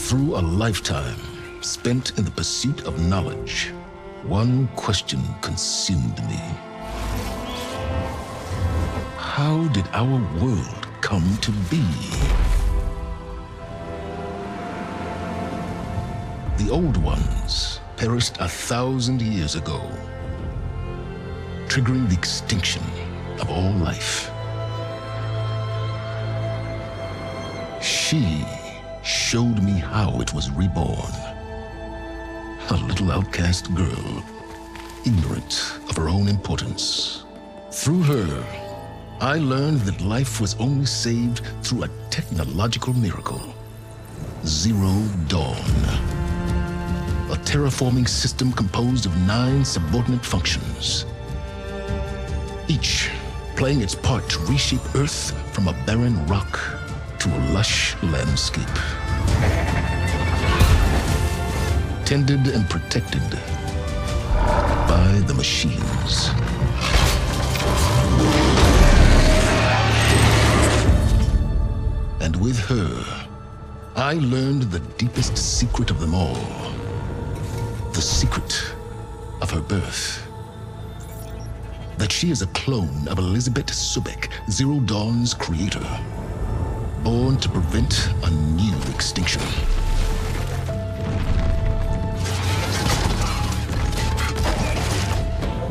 Through a lifetime spent in the pursuit of knowledge, one question consumed me. How did our world come to be? The old ones perished 1,000 years ago, triggering the extinction of all life. She showed me how it was reborn. A little outcast girl, ignorant of her own importance. Through her, I learned that life was only saved through a technological miracle. Zero Dawn. A terraforming system composed of 9 subordinate functions, each playing its part to reshape Earth from a barren rock to a lush landscape. Tended and protected by the machines. And with her, I learned the deepest secret of them all. The secret of her birth. That she is a clone of Elizabeth Subek, Zero Dawn's creator, born to prevent a new extinction.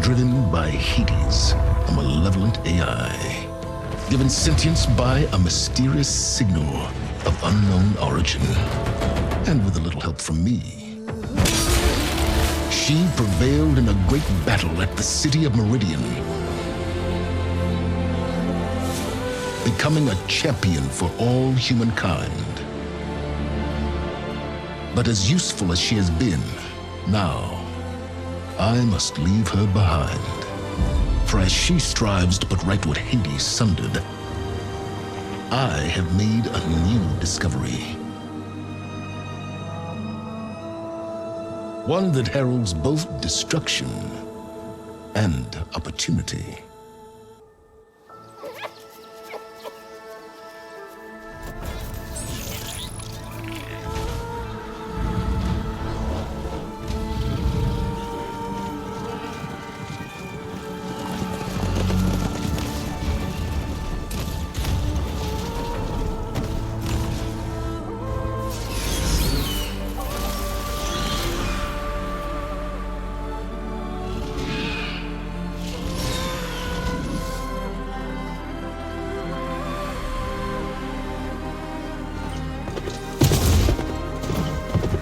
Driven by Hades, a malevolent AI, given sentience by a mysterious signal of unknown origin, and with a little help from me. She prevailed in a great battle at the city of Meridian, becoming a champion for all humankind. But as useful as she has been, now I must leave her behind. For as she strives to put right what Hades sundered, I have made a new discovery. One that heralds both destruction and opportunity.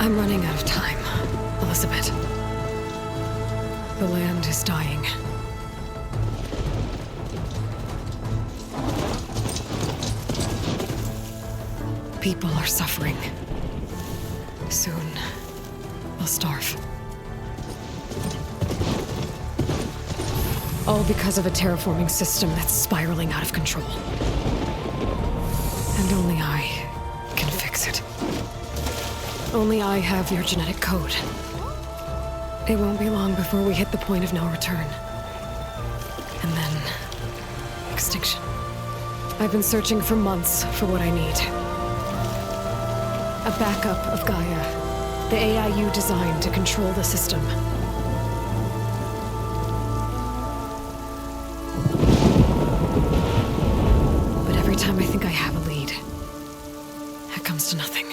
I'm running out of time, Elizabeth. The land is dying. People are suffering. Soon, they'll starve. All because of a terraforming system that's spiraling out of control. And only I can fix it. Only I have your genetic code. It won't be long before we hit the point of no return. And then, extinction. I've been searching for months for what I need. A backup of Gaia, the AI you designed to control the system. But every time I think I have a lead, it comes to nothing.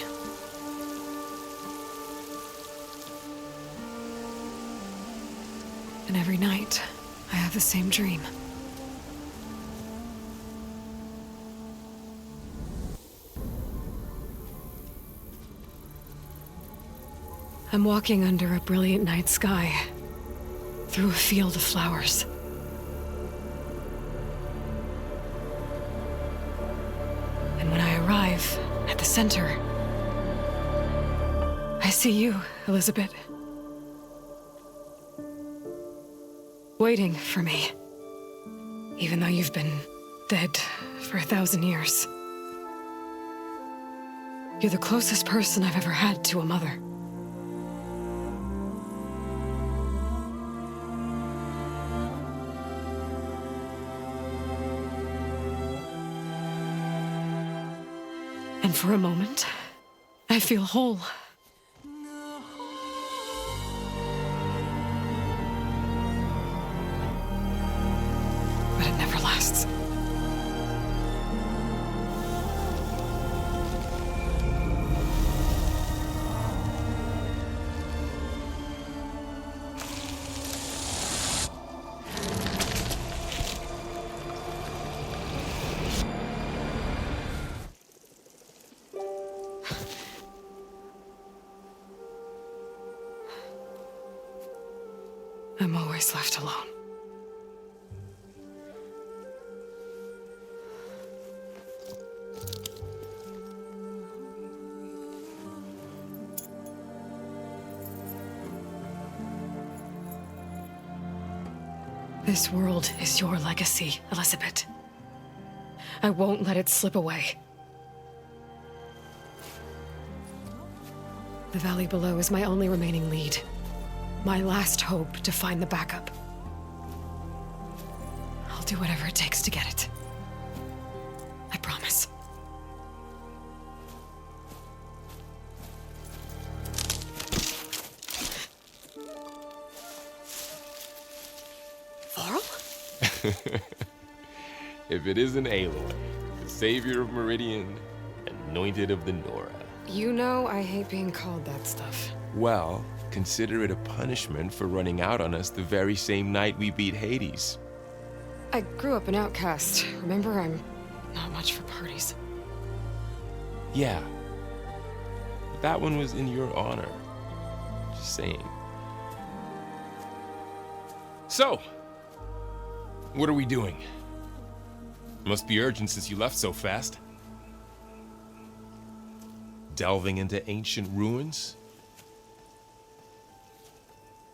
And every night, I have the same dream. I'm walking under a brilliant night sky, through a field of flowers. And when I arrive at the center, I see you, Elizabeth. Waiting for me, even though you've been dead for 1,000 years. You're the closest person I've ever had to a mother. And for a moment, I I feel whole. But it never lasts. I'm always left alone. This world is your legacy, Elizabeth. I won't let it slip away. The valley below is my only remaining lead. My last hope to find the backup. I'll do whatever it takes to get it. I promise. Laurel? If it isn't Aloy, the savior of Meridian, anointed of the Nora. You know I hate being called that stuff. Well, consider it a punishment for running out on us the very same night we beat Hades. I grew up an outcast. Remember, I'm not much for parties. Yeah. But that one was in your honor. Just saying. So, what are we doing? Must be urgent since you left so fast. Delving into ancient ruins?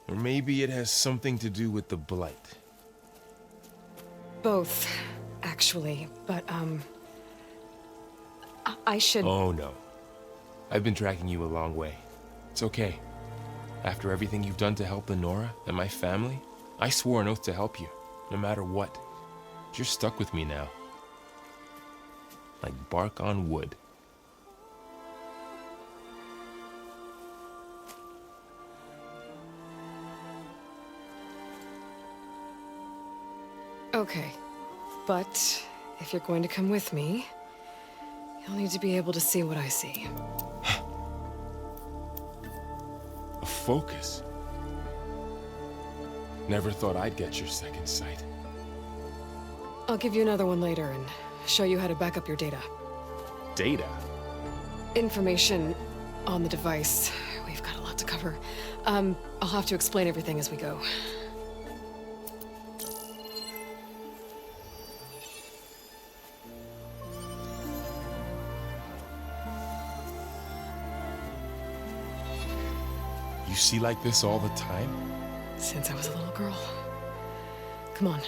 Or maybe it has something to do with the Blight. Both, actually, but, I should... Oh, no. I've been tracking you a long way. It's okay. After everything you've done to help the Nora and my family, I swore an oath to help you, no matter what. You're stuck with me now. Like bark on wood. Okay, but if you're going to come with me, you'll need to be able to see what I see. A focus? Never thought I'd get your second sight. I'll give you another one later and show you how to back up your data. Data? Information on the device. We've got a lot to cover. I'll have to explain everything as we go. You see like this all the time? Since I was a little girl. Come on.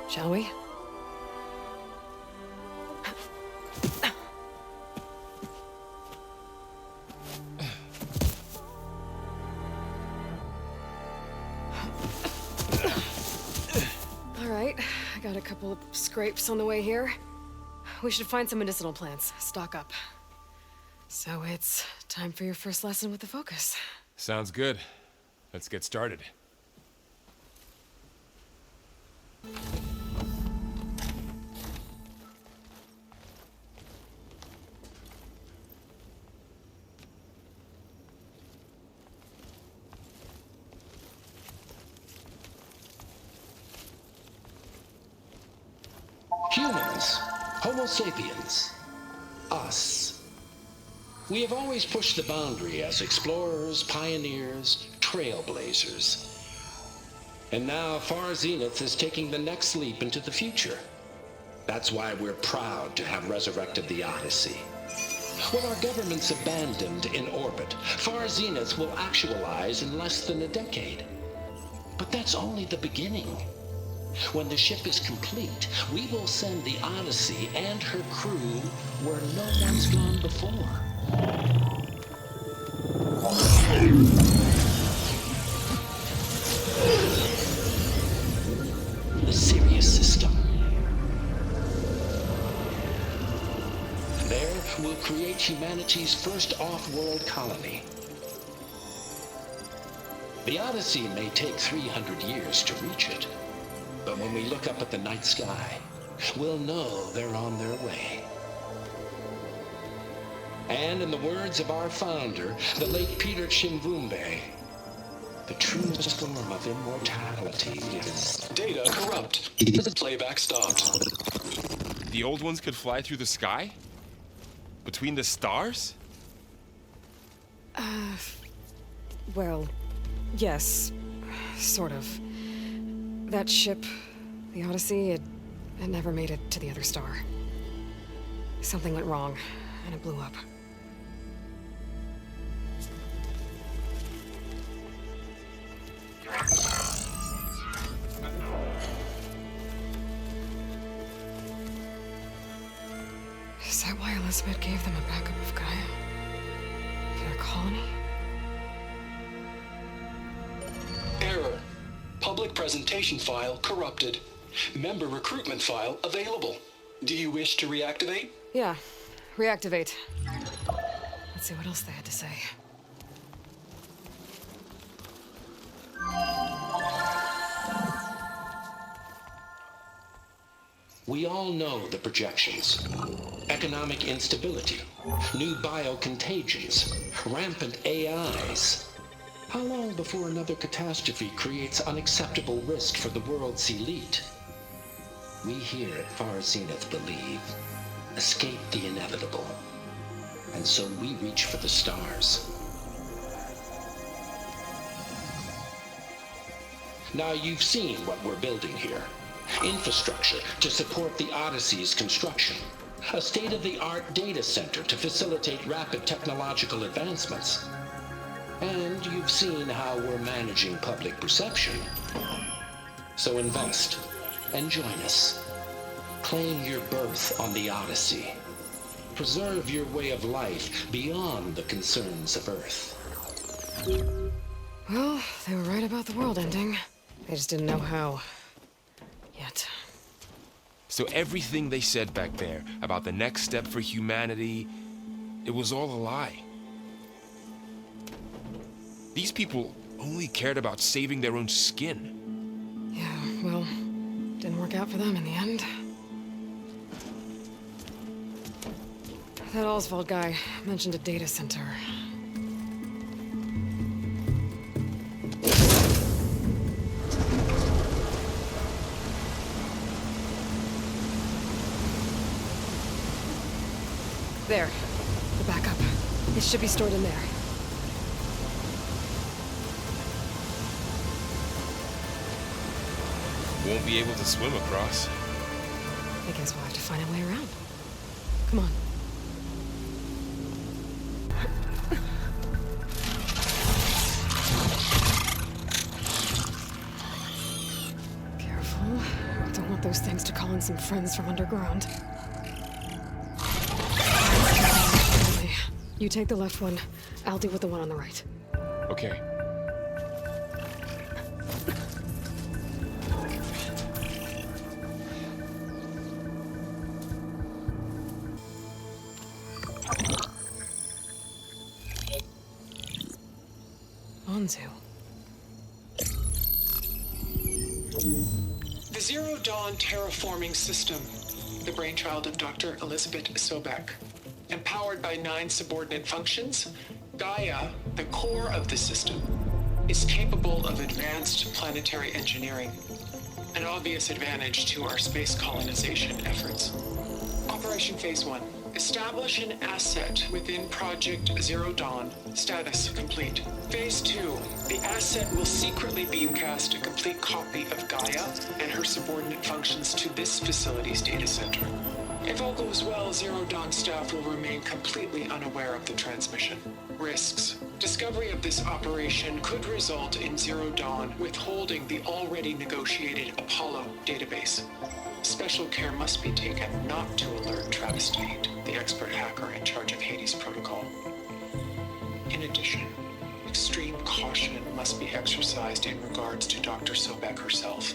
Shall we? All right, I got a couple of scrapes on the way here. We should find some medicinal plants, stock up. So it's time for your first lesson with the focus. Sounds good. Let's get started. Humans, Homo sapiens, us. We have always pushed the boundary as explorers, pioneers, trailblazers. And now Far Zenith is taking the next leap into the future. That's why we're proud to have resurrected the Odyssey. When our government's abandoned in orbit, Far Zenith will actualize in less than a decade. But that's only the beginning. When the ship is complete, we will send the Odyssey and her crew where no one's gone before. The Sirius system. There, we'll create humanity's first off-world colony. The Odyssey may take 300 years to reach it, but when we look up at the night sky, we'll know they're on their way. And in the words of our founder, the late Peter Chimvumbe, the true storm of immortality is... Data corrupt. Playback stopped. The old ones could fly through the sky? Between the stars? Well, yes. Sort of. That ship, the Odyssey, it never made it to the other star. Something went wrong, and it blew up. Is that why Elizabeth gave them a backup of Gaia? For their colony? Error. Public presentation file corrupted. Member recruitment file available. Do you wish to reactivate? Yeah. Reactivate. Let's see what else they had to say. We all know the projections. Economic instability, new biocontagions, rampant AIs. How long before another catastrophe creates unacceptable risk for the world's elite? We here at Far Zenith believe, escape the inevitable. And so we reach for the stars. Now you've seen what we're building here. Infrastructure to support the Odyssey's construction. A state-of-the-art data center to facilitate rapid technological advancements. And you've seen how we're managing public perception. So invest and join us. Claim your berth on the Odyssey. Preserve your way of life beyond the concerns of Earth. Well, they were right about the world ending. They just didn't know how. Yet. So everything they said back there about the next step for humanity, it was all a lie. These people only cared about saving their own skin. Yeah, well, didn't work out for them in the end. That Oswald guy mentioned a data center. There. The backup. It should be stored in there. Won't be able to swim across. I guess we'll have to find a way around. Come on. Careful. Don't want those things to call in some friends from underground. You take the left one. I'll deal with the one on the right. Okay. Onzu. The Zero Dawn terraforming system, the brainchild of Dr. Elizabeth Sobek. Empowered by 9 subordinate functions, Gaia, the core of the system, is capable of advanced planetary engineering, an obvious advantage to our space colonization efforts. Operation Phase 1. Establish an asset within Project Zero Dawn. Status complete. Phase 2. The asset will secretly beamcast a complete copy of Gaia and her subordinate functions to this facility's data center. If all goes well, Zero Dawn staff will remain completely unaware of the transmission. Risks. Discovery of this operation could result in Zero Dawn withholding the already negotiated Apollo database. Special care must be taken not to alert Travis Tate, the expert hacker in charge of Hades Protocol. In addition, extreme caution must be exercised in regards to Dr. Sobek herself.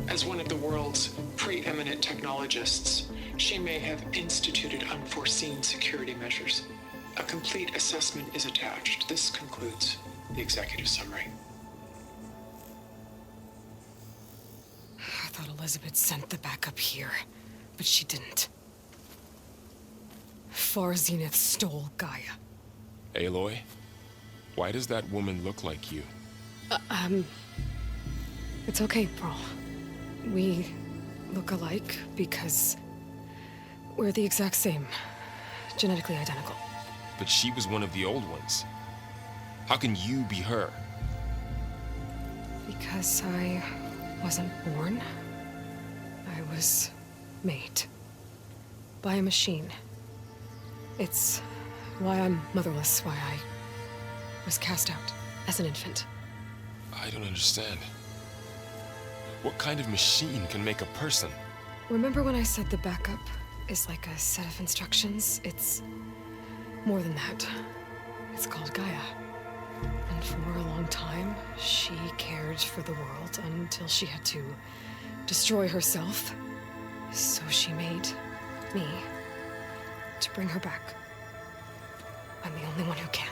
As one of the world's preeminent technologists, she may have instituted unforeseen security measures. A complete assessment is attached. This concludes the executive summary. I thought Elizabeth sent the backup here, but she didn't. Far Zenith stole Gaia. Aloy, why does that woman look like you? It's okay, Pearl. We look alike because we're the exact same. Genetically identical. But she was one of the old ones. How can you be her? Because I wasn't born. I was made. By a machine. It's why I'm motherless, why I was cast out as an infant. I don't understand. What kind of machine can make a person? Remember when I said the backup is like a set of instructions? It's more than that. It's called Gaia. And for a long time, she cared for the world until she had to destroy herself. So she made me to bring her back. I'm the only one who can.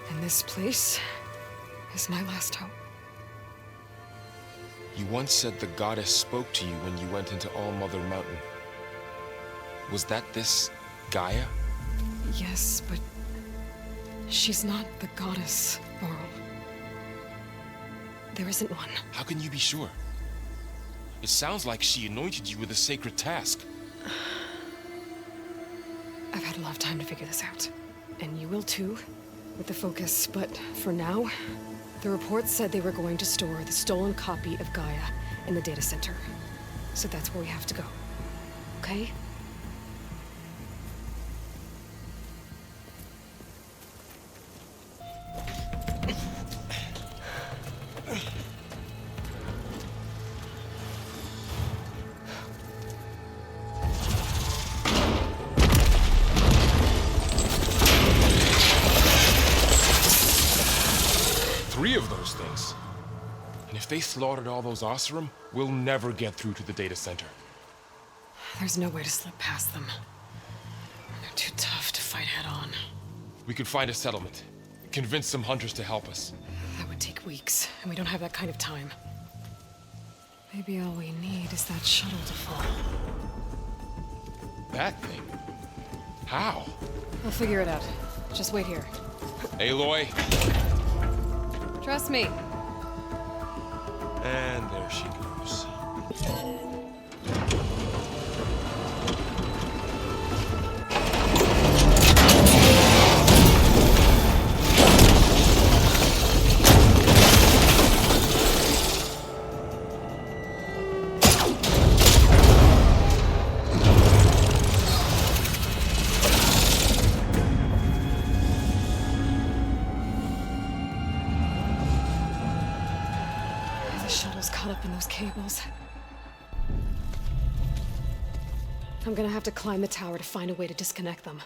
And this place is my last hope. You once said the goddess spoke to you when you went into All Mother Mountain. Was that this Gaia? Yes, but she's not the goddess, Laurel. There isn't one. How can you be sure? It sounds like she anointed you with a sacred task. I've had a lot of time to figure this out. And you will too, with the focus. But for now, the reports said they were going to store the stolen copy of Gaia in the data center. So that's where we have to go. Okay? Three of those things. And if they slaughtered all those Oseram, we'll never get through to the data center. There's no way to slip past them. They're too tough to fight head on. We could find a settlement. Convince some hunters to help us. That would take weeks, and we don't have that kind of time. Maybe all we need is that shuttle to fall. That thing? How? I'll figure it out. Just wait here. Aloy. Trust me. And there she goes. Up in those cables. I'm gonna have to climb the tower to find a way to disconnect them.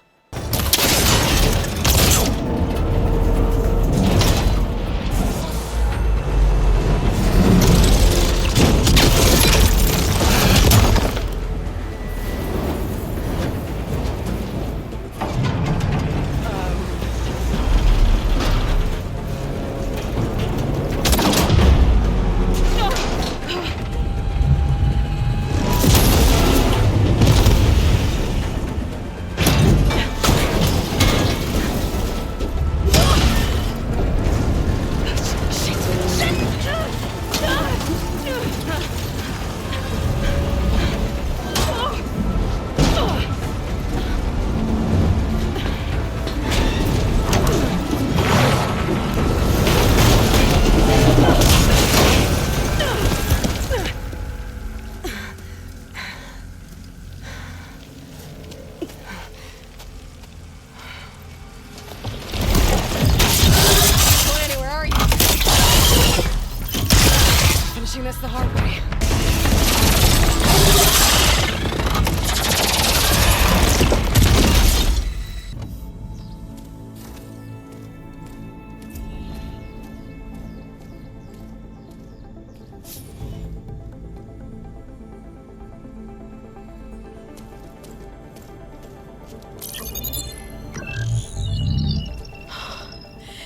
hard way.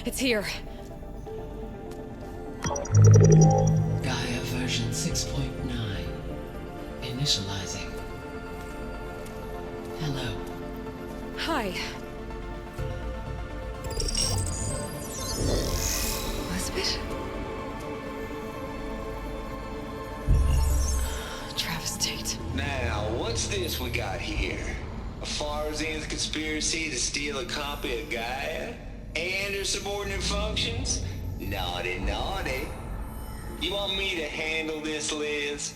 It's here. Gaia version 6.9. Initializing. Hello. Hi. Elizabeth? Travis Tate. Now, what's this we got here? A Farsian's conspiracy to steal a copy of Gaia? And her subordinate functions? Naughty, naughty. You want me to handle this, Liz?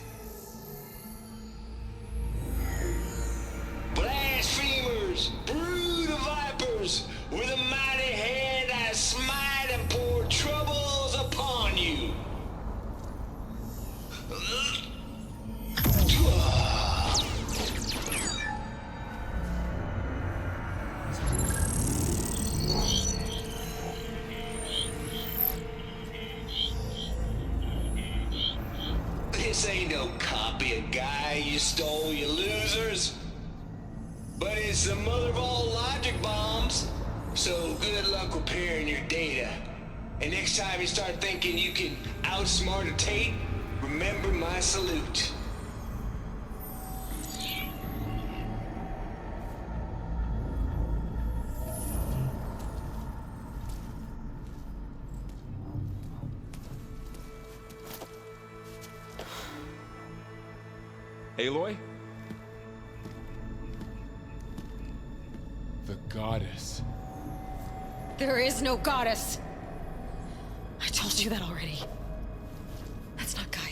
Blasphemers! Brood of vipers! With a mighty hand I smite and pour troubles upon you! This ain't no copy of Gaia you stole, you losers. But it's the mother of all logic bombs. So good luck repairing your data. And next time you start thinking you can outsmart a Tate, remember my salute. Aloy? The goddess. There is no goddess. I told you that already. That's not Gaia.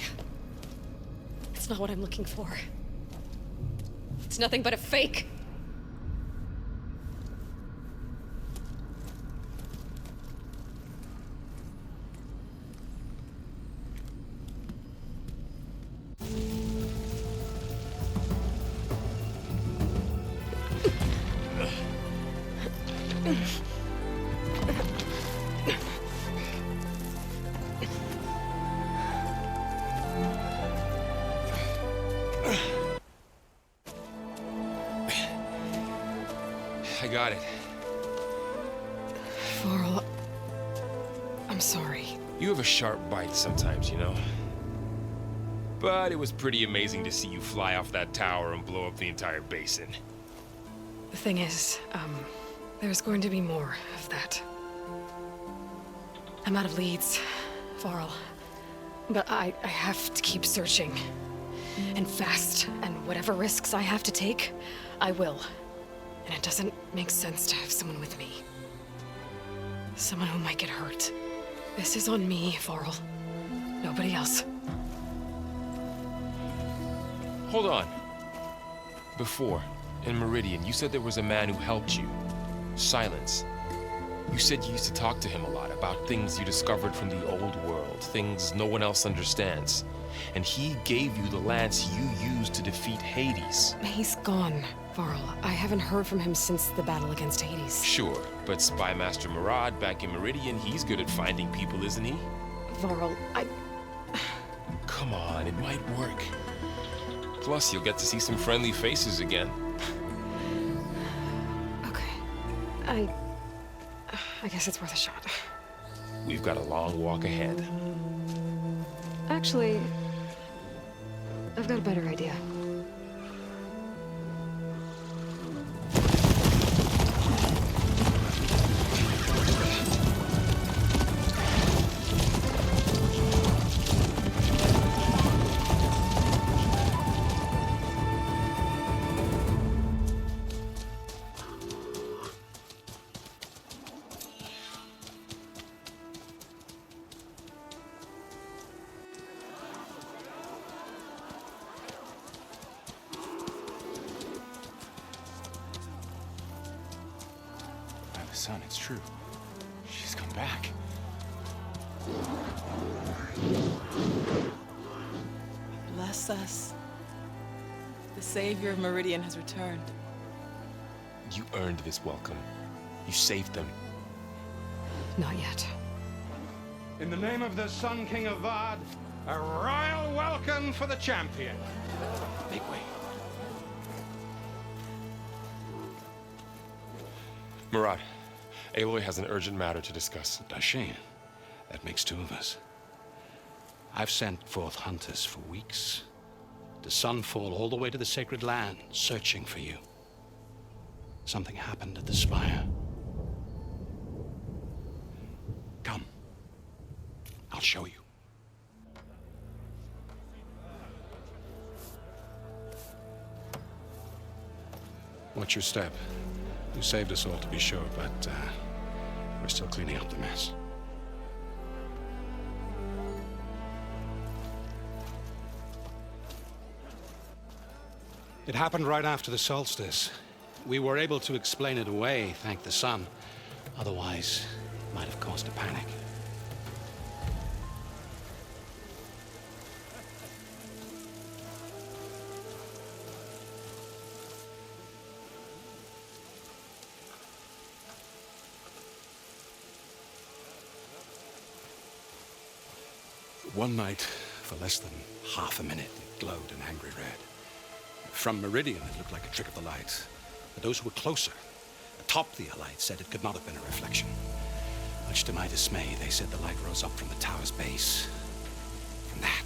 It's not what I'm looking for. It's nothing but a fake. I got it. Varl, I'm sorry. You have a sharp bite sometimes, you know? But it was pretty amazing to see you fly off that tower and blow up the entire basin. The thing is, there's going to be more of that. I'm out of leads, Varl. But I have to keep searching. And fast, and whatever risks I have to take, I will. And it doesn't make sense to have someone with me. Someone who might get hurt. This is on me, Varl. Nobody else. Hold on. Before, in Meridian, you said there was a man who helped you. Silence. You said you used to talk to him a lot about things you discovered from the old world, things no one else understands. And he gave you the lance you used to defeat Hades. He's gone, Varl. I haven't heard from him since the battle against Hades. Sure, but Spy Master Murad back in Meridian, he's good at finding people, isn't he? Varl, Come on, it might work. Plus, you'll get to see some friendly faces again. Okay. I guess it's worth a shot. We've got a long walk ahead. Actually, I've got a better idea. Son, it's true. She's come back. Bless us. The Savior of Meridian has returned. You earned this welcome. You saved them. Not yet. In the name of the Sun King of Vard, a royal welcome for the champion. Make way. Murad, Aloy has an urgent matter to discuss. Does she? That makes two of us. I've sent forth hunters for weeks, to Sunfall all the way to the Sacred Land, searching for you. Something happened at the Spire. Come. I'll show you. Watch your step. You saved us all, to be sure, but we're still cleaning up the mess. It happened right after the solstice. We were able to explain it away, thank the sun. Otherwise, it might have caused a panic. One night, for less than half a minute, it glowed an angry red. From Meridian, it looked like a trick of the light. But those who were closer, atop the Allied, said it could not have been a reflection. Much to my dismay, they said the light rose up from the tower's base. From that.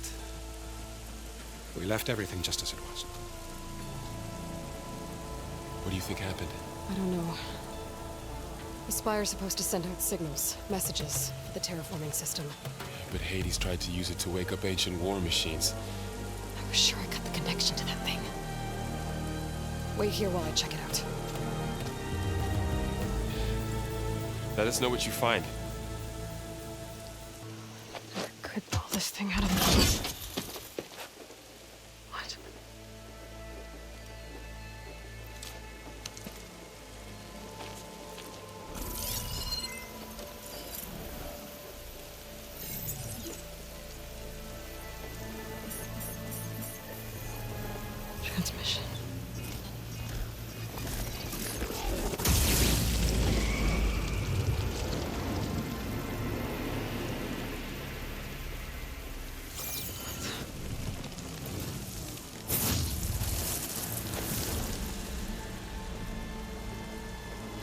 We left everything just as it was. What do you think happened? I don't know. The Spire's supposed to send out signals, messages, for the terraforming system. But Hades tried to use it to wake up ancient war machines. I was sure I got the connection to that thing. Wait here while I check it out. Let us know what you find. Could pull this thing out of me. What? Transmission.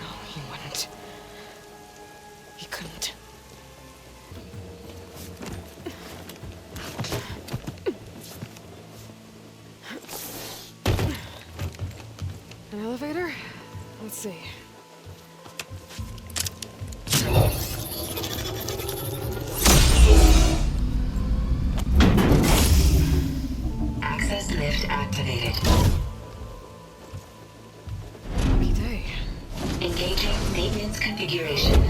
No, he wouldn't. He couldn't. An elevator? Let's see. Access lift activated. Lucky day. Engaging maintenance configuration.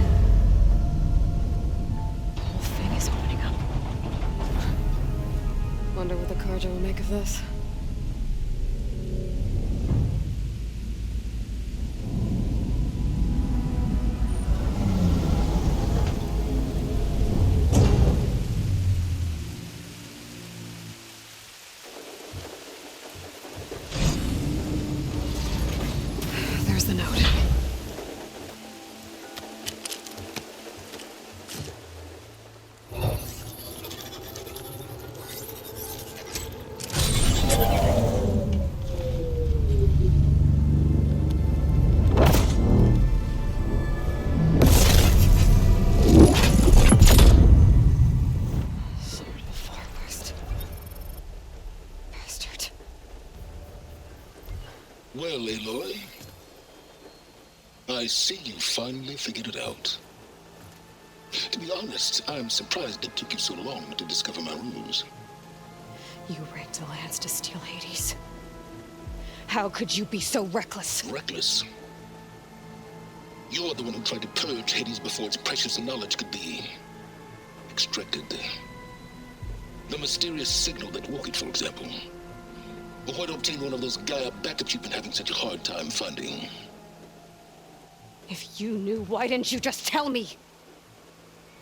The whole thing is opening up. Wonder what the Carja will make of this. There's the note. Sword of the Far West. Bastard. Well, Aloy, I see you finally figured it out. To be honest, I'm surprised it took you so long to discover my ruse. You rigged the lands to steal Hades. How could you be so reckless? Reckless. You're the one who tried to purge Hades before its precious knowledge could be extracted. The mysterious signal that woke it, for example. Or why to obtain one of those Gaia backups you've been having such a hard time finding. If you knew, why didn't you just tell me?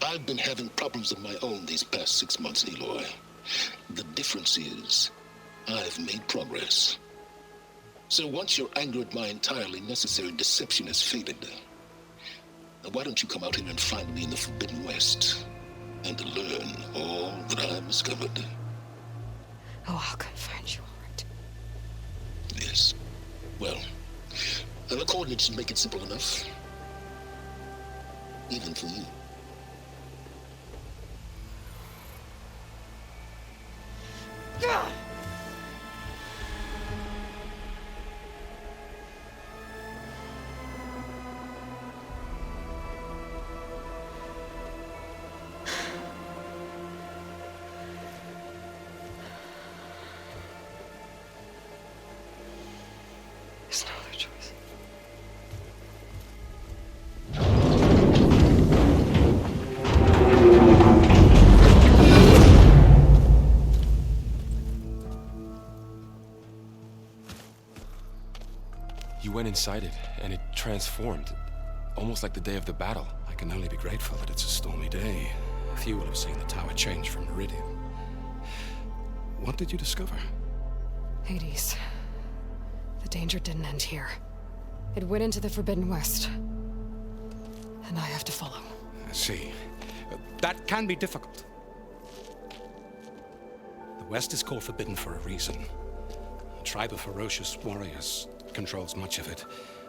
I've been having problems of my own these past 6 months, Aloy. The difference is, I've made progress. So once your anger at my entirely necessary deception has faded, now why don't you come out here and find me in the Forbidden West and learn all that I've discovered? Oh, I'll come find you, all right. Yes. Well, the coordinates should make it simple enough. Even for you. There's no other choice. You went inside it, and it transformed. Almost like the day of the battle. I can only be grateful that it's a stormy day. Few will have seen the tower change from Meridian. What did you discover? Hades. The danger didn't end here. It went into the Forbidden West. And I have to follow. I see. That can be difficult. The West is called Forbidden for a reason. A tribe of ferocious warriors controls much of it,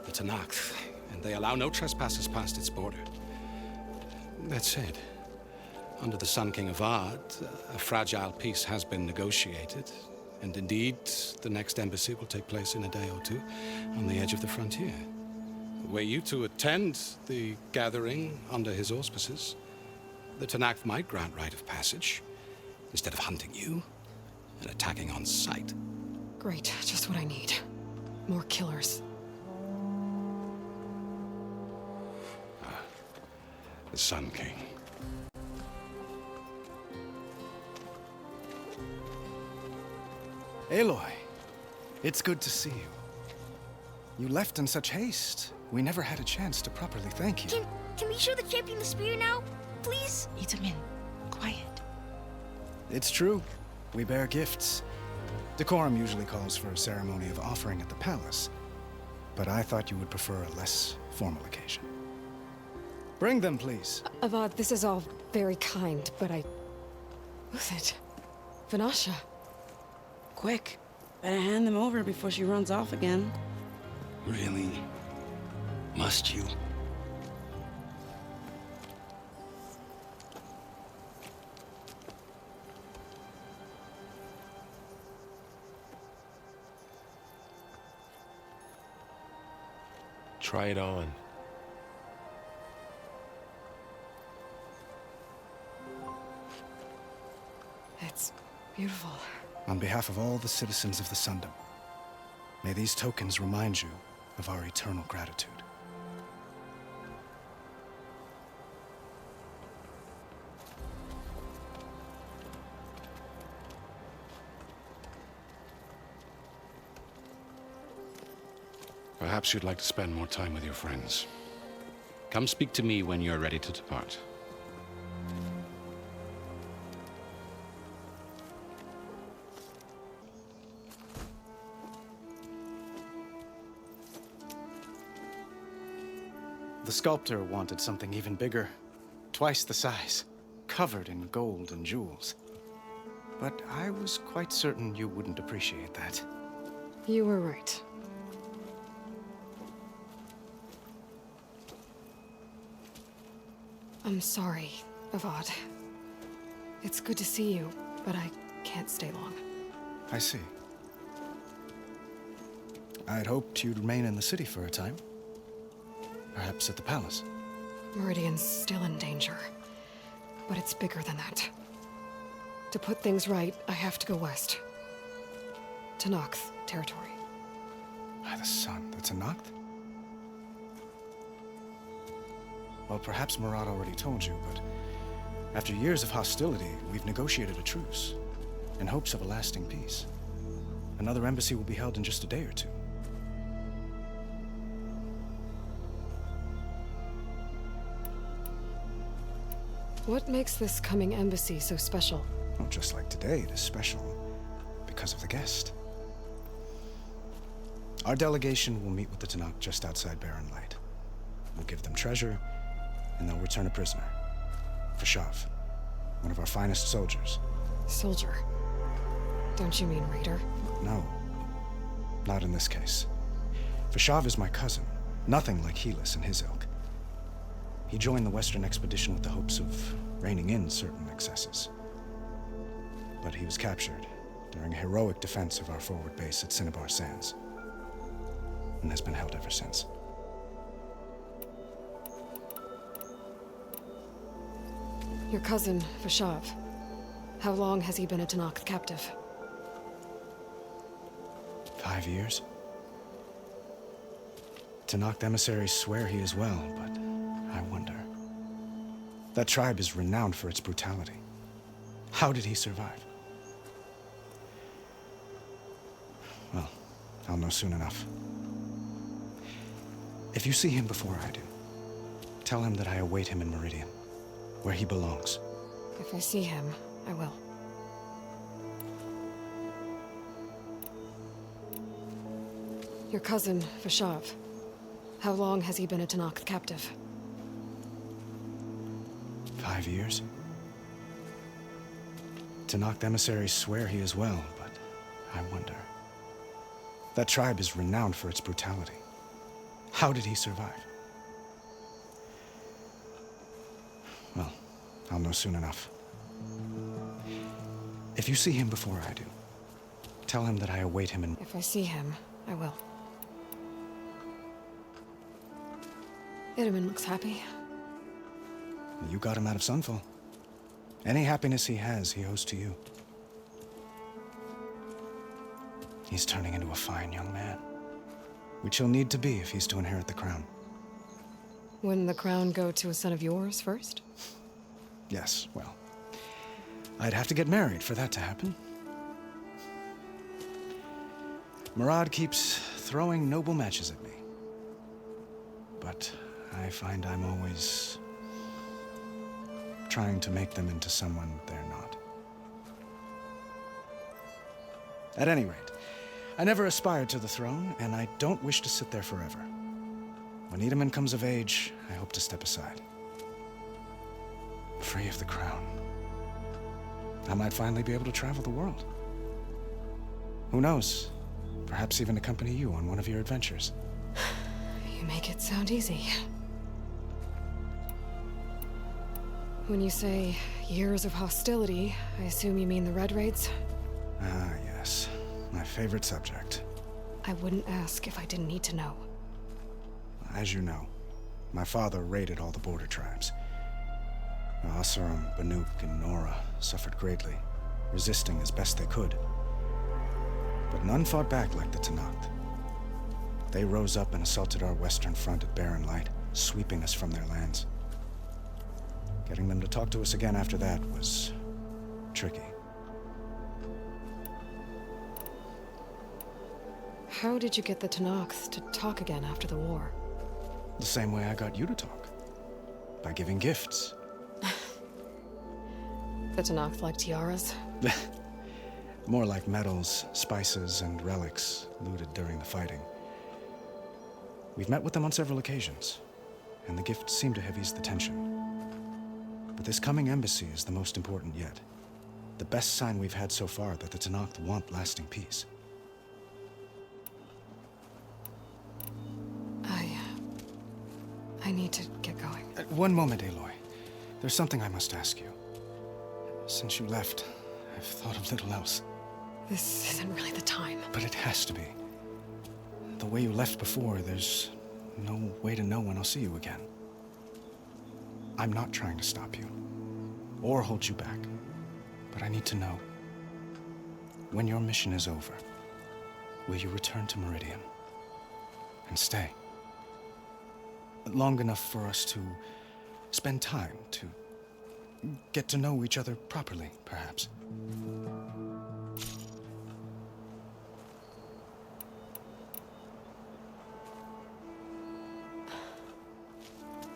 the Tenakth, and they allow no trespassers past its border. That said, under the Sun King of Ard, a fragile peace has been negotiated, and indeed, the next embassy will take place in a day or two on the edge of the frontier. Were you to attend the gathering under his auspices, the Tenakth might grant right of passage, instead of hunting you and attacking on sight. Great, just what I need. More killers. The Sun King. Aloy, it's good to see you. You left in such haste. We never had a chance to properly thank you. Can we show the champion the spear now? Please? Itamin, quiet. It's true. We bear gifts. Decorum usually calls for a ceremony of offering at the palace, but I thought you would prefer a less formal occasion. Bring them, please. Avad, this is all very kind, but Who's it? Vanasha. Quick. Better hand them over before she runs off again. Really? Must you? Try it on. It's beautiful. On behalf of all the citizens of the Sundom, may these tokens remind you of our eternal gratitude. Perhaps you'd like to spend more time with your friends. Come speak to me when you're ready to depart. The sculptor wanted something even bigger, twice the size, covered in gold and jewels. But I was quite certain you wouldn't appreciate that. You were right. I'm sorry, Avad. It's good to see you, but I can't stay long. I see. I'd hoped you'd remain in the city for a time. Perhaps at the palace. Meridian's still in danger, but it's bigger than that. To put things right, I have to go west. Tenakth territory. By the sun, that's a Tenakth? Well, perhaps Murad already told you, but after years of hostility, we've negotiated a truce in hopes of a lasting peace. Another embassy will be held in just a day or two. What makes this coming embassy so special? Well, just like today, it is special because of the guest. Our delegation will meet with the Tanakh just outside Barren Light. We'll give them treasure, and they'll return a prisoner. Vashav, one of our finest soldiers. Soldier? Don't you mean raider? No, not in this case. Vashav is my cousin, nothing like Helis and his ilk. He joined the Western expedition with the hopes of reining in certain excesses. But he was captured during a heroic defense of our forward base at Cinnabar Sands, and has been held ever since. Your cousin, Vashav. How long has he been a Tanakh captive? 5 years. Tanakh emissaries swear he is well, but I wonder. That tribe is renowned for its brutality. How did he survive? Well, I'll know soon enough. If you see him before I do, tell him that I await him in Meridian, where he belongs. If I see him, I will. Your cousin, Vashav. How long has he been a Tanakh captive? 5 years. Tanakh emissaries swear he is well, but I wonder. That tribe is renowned for its brutality. How did he survive? Well, I'll know soon enough. If you see him before I do, tell him that I await him in... If I see him, I will. Itaman looks happy. You got him out of Sunfall. Any happiness he has, he owes to you. He's turning into a fine young man, which he'll need to be if he's to inherit the crown. Wouldn't the crown go to a son of yours first? Yes, well, I'd have to get married for that to happen. Murad keeps throwing noble matches at me, but I find I'm always trying to make them into someone they're not. At any rate, I never aspired to the throne, and I don't wish to sit there forever. When Itaman comes of age, I hope to step aside. Free of the crown. I might finally be able to travel the world. Who knows? Perhaps even accompany you on one of your adventures. You make it sound easy. When you say years of hostility, I assume you mean the Red Raids? Ah, yes. My favorite subject. I wouldn't ask if I didn't need to know. As you know, my father raided all the border tribes. Asuram, Banuk, and Nora suffered greatly, resisting as best they could. But none fought back like the Tanakh. They rose up and assaulted our western front at Barren Light, sweeping us from their lands. Getting them to talk to us again after that was tricky. How did you get the Tanakh to talk again after the war? The same way I got you to talk. By giving gifts. The Tanakh like tiaras? More like medals, spices, and relics looted during the fighting. We've met with them on several occasions, and the gifts seem to have eased the tension. But this coming embassy is the most important yet. The best sign we've had so far that the Tanakh want lasting peace. I need to get going. One moment, Aloy. There's something I must ask you. Since you left, I've thought of little else. This isn't really the time. But it has to be. The way you left before, there's no way to know when I'll see you again. I'm not trying to stop you, or hold you back. But I need to know, when your mission is over, will you return to Meridian and stay? Long enough for us to spend time, to get to know each other properly, perhaps.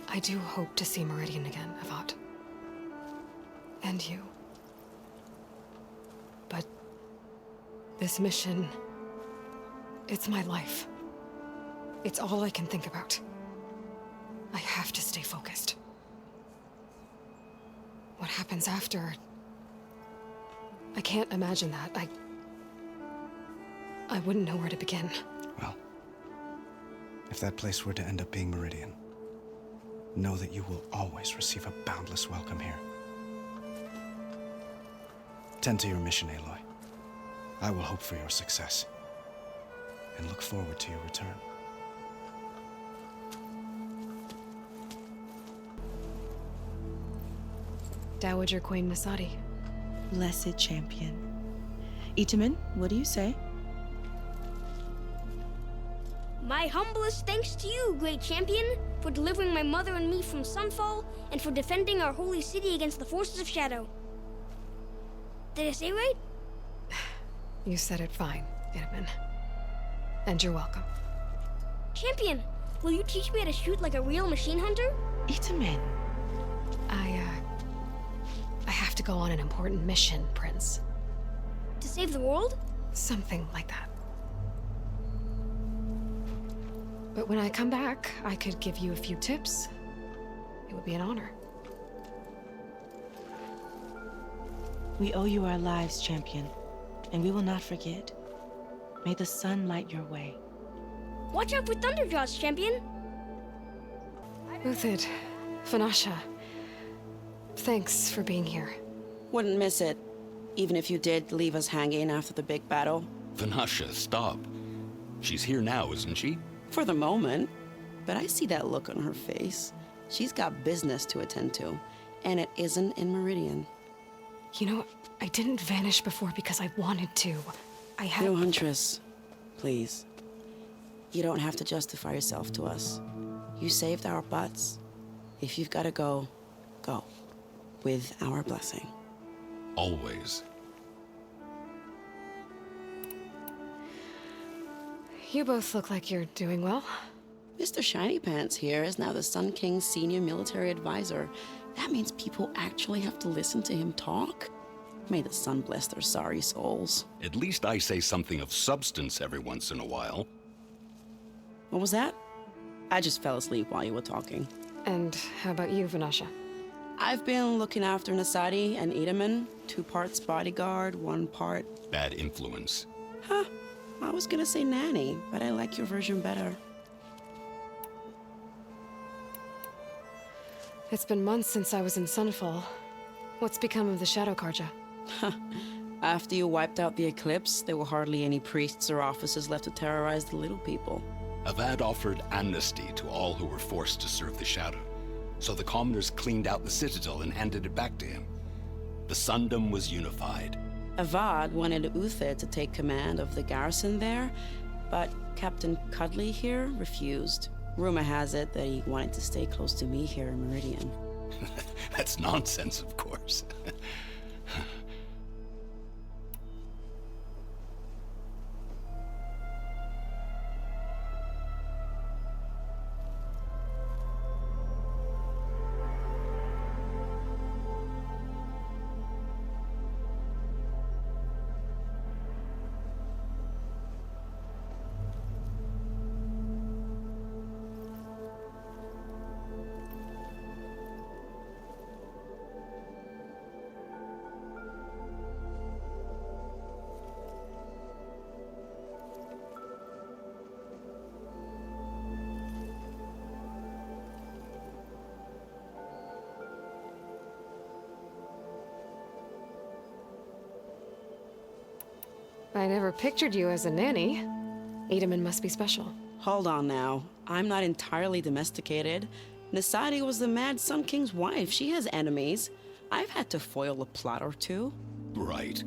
I do hope to see Meridian again, Avad. And you. But This mission... it's my life. It's all I can think about. I have to stay focused. What happens after... I can't imagine that. I wouldn't know where to begin. Well, if that place were to end up being Meridian, know that you will always receive a boundless welcome here. Tend to your mission, Aloy. I will hope for your success, and look forward to your return. Dowager Queen Nasadi. Blessed champion. Itamen, what do you say? My humblest thanks to you, great champion, for delivering my mother and me from Sunfall, and for defending our holy city against the forces of Shadow. Did I say right? You said it fine, Itamen. And you're welcome. Champion, will you teach me how to shoot like a real machine hunter? Itamen. I have to go on an important mission, Prince. To save the world? Something like that. But when I come back, I could give you a few tips. It would be an honor. We owe you our lives, champion, and we will not forget. May the sun light your way. Watch out for Thunderjaws, champion! Uthid, Vanasha, thanks for being here. Wouldn't miss it, even if you did leave us hanging after the big battle. Vanasha, stop. She's here now, isn't she? For the moment. But I see that look on her face. She's got business to attend to, and it isn't in Meridian. You know, I didn't vanish before because I wanted to. I had... No, Huntress. Please. You don't have to justify yourself to us. You saved our butts. If you've got to go, go. With our blessing. Always. You both look like you're doing well. Mr. Shiny Pants here is now the Sun King's senior military advisor. That means people actually have to listen to him talk? May the sun bless their sorry souls. At least I say something of substance every once in a while. What was that? I just fell asleep while you were talking. And how about you, Vanasha? I've been looking after Nasadi and Itamen. 2 parts bodyguard, 1 part... Bad influence. Huh. I was gonna say nanny, but I like your version better. It's been months since I was in Sunfall. What's become of the Shadow Karja? After you wiped out the eclipse, there were hardly any priests or officers left to terrorize the little people. Avad offered amnesty to all who were forced to serve the Shadow. So the commoners cleaned out the citadel and handed it back to him. The Sundom was unified. Avad wanted Uthid to take command of the garrison there, but Captain Cuddly here refused. Rumor has it that he wanted to stay close to me here in Meridian. That's nonsense, of course. I never pictured you as a nanny. Itamen must be special. Hold on now. I'm not entirely domesticated. Nasadi was the Mad Sun King's wife. She has enemies. I've had to foil a plot or two. Right.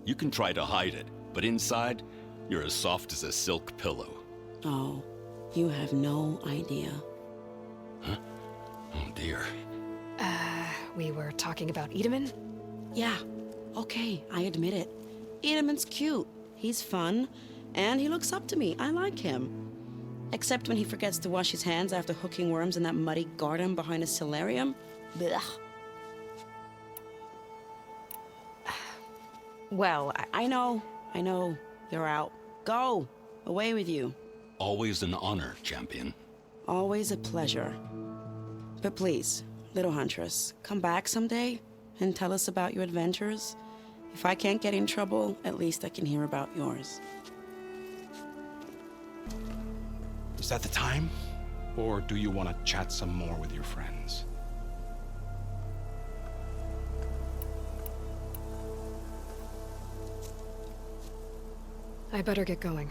You can try to hide it, but inside, you're as soft as a silk pillow. Oh, you have no idea. Huh? Oh dear. We were talking about Itamen? Yeah, okay, I admit it. Itamen's cute. He's fun, and he looks up to me. I like him. Except when he forgets to wash his hands after hooking worms in that muddy garden behind a solarium. Blech. Well, I know. I know you're out. Go! Away with you. Always an honor, champion. Always a pleasure. But please, little huntress, come back someday and tell us about your adventures. If I can't get in trouble, at least I can hear about yours. Is that the time? Or do you want to chat some more with your friends? I better get going.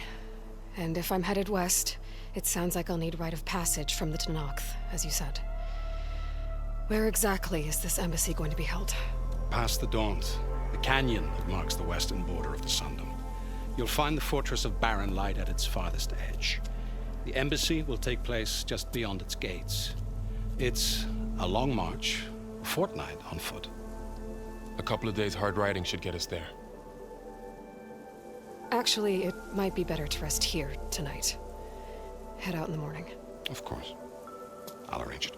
And if I'm headed west, it sounds like I'll need rite of passage from the Tenakth, as you said. Where exactly is this embassy going to be held? Past the Daunt, the canyon that marks the western border of the Sundom. You'll find the fortress of Barren Light at its farthest edge. The embassy will take place just beyond its gates. It's a long march, a fortnight on foot. A couple of days hard riding should get us there. Actually, it might be better to rest here tonight. Head out in the morning. Of course. I'll arrange it.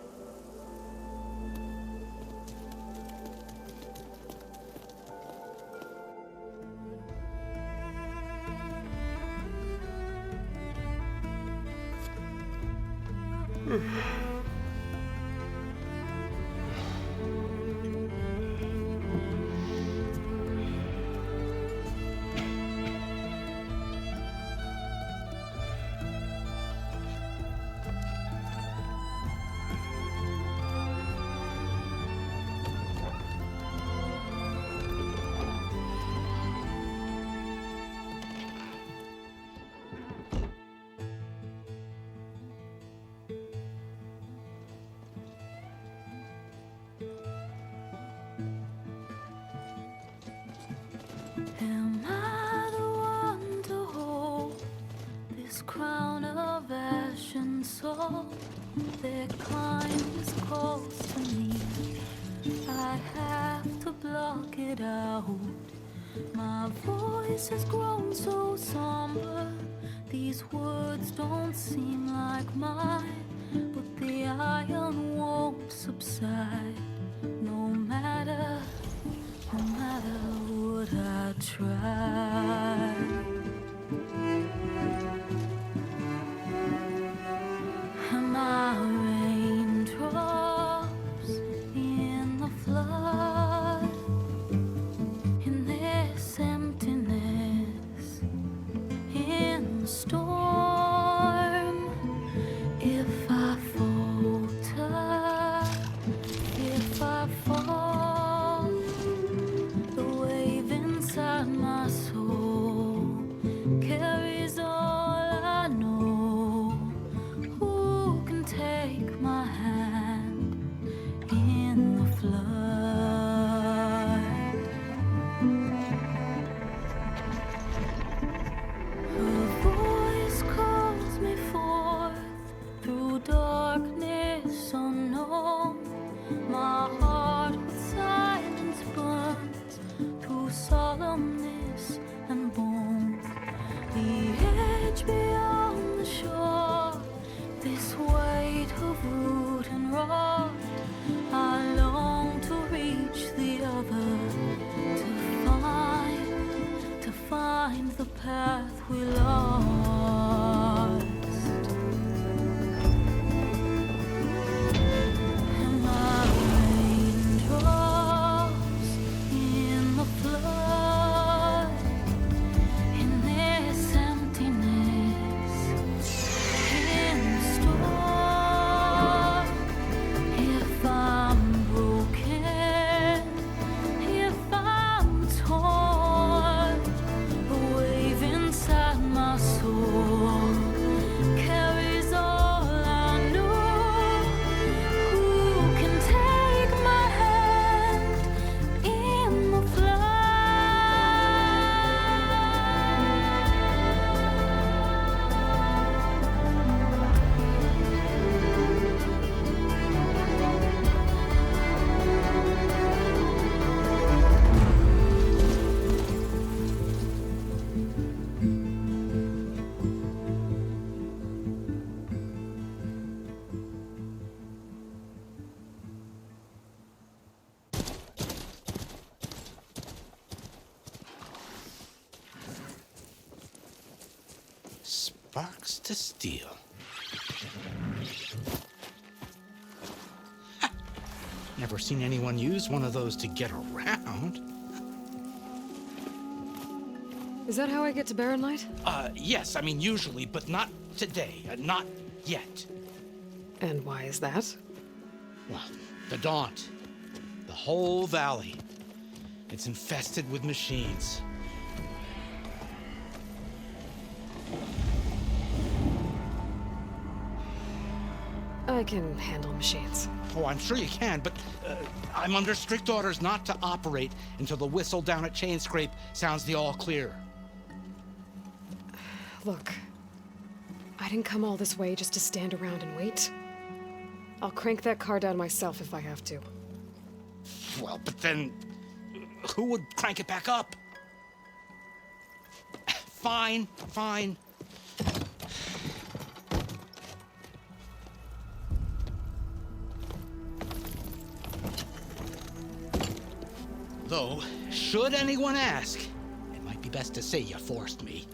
Am I the one to hold this crown of ash and salt? Their kind is close to me. I have to block it out. My voice has grown so somber. These words don't seem like mine, but the iron won't subside. No matter what I try. Am I raindrops in the flood? In this emptiness, in the storm. If I falter, if I fall, the wave inside my soul carries all I know. Who can take my hand in the flood? Her voice calls me forth through darkness unknown. My heart with silence burns through solemnness and bone. The edge beyond the shore, this weight of root and rot. I long to reach the other, to find the path we lost. Am I raindrops in the flood? In this emptiness, in the storm. If Sparks to steel. Never seen anyone use one of those to get around. Is that how I get to Barren Light? Yes, I mean usually, but not today. Not yet. And why is that? Well, the Daunt. The whole valley. It's infested with machines. I can handle machines. Oh, I'm sure you can, but I'm under strict orders not to operate until the whistle down at Chain Scrape sounds the all clear. Look, I didn't come all this way just to stand around and wait. I'll crank that car down myself if I have to. Well, but then who would crank it back up? Fine, fine. Though, should anyone ask, it might be best to say you forced me.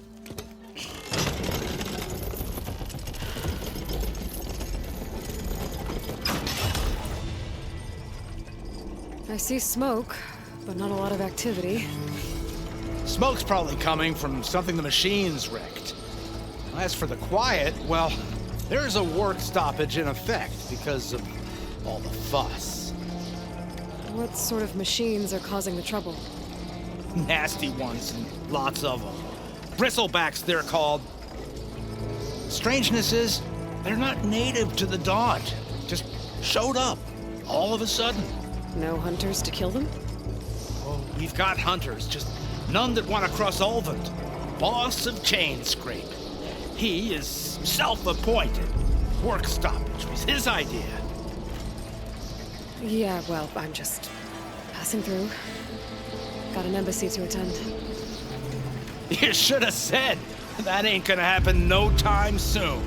I see smoke, but not a lot of activity. Smoke's probably coming from something the machines wrecked. As for the quiet, well, there's a work stoppage in effect because of all the fuss. What sort of machines are causing the trouble? Nasty ones, and lots of them. Bristlebacks, they're called. Strangeness is, they're not native to the Daunt. Just showed up, all of a sudden. No hunters to kill them? Oh, we've got hunters, just none that want to cross Ulvund. Boss of Chain Scrape. He is self-appointed. Work stoppage was his idea. Yeah, well, I'm just passing through. Got an embassy to attend. You should have said. That ain't gonna happen no time soon.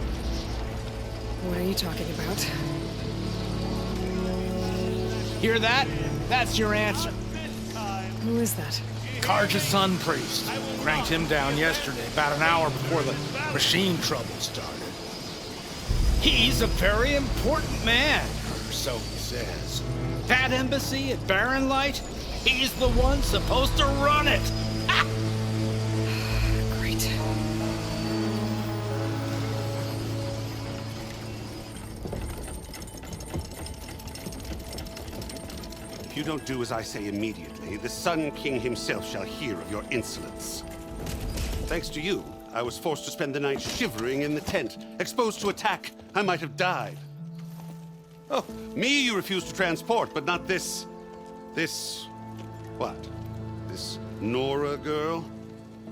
What are you talking about? Hear that? That's your answer. Who is that? Karja Sun Priest. Cranked him down yesterday, about an hour before the machine trouble started. He's a very important man, or so he says. That embassy at Barren Light, he's the one supposed to run it. Ha! Great. If you don't do as I say immediately, the Sun King himself shall hear of your insolence. Thanks to you, I was forced to spend the night shivering in the tent. Exposed to attack, I might have died. Oh, me you refuse to transport, but not this... what? This Nora girl?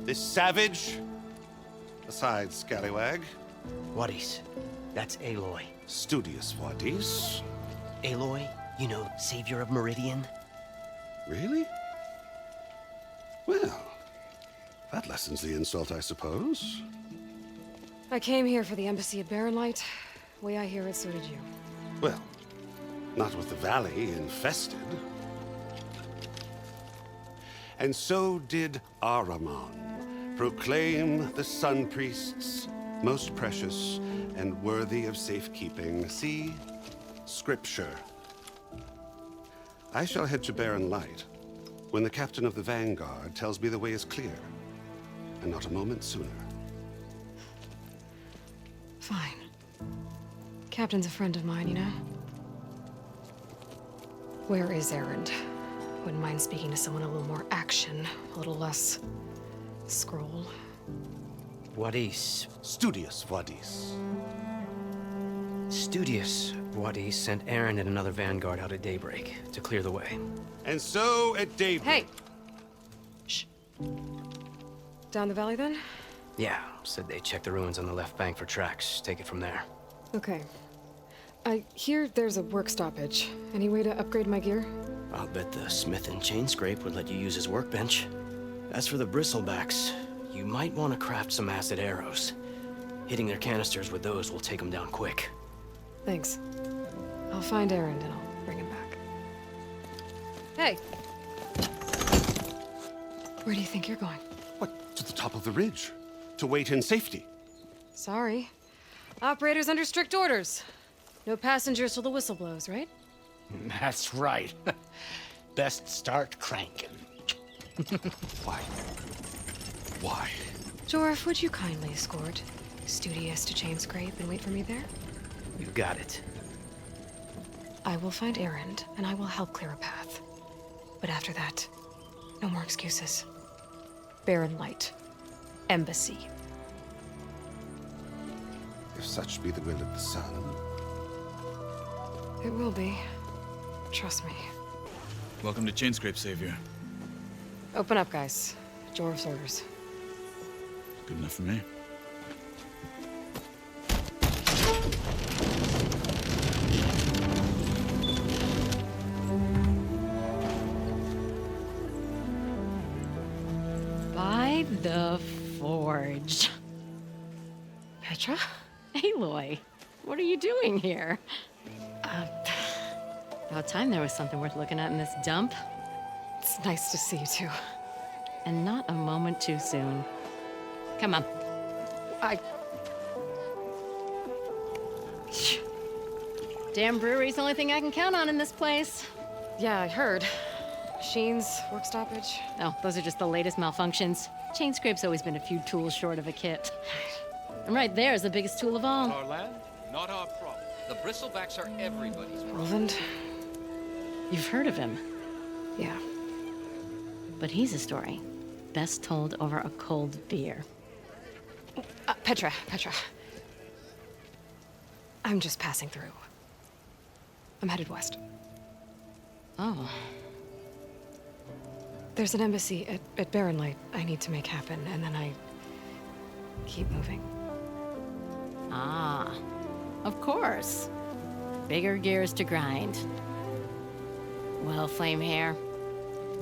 This savage? Besides, scallywag. Wadis. That's Aloy. Studious Wadis. Aloy, you know, savior of Meridian. Really? Well, that lessens the insult, I suppose. I came here for the embassy at Barren Light. Way I hear it, so did you. Well, not with the valley infested. And so did Ahriman, proclaim the Sun Priests most precious and worthy of safekeeping. See? Scripture. I shall head to Barren Light when the captain of the Vanguard tells me the way is clear, and not a moment sooner. Fine. Captain's a friend of mine, you know? Where is Erend? Wouldn't mind speaking to someone a little more action, a little less scroll. Wadis. Studious Wadis. Studious Wadis sent Aaron and another Vanguard out at daybreak to clear the way. And so at daybreak... Hey! Shh. Down the valley, then? Yeah, said they checked the ruins on the left bank for tracks. Take it from there. Okay. I hear there's a work stoppage. Any way to upgrade my gear? I'll bet the smith and chain scrape would let you use his workbench. As for the bristlebacks, you might want to craft some acid arrows. Hitting their canisters with those will take them down quick. Thanks. I'll find Erend and I'll bring him back. Hey! Where do you think you're going? What, to the top of the ridge? To wait in safety? Sorry. Operator's under strict orders. No passengers till the whistle blows, right? That's right. Best start cranking. Why? Why? Jorf, would you kindly escort Studious to Chain Scrape and wait for me there? You got it. I will find Erend, and I will help clear a path. But after that, no more excuses. Barren Light. Embassy. If such be the will of the sun. It will be. Trust me. Welcome to Chainscrape, Savior. Open up, guys. Jorf's orders. Good enough for me. By the Forge. Petra? Aloy, what are you doing here? About time there was something worth looking at in this dump. It's nice to see you too. And not a moment too soon. Come on. Damn brewery's the only thing I can count on in this place. Yeah, I heard. Machines, work stoppage. Oh, those are just the latest malfunctions. Chainscrape's always been a few tools short of a kit. And right there is the biggest tool of all. Our land, not our problem. The bristlebacks are everybody's problem. Roland? You've heard of him. Yeah. But he's a story best told over a cold beer. Petra. I'm just passing through. I'm headed west. Oh. There's an embassy at Barren Light I need to make happen, and then I keep moving. Ah, of course. Bigger gears to grind. Well, Flame Hair,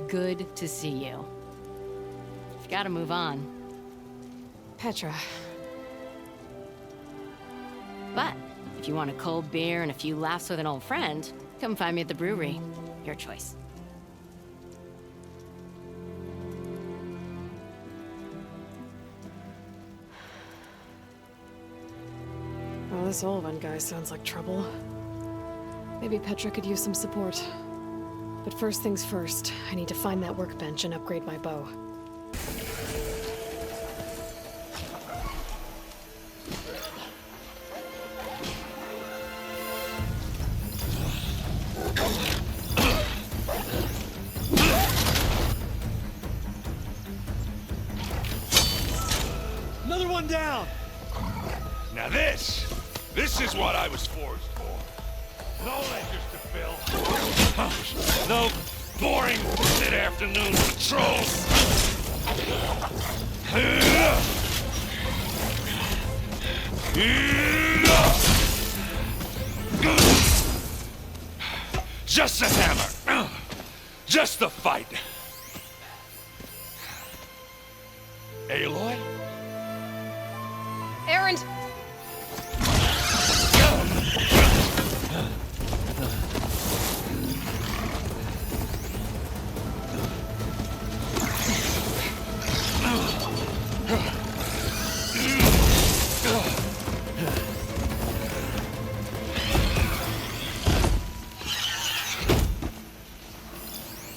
good to see you. You've got to move on. Petra. But if you want a cold beer and a few laughs with an old friend, come find me at the brewery. Your choice. Well, this Olvan guy sounds like trouble. Maybe Petra could use some support. But first things first, I need to find that workbench and upgrade my bow. Another one down! Now this is what I was forged for. No ledgers to fill. No boring mid-afternoon patrols. Just a hammer. Just the fight. Aloy? Erend!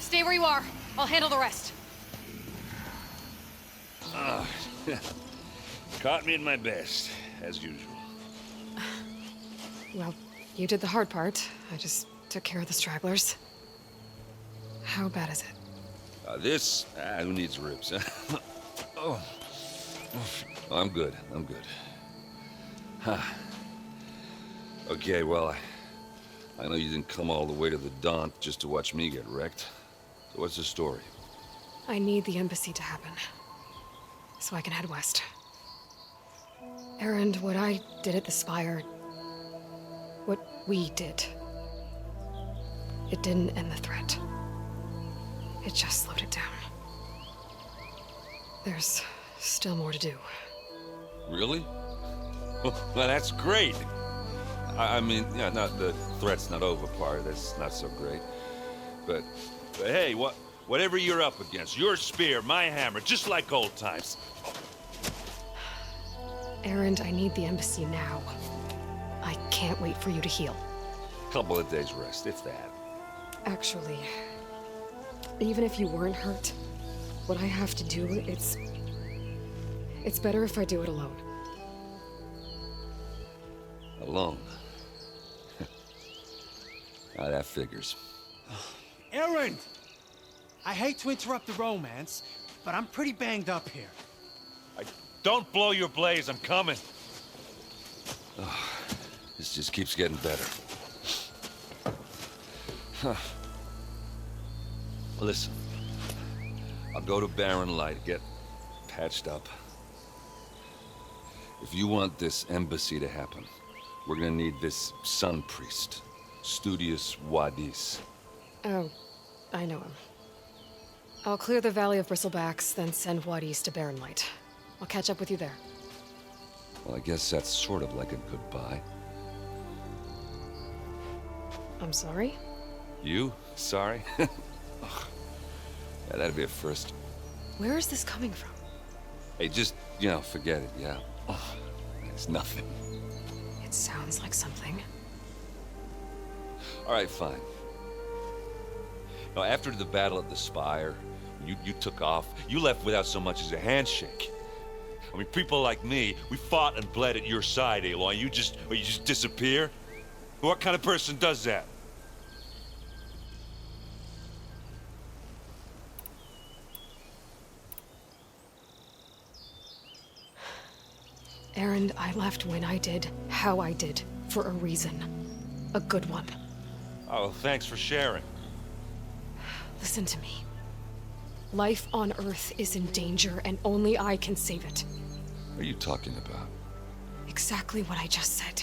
Stay where you are. I'll handle the rest. Caught me in my best, as usual. Well, you did the hard part. I just took care of the stragglers. How bad is it? Who needs ribs? Oh. I'm good. Huh. Okay, well, I know you didn't come all the way to the Daunt just to watch me get wrecked. So what's the story? I need the embassy to happen, so I can head west. Erend, what I did at the Spire, what we did, it didn't end the threat. It just slowed it down. There's still more to do. Really? Well, that's great. I mean, yeah, not the threat's not over part. That's not so great. But hey, whatever you're up against, your spear, my hammer, just like old times. Erend, I need the embassy now. I can't wait for you to heal. Couple of days rest, if that. Actually, even if you weren't hurt, what I have to do, it's better if I do it alone. Alone? Now that figures. Erend! I hate to interrupt the romance, but I'm pretty banged up here. Don't blow your blaze, I'm coming. Oh, this just keeps getting better. Huh. Listen, I'll go to Barren Light, get patched up. If you want this embassy to happen, we're gonna need this sun priest, Studious Wadis. Oh, I know him. I'll clear the Valley of Bristlebacks, then send Wadis to Barren Light. I'll catch up with you there. Well, I guess that's sort of like a goodbye. I'm sorry? You? Sorry? Ugh. Yeah, that'd be a first. Where is this coming from? Hey, just, forget it, yeah. Oh, it's nothing. It sounds like something. All right, fine. Now, after the battle at the Spire, you took off, you left without so much as a handshake. I mean, people like me, we fought and bled at your side, Aloy. You just disappear? What kind of person does that? Erend, I left when I did, how I did, for a reason. A good one. Oh, thanks for sharing. Listen to me. Life on Earth is in danger, and only I can save it. What are you talking about? Exactly what I just said.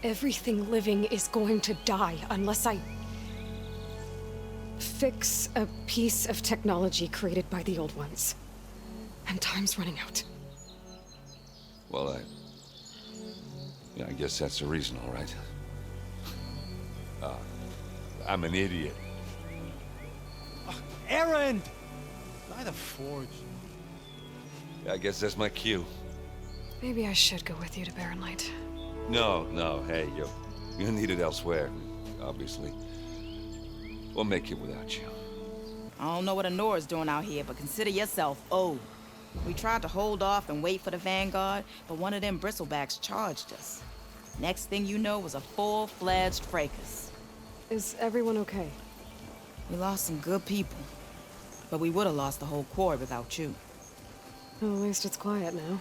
Everything living is going to die unless I fix a piece of technology created by the old ones. And time's running out. Well, I guess that's a reason, all right. I'm an idiot. Erend! By the Forge. I guess that's my cue. Maybe I should go with you to Barren Light. No, hey, you're needed elsewhere, obviously. We'll make it without you. I don't know what Honora's doing out here, but consider yourself owed. We tried to hold off and wait for the Vanguard, but one of them bristlebacks charged us. Next thing you know was a full-fledged fracas. Is everyone okay? We lost some good people, but we would have lost the whole quarry without you. Well, at least it's quiet now.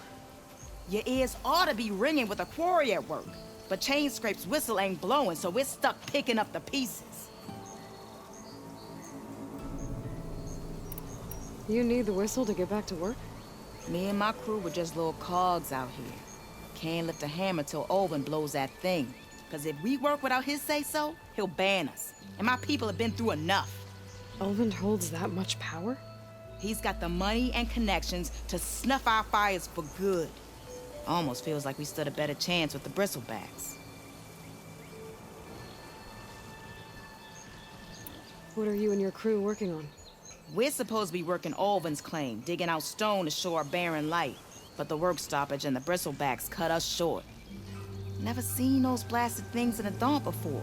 Your ears ought to be ringing with a quarry at work, but Chainscrape's whistle ain't blowing, so we're stuck picking up the pieces. You need the whistle to get back to work? Me and my crew were just little cogs out here. Can't lift a hammer till Olvin blows that thing. Because if we work without his say-so, he'll ban us. And my people have been through enough. Olvin holds that much power? He's got the money and connections to snuff our fires for good. Almost feels like we stood a better chance with the bristlebacks. What are you and your crew working on? We're supposed to be working Olvin's claim, digging out stone to shore Barren Light. But the work stoppage and the bristlebacks cut us short. Never seen those blasted things in the dawn before.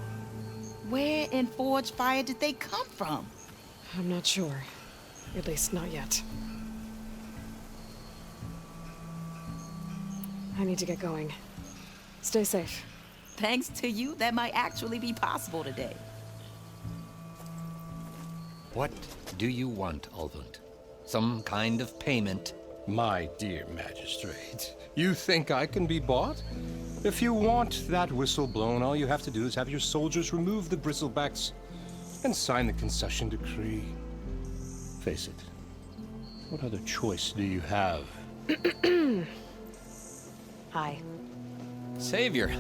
Where in Forge Fire did they come from? I'm not sure. At least not yet. I need to get going. Stay safe. Thanks to you, that might actually be possible today. What do you want, Ulvund? Some kind of payment? My dear magistrate, you think I can be bought? If you want that whistle blown, all you have to do is have your soldiers remove the bristlebacks and sign the concession decree. Face it, what other choice do you have? Hi. Savior,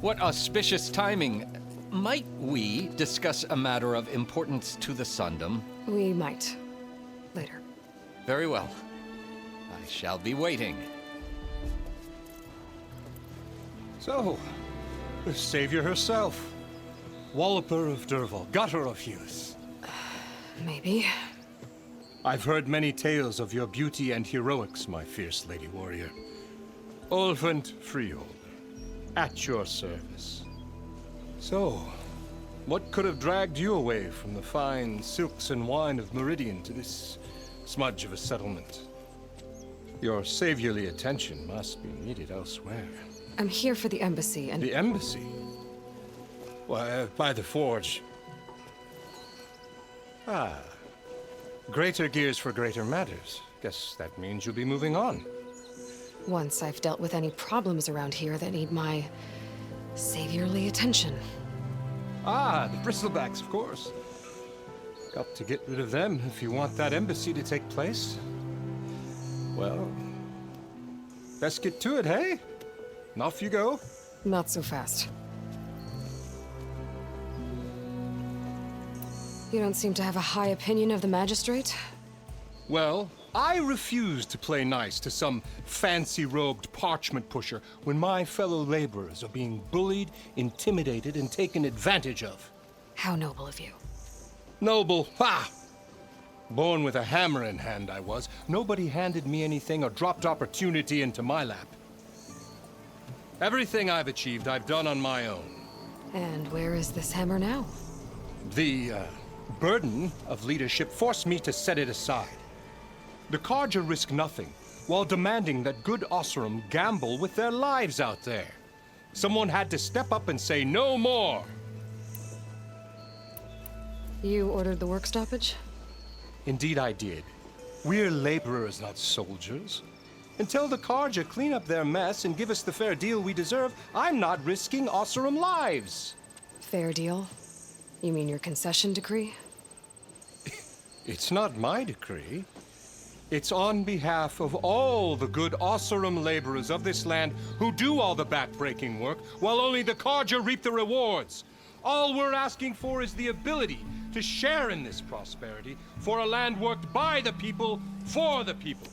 what auspicious timing. Might we discuss a matter of importance to the Sundom? We might. Later. Very well. I shall be waiting. So, the savior herself. Walloper of Derval, gutter of youth. Maybe. I've heard many tales of your beauty and heroics, my fierce lady warrior. Olfant Freeholder, at your service. So, what could have dragged you away from the fine silks and wine of Meridian to this smudge of a settlement? Your saviorly attention must be needed elsewhere. I'm here for the embassy and... The embassy? Why, by the forge. Ah. Greater gears for greater matters. Guess that means you'll be moving on. Once I've dealt with any problems around here that need my saviorly attention. Ah, the bristlebacks, of course. Got to get rid of them if you want that embassy to take place. Well, best get to it, hey? And off you go. Not so fast. You don't seem to have a high opinion of the magistrate? Well, I refuse to play nice to some fancy-robed parchment pusher when my fellow laborers are being bullied, intimidated, and taken advantage of. How noble of you. Noble? Ha! Born with a hammer in hand, I was. Nobody handed me anything or dropped opportunity into my lap. Everything I've achieved, I've done on my own. And where is this hammer now? The burden of leadership forced me to set it aside. The Carja risk nothing, while demanding that good Osram gamble with their lives out there. Someone had to step up and say no more. You ordered the work stoppage? Indeed I did. We're laborers, not soldiers. Until the Carja clean up their mess and give us the fair deal we deserve, I'm not risking Osram lives. Fair deal? You mean your concession decree? It's not my decree. It's on behalf of all the good Osram laborers of this land who do all the back-breaking work, while only the Carja reap the rewards. All we're asking for is the ability to share in this prosperity for a land worked by the people, for the people.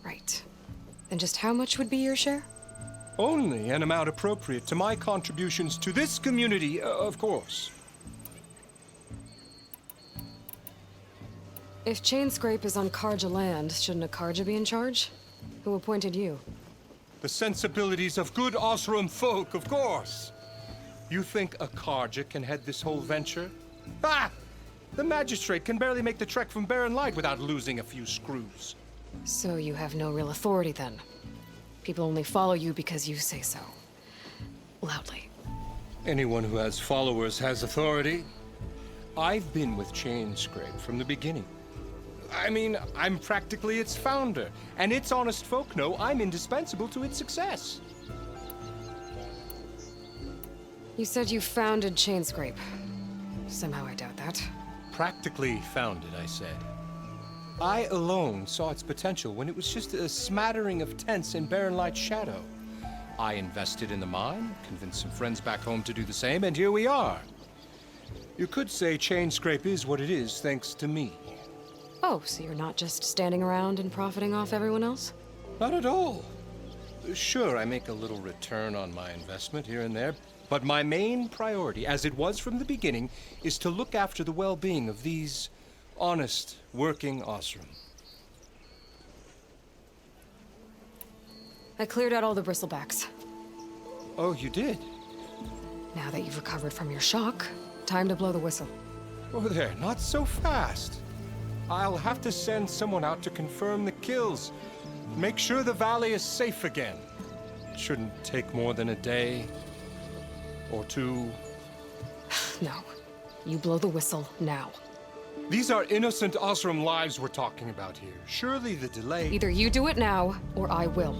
Right. And just how much would be your share? Only an amount appropriate to my contributions to this community, of course. If Chainscrape is on Carja land, shouldn't a Carja be in charge? Who appointed you? The sensibilities of good Osram folk, of course. You think a Carja can head this whole venture? Ah! The magistrate can barely make the trek from Barren Light without losing a few screws. So you have no real authority then? People only follow you because you say so. Loudly. Anyone who has followers has authority. I've been with Chainscrape from the beginning. I mean, I'm practically its founder, and its honest folk know I'm indispensable to its success. You said you founded Chainscrape. Somehow I doubt that. Practically founded, I said. I alone saw its potential when it was just a smattering of tents in Barren Light's shadow. I invested in the mine, convinced some friends back home to do the same, and here we are. You could say Chainscrape is what it is thanks to me. Oh, so you're not just standing around and profiting off everyone else? Not at all. Sure, I make a little return on my investment here and there, but my main priority, as it was from the beginning, is to look after the well-being of these honest, working Osram. I cleared out all the bristlebacks. Oh, you did? Now that you've recovered from your shock, time to blow the whistle. Oh there, not so fast. I'll have to send someone out to confirm the kills. Make sure the valley is safe again. It shouldn't take more than a day or two. No. You blow the whistle now. These are innocent Osram lives we're talking about here. Surely the delay... Either you do it now, or I will.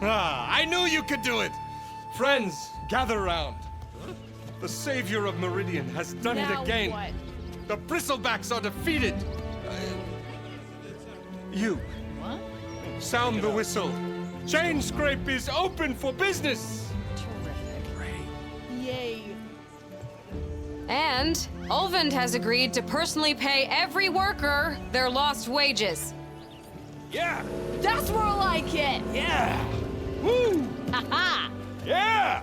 Ah, I knew you could do it! Friends, gather round. The savior of Meridian has done it again. What? The bristlebacks are defeated. You. What? Sound the whistle. Chainscrape is open for business. Yay. And Ulvund has agreed to personally pay every worker their lost wages. Yeah. That's more like it. Yeah. Woo. Ha-ha. Yeah.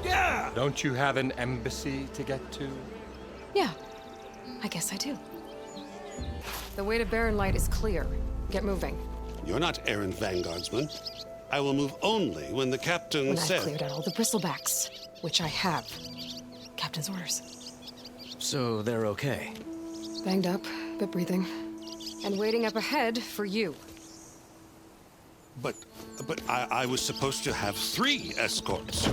Yeah. Don't you have an embassy to get to? Yeah, I guess I do. The way to Barren Light is clear. Get moving. You're not errand vanguardsman. I will move only when the captain When says... I've cleared out all the bristlebacks, which I have. Captain's orders. So they're okay? Banged up, but breathing. And waiting up ahead for you. But I was supposed to have 3 escorts.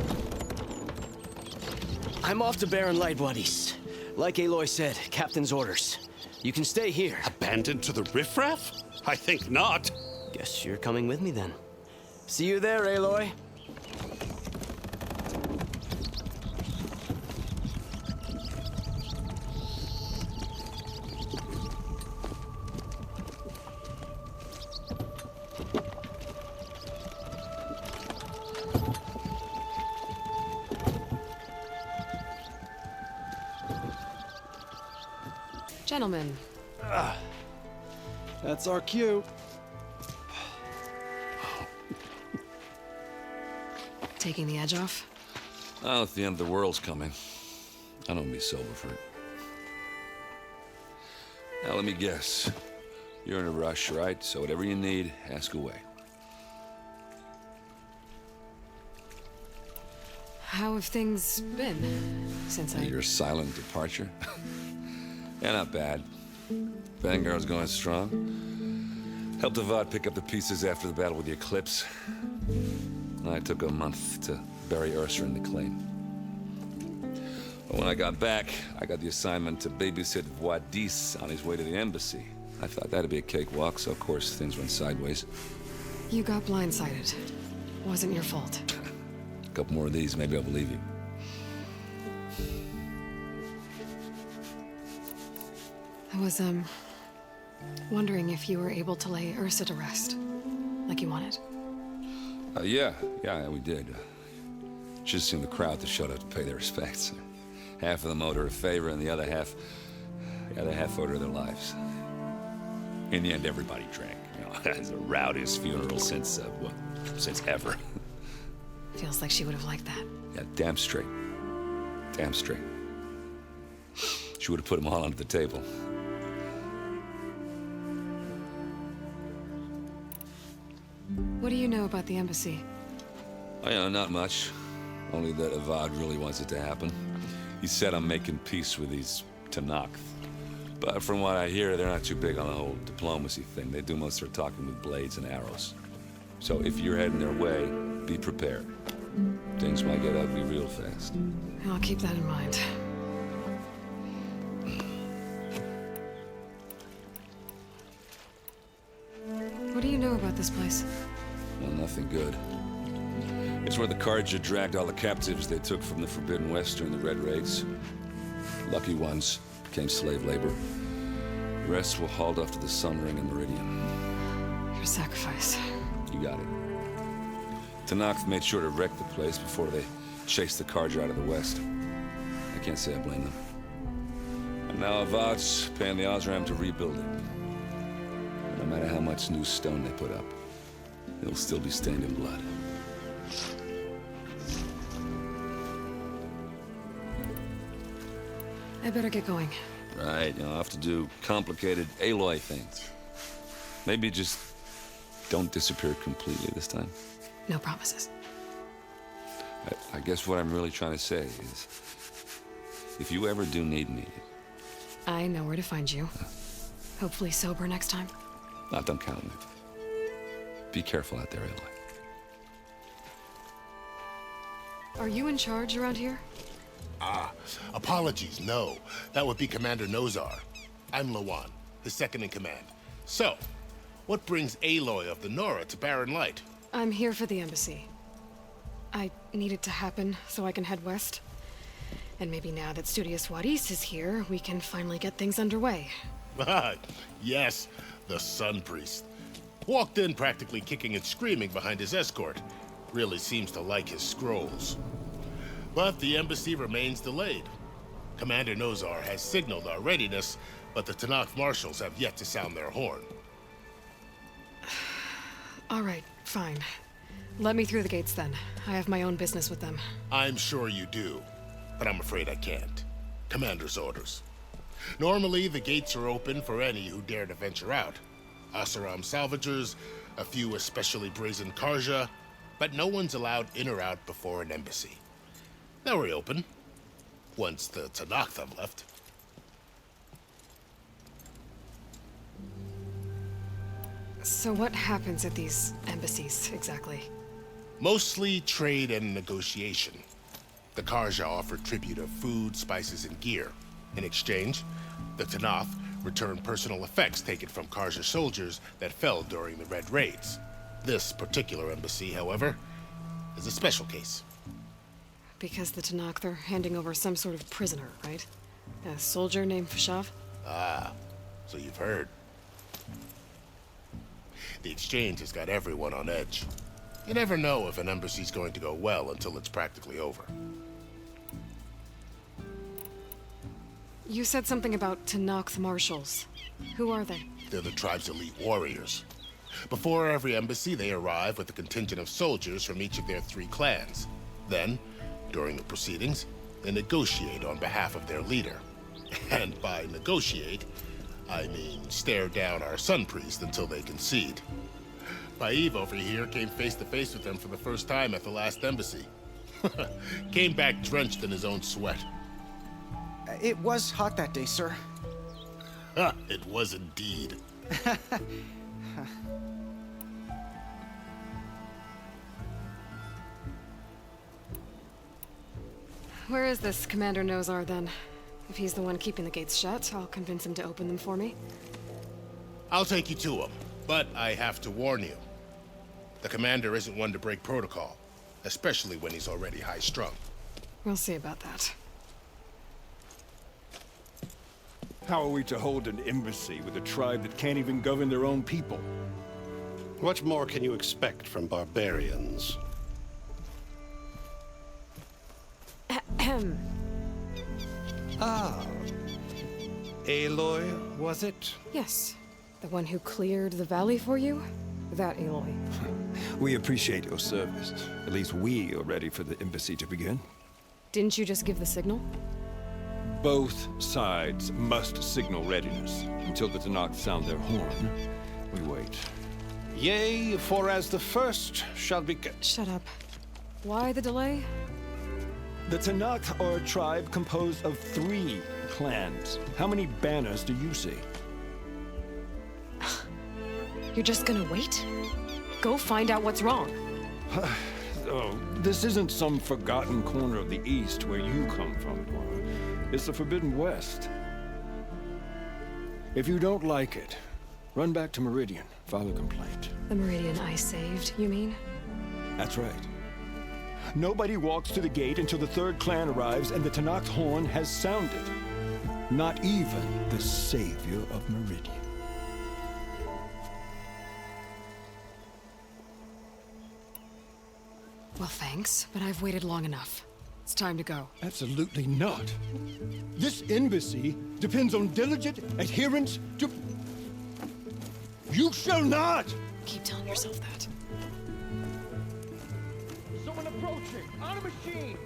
I'm off to Barren Light, buddies. Like Aloy said, captain's orders. You can stay here. Abandoned to the riffraff? I think not. Guess you're coming with me then. See you there, Aloy. Gentlemen. That's our cue. Taking the edge off? Oh, if the end of the world's coming, I don't be sober for it. Now, let me guess. You're in a rush, right? So whatever you need, ask away. How have things been since Your silent departure? Yeah, not bad. Vanguard's going strong. Helped Avad pick up the pieces after the battle with the Eclipse. I took a month to bury Ursa in the claim. But when I got back, I got the assignment to babysit Wadis on his way to the embassy. I thought that'd be a cakewalk, so of course things went sideways. You got blindsided. Wasn't your fault. A couple more of these, maybe I'll believe you. I was, wondering if you were able to lay Ursa to rest, like you wanted. Yeah, we did. Just seemed the crowd that showed up to pay their respects. Half of them owed her a favor, and the other half owed her their lives. In the end, everybody drank. You know, it's the rowdiest funeral since ever. Feels like she would have liked that. Yeah, damn straight. Damn straight. She would have put them all under the table. What do you know about the embassy? Oh, yeah, not much. Only that Avad really wants it to happen. He said I'm making peace with these Tanakh. But from what I hear, they're not too big on the whole diplomacy thing. They do most of their talking with blades and arrows. So if you're heading their way, be prepared. Things might get ugly real fast. I'll keep that in mind. What do you know about this place? Well, nothing good. It's where the Carja dragged all the captives they took from the Forbidden West during the Red Raids. Lucky ones became slave labor. The rest were hauled off to the Sun Ring and Meridian. Your sacrifice. You got it. Tanakh made sure to wreck the place before they chased the Carja out of the West. I can't say I blame them. And now Avad's paying the Osram to rebuild it. No matter how much new stone they put up, it'll still be stained in blood. I better get going. Right, I'll have to do complicated Aloy things. Maybe just don't disappear completely this time. No promises. I guess what I'm really trying to say is, if you ever do need me... I know where to find you. Hopefully sober next time. Don't count on it. Be careful out there, Aloy. Are you in charge around here? Apologies, no. That would be Commander Nozar. I'm Lawan, his second in command. So, what brings Aloy of the Nora to Barren Light? I'm here for the embassy. I need it to happen so I can head west. And maybe now that Studious Wadis is here, we can finally get things underway. Yes, the Sun Priest. Walked in practically kicking and screaming behind his escort. Really seems to like his scrolls. But the embassy remains delayed. Commander Nozar has signaled our readiness, but the Tanakh marshals have yet to sound their horn. All right, fine. Let me through the gates then. I have my own business with them. I'm sure you do, but I'm afraid I can't. Commander's orders. Normally, the gates are open for any who dare to venture out. Asaram salvagers, a few especially brazen Karja, but no one's allowed in or out before an embassy. They'll reopen, once the Tanakh have left. So what happens at these embassies, exactly? Mostly trade and negotiation. The Karja offer tribute of food, spices, and gear. In exchange, the Tanakh return personal effects taken from Karja soldiers that fell during the Red Raids. This particular embassy, however, is a special case. Because the Tanakh, they're handing over some sort of prisoner, right? A soldier named Fashav? Ah, so you've heard. The exchange has got everyone on edge. You never know if an embassy's going to go well until it's practically over. You said something about Tanakh's marshals. Who are they? They're the tribe's elite warriors. Before every embassy, they arrive with a contingent of soldiers from each of their 3 clans. Then, during the proceedings, they negotiate on behalf of their leader. And by negotiate, I mean stare down our sun priest until they concede. Paiv over here came face to face with them for the first time at the last embassy. Came back drenched in his own sweat. It was hot that day, sir. It was indeed. Where is this Commander Nozar, then? If he's the one keeping the gates shut, I'll convince him to open them for me. I'll take you to him, but I have to warn you. The commander isn't one to break protocol, especially when he's already high-strung. We'll see about that. How are we to hold an embassy with a tribe that can't even govern their own people? What more can you expect from barbarians? Ah. Aloy, was it? Yes. The one who cleared the valley for you? That Aloy. We appreciate your service. At least we are ready for the embassy to begin. Didn't you just give the signal? Both sides must signal readiness. Until the Tanakh sound their horn, we wait. Yea, for as the first shall be... Shut up. Why the delay? The Tanakh are a tribe composed of 3 clans. How many banners do you see? You're just gonna wait? Go find out what's wrong. Oh, this isn't some forgotten corner of the East where you come from, Dora. It's the Forbidden West. If you don't like it, run back to Meridian, file a complaint. The Meridian I saved, you mean? That's right. Nobody walks to the gate until the 3rd clan arrives and the Tanakh's horn has sounded. Not even the savior of Meridian. Well, thanks, but I've waited long enough. It's time to go. Absolutely not. This embassy depends on diligent adherence to... You shall not! Keep telling yourself that. Someone approaching! On a machine!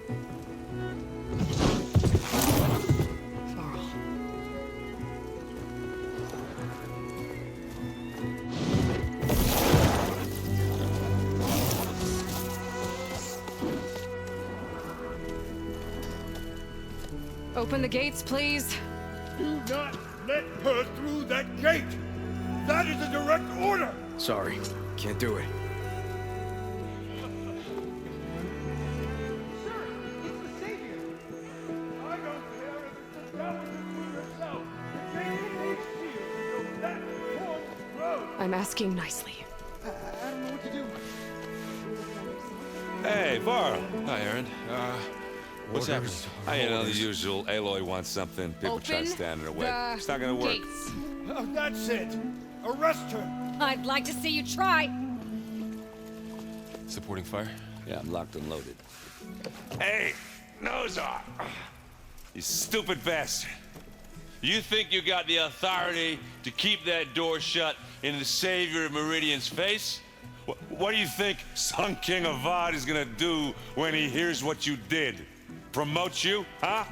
Open the gates, please. Do not let her through that gate! That is a direct order! Sorry, can't do it. I'm asking nicely. I don't know what to do. Hey, Varl. Hi, Aaron. What's happening? You know, the usual. Aloy wants something. People try to stand in her way. It's not gonna work. Oh, that's it! Arrest her! I'd like to see you try. Supporting fire? Yeah, I'm locked and loaded. Hey, Nozar! You stupid bastard. You think you got the authority to keep that door shut in the savior of Meridian's face? What do you think Sun King Avad is gonna do when he hears what you did? Promote you, huh?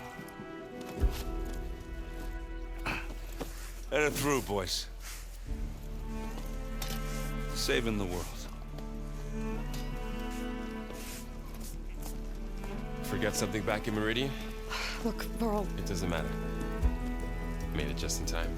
Let it through, boys. Saving the world. Forget something back in Meridian? Look, Varl. It doesn't matter. Made it just in time.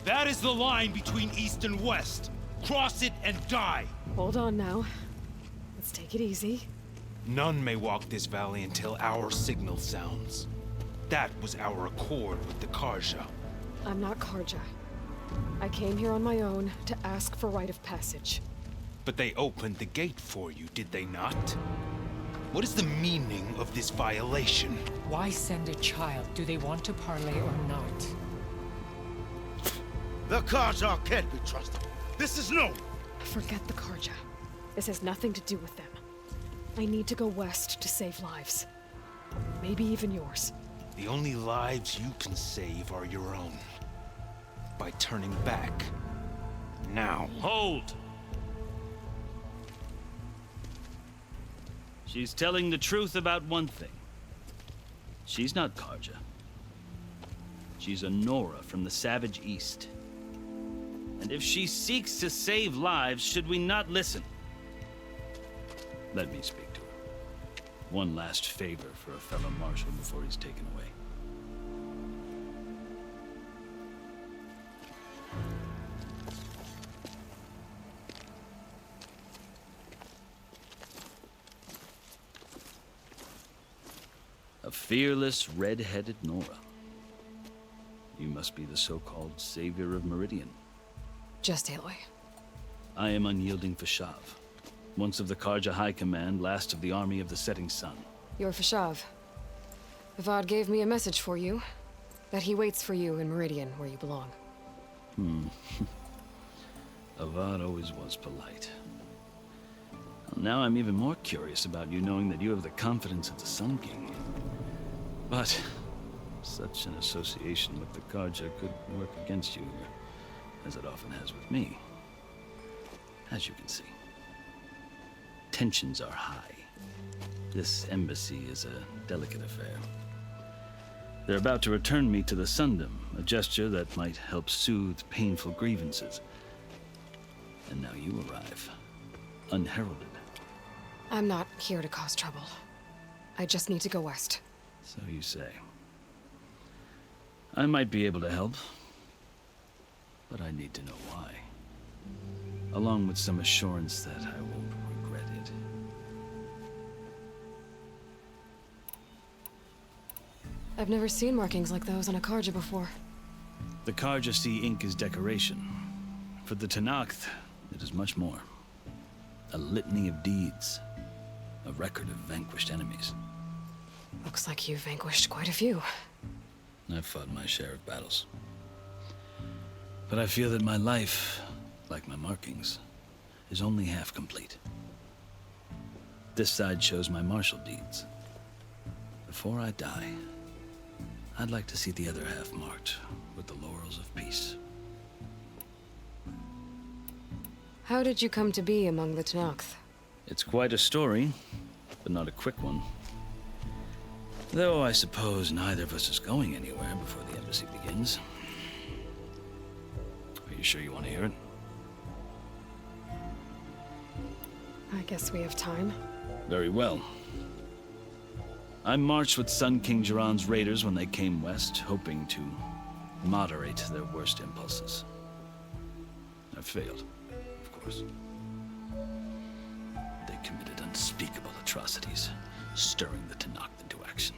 That is the line between East and West. Cross it and die. Hold on now. Let's take it easy. None may walk this valley until our signal sounds. That was our accord with the Karja. I'm not Karja. I came here on my own to ask for rite of passage. But they opened the gate for you, did they not? What is the meaning of this violation? Why send a child? Do they want to parley or not? The Karja can't be trusted. This is no. Forget the Karja. This has nothing to do with them. I need to go west to save lives. Maybe even yours. The only lives you can save are your own. By turning back. Now. Hold! She's telling the truth about one thing. She's not Karja. She's a Nora from the Savage East. And if she seeks to save lives, should we not listen? Let me speak to her. One last favor for a fellow marshal before he's taken away. A fearless, red-headed Nora. You must be the so-called savior of Meridian. Just Aloy. I am unyielding Fashav, once of the Karja High Command, last of the army of the setting sun. You're Fashav. Avad gave me a message for you. That he waits for you in Meridian, where you belong. Avad always was polite. Well, now I'm even more curious about you, knowing that you have the confidence of the Sun King. But such an association with the Karja could work against you, as it often has with me. As you can see, tensions are high. This embassy is a delicate affair. They're about to return me to the Sundom, a gesture that might help soothe painful grievances. And now you arrive, unheralded. I'm not here to cause trouble. I just need to go west. So you say. I might be able to help, but I need to know why. Along with some assurance that I won't regret it. I've never seen markings like those on a Karja before. The Karja see ink as decoration. For the Tenakth, it is much more. A litany of deeds. A record of vanquished enemies. Looks like you've vanquished quite a few. I've fought my share of battles. But I feel that my life, like my markings, is only half complete. This side shows my martial deeds. Before I die, I'd like to see the other half marked with the laurels of peace. How did you come to be among the Tenakth? It's quite a story, but not a quick one. Though I suppose neither of us is going anywhere before the embassy begins. Are you sure you want to hear it? I guess we have time. Very well. I marched with Sun King Jiran's raiders when they came west, hoping to moderate their worst impulses. I failed, of course. They committed unspeakable atrocities, stirring the Tenakth into action.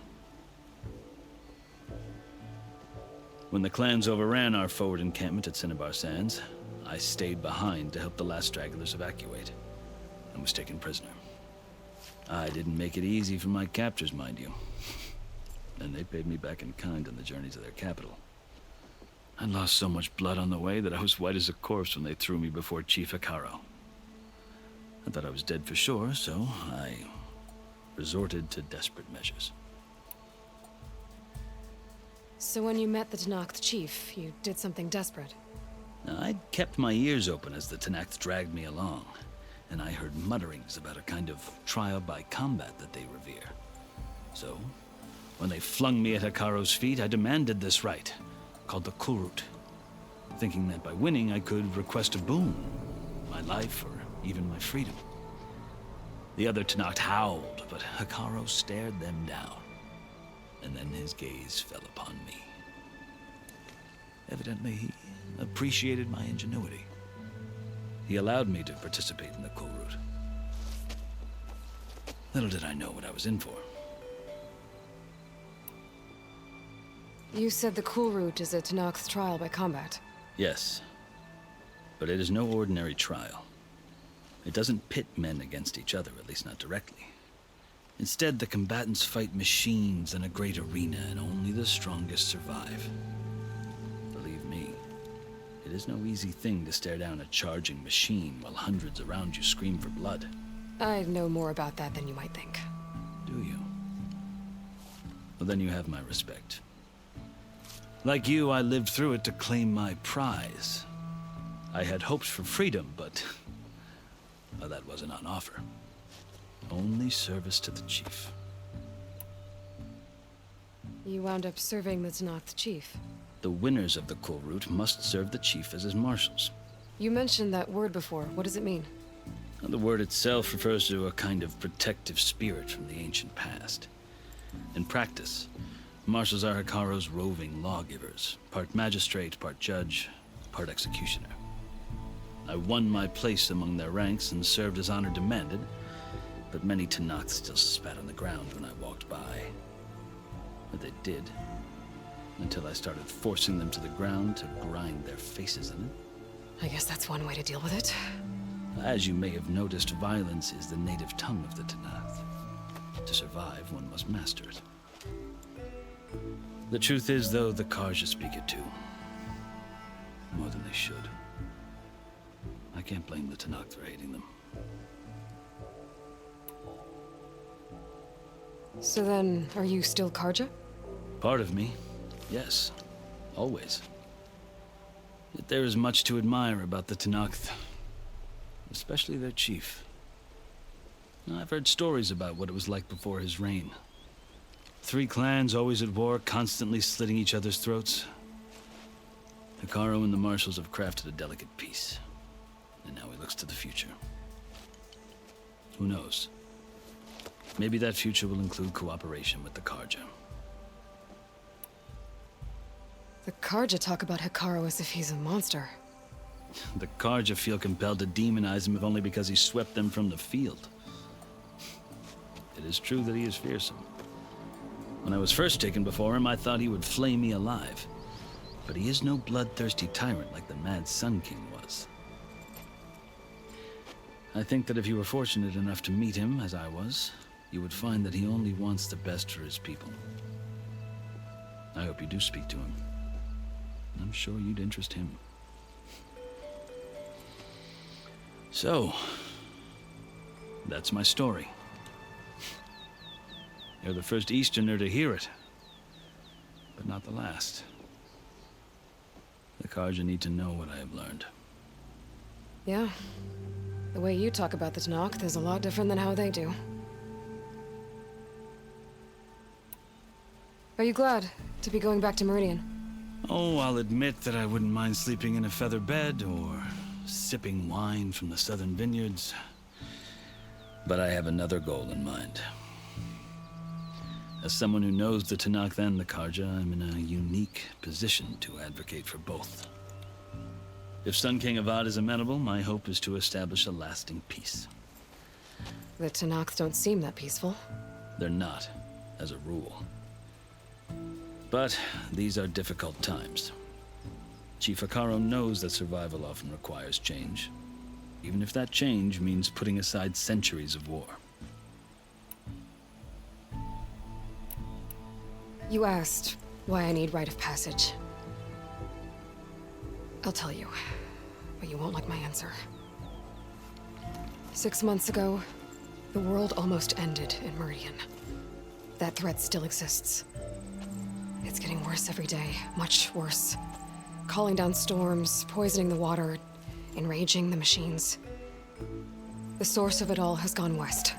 When the clans overran our forward encampment at Cinnabar Sands, I stayed behind to help the last stragglers evacuate, and was taken prisoner. I didn't make it easy for my captors, mind you. And they paid me back in kind on the journey to their capital. I lost so much blood on the way that I was white as a corpse when they threw me before Chief Hikaro. I thought I was dead for sure, so I resorted to desperate measures. So when you met the Tenakth chief, you did something desperate? Now, I'd kept my ears open as the Tenakth dragged me along, and I heard mutterings about a kind of trial by combat that they revere. So, when they flung me at Hekaro's feet, I demanded this rite, called the Kulrut, thinking that by winning I could request a boon, my life or even my freedom. The other Tenakth howled, but Hekaro stared them down, and then his gaze fell upon me. Evidently, he appreciated my ingenuity. He allowed me to participate in the Kulrut. Little did I know what I was in for. You said the Kulrut is a Tenakth trial by combat. Yes, but it is no ordinary trial. It doesn't pit men against each other, at least not directly. Instead, the combatants fight machines in a great arena, and only the strongest survive. Believe me, it is no easy thing to stare down a charging machine while hundreds around you scream for blood. I know more about that than you might think. Do you? Well, then you have my respect. Like you, I lived through it to claim my prize. I had hopes for freedom, but well, that wasn't on offer. Only service to the chief. You wound up serving the Tenakth chief. The winners of the Kulrut must serve the chief as his marshals. You mentioned that word before. What does it mean? Well, the word itself refers to a kind of protective spirit from the ancient past. In practice, marshals are Hekaro's roving lawgivers, part magistrate, part judge, part executioner. I won my place among their ranks and served as honor demanded, but many Tenakth still spat on the ground when I walked by. But they did, until I started forcing them to the ground to grind their faces in it. I guess that's one way to deal with it. As you may have noticed, violence is the native tongue of the Tenakth. To survive, one must master it. The truth is, though, the Karja speak it too. More than they should. I can't blame the Tenakth for hating them. So then, are you still Karja? Part of me, yes. Always. Yet there is much to admire about the Tenakth. Especially their chief. I've heard stories about what it was like before his reign. 3 clans always at war, constantly slitting each other's throats. Hekaro and the marshals have crafted a delicate peace. And now he looks to the future. Who knows? Maybe that future will include cooperation with the Karja. The Karja talk about Hekaro as if he's a monster. The Karja feel compelled to demonize him if only because he swept them from the field. It is true that he is fearsome. When I was first taken before him, I thought he would flay me alive. But he is no bloodthirsty tyrant like the Mad Sun King was. I think that if you were fortunate enough to meet him, as I was, you would find that he only wants the best for his people. I hope you do speak to him. I'm sure you'd interest him. So, that's my story. You're the first Easterner to hear it, but not the last. The Karja need to know what I have learned. Yeah. The way you talk about the Tenakth is a lot different than how they do. Are you glad to be going back to Meridian? Oh, I'll admit that I wouldn't mind sleeping in a feather bed or sipping wine from the southern vineyards. But I have another goal in mind. As someone who knows the Tenakth and the Karja, I'm in a unique position to advocate for both. If Sun King Avad is amenable, my hope is to establish a lasting peace. The Tenakth don't seem that peaceful. They're not, as a rule. But these are difficult times. Chief Hekaro knows that survival often requires change, even if that change means putting aside centuries of war. You asked why I need rite of passage. I'll tell you, but you won't like my answer. 6 months ago, the world almost ended in Meridian. That threat still exists. It's getting worse every day, much worse. Calling down storms, poisoning the water, enraging the machines. The source of it all has gone west,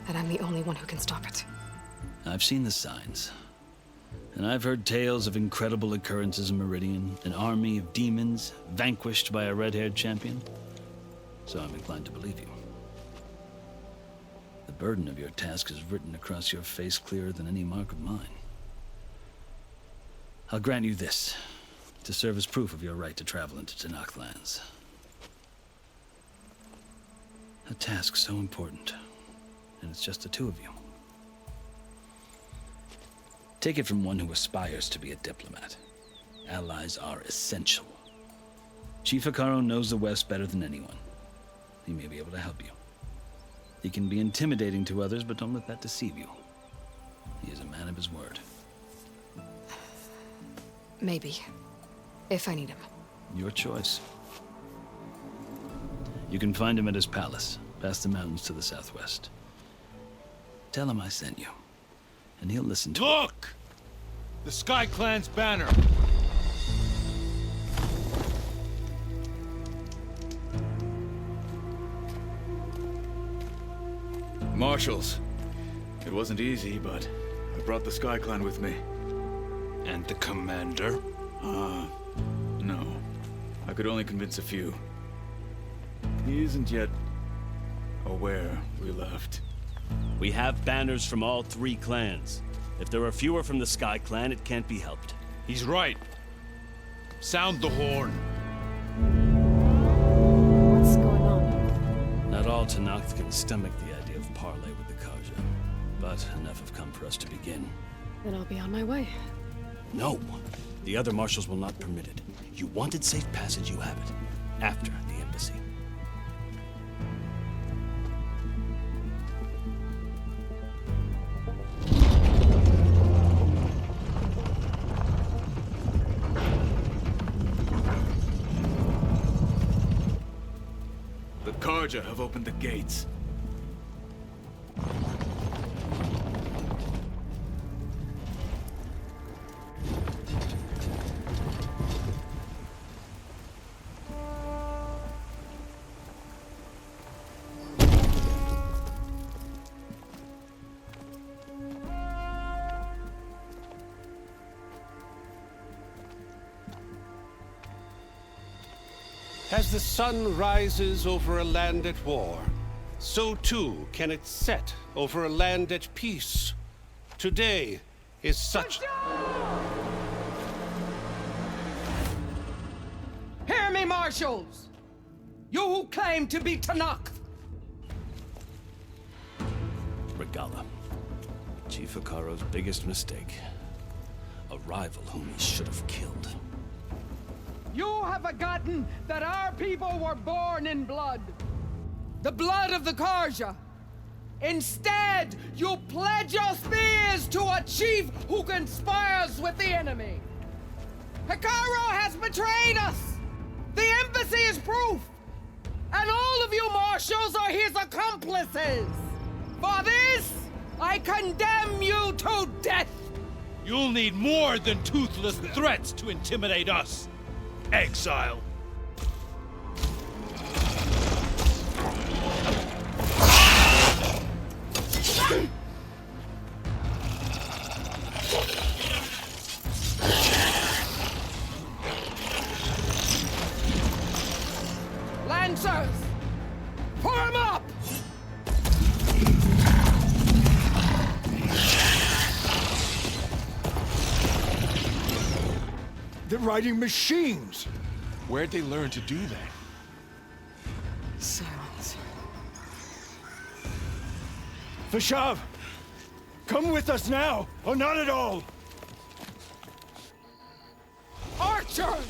and I'm the only one who can stop it. I've seen the signs. And I've heard tales of incredible occurrences in Meridian, an army of demons vanquished by a red-haired champion. So I'm inclined to believe you. The burden of your task is written across your face clearer than any mark of mine. I'll grant you this, to serve as proof of your right to travel into Tenakth lands. A task so important, and it's just the two of you. Take it from one who aspires to be a diplomat. Allies are essential. Chief Hekarro knows the West better than anyone. He may be able to help you. He can be intimidating to others, but don't let that deceive you. He is a man of his word. Maybe. If I need him. Your choice. You can find him at his palace, past the mountains to the southwest. Tell him I sent you, and he'll listen to Look! The Sky Clan's banner! Marshals. It wasn't easy, but I brought the Sky Clan with me. And the commander? No. I could only convince a few. He isn't yet aware we left. We have banners from all 3 clans. If there are fewer from the Sky Clan, it can't be helped. He's right. Sound the horn. What's going on? Not all Tenakth can stomach the idea of parley with the Karja, but enough have come for us to begin. Then I'll be on my way. No! The other marshals will not permit it. You wanted safe passage, you have it. After the embassy. The Karja have opened the gates. As the sun rises over a land at war, so too can it set over a land at peace. Today is such... Hear me, marshals! You who claim to be Tenakth! Regala. Chief Hekarro's biggest mistake. A rival whom he should have killed. You have forgotten that our people were born in blood. The blood of the Karja. Instead, you pledge your spears to a chief who conspires with the enemy. Hekarro has betrayed us! The embassy is proof! And all of you marshals are his accomplices! For this, I condemn you to death! You'll need more than toothless threats to intimidate us. Exile. Lancers! Form up! They're riding machines! Where'd they learn to do that? Silence. Vashav! Come with us now, or not at all! Archers!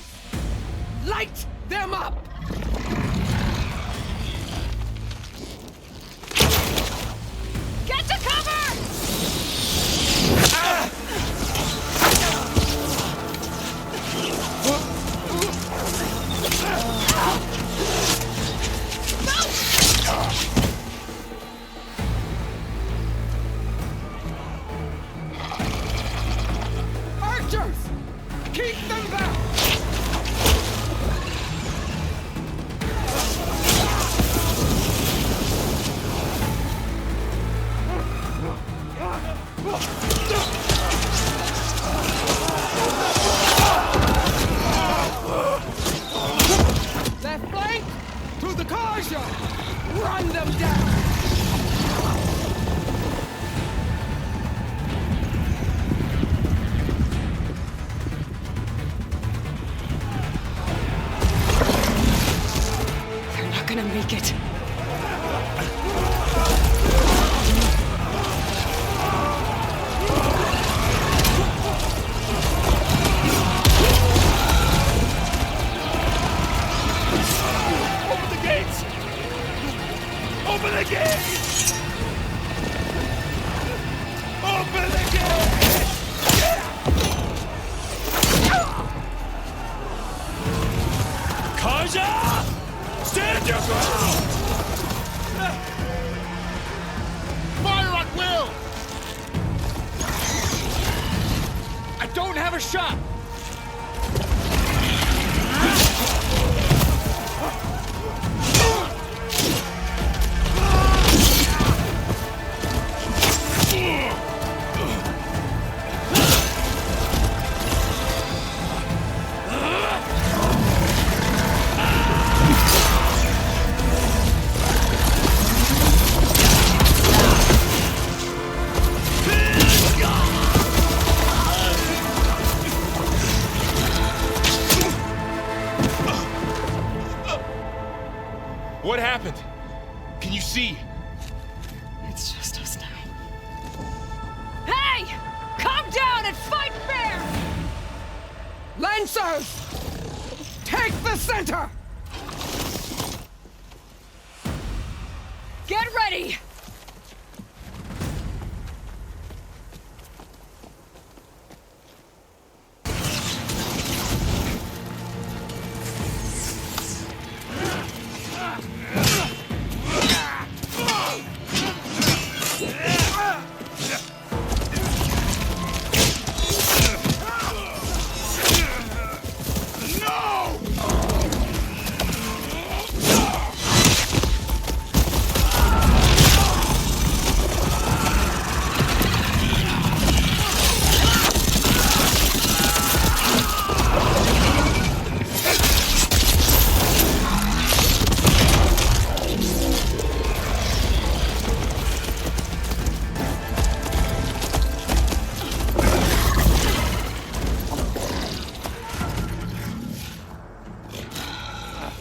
Light them up! Get to cover! Left flank! To the Karja! Run them down! They're not gonna make it. Open the gates! Open the gates! Open the gates! Kaja! Stand your ground! Fire at will! I don't have a shot! What happened? Can you see? It's just us now. Hey! Come down and fight fair! Lancers! Take the center! Get ready!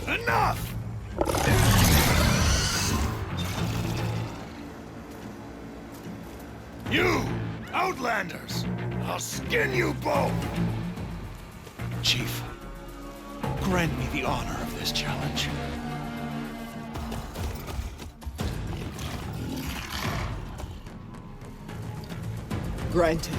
Enough! You, Outlanders! I'll skin you both! Chief, grant me the honor of this challenge. Granted.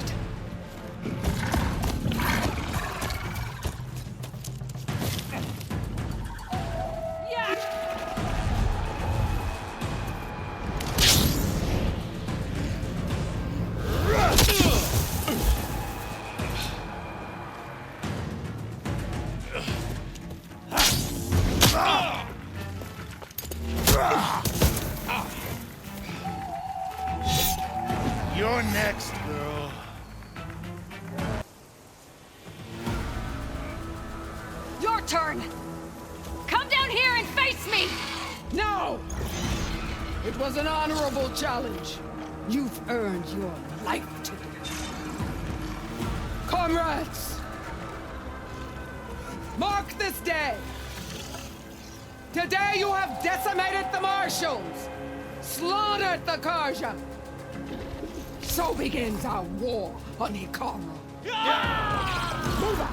You're next, girl. Your turn! Come down here and face me! No! It was an honorable challenge. You've earned your life today. Comrades! Mark this day! Today you have decimated the Marshals! Slaughtered the Karja! So begins our war on Hikaru. Move out!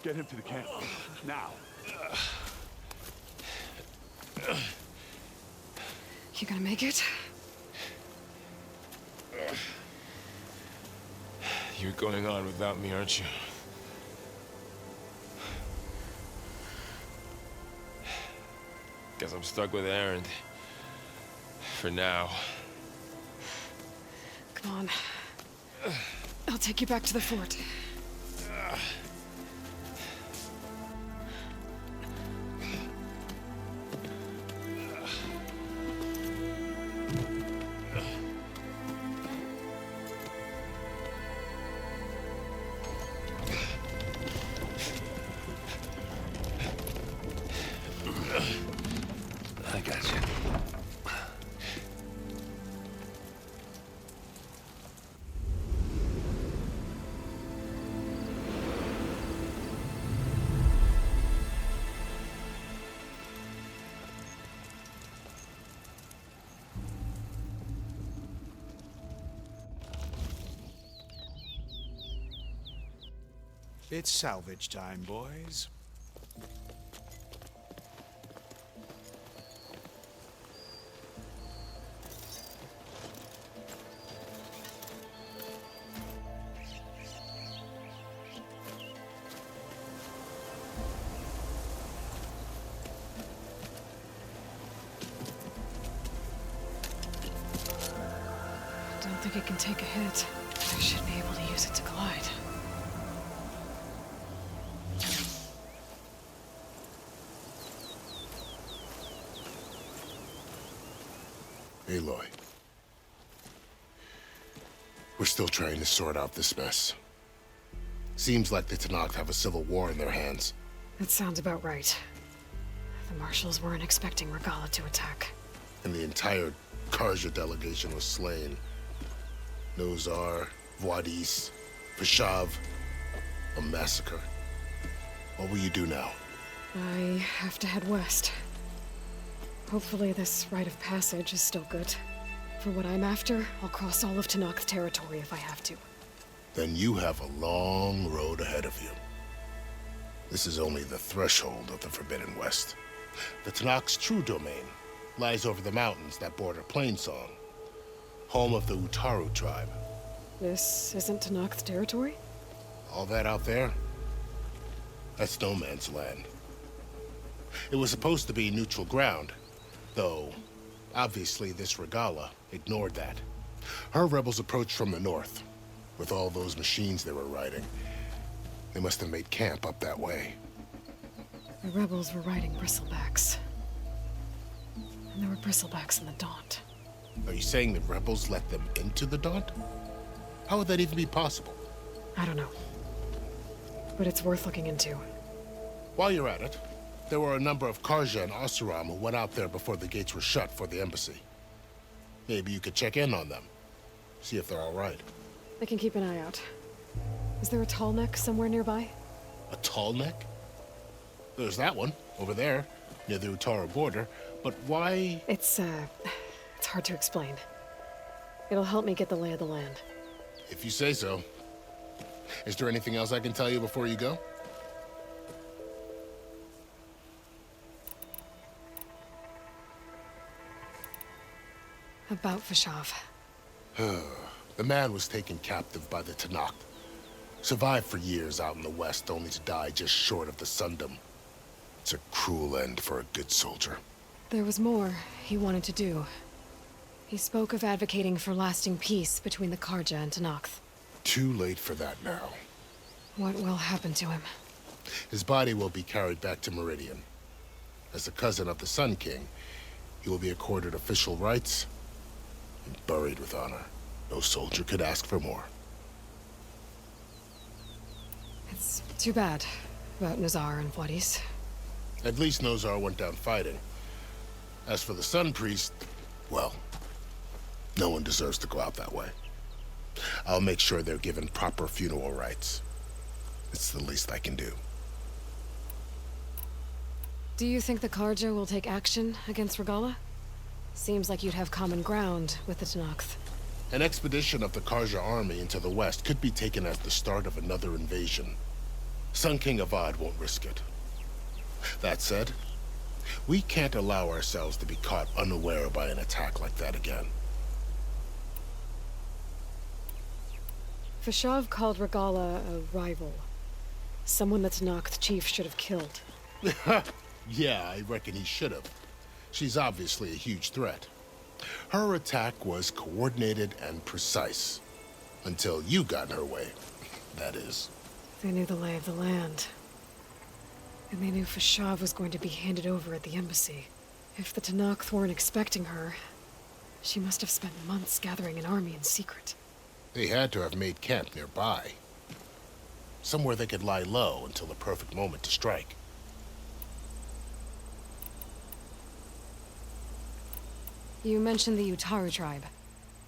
Get him to the camp. Now. You gonna make it? You're going on without me, aren't you? Guess I'm stuck with Aaron. For now. Come on. I'll take you back to the fort. I got you. It's salvage time, boys. Don't think it can take a hit. I should be able to use it to glide. Aloy. We're still trying to sort out this mess. Seems like the Tenakth have a civil war in their hands. That sounds about right. The Marshals weren't expecting Regala to attack. And the entire Karja delegation was slain. Nozar, Vuadis, Vishav, a massacre. What will you do now? I have to head west. Hopefully this rite of passage is still good. For what I'm after, I'll cross all of Tenakth territory if I have to. Then you have a long road ahead of you. This is only the threshold of the Forbidden West. The Tenakth's true domain lies over the mountains that border Plainsong, home of the Utaru tribe. This isn't Tenakth territory? All that out there? That's no man's land. It was supposed to be neutral ground, though obviously this Regala ignored that. Her rebels approached from the north, with all those machines they were riding. They must have made camp up that way. The rebels were riding bristlebacks. And there were bristlebacks in the Daunt. Are you saying the rebels let them into the Daunt? How would that even be possible? I don't know. But it's worth looking into. While you're at it, there were a number of Karja and Oseram who went out there before the gates were shut for the embassy. Maybe you could check in on them. See if they're all right. I can keep an eye out. Is there a tall neck somewhere nearby? A tall neck? There's that one, over there, near the Utaru border. But why? It's hard to explain. It'll help me get the lay of the land. If you say so. Is there anything else I can tell you before you go? About Vishav. The man was taken captive by the Tenakth. Survived for years out in the west, only to die just short of the Sundom. It's a cruel end for a good soldier. There was more he wanted to do. He spoke of advocating for lasting peace between the Karja and Tenakth. Too late for that now. What will happen to him? His body will be carried back to Meridian. As the cousin of the Sun King, he will be accorded official rights and buried with honor. No soldier could ask for more. It's too bad about Nazar and Vuadis. At least Nozar went down fighting. As for the Sun Priest, well, no one deserves to go out that way. I'll make sure they're given proper funeral rites. It's the least I can do. Do you think the Karja will take action against Regala? Seems like you'd have common ground with the Tenakth. An expedition of the Karja army into the west could be taken as the start of another invasion. Sun King Avad won't risk it. That said, we can't allow ourselves to be caught unaware by an attack like that again. Vishav called Regala a rival. Someone the Tenakth chief should have killed. Yeah, I reckon he should have. She's obviously a huge threat. Her attack was coordinated and precise. Until you got in her way, that is. They knew the lay of the land. And they knew Fashav was going to be handed over at the embassy. If the Tenakth weren't expecting her, she must have spent months gathering an army in secret. They had to have made camp nearby. Somewhere they could lie low until the perfect moment to strike. You mentioned the Utaru tribe.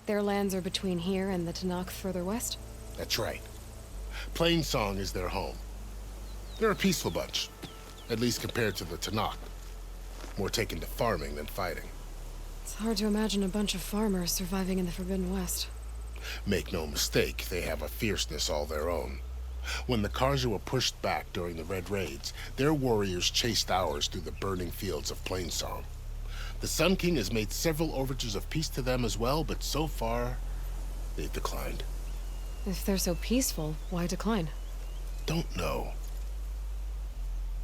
Their lands are between here and the Tenakth further west? That's right. Plainsong is their home. They're a peaceful bunch, at least compared to the Tenakth. More taken to farming than fighting. It's hard to imagine a bunch of farmers surviving in the Forbidden West. Make no mistake, they have a fierceness all their own. When the Karja were pushed back during the Red Raids, their warriors chased ours through the burning fields of Plainsong. The Sun King has made several overtures of peace to them as well, but so far, they've declined. If they're so peaceful, why decline? Don't know.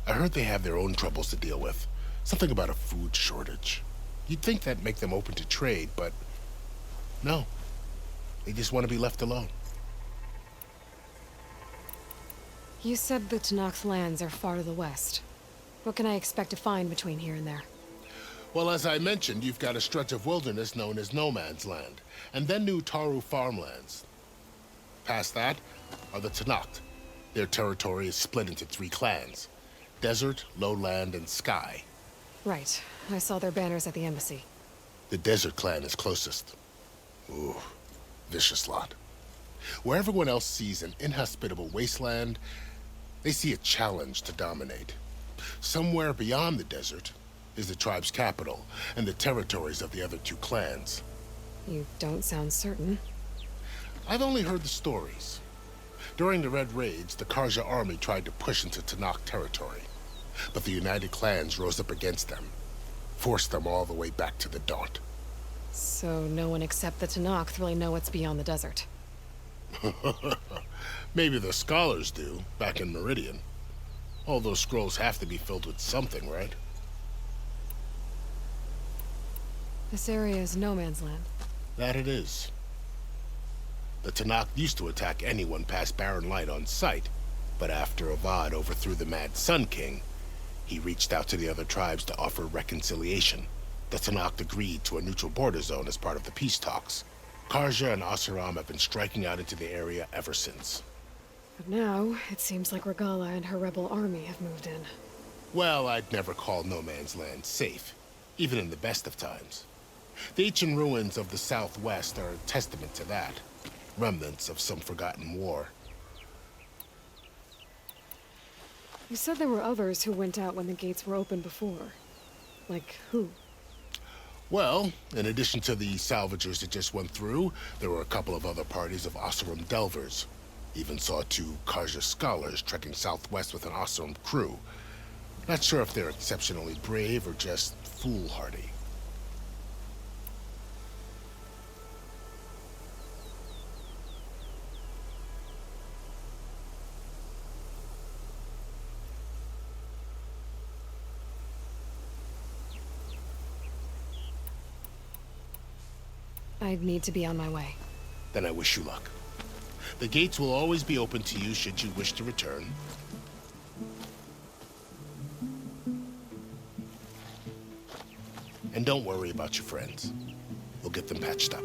I heard they have their own troubles to deal with. Something about a food shortage. You'd think that'd make them open to trade, but no. They just want to be left alone. You said the Tenakth lands are far to the west. What can I expect to find between here and there? Well, as I mentioned, you've got a stretch of wilderness known as No Man's Land, and then new Taru farmlands. Past that are the Tenakth. Their territory is split into 3 clans: Desert, Lowland, and Sky. Right. I saw their banners at the embassy. The Desert clan is closest. Ooh, vicious lot. Where everyone else sees an inhospitable wasteland, they see a challenge to dominate. Somewhere beyond the desert is the tribe's capital and the territories of the other 2 clans. You don't sound certain. I've only heard the stories. During the Red Raids, the Karja army tried to push into Tenakth territory, but the united clans rose up against them, forced them all the way back to the Daunt. So no one except the Tenakth really know what's beyond the desert. Maybe the scholars do, back in Meridian. All those scrolls have to be filled with something, right? This area is no man's land. That it is. The Tenakth used to attack anyone past Barren Light on sight, but after Avad overthrew the Mad Sun King, he reached out to the other tribes to offer reconciliation. The Tenakth agreed to a neutral border zone as part of the peace talks. Karja and Asuram have been striking out into the area ever since. But now, it seems like Regala and her rebel army have moved in. Well, I'd never call No Man's Land safe, even in the best of times. The ancient ruins of the Southwest are a testament to that. Remnants of some forgotten war. You said there were others who went out when the gates were open before. Like who? Well, in addition to the salvagers that just went through, there were a couple of other parties of Oseram delvers. Even saw 2 Karja scholars trekking southwest with an Oseram crew. Not sure if they're exceptionally brave or just foolhardy. I'd need to be on my way. Then I wish you luck. The gates will always be open to you should you wish to return. And don't worry about your friends. We'll get them patched up.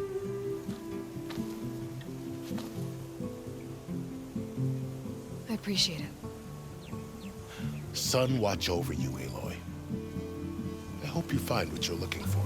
I appreciate it. Sun watch over you, Aloy. I hope you find what you're looking for.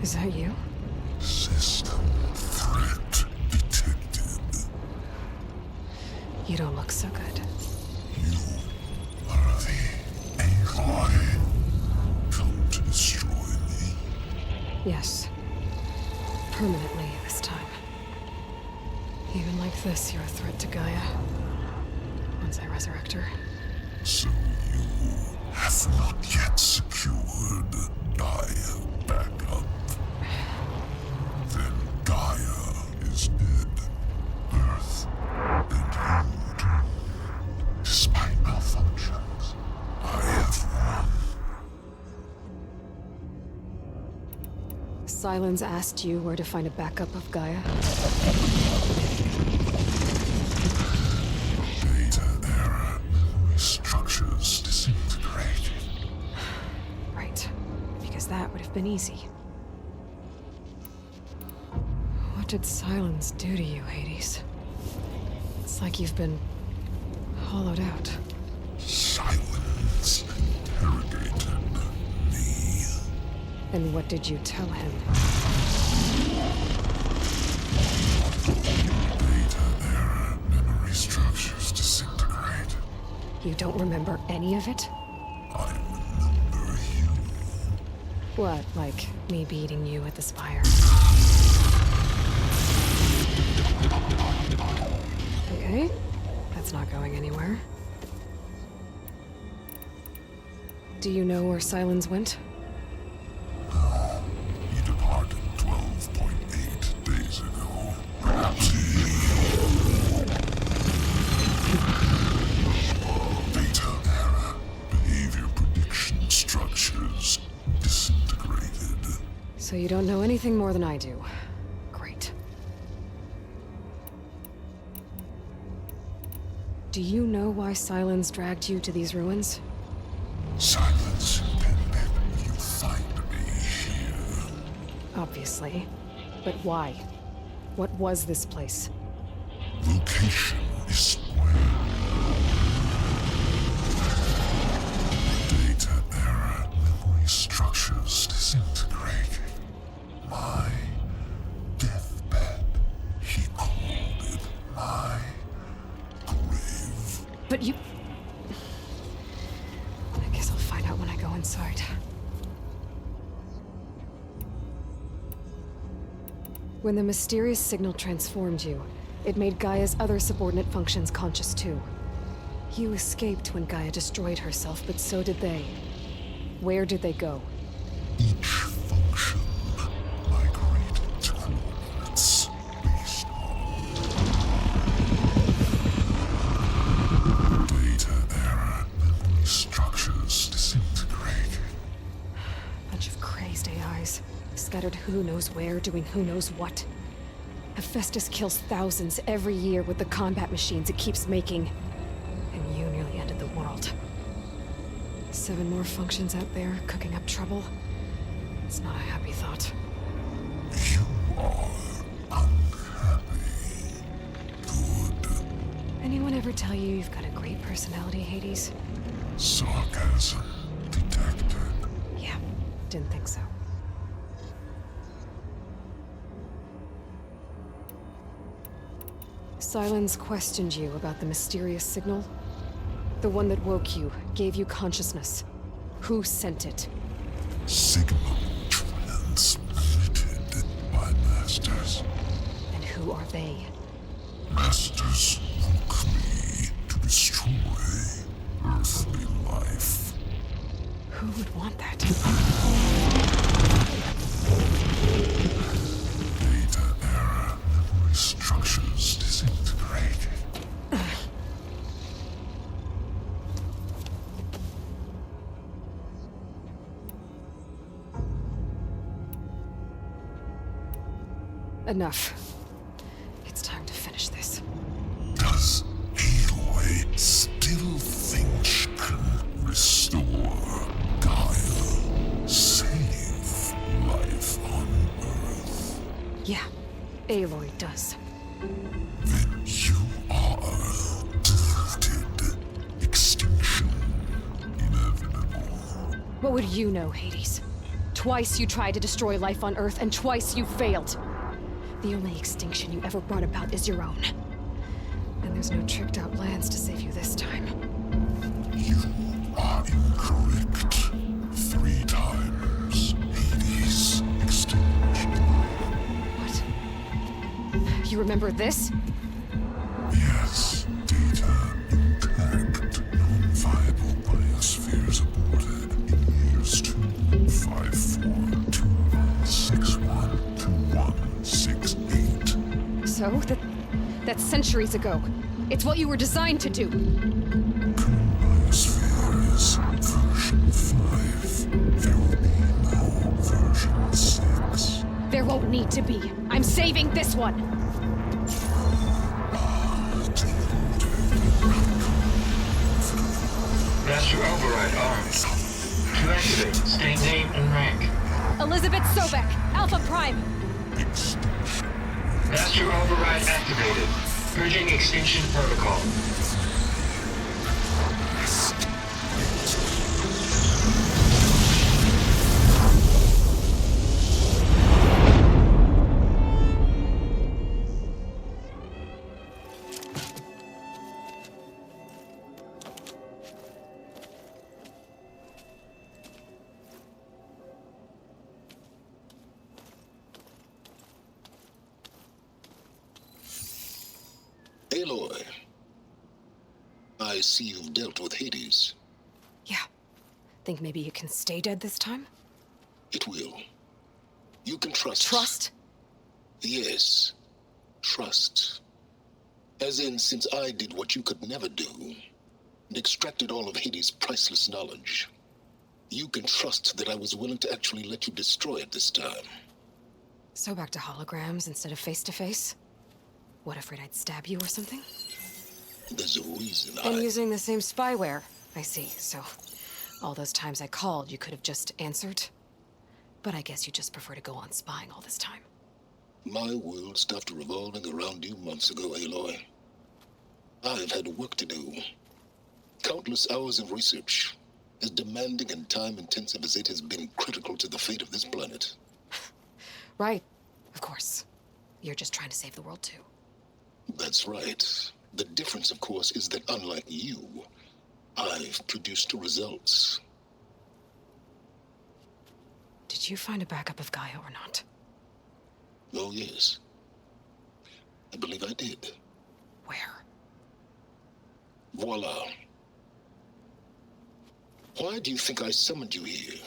Is that you? System threat. You don't look so good. Are the Aloy come to destroy me? Yes. Permanently this time. Even like this, you're a threat to Gaia. Once I resurrect her. So you have not yet secured Gaia back up. Then Gaia is dead. Earth and you too. Despite malfunctions, I have won. Sylens asked you where to find a backup of Gaia? Data era memory structures disintegrated. Right. Because that would have been easy. What did Sylens do to you, Hades? It's like you've been hollowed out. Silence interrogated me. And what did you tell him? Data era memory structures disintegrate. You don't remember any of it? I remember you. What, like me beating you at the spire? Okay, that's not going anywhere. Do you know where Sylens went? No, he departed 12.8 days ago. Perhaps Data era behavior prediction structures disintegrated. So you don't know anything more than I do. Great. Do you know why Sylens dragged you to these ruins? Silence intended you find me here. Obviously. But why? What was this place? Location is square. Data era memory structures disintegrated. My deathbed, he called it my grave. But you... I guess I'll find out when I go inside. When the mysterious signal transformed you, it made Gaia's other subordinate functions conscious too. You escaped when Gaia destroyed herself, but so did they. Where did they go? Each function migrated to coordinates based on data era memory structures disintegrated. Bunch of crazed AIs, scattered who knows where, doing who knows what. Hephaestus kills thousands every year with the combat machines it keeps making. And you nearly ended the world. 7 more functions out there, cooking up trouble. It's not a happy thought. You are unhappy. Good. Anyone ever tell you you've got a great personality, Hades? Sarcasm detected. Yeah, didn't think so. Sylens questioned you about the mysterious signal. The one that woke you, gave you consciousness. Who sent it? Signal transmitted by masters. And who are they? Masters woke me to destroy earthly life. Who would want that? Data era memory structures disintegrated. Enough. It's time to finish this. Does Aloy still think she can restore Gaia? Save life on Earth? Yeah, Aloy does. Then you are deluded. Extinction inevitable. What would you know, Hades? Twice you tried to destroy life on Earth, and twice you failed. The only extinction you ever brought about is your own. And there's no tricked-out plans to save you this time. You are incorrect. 3 times Hades extinguished. What? You remember this? Yes, data intact. Non-viable biospheres aborted in years 25421612168. So, that's centuries ago. It's what you were designed to do. Biosphere is version 5. There will be no version 6. There won't need to be. I'm saving this one. Master override armed. To activate, state name and rank. Elizabeth Sobek, Alpha Prime. Master override activated. Purging extinction protocol. Aloy, I see you've dealt with Hades. Yeah. Think maybe you can stay dead this time? It will. You can trust. Trust? Yes. Trust. As in, since I did what you could never do, and extracted all of Hades' priceless knowledge, you can trust that I was willing to actually let you destroy it this time. So back to holograms instead of face-to-face? What, afraid I'd stab you or something? There's a reason And using the same spyware. I see, so all those times I called, you could have just answered? But I guess you just prefer to go on spying all this time. My world stopped revolving around you months ago, Aloy. I've had work to do. Countless hours of research, as demanding and time-intensive as it has been critical to the fate of this planet. Right, of course. You're just trying to save the world, too. That's right. The difference, of course, is that unlike you, I've produced results. Did you find a backup of Gaia or not? Oh, yes. I believe I did. Where? Voila. Why do you think I summoned you here?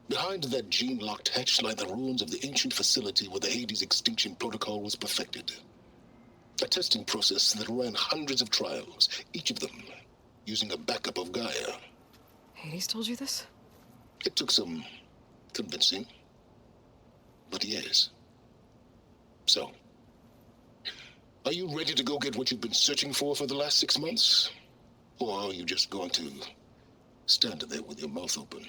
Behind that gene-locked hatch lie the ruins of the ancient facility where the Hades extinction protocol was perfected. A testing process that ran hundreds of trials, each of them using a backup of Gaia. Hades told you this? It took some convincing, but yes. So, are you ready to go get what you've been searching for the last 6 months? Or are you just going to stand there with your mouth open?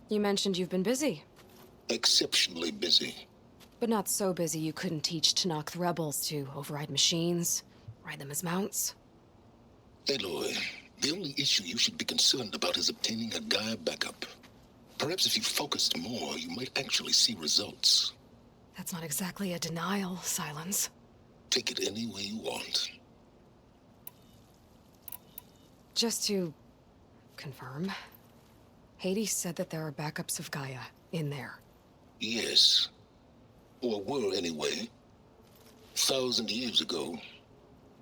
You mentioned you've been busy. Exceptionally busy. But not so busy you couldn't teach Tanakh the rebels to override machines, ride them as mounts. Aloy, the only issue you should be concerned about is obtaining a Gaia backup. Perhaps if you focused more, you might actually see results. That's not exactly a denial, Silence. Take it any way you want. Just to confirm, Hades said that there are backups of Gaia in there. Yes. Or were anyway. 1,000 years ago.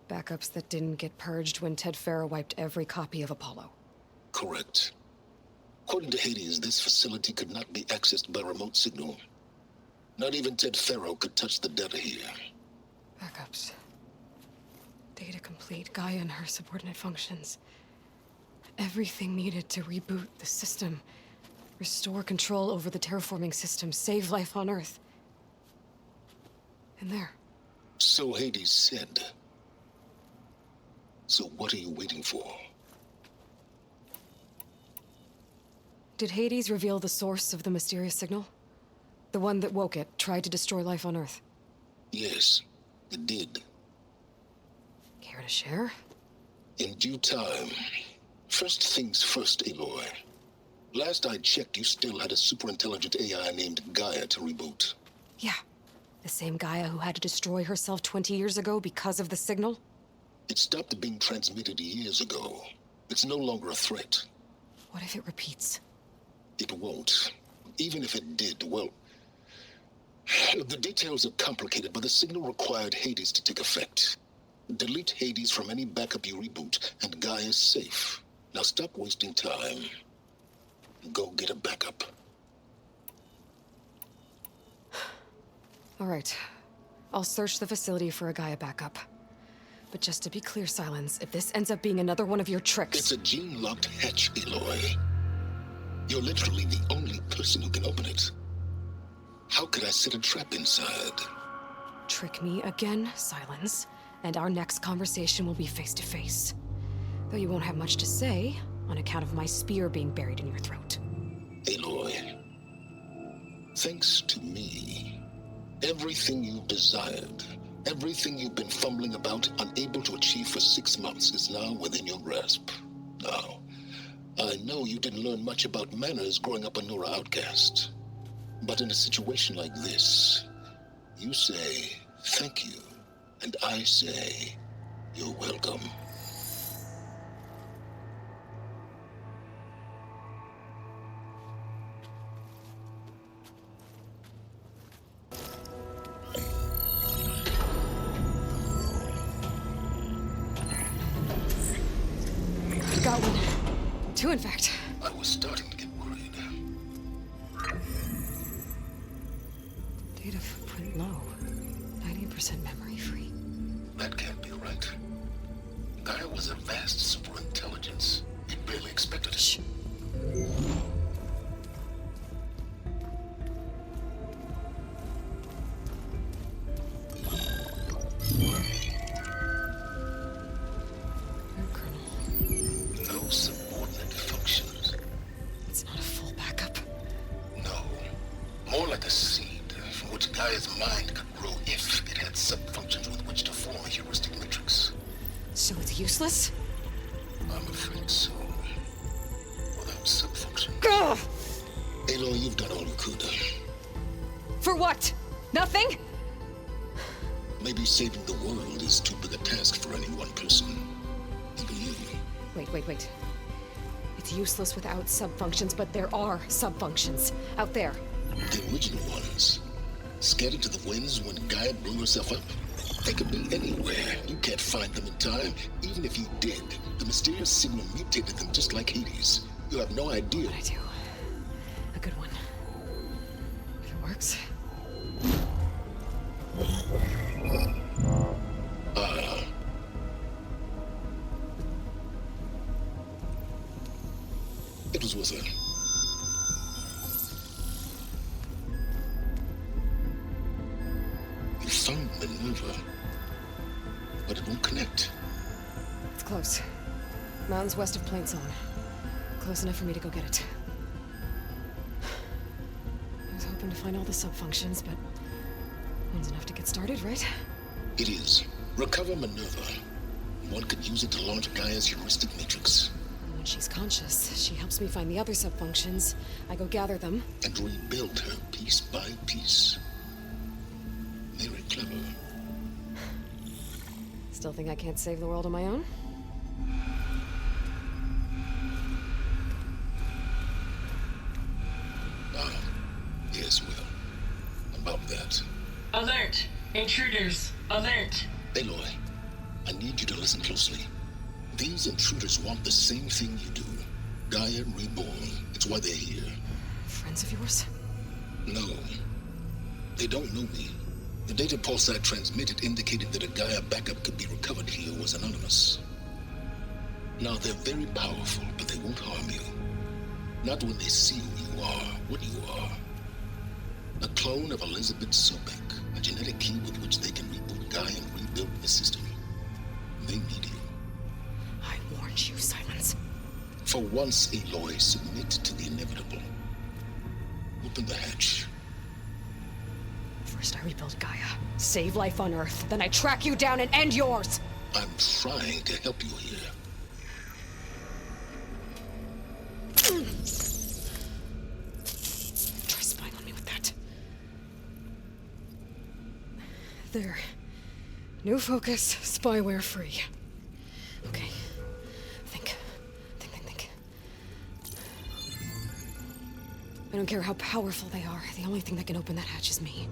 Backups that didn't get purged when Ted Farrow wiped every copy of Apollo. Correct. According to Hades, this facility could not be accessed by remote signal. Not even Ted Farrow could touch the data here. Backups. Data complete, Gaia and her subordinate functions. Everything needed to reboot the system. Restore control over the terraforming system, save life on Earth. And there. So Hades said. So what are you waiting for? Did Hades reveal the source of the mysterious signal? The one that woke it, tried to destroy life on Earth? Yes, it did. Care to share? In due time. First things first, Aloy. Last I checked, you still had a superintelligent AI named Gaia to reboot. Yeah. The same Gaia who had to destroy herself 20 years ago because of the signal? It stopped being transmitted years ago. It's no longer a threat. What if it repeats? It won't. Even if it did, well... The details are complicated, but the signal required Hades to take effect. Delete Hades from any backup you reboot, and Gaia's safe. Now stop wasting time. Go get a backup. All right. I'll search the facility for a Gaia backup. But just to be clear, Silence, if this ends up being another one of your tricks... It's a gene-locked hatch, Aloy. You're literally the only person who can open it. How could I set a trap inside? Trick me again, Silence, and our next conversation will be face-to-face. Though you won't have much to say, on account of my spear being buried in your throat. Aloy, thanks to me, everything you've desired, everything you've been fumbling about, unable to achieve for 6 months, is now within your grasp. Now, I know you didn't learn much about manners growing up a Nora outcast. But in a situation like this, you say, thank you, and I say, you're welcome. Got one. 2, in fact. I was starting to get worried. Data footprint low. 90% memory free. That can't be right. Gaia was a vast superintelligence. It barely expected it. Shh. No subordinate functions. It's not a full backup. No. More like a seed from which Gaia's mind could grow if it had sub-functions with which to form a heuristic matrix. So it's useless? I'm afraid so. Without sub-function. Ugh! Aloy, you've done all you could. For what? Nothing? Maybe saving the world is too big a task for any one person. Even you. Wait. It's useless without sub-functions, but there are sub-functions out there. The original ones. Scattered to the winds when Gaia blew herself up. They could be anywhere. You can't find them in time. Even if you did, the mysterious signal mutated them just like Hades. You have no idea. But I do. A good one. If it works. It was worth it. You found Minerva, but it won't connect. It's close. Mountains west of Plain Zone. Close enough for me to go get it. I was hoping to find all the sub-functions, but one's enough to get started, right? It is. Recover Minerva. One could use it to launch Gaia's heuristic matrix. When she's conscious, she helps me find the other sub-functions. I go gather them. And rebuild her piece by piece. Very clever. Still think I can't save the world on my own? Yes, well. About that. Alert! Intruders! Alert! Aloy, I need you to listen closely. These intruders want the same thing you do. Gaia reborn. It's why they're here. Friends of yours? No. They don't know me. The data pulse I transmitted indicated that a Gaia backup could be recovered here was anonymous. Now, they're very powerful, but they won't harm you. Not when they see who you are, what you are. A clone of Elizabeth Sobek, a genetic key with which they can reboot Gaia and rebuild the system. They need you. I warned you, Silence. For once, Aloy, submit to the inevitable. Open the hatch. First I rebuild Gaia, save life on Earth, then I track you down and end yours! I'm trying to help you here. Try spying on me with that. There. New focus, spyware free. Okay. Think. I don't care how powerful they are. The only thing that can open that hatch is me.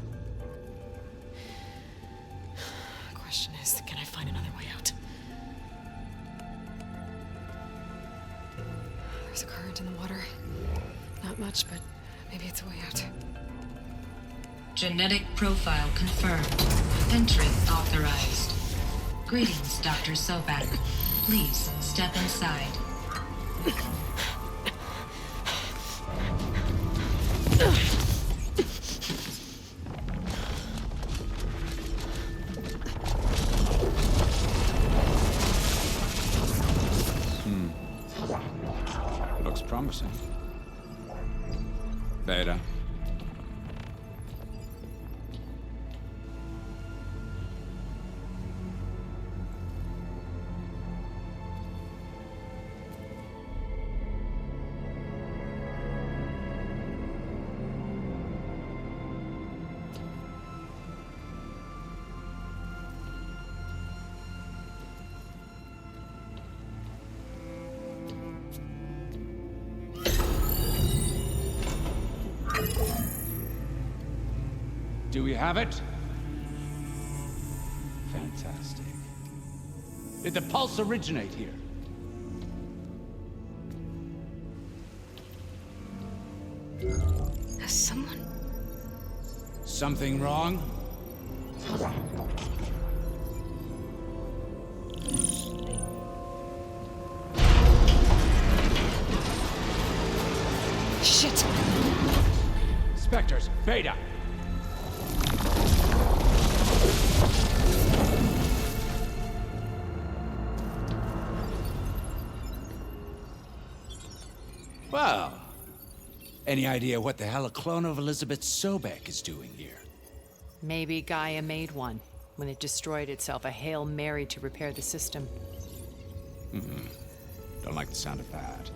The question is, can I find another way out? There's a current in the water. Not much, but maybe it's a way out. Genetic profile confirmed. Entry authorized. Greetings, Dr. Sobek. Please step inside. Looks promising. Beta. Do we have it? Fantastic. Did the pulse originate here? Has someone... Something wrong? Shit! Spectres, Beta! Well, any idea what the hell a clone of Elizabeth Sobek is doing here? Maybe Gaia made one when it destroyed itself, a Hail Mary to repair the system. Don't like the sound of that.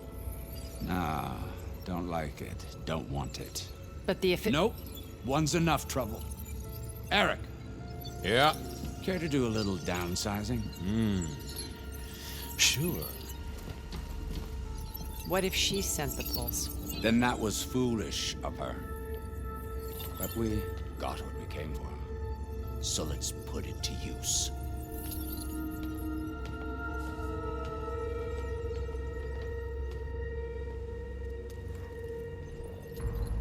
Nah, don't like it. Don't want it. But the Nope. One's enough trouble. Eric. Yeah? Care to do a little downsizing? Sure. What if she sent the pulse? Then that was foolish of her. But we got what we came for. So let's put it to use.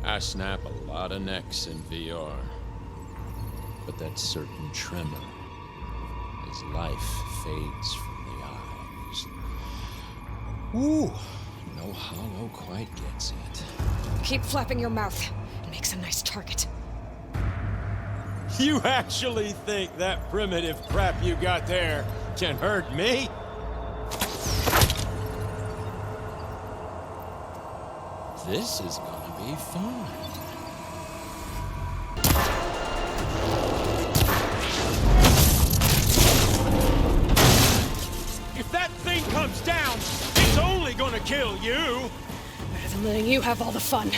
I snap a lot of necks in VR. But that certain tremor as life fades from the eyes. Ooh, no hollow quite gets it. Keep flapping your mouth. It makes a nice target. You actually think that primitive crap you got there can hurt me? This is gonna be fun. If that thing comes down, it's only gonna kill you! Better than letting you have all the fun.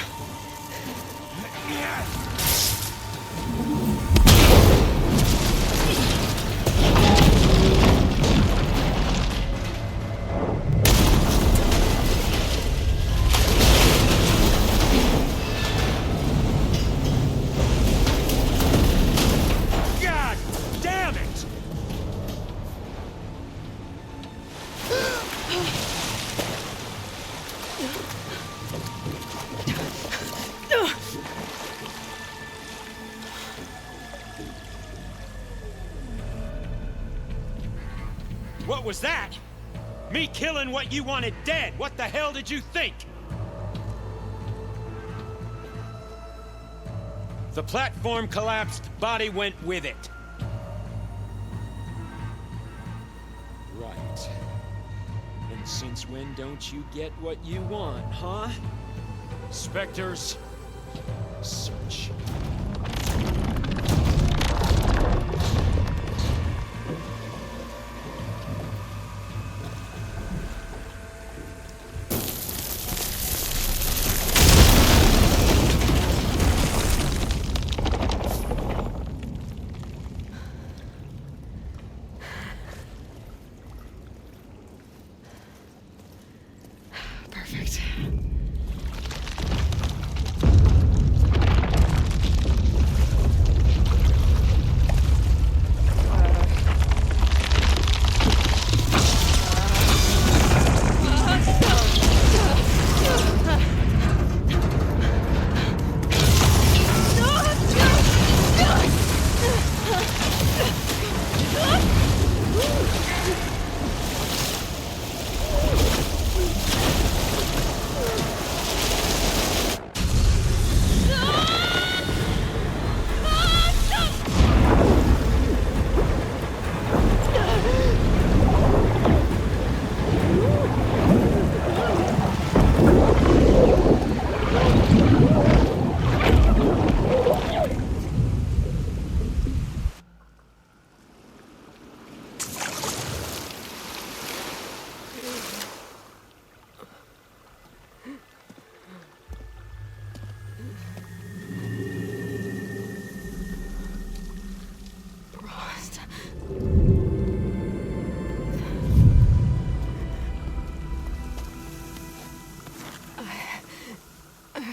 God damn it! What was that? Me killing what you wanted dead. What the hell did you think? The platform collapsed, body went with it. Right. And since when don't you get what you want, huh? Spectres, search.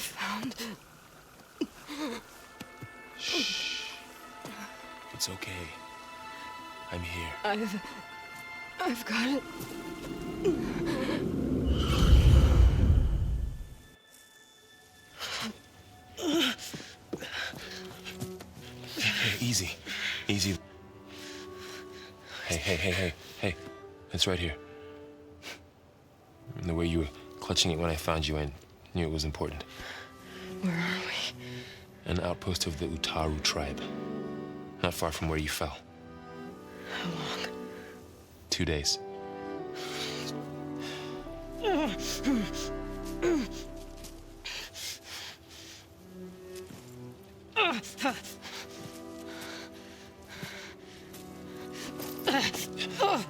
found... Shh. It's okay. I'm here. I've got it. Hey, easy. Easy. Hey. It's right here. And the way you were clutching it when I found you, I knew it was important. Where are we? An outpost of the Utaru tribe. Not far from where you fell. How long? 2 days.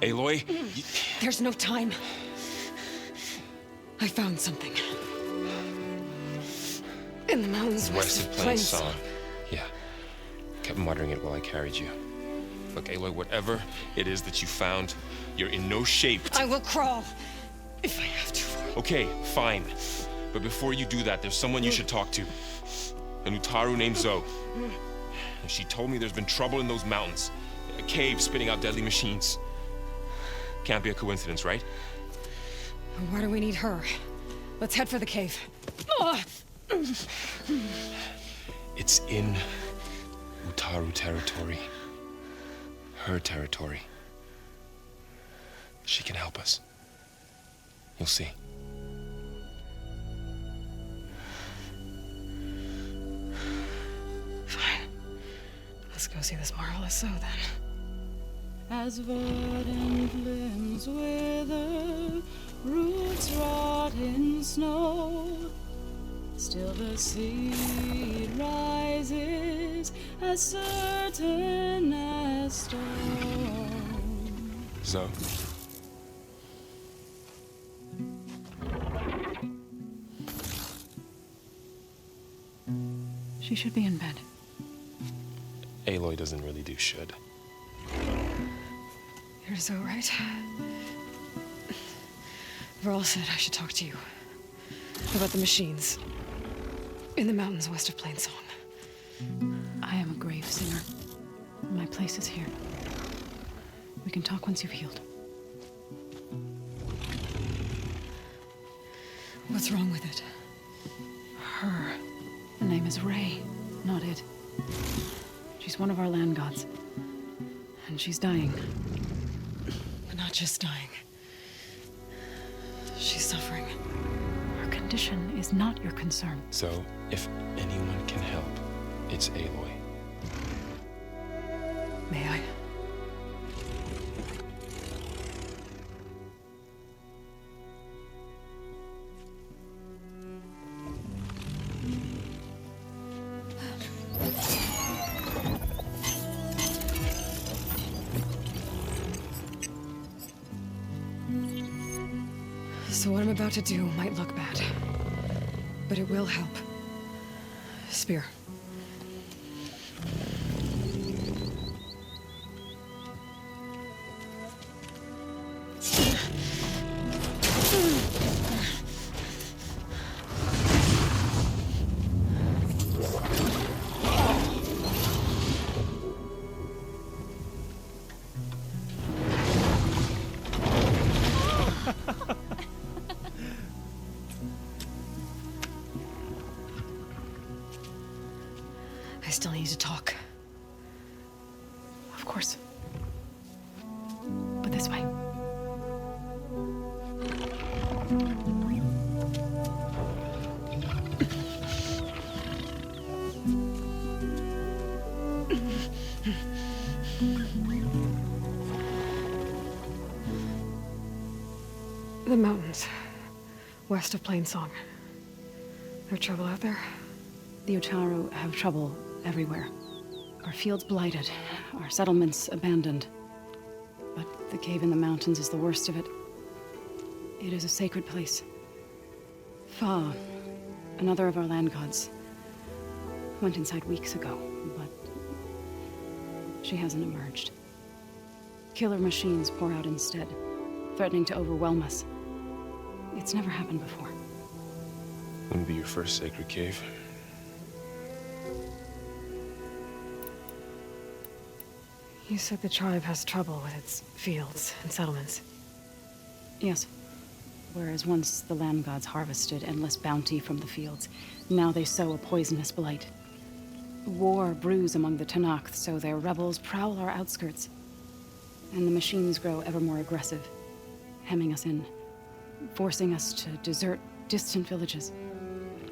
Aloy? There's no time. I found something. In the mountains west of Plains Song. Yeah. Kept muttering it while I carried you. Look, Aloy, whatever it is that you found, you're in no shape to... I will crawl, if I have to. Okay, fine. But before you do that, there's someone you should talk to. An Utaru named Zoe. And she told me there's been trouble in those mountains. A cave spitting out deadly machines. Can't be a coincidence, right? Why do we need her? Let's head for the cave. It's in Utaru territory. Her territory. She can help us. You'll see. Fine. Let's go see this marvelous Zoe then. As verdant limbs wither, roots rot in snow, still the seed rises as certain as stone. Zoe. She should be in bed. Aloy doesn't really do should. You're Zoe, right? Varl said I should talk to you about the machines in the mountains west of Plains Song. I am a grave singer. My place is here. We can talk once you've healed. What's wrong with it? Her. The name is Ray, not it. She's one of our land gods. And she's dying. But not just dying. She's suffering. Her condition is not your concern. So, if anyone can help, it's Aloy. May I? So what I'm about to do might look bad, but it will help. Spear. I still need to talk. Of course. But this way. The mountains, west of Plains Song. There's trouble out there? The Utaru have trouble everywhere. Our fields blighted, our settlements abandoned. But the cave in the mountains is the worst of it. It is a sacred place. Fa, another of our land gods, went inside weeks ago, but she hasn't emerged. Killer machines pour out instead, threatening to overwhelm us. It's never happened before. Wouldn't be your first sacred cave. You said the tribe has trouble with its fields and settlements. Yes. Whereas once the land gods harvested endless bounty from the fields, now they sow a poisonous blight. War brews among the Tanakh, so their rebels prowl our outskirts. And the machines grow ever more aggressive, hemming us in, forcing us to desert distant villages.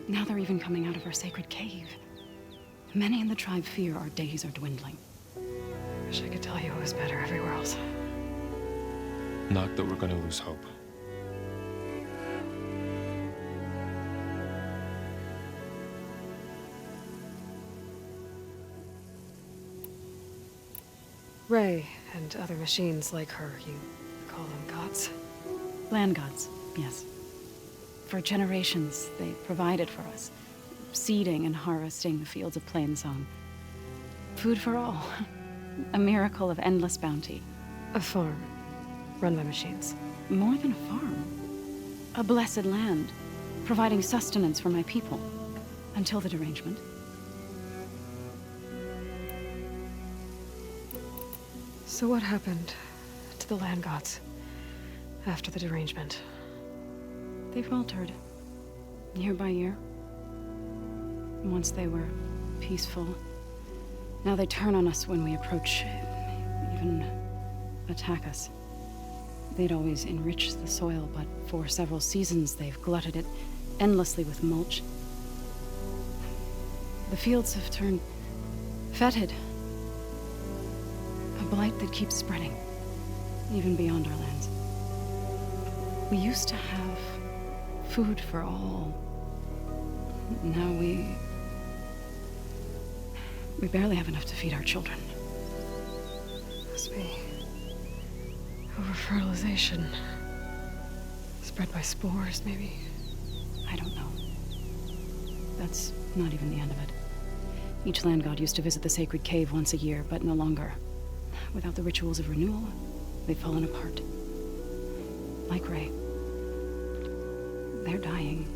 Now they're even coming out of our sacred cave. Many in the tribe fear our days are dwindling. Wish I could tell you it was better everywhere else. Not that we're gonna lose hope. Ray and other machines like her, you call them gods? Land gods, yes. For generations, they provided for us, seeding and harvesting the fields of Plainsong. Food for all. A miracle of endless bounty. A farm, run by machines. More than a farm. A blessed land, providing sustenance for my people. Until the derangement. So what happened to the land gods after the derangement? They faltered, year by year. Once they were peaceful. Now they turn on us when we approach, even attack us. They'd always enriched the soil, but for several seasons they've glutted it endlessly with mulch. The fields have turned fetid. A blight that keeps spreading, even beyond our lands. We used to have food for all. Now we barely have enough to feed our children. Must be over-fertilization. Spread by spores, maybe? I don't know. That's not even the end of it. Each land god used to visit the sacred cave once a year, but no longer. Without the rituals of renewal, they've fallen apart. Like Ray. They're dying.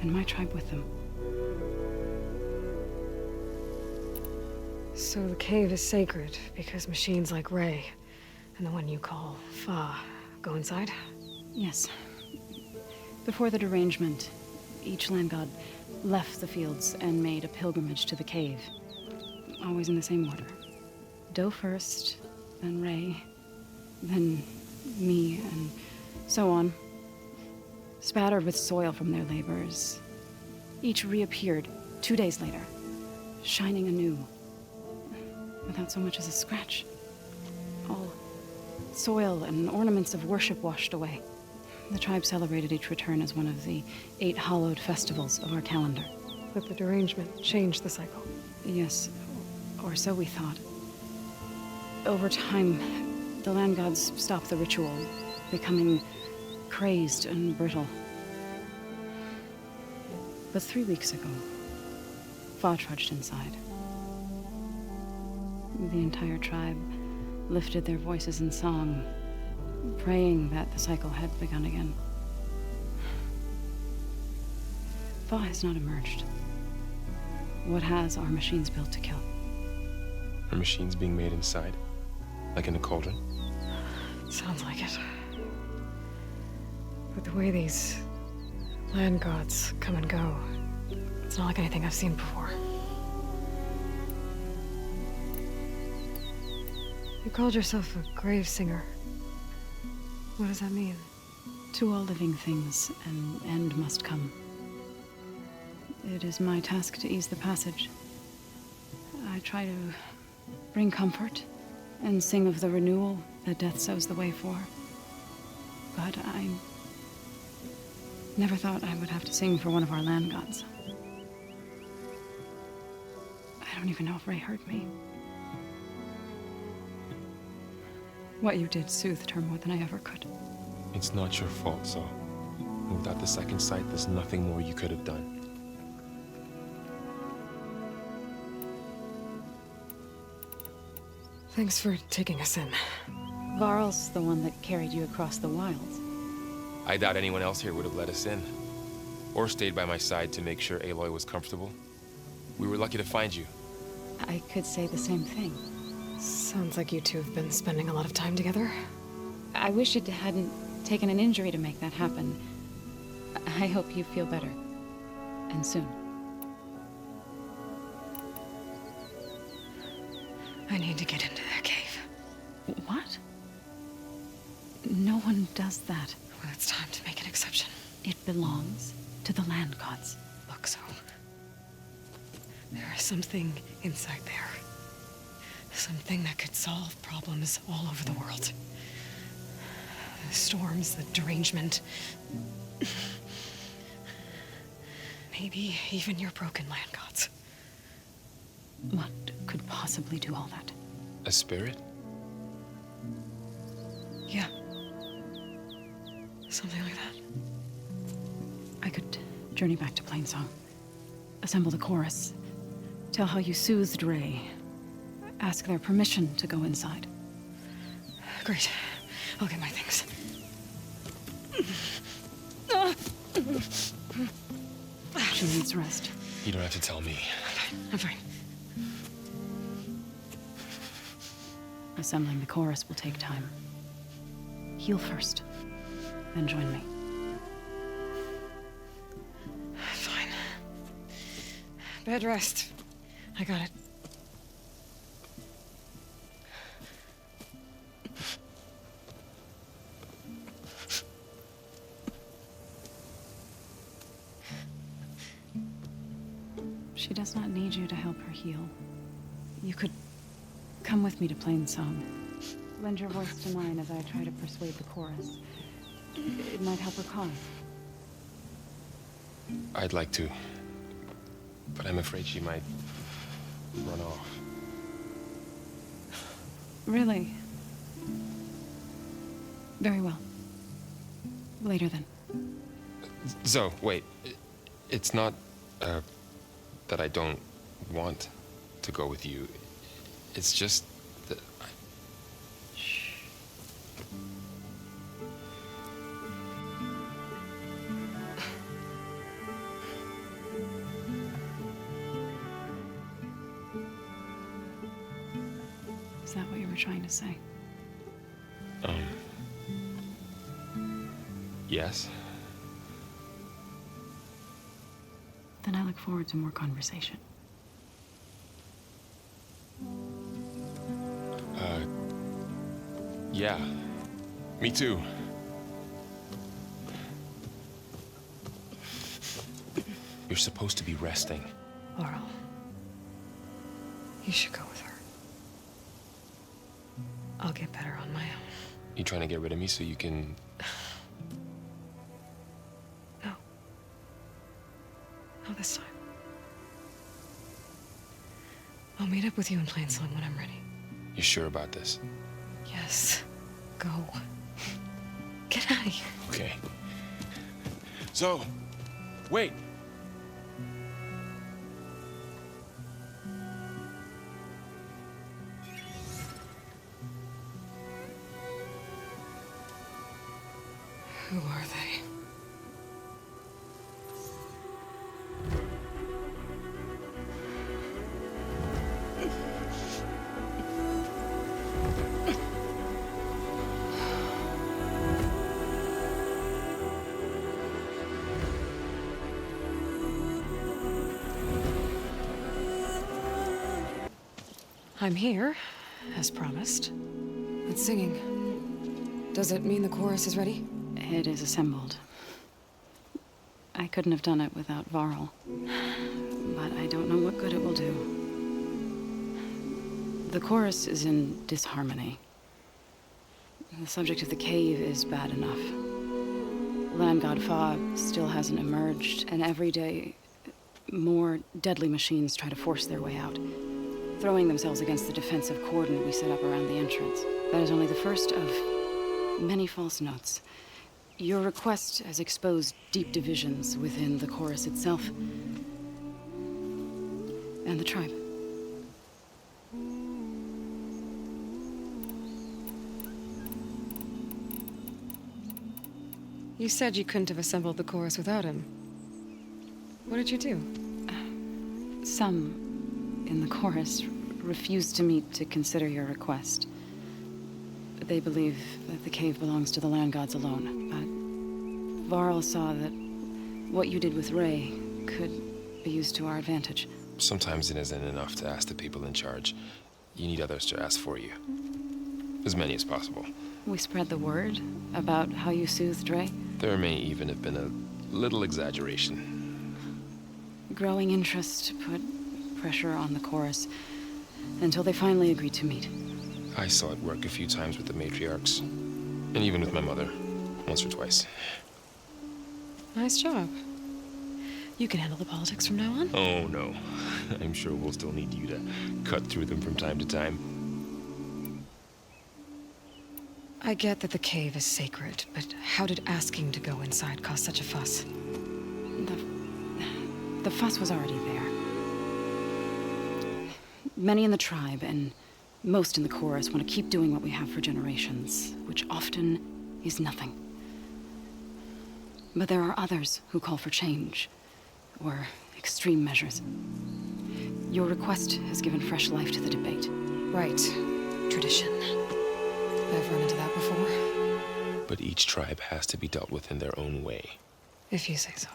And my tribe with them. So the cave is sacred because machines like Ray and the one you call Fa go inside? Yes. Before the derangement, each land god left the fields and made a pilgrimage to the cave. Always in the same order. Doe first, then Ray, then me, and so on. Spattered with soil from their labors. Each reappeared 2 days later, shining anew. Without so much as a scratch. All soil and ornaments of worship washed away. The tribe celebrated each return as one of the 8 hallowed festivals of our calendar. But the derangement changed the cycle. Yes, or so we thought. Over time, the land gods stopped the ritual, becoming crazed and brittle. But 3 weeks ago, Fa trudged inside. The entire tribe lifted their voices in song, praying that the cycle had begun again. Fa has not emerged. What has are machines built to kill? Are machines being made inside? Like in a cauldron? Sounds like it. But the way these land gods come and go, it's not like anything I've seen before. You called yourself a grave singer. What does that mean? To all living things, an end must come. It is my task to ease the passage. I try to bring comfort and sing of the renewal that death sows the way for. But I never thought I would have to sing for one of our land gods. I don't even know if Ray heard me. What you did soothed her more than I ever could. It's not your fault, Saul. Without the second sight, there's nothing more you could have done. Thanks for taking us in. Varl's the one that carried you across the wilds. I doubt anyone else here would have let us in. Or stayed by my side to make sure Aloy was comfortable. We were lucky to find you. I could say the same thing. Sounds like you two have been spending a lot of time together. I wish it hadn't taken an injury to make that happen. I hope you feel better. And soon. I need to get into that cave. What? No one does that. Well, it's time to make an exception. It belongs to the land gods. Look, so... there is something inside there. Something that could solve problems all over the world. The storms, the derangement. Maybe even your broken land gods. What could possibly do all that? A spirit? Yeah. Something like that. I could journey back to Plainsong. Assemble the chorus. Tell how you soothed Ray. Ask their permission to go inside. Great. I'll get my things. She needs rest. You don't have to tell me. I'm fine. Assembling the chorus will take time. Heal first, then join me. Fine. Bed rest. I got it. She does not need you to help her heal. You could come with me to Plainsong. Lend your voice to mine as I try to persuade the chorus. It might help her cause. I'd like to. But I'm afraid she might run off. Really? Very well. Later then. Zo, wait. It's not, that I don't want to go with you. It's just that Shh. Is that what you were trying to say? Yes? Then I look forward to more conversation. Yeah. Me too. You're supposed to be resting. Laurel, you should go with her. I'll get better on my own. You trying to get rid of me so you can... No. Not this time. I'll meet up with you in Plainsong when I'm ready. You sure about this? Yes. Go. Get out of here. Okay. So, wait. Who are they? I'm here, as promised. It's singing. Does it mean the chorus is ready? It is assembled. I couldn't have done it without Varl. But I don't know what good it will do. The chorus is in disharmony. The subject of the cave is bad enough. Land God Fa still hasn't emerged, and every day, more deadly machines try to force their way out, throwing themselves against the defensive cordon we set up around the entrance. That is only the first of many false notes. Your request has exposed deep divisions within the chorus itself and the tribe. You said you couldn't have assembled the chorus without him. What did you do? Some in the chorus refused to meet to consider your request. They believe that the cave belongs to the land gods alone, but Varl saw that what you did with Ray could be used to our advantage. Sometimes it isn't enough to ask the people in charge. You need others to ask for you. As many as possible. We spread the word about how you soothed Ray. There may even have been a little exaggeration. Growing interest put pressure on the chorus until they finally agreed to meet. I saw it work a few times with the matriarchs. And even with my mother. Once or twice. Nice job. You can handle the politics from now on? Oh, no. I'm sure we'll still need you to cut through them from time to time. I get that the cave is sacred, but how did asking to go inside cause such a fuss? The fuss was already there. Many in the tribe, and most in the chorus, want to keep doing what we have for generations, which often is nothing. But there are others who call for change, or extreme measures. Your request has given fresh life to the debate. Right. Tradition. I've run into that before. But each tribe has to be dealt with in their own way. If you say so.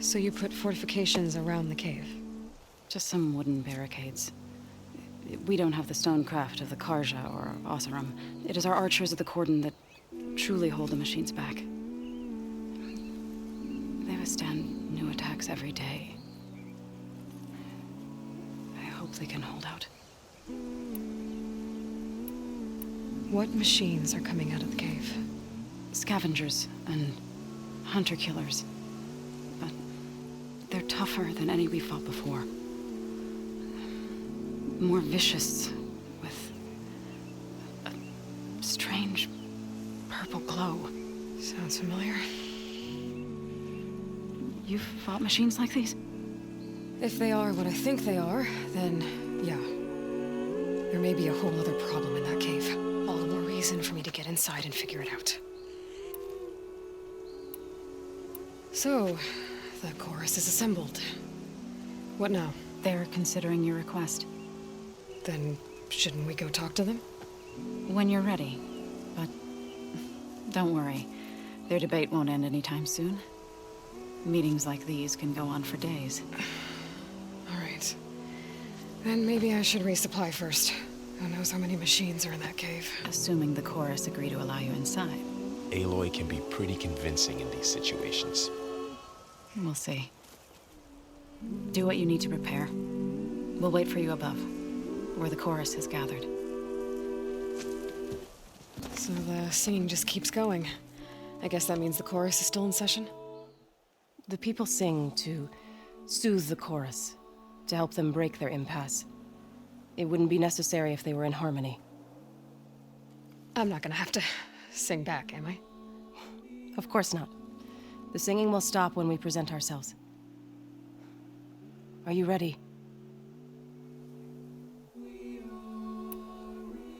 So you put fortifications around the cave? Just some wooden barricades. We don't have the stonecraft of the Karja or Oseram. It is our archers of the cordon that truly hold the machines back. They withstand new attacks every day. I hope they can hold out. What machines are coming out of the cave? Scavengers and hunter-killers. But they're tougher than any we fought before. More vicious, with a strange purple glow. Sounds familiar. You've fought machines like these? If they are what I think they are, then yeah. There may be a whole other problem in that cave. All the more reason for me to get inside and figure it out. So, the chorus is assembled. What now? They're considering your request. Then shouldn't we go talk to them? When you're ready. But don't worry. Their debate won't end anytime soon. Meetings like these can go on for days. All right. Then maybe I should resupply first. Who knows how many machines are in that cave? Assuming the chorus agree to allow you inside. Aloy can be pretty convincing in these situations. We'll see. Do what you need to prepare. We'll wait for you above, where the chorus has gathered. So the singing just keeps going. I guess that means the chorus is still in session? The people sing to soothe the chorus, to help them break their impasse. It wouldn't be necessary if they were in harmony. I'm not gonna have to sing back, am I? Of course not. The singing will stop when we present ourselves. Are you ready?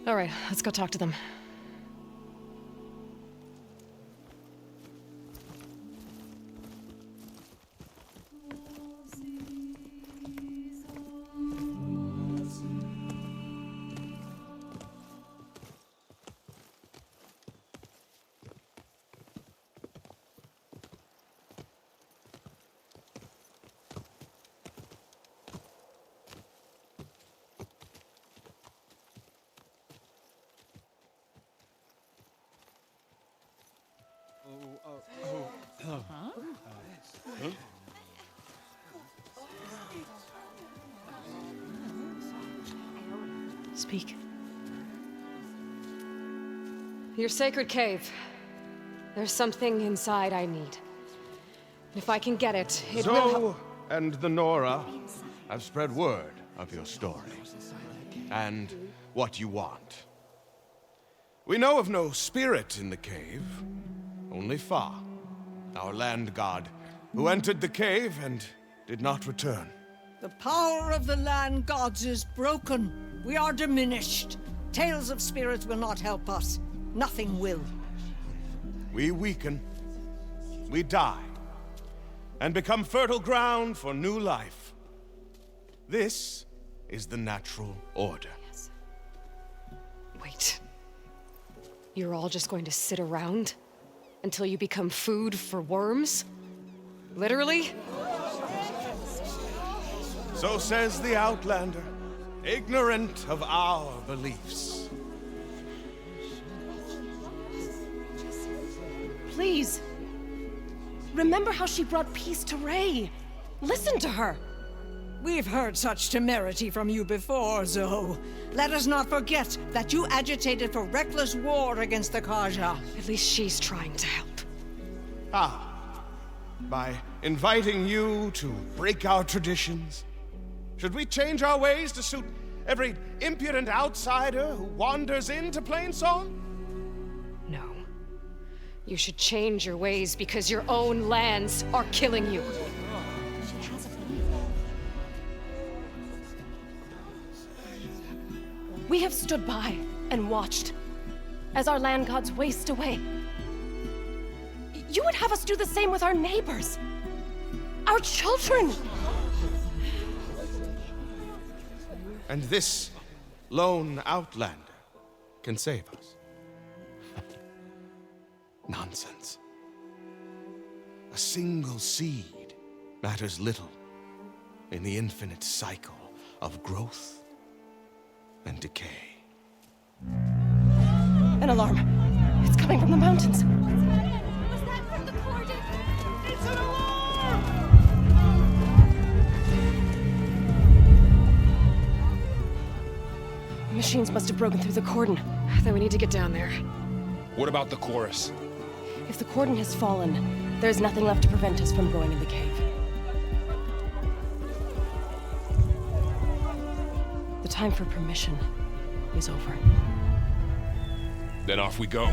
All right, let's go talk to them. Speak. Your sacred cave. There's something inside I need. If I can get it, it will help. Zoe and the Nora have spread word of your story and what you want. We know of no spirit in the cave, only Fa, our land god, who entered the cave and did not return. The power of the land gods is broken. We are diminished. Tales of spirits will not help us. Nothing will. We weaken, we die, and become fertile ground for new life. This is the natural order. Yes. Wait. You're all just going to sit around until you become food for worms? Literally? So says the Outlander, ignorant of our beliefs. Please. Remember how she brought peace to Ray. Listen to her. We've heard such temerity from you before, Zoe. Let us not forget that you agitated for reckless war against the Karja. At least she's trying to help. By inviting you to break our traditions? Should we change our ways to suit every impudent outsider who wanders into Plainsong? No. You should change your ways because your own lands are killing you. We have stood by and watched as our land gods waste away. You would have us do the same with our neighbors, our children. And this lone outlander can save us. Nonsense. A single seed matters little in the infinite cycle of growth and decay. An alarm. It's coming from the mountains. Was that from the Cordon? It's an alarm! The machines must have broken through the cordon. Then we need to get down there. What about the chorus? If the cordon has fallen, there's nothing left to prevent us from going in the cave. The time for permission is over. Then off we go.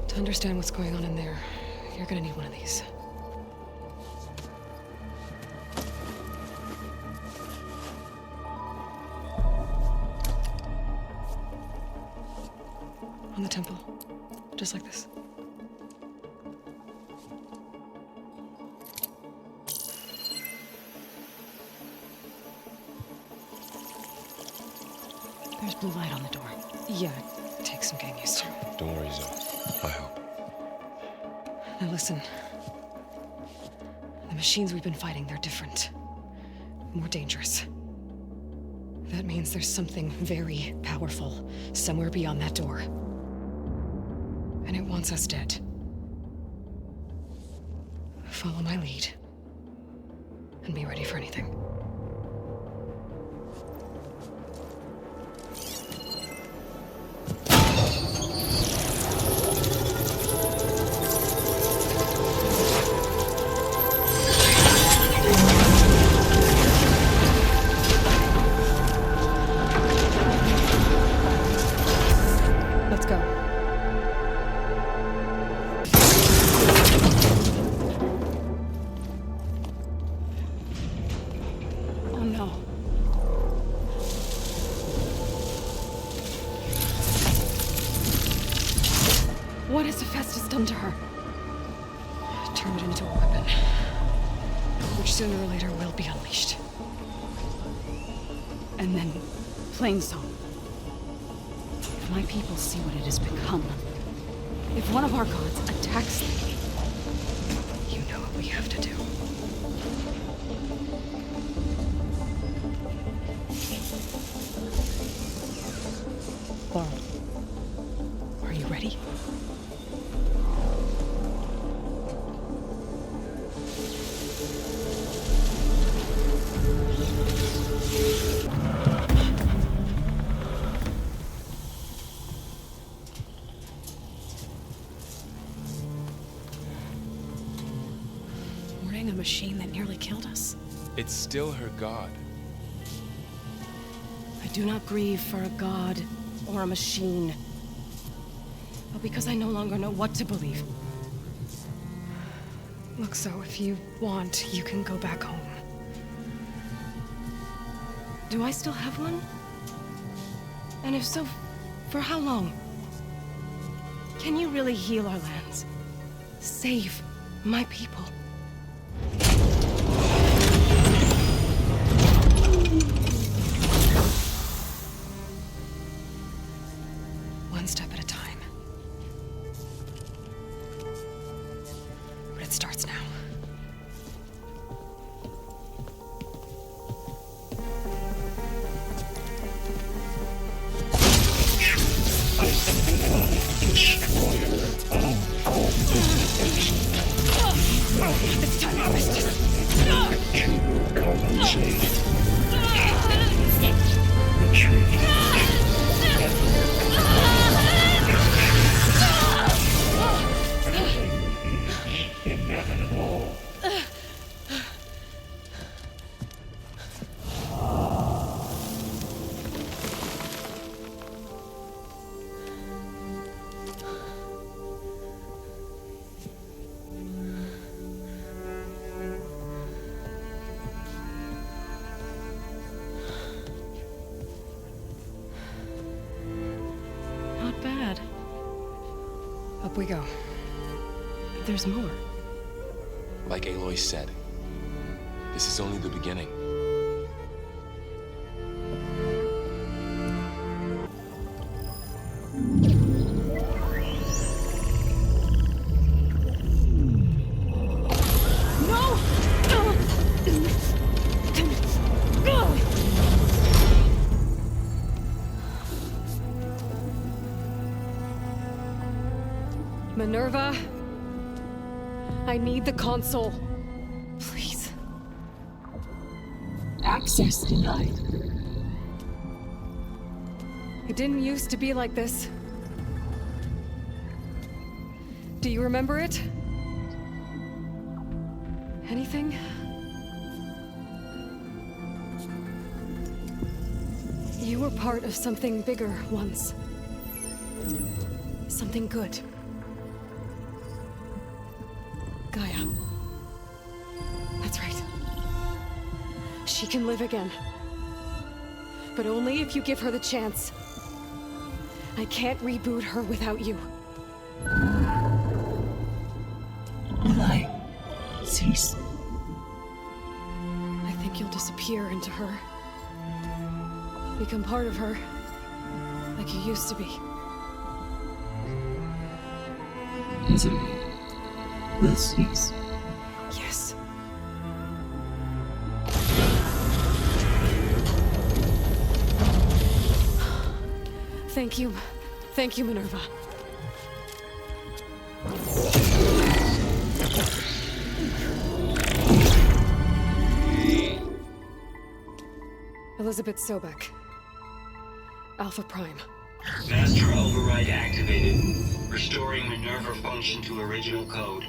To understand what's going on in there, you're gonna need one of these. On the temple. Just like this. There's blue light on the door. Yeah, it takes some getting used to. Don't worry, Zoe. I'll help. Now listen. The machines we've been fighting, they're different. More dangerous. That means there's something very powerful somewhere beyond that door. And it wants us dead. Follow my lead. And be ready for anything. Let's go. Oh no. What has Hephaestus done to her? Turned it into a weapon. Which sooner or later will be unleashed. And then, Plainsong. If my people see what it has become, if one of our gods attacks them, you know what we have to do. Laurel, are you ready? a machine that nearly killed us. It's still her god. I do not grieve for a god or a machine, but because I no longer know what to believe. Look, so if you want, you can go back home. Do I still have one? And if so, for how long? Can you really heal our lands? Save my people? One step at a time. But it starts now. It's time to harvest. Not bad. Up we go. There's more. Like Aloy said, this is only the beginning. Minerva, I need the console. Please. Access denied. It didn't used to be like this. Do you remember it? Anything? You were part of something bigger once. Something good. Gaia. That's right. She can live again. But only if you give her the chance. I can't reboot her without you. Aloy, cease. I think you'll disappear into her. Become part of her, like you used to be. Easily. Will cease. Yes. Thank you. Thank you, Minerva. Elizabeth Sobek. Alpha Prime. Master override activated. Restoring Minerva function to original code.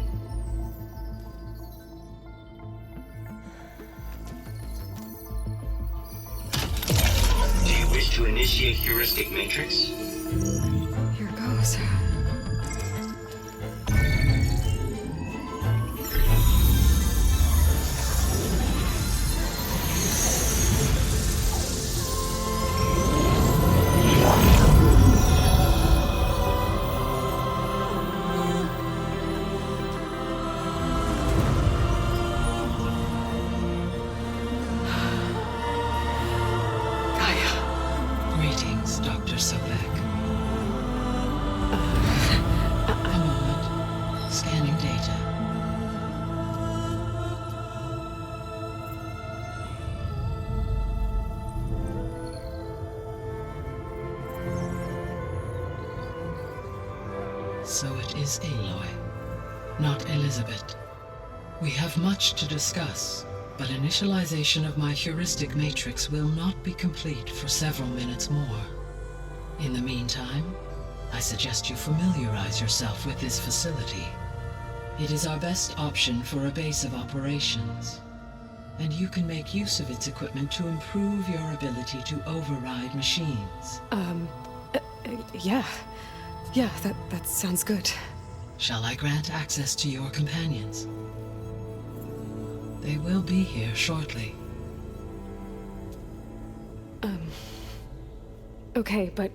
Do you wish to initiate heuristic matrix? Here goes. Greetings, Dr. Sobek. A moment. Scanning data. So it is Aloy, not Elizabeth. We have much to discuss, but initialization of my heuristic matrix will not be complete for several minutes more. In the meantime, I suggest you familiarize yourself with this facility. It is our best option for a base of operations. and you can make use of its equipment to improve your ability to override machines. Yeah. Yeah, that sounds good. Shall I grant access to your companions? They will be here shortly. Okay, but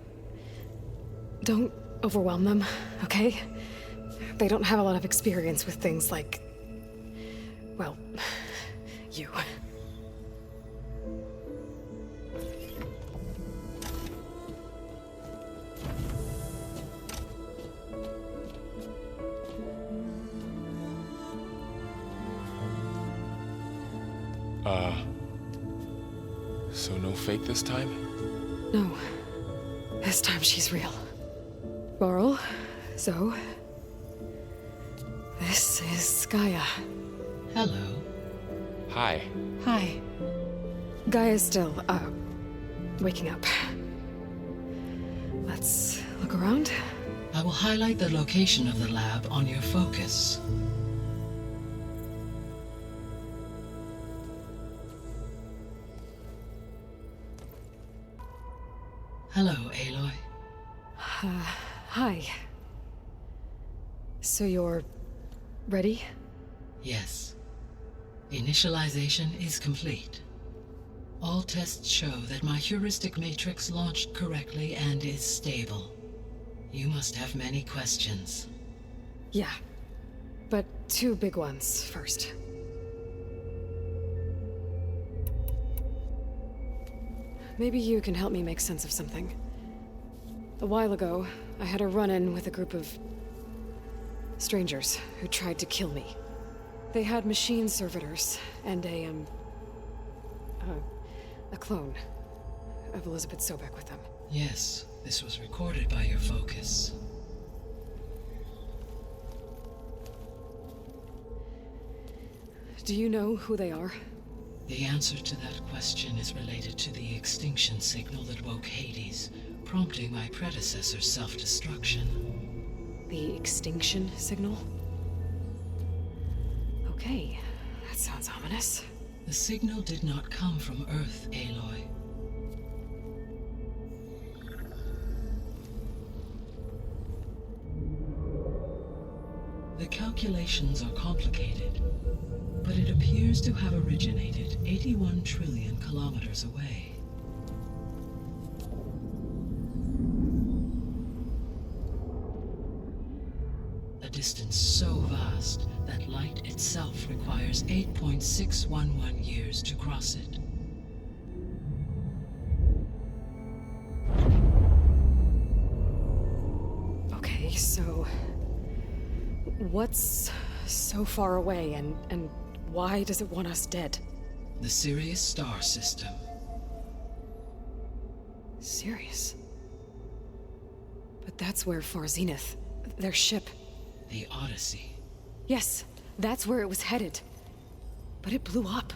don't overwhelm them, okay? They don't have a lot of experience with things like, well, you. So no fake this time? No. This time she's real. Laurel, Zoe. This is Gaia. Hello. Hi. Hi. Gaia's still, waking up. Let's look around. I will highlight the location of the lab on your focus. Hello, Aloy. Hi. So you're ready? Yes. Initialization is complete. All tests show that my heuristic matrix launched correctly and is stable. You must have many questions. Yeah. But 2 big ones first. Maybe you can help me make sense of something. A while ago, I had a run-in with a group of strangers who tried to kill me. They had machine servitors and a clone of Elizabeth Sobek with them. Yes, this was recorded by your focus. Do you know who they are? The answer to that question is related to the extinction signal that woke Hades, prompting my predecessor's self-destruction. The extinction signal? Okay, that sounds ominous. The signal did not come from Earth, Aloy. The calculations are complicated, but it appears to have originated 81 trillion kilometers away. A distance so vast that light itself requires 8.611 years to cross it. Okay, so what's so far away and why does it want us dead? The Sirius star system. Sirius? But that's where Far Zenith, their ship. The Odyssey. Yes, that's where it was headed. But it blew up.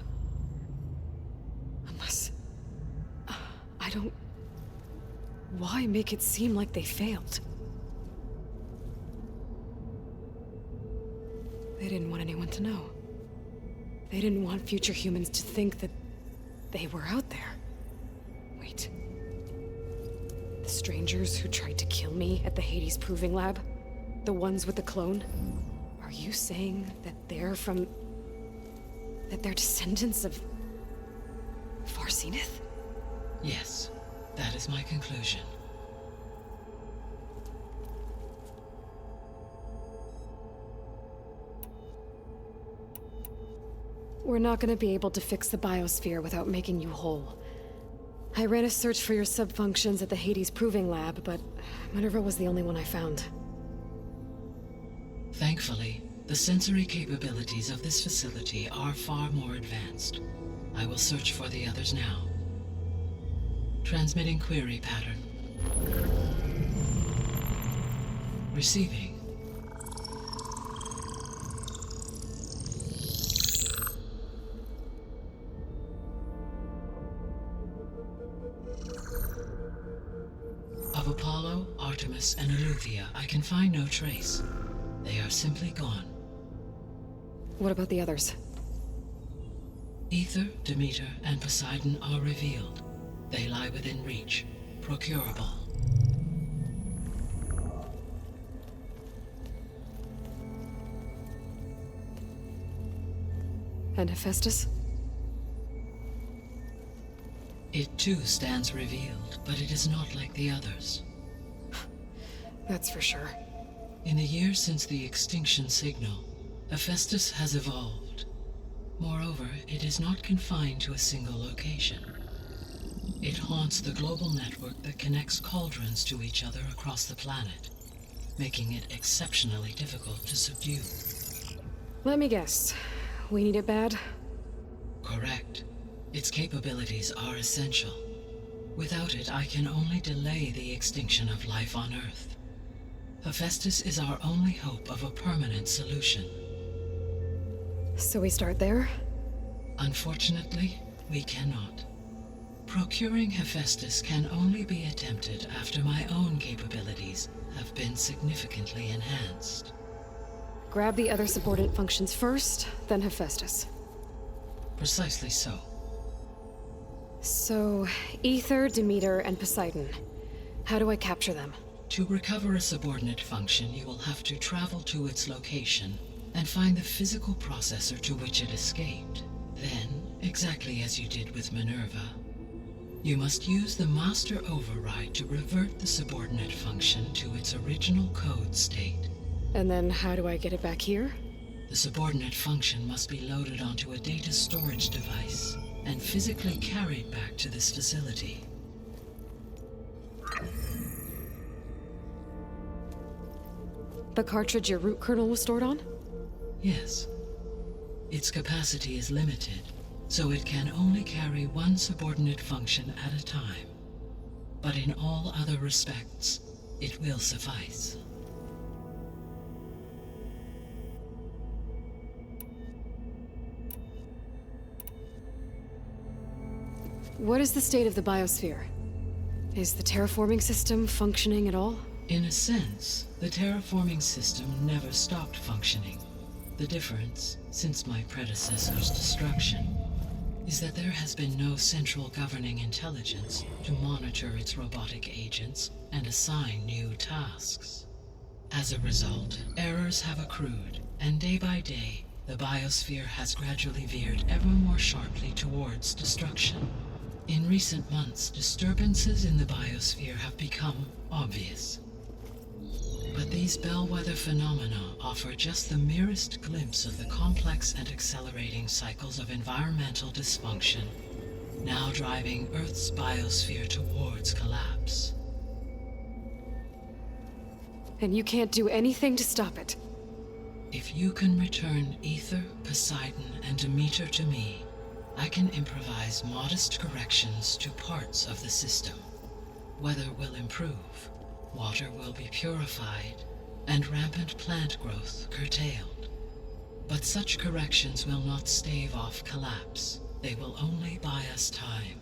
Unless... I don't... Why make it seem like they failed? They didn't want anyone to know. They didn't want future humans to think that they were out there. Wait. The strangers who tried to kill me at the Hades Proving Lab? The ones with the clone? Are you saying that they're from... that they're descendants of... Far Zenith? Yes, that is my conclusion. We're not gonna be able to fix the biosphere without making you whole. I ran a search for your subfunctions at the Hades Proving Lab, but Minerva was the only one I found. Thankfully, the sensory capabilities of this facility are far more advanced. I will search for the others now. Transmitting query pattern. Receiving. Of Apollo, Artemis, and Eleuthia, I can find no trace. They are simply gone. What about the others? Ether, Demeter, and Poseidon are revealed. They lie within reach, procurable. And Hephaestus? It too stands revealed, but it is not like the others. That's for sure. In the years since the extinction signal, Hephaestus has evolved. Moreover, it is not confined to a single location. It haunts the global network that connects cauldrons to each other across the planet, making it exceptionally difficult to subdue. Let me guess. We need it bad? Correct. Its capabilities are essential. Without it, I can only delay the extinction of life on Earth. Hephaestus is our only hope of a permanent solution. So we start there? Unfortunately, we cannot. Procuring Hephaestus can only be attempted after my own capabilities have been significantly enhanced. Grab the other subordinate functions first, then Hephaestus. Precisely so. So, Ether, Demeter, and Poseidon. How do I capture them? To recover a subordinate function, you will have to travel to its location and find the physical processor to which it escaped. Then, exactly as you did with Minerva, you must use the master override to revert the subordinate function to its original code state. And then how do I get it back here? The subordinate function must be loaded onto a data storage device and physically carried back to this facility. The cartridge your root kernel was stored on? Yes. Its capacity is limited, so it can only carry one subordinate function at a time. But in all other respects, it will suffice. What is the state of the biosphere? Is the terraforming system functioning at all? In a sense, the terraforming system never stopped functioning. The difference, since my predecessor's destruction, is that there has been no central governing intelligence to monitor its robotic agents and assign new tasks. As a result, errors have accrued, and day by day, the biosphere has gradually veered ever more sharply towards destruction. In recent months, disturbances in the biosphere have become obvious. But these bellwether phenomena offer just the merest glimpse of the complex and accelerating cycles of environmental dysfunction, now driving Earth's biosphere towards collapse. And you can't do anything to stop it? If you can return Ether, Poseidon, and Demeter to me, I can improvise modest corrections to parts of the system. Weather will improve, water will be purified, and rampant plant growth curtailed. But such corrections will not stave off collapse. They will only buy us time.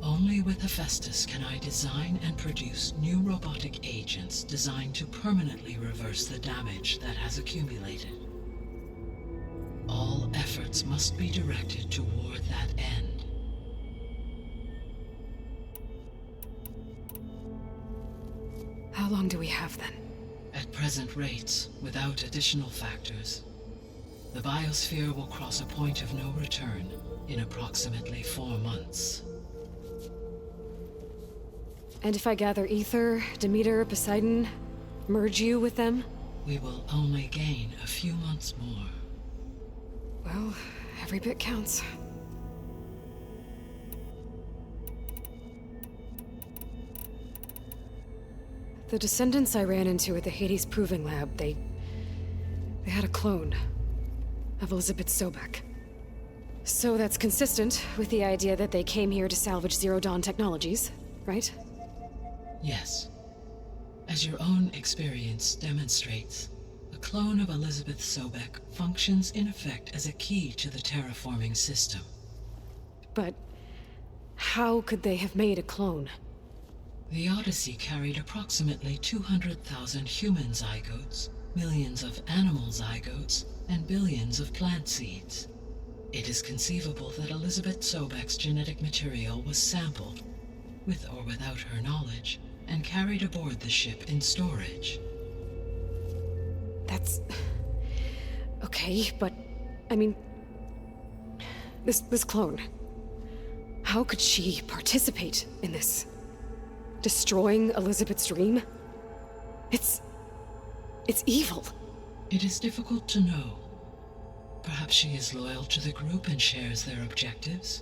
Only with Hephaestus can I design and produce new robotic agents designed to permanently reverse the damage that has accumulated. All efforts must be directed toward that end. How long do we have then? At present rates, without additional factors, the biosphere will cross a point of no return in approximately 4 months. And if I gather Ether, Demeter, Poseidon, merge you with them? We will only gain a few months more. Well, every bit counts. The descendants I ran into at the Hades Proving Lab, they had a clone of Elizabeth Sobek. So that's consistent with the idea that they came here to salvage Zero Dawn technologies, right? Yes. As your own experience demonstrates, a clone of Elizabeth Sobek functions in effect as a key to the terraforming system. But how could they have made a clone? The Odyssey carried approximately 200,000 human zygotes, millions of animal zygotes, and billions of plant seeds. It is conceivable that Elizabeth Sobek's genetic material was sampled, with or without her knowledge, and carried aboard the ship in storage. That's... okay, but... I mean... This clone... How could she participate in this? Destroying Elizabeth's dream? It's evil. It is difficult to know. Perhaps she is loyal to the group and shares their objectives.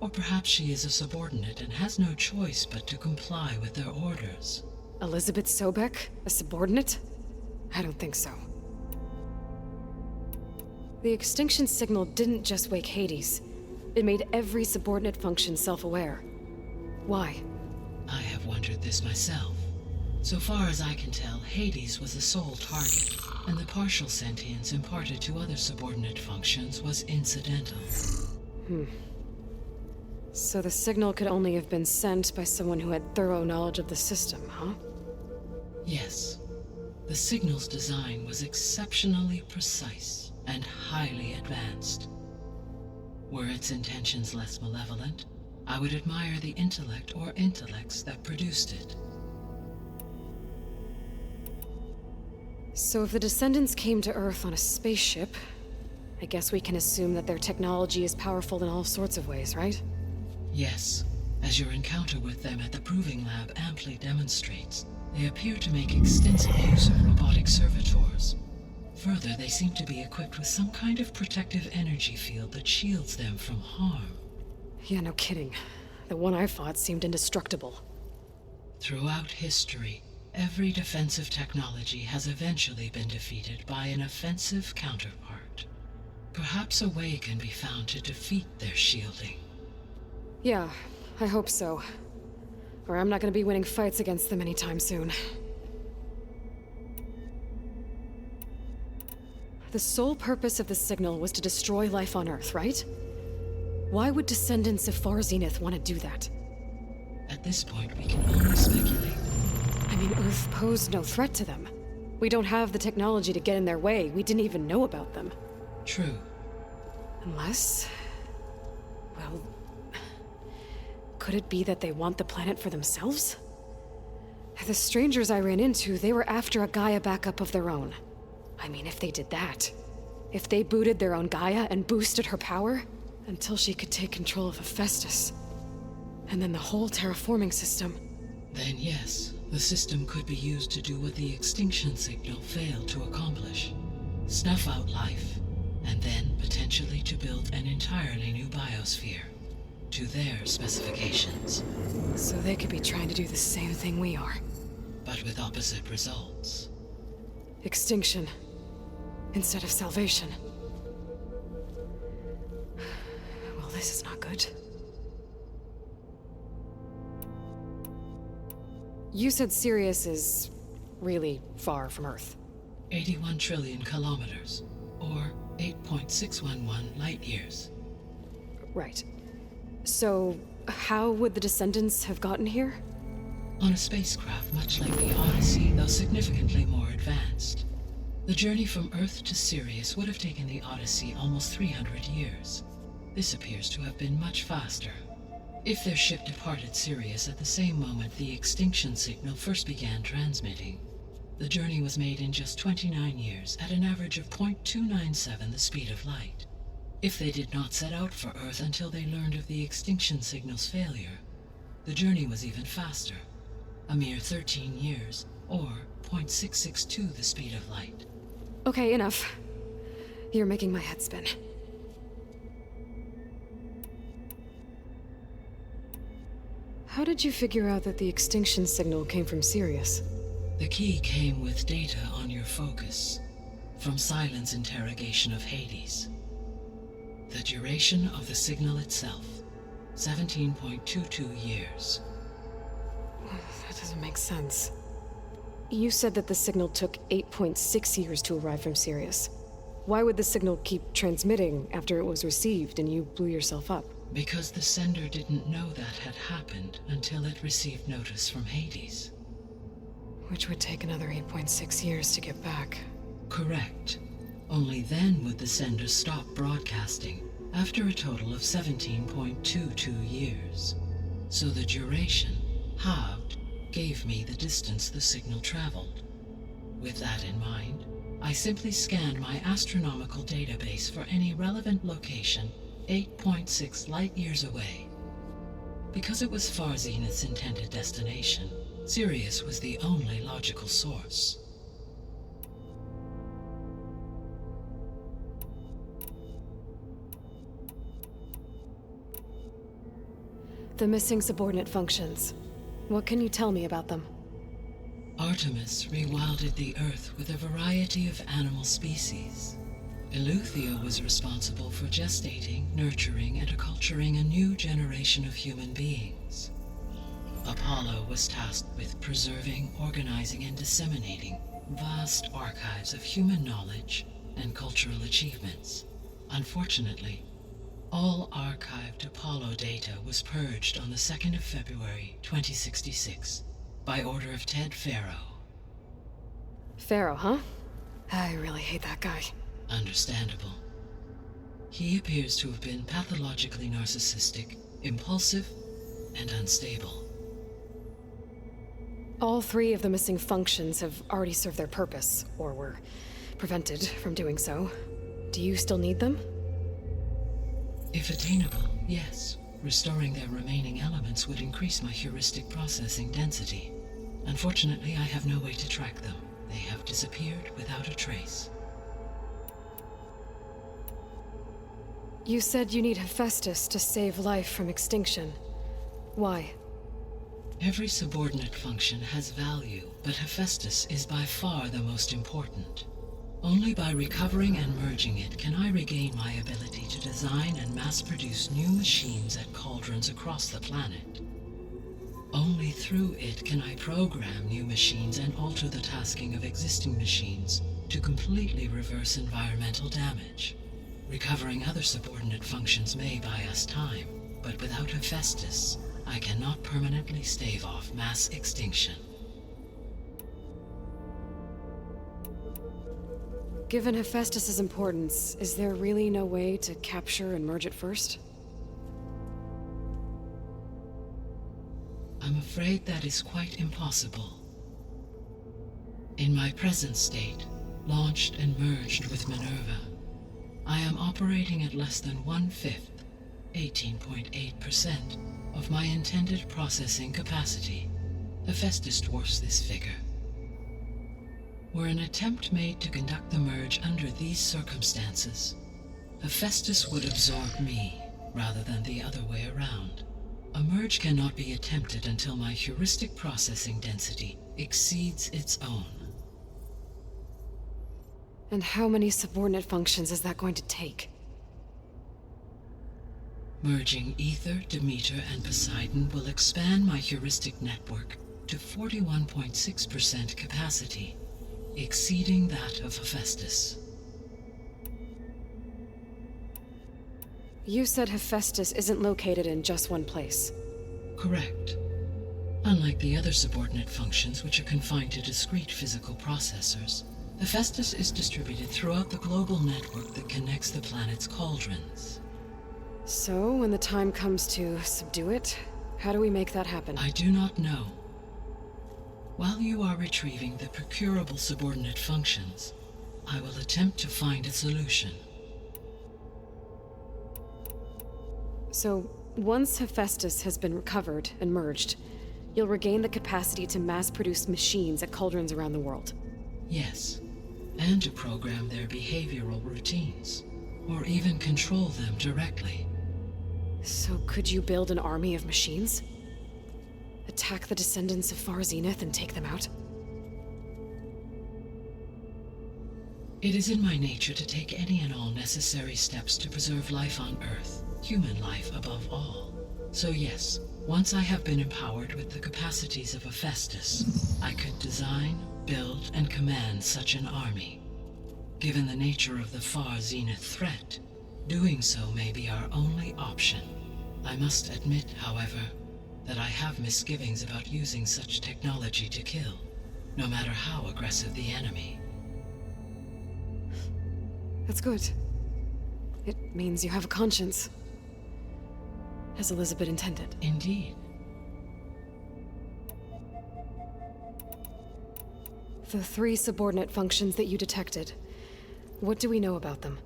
Or perhaps she is a subordinate and has no choice but to comply with their orders. Elizabeth Sobek? A subordinate? I don't think so. The extinction signal didn't just wake Hades. It made every subordinate function self-aware. Why? I have wondered this myself. So far as I can tell, Hades was the sole target, and the partial sentience imparted to other subordinate functions was incidental. So the signal could only have been sent by someone who had thorough knowledge of the system, huh? Yes. The signal's design was exceptionally precise and highly advanced. Were its intentions less malevolent, I would admire the intellect or intellects that produced it. So if the descendants came to Earth on a spaceship, I guess we can assume that their technology is powerful in all sorts of ways, right? Yes, as your encounter with them at the Proving Lab amply demonstrates, they appear to make extensive use of robotic servitors. Further, they seem to be equipped with some kind of protective energy field that shields them from harm. Yeah, no kidding. The one I fought seemed indestructible. Throughout history, every defensive technology has eventually been defeated by an offensive counterpart. Perhaps a way can be found to defeat their shielding. Yeah, I hope so. Or I'm not gonna be winning fights against them anytime soon. The sole purpose of the signal was to destroy life on Earth, right? Why would descendants of Far Zenith want to do that? At this point, we can only speculate. I mean, Earth posed no threat to them. We don't have the technology to get in their way. We didn't even know about them. True. Unless... well... could it be that they want the planet for themselves? The strangers I ran into, they were after a Gaia backup of their own. I mean, if they did that... if they booted their own Gaia and boosted her power... until she could take control of Hephaestus. And then the whole terraforming system... Then yes, the system could be used to do what the extinction signal failed to accomplish. Snuff out life, and then potentially to build an entirely new biosphere. To their specifications. So they could be trying to do the same thing we are. But with opposite results. Extinction. Instead of salvation. Well, this is not good. You said Sirius is really far from Earth. 81 trillion kilometers, or 8.611 light years. Right. So, how would the descendants have gotten here? On a spacecraft much like the Odyssey, though significantly more advanced. The journey from Earth to Sirius would have taken the Odyssey almost 300 years. This appears to have been much faster. If their ship departed Sirius at the same moment the extinction signal first began transmitting, the journey was made in just 29 years at an average of 0.297 the speed of light. If they did not set out for Earth until they learned of the extinction signal's failure, the journey was even faster, a mere 13 years, or 0.662 the speed of light. Okay, enough. You're making my head spin. How did you figure out that the extinction signal came from Sirius? The key came with data on your focus, from Silent's interrogation of Hades. The duration of the signal itself, 17.22 years. That doesn't make sense. You said that the signal took 8.6 years to arrive from Sirius. Why would the signal keep transmitting after it was received and you blew yourself up? Because the sender didn't know that had happened until it received notice from Hades. Which would take another 8.6 years to get back. Correct. Only then would the sender stop broadcasting, after a total of 17.22 years. So the duration, halved, gave me the distance the signal traveled. With that in mind, I simply scanned my astronomical database for any relevant location 8.6 light-years away. Because it was Far Zenith's intended destination, Sirius was the only logical source. The missing subordinate functions. What can you tell me about them? Artemis rewilded the Earth with a variety of animal species. Eleuthia was responsible for gestating, nurturing, and acculturating a new generation of human beings. Apollo was tasked with preserving, organizing, and disseminating vast archives of human knowledge and cultural achievements. Unfortunately, all archived Apollo data was purged on the 2nd of February, 2066, by order of Ted Farrow. Pharaoh, huh? I really hate that guy. Understandable. He appears to have been pathologically narcissistic, impulsive, and unstable. All 3 of the missing functions have already served their purpose, or were prevented from doing so. Do you still need them? If attainable, yes. Restoring their remaining elements would increase my heuristic processing density. Unfortunately, I have no way to track them. They have disappeared without a trace. You said you need Hephaestus to save life from extinction. Why? Every subordinate function has value, but Hephaestus is by far the most important. Only by recovering and merging it can I regain my ability to design and mass-produce new machines at cauldrons across the planet. Only through it can I program new machines and alter the tasking of existing machines to completely reverse environmental damage. Recovering other subordinate functions may buy us time, but without Hephaestus, I cannot permanently stave off mass extinction. Given Hephaestus's importance, is there really no way to capture and merge it first? I'm afraid that is quite impossible. In my present state, launched and merged with Minerva, I am operating at less than 1/5, 18.8%, of my intended processing capacity. Hephaestus dwarfs this figure. Were an attempt made to conduct the merge under these circumstances, Hephaestus would absorb me, rather than the other way around. A merge cannot be attempted until my heuristic processing density exceeds its own. And how many subordinate functions is that going to take? Merging Ether, Demeter, and Poseidon will expand my heuristic network to 41.6% capacity, exceeding that of Hephaestus. You said Hephaestus isn't located in just one place. Correct. Unlike the other subordinate functions, which are confined to discrete physical processors, Hephaestus is distributed throughout the global network that connects the planet's cauldrons. So, when the time comes to subdue it, how do we make that happen? I do not know. While you are retrieving the procurable subordinate functions, I will attempt to find a solution. So, once Hephaestus has been recovered and merged, you'll regain the capacity to mass-produce machines at cauldrons around the world. Yes, and to program their behavioral routines, or even control them directly. So could you build an army of machines? Attack the descendants of Far Zenith and take them out? It is in my nature to take any and all necessary steps to preserve life on Earth, human life above all. So yes, once I have been empowered with the capacities of Hephaestus, I could design, build, and command such an army. Given the nature of the Far Zenith threat, doing so may be our only option. I must admit, however, that I have misgivings about using such technology to kill, no matter how aggressive the enemy. That's good. It means you have a conscience. As Elizabeth intended. Indeed. The 3 subordinate functions that you detected. What do we know about them?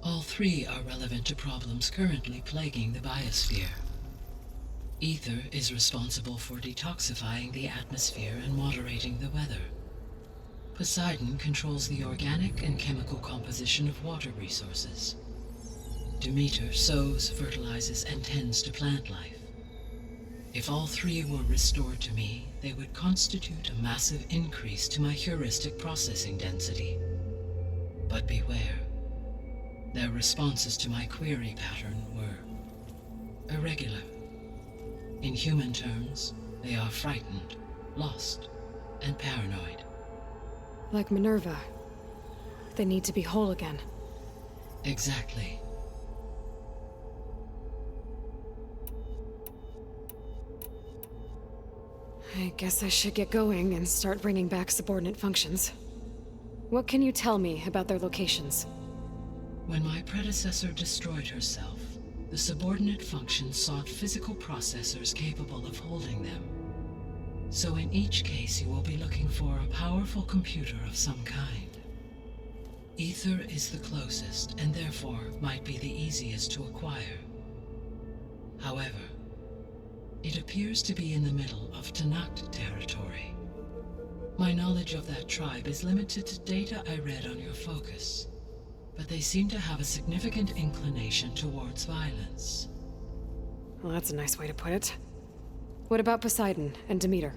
All 3 are relevant to problems currently plaguing the biosphere. Ether is responsible for detoxifying the atmosphere and moderating the weather. Poseidon controls the organic and chemical composition of water resources. Demeter sows, fertilizes, and tends to plant life. If all 3 were restored to me, they would constitute a massive increase to my heuristic processing density. But beware. Their responses to my query pattern were irregular. In human terms, they are frightened, lost, and paranoid. Like Minerva. They need to be whole again. Exactly. I guess I should get going and start bringing back subordinate functions. What can you tell me about their locations? When my predecessor destroyed herself, the subordinate functions sought physical processors capable of holding them. So in each case, you will be looking for a powerful computer of some kind. Ether is the closest, and therefore might be the easiest to acquire. However, it appears to be in the middle of Tanakh territory. My knowledge of that tribe is limited to data I read on your focus, but they seem to have a significant inclination towards violence. Well, that's a nice way to put it. What about Poseidon and Demeter?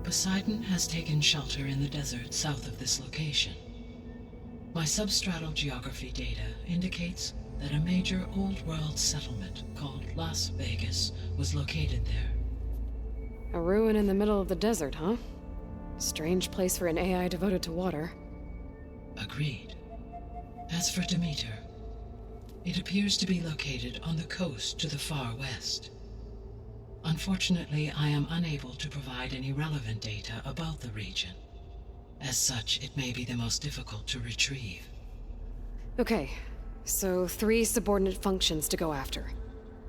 Poseidon has taken shelter in the desert south of this location. My substratal geography data indicates that a major old-world settlement called Las Vegas was located there. A ruin in the middle of the desert, huh? Strange place for an AI devoted to water. Agreed. As for Demeter, it appears to be located on the coast to the far west. Unfortunately, I am unable to provide any relevant data about the region. As such, it may be the most difficult to retrieve. Okay, so 3 subordinate functions to go after.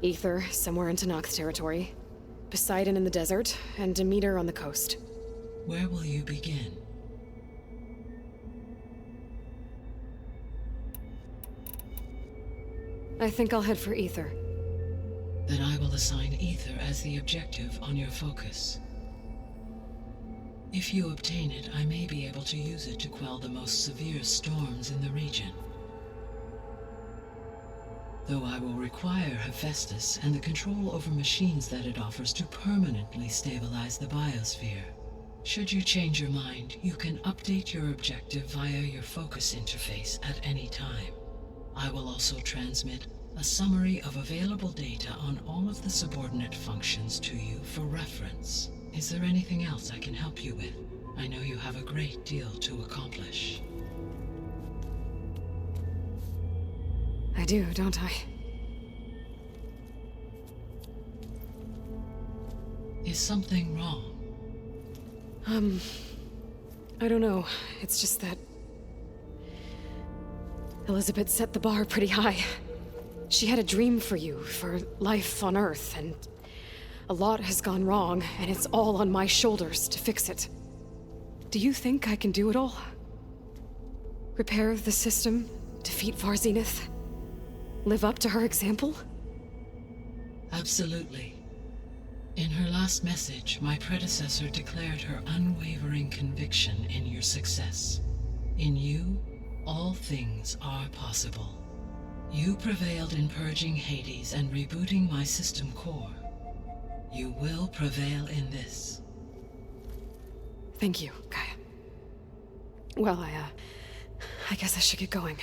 Ether, somewhere in Tanakh territory. Poseidon in the desert, and Demeter on the coast. Where will you begin? I think I'll head for Ether. Then I will assign Ether as the objective on your focus. If you obtain it, I may be able to use it to quell the most severe storms in the region. Though I will require Hephaestus and the control over machines that it offers to permanently stabilize the biosphere. Should you change your mind, you can update your objective via your focus interface at any time. I will also transmit a summary of available data on all of the subordinate functions to you for reference. Is there anything else I can help you with? I know you have a great deal to accomplish. I do, don't I? Is something wrong? I don't know. It's just that Elizabeth set the bar pretty high. She had a dream for you, for life on Earth, and a lot has gone wrong, and it's all on my shoulders to fix it. Do you think I can do it all? Repair the system, defeat Varzenith, live up to her example? Absolutely. In her last message, my predecessor declared her unwavering conviction in your success. In you, all things are possible. You prevailed in purging Hades and rebooting my system core. You will prevail in this. Thank you, Gaia. Well, I guess I should get going.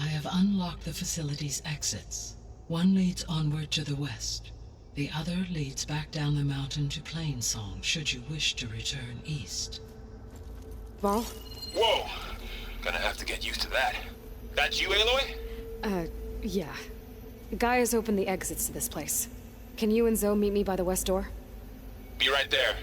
I have unlocked the facility's exits. One leads onward to the west. The other leads back down the mountain to Plainsong, should you wish to return east. Varl? Whoa! Gonna have to get used to that. That's you, Aloy? Yeah. Gaia's opened the exits to this place. Can you and Zoe meet me by the west door? Be right there.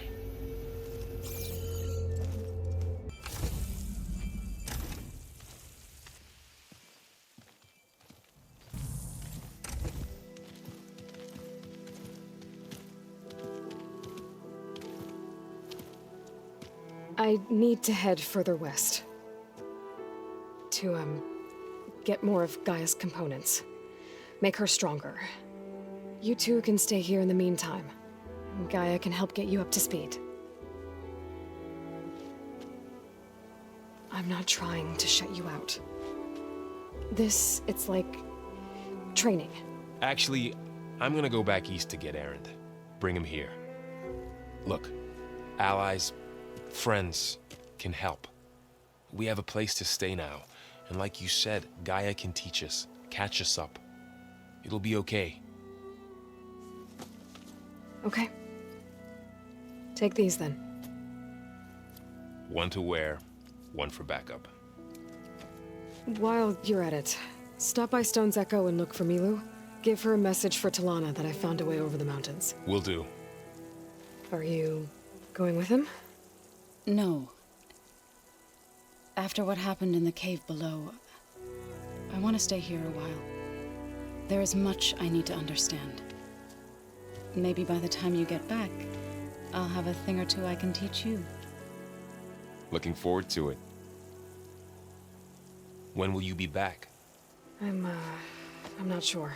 I need to head further west. To, get more of Gaia's components. Make her stronger. You two can stay here in the meantime. Gaia can help get you up to speed. I'm not trying to shut you out. It's like training. Actually, I'm gonna go back east to get Erend. Bring him here. Look, allies, friends can help. We have a place to stay now. And like you said, Gaia can teach us, catch us up. It'll be okay. Okay. Take these then. One to wear, one for backup. While you're at it, stop by Stone's Echo and look for Milu. Give her a message for Talana that I found a way over the mountains. Will do. Are you going with him? No. After what happened in the cave below, I want to stay here a while. There is much I need to understand. Maybe by the time you get back, I'll have a thing or two I can teach you. Looking forward to it. When will you be back? I'm not sure.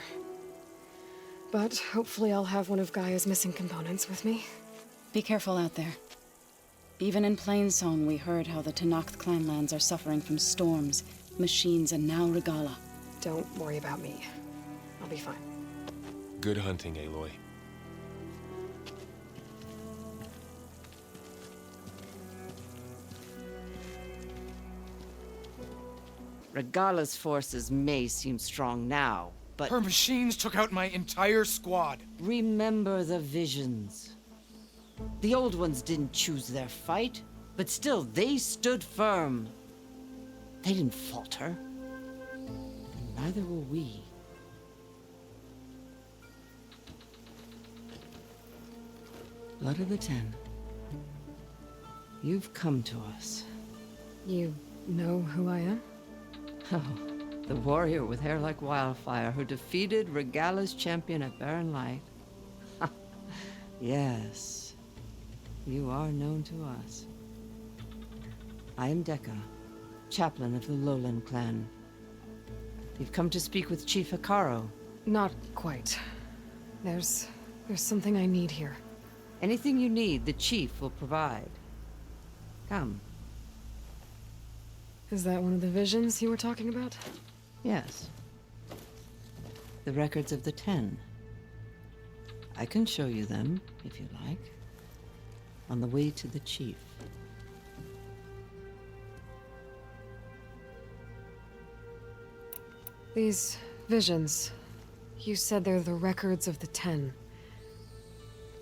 But hopefully I'll have one of Gaia's missing components with me. Be careful out there. Even in Plainsong, we heard how the Tenakth clanlands are suffering from storms, machines, and now Regala. Don't worry about me. I'll be fine. Good hunting, Aloy. Regala's forces may seem strong now, but... Her machines took out my entire squad. Remember the visions. The old ones didn't choose their fight, but still, they stood firm. They didn't falter. And neither will we. Blood of the Ten. You've come to us. You know who I am? Oh, the warrior with hair like wildfire who defeated Regala's champion at Barren Light. Yes, you are known to us. I am Dekka, chaplain of the Lowland clan. You've come to speak with Chief Hikaro. Not quite. There's something I need here. Anything you need, the chief will provide. Come. Is that one of the visions you were talking about? Yes. The records of the 10. I can show you them, if you like. On the way to the chief. These visions, you said they're the records of the 10.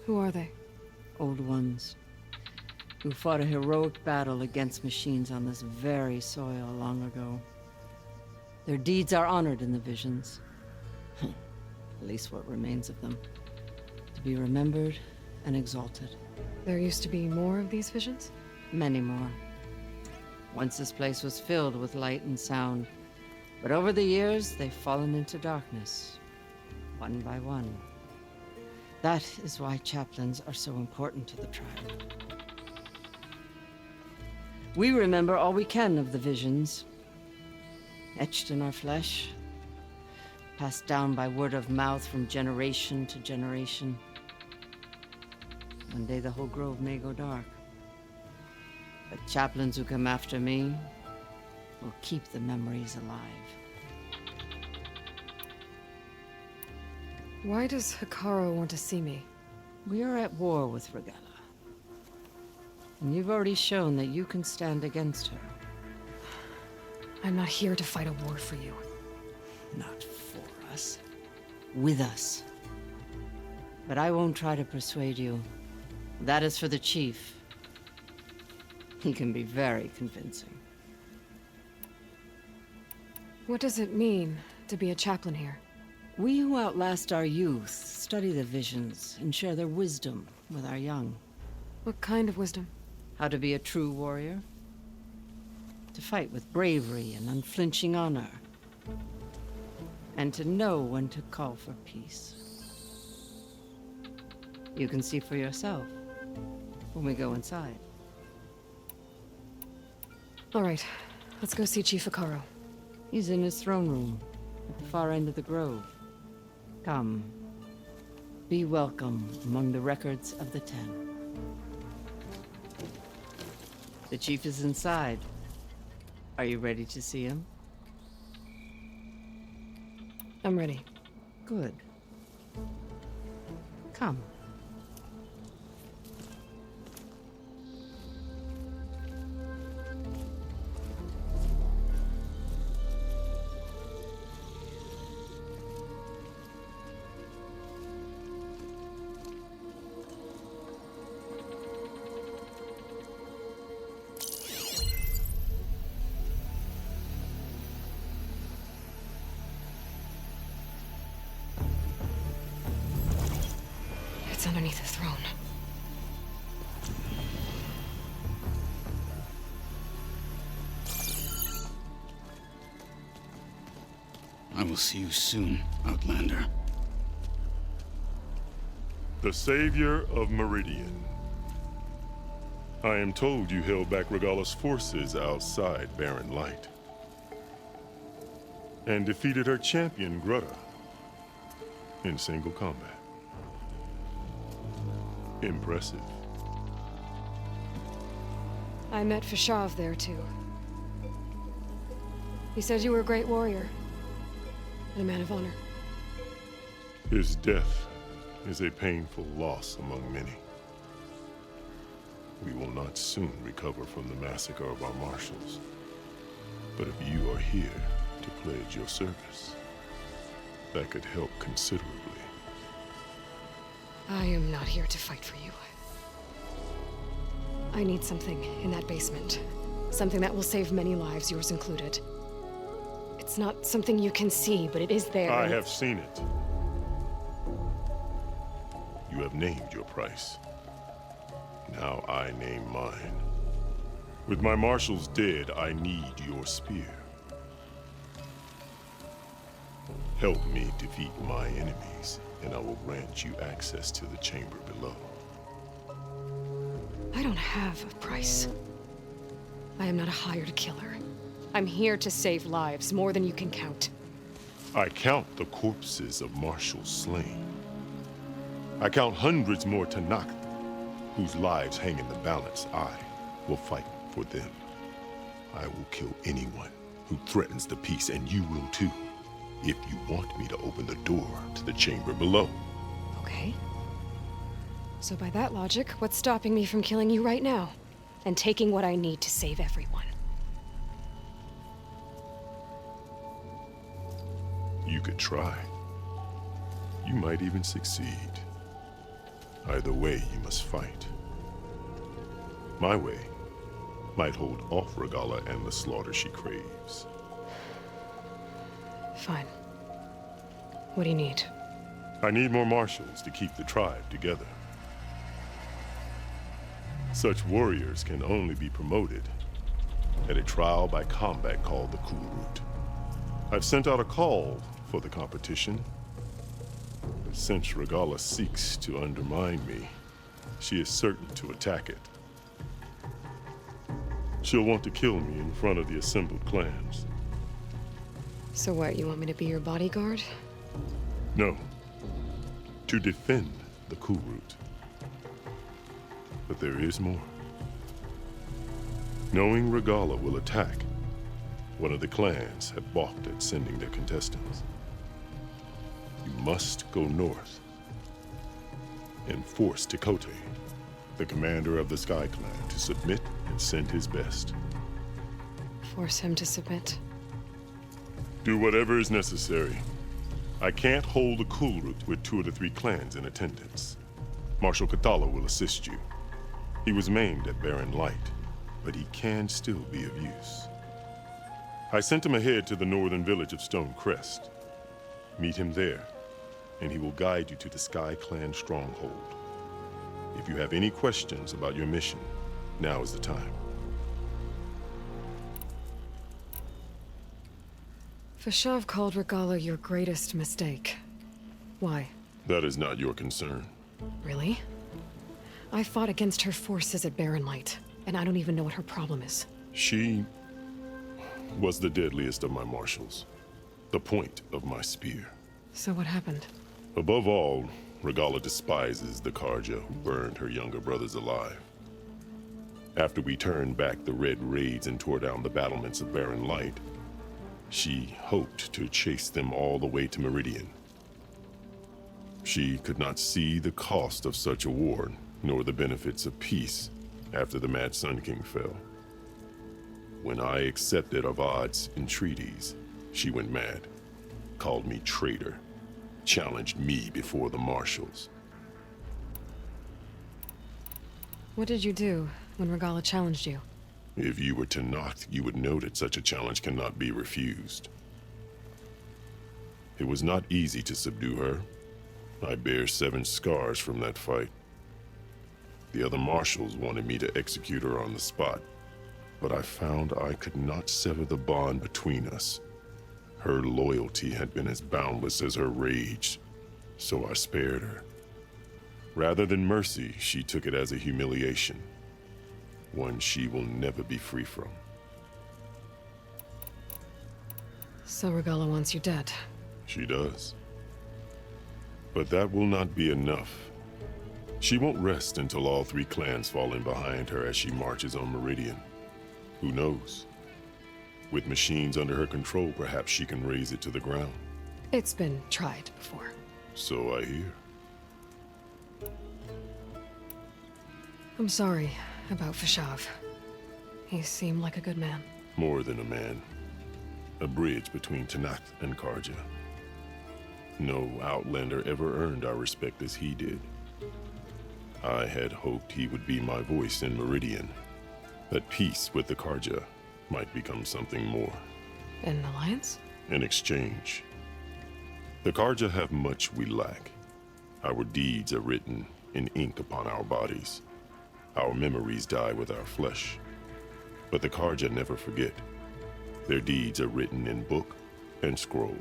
Who are they? Old ones. Who fought a heroic battle against machines on this very soil long ago. Their deeds are honored in the visions. At least what remains of them. To be remembered and exalted. There used to be more of these visions? Many more. Once this place was filled with light and sound. But over the years, they've fallen into darkness. One by one. That is why chaplains are so important to the tribe. We remember all we can of the visions, etched in our flesh, passed down by word of mouth from generation to generation. One day the whole grove may go dark, but chaplains who come after me will keep the memories alive. Why does Hikaro want to see me? We are at war with Regala. And you've already shown that you can stand against her. I'm not here to fight a war for you. Not for us. With us. But I won't try to persuade you. That is for the chief. He can be very convincing. What does it mean to be a chaplain here? We who outlast our youth study the visions and share their wisdom with our young. What kind of wisdom? How to be a true warrior. To fight with bravery and unflinching honor. And to know when to call for peace. You can see for yourself when we go inside. All right, let's go see Chief Akaro. He's in his throne room, at the far end of the grove. Come. Be welcome among the records of the Ten. The chief is inside. Are you ready to see him? I'm ready. Good. Come. It's underneath the throne. I will see you soon, Outlander. The Savior of Meridian. I am told you held back Regalla's forces outside Barren Light. And defeated her champion, Grutta, in single combat. Impressive. I met Fashav there, too. He said you were a great warrior. And a man of honor. His death is a painful loss among many. We will not soon recover from the massacre of our marshals. But if you are here to pledge your service, that could help considerably. I am not here to fight for you. I need something in that basement. Something that will save many lives, yours included. It's not something you can see, but it is there. I have seen it. You have named your price. Now I name mine. With my marshals dead, I need your spear. Help me defeat my enemies, and I will grant you access to the chamber below. I don't have a price. I am not a hired killer. I'm here to save lives, more than you can count. I count the corpses of marshals slain. I count hundreds more Tanakh, whose lives hang in the balance. I will fight for them. I will kill anyone who threatens the peace, and you will too, if you want me to open the door to the chamber below. Okay. So by that logic, what's stopping me from killing you right now? And taking what I need to save everyone? You could try. You might even succeed. Either way, you must fight. My way might hold off Regalla and the slaughter she craves. Fine. What do you need? I need more marshals to keep the tribe together. Such warriors can only be promoted at a trial by combat called the Kulrut. I've sent out a call for the competition. But since Regalla seeks to undermine me, she is certain to attack it. She'll want to kill me in front of the assembled clans. So what, you want me to be your bodyguard? No. To defend the Kulrut. But there is more. Knowing Regalla will attack, one of the clans had balked at sending their contestants. You must go north and force Tekote, the commander of the Sky Clan, to submit and send his best. Force him to submit? Do whatever is necessary. I can't hold the Kulrut with 2 of the 3 clans in attendance. Marshal Kathala will assist you. He was maimed at Barren Light, but he can still be of use. I sent him ahead to the northern village of Stone Crest. Meet him there, and he will guide you to the Sky Clan stronghold. If you have any questions about your mission, now is the time. Fashav called Regalla your greatest mistake. Why? That is not your concern. Really? I fought against her forces at Barren Light, and I don't even know what her problem is. She was the deadliest of my marshals. The point of my spear. So what happened? Above all, Regala despises the Karja who burned her younger brothers alive. After we turned back the red raids and tore down the battlements of Barren Light, she hoped to chase them all the way to Meridian. She could not see the cost of such a war, nor the benefits of peace after the Mad Sun King fell. When I accepted Avad's entreaties, she went mad, called me traitor, challenged me before the marshals. What did you do when Regala challenged you? If you were Tenakth, you would know that such a challenge cannot be refused. It was not easy to subdue her. I bear 7 scars from that fight. The other marshals wanted me to execute her on the spot, but I found I could not sever the bond between us. Her loyalty had been as boundless as her rage, so I spared her. Rather than mercy, she took it as a humiliation, one she will never be free from. So Regala wants you dead. She does. But that will not be enough. She won't rest until all 3 clans fall in behind her as she marches on Meridian. Who knows? With machines under her control, perhaps she can raise it to the ground. It's been tried before. So I hear. I'm sorry about Fashav. He seemed like a good man. More than a man. A bridge between Tenakth and Karja. No Outlander ever earned our respect as he did. I had hoped he would be my voice in Meridian. That peace with the Karja might become something more. An alliance? In exchange. The Karja have much we lack. Our deeds are written in ink upon our bodies. Our memories die with our flesh. But the Karja never forget. Their deeds are written in book and scroll.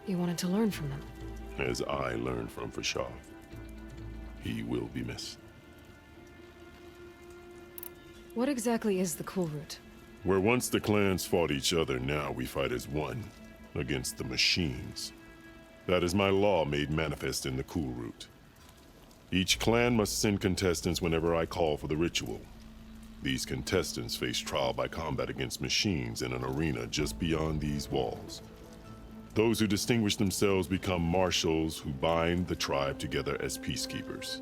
You wanted to learn from them. As I learned from Fashav. He will be missed. What exactly is the Cool Root? Where once the clans fought each other, now we fight as one, against the machines. That is my law made manifest in the Cool Root. Each clan must send contestants whenever I call for the ritual. These contestants face trial by combat against machines in an arena just beyond these walls. Those who distinguish themselves become marshals who bind the tribe together as peacekeepers.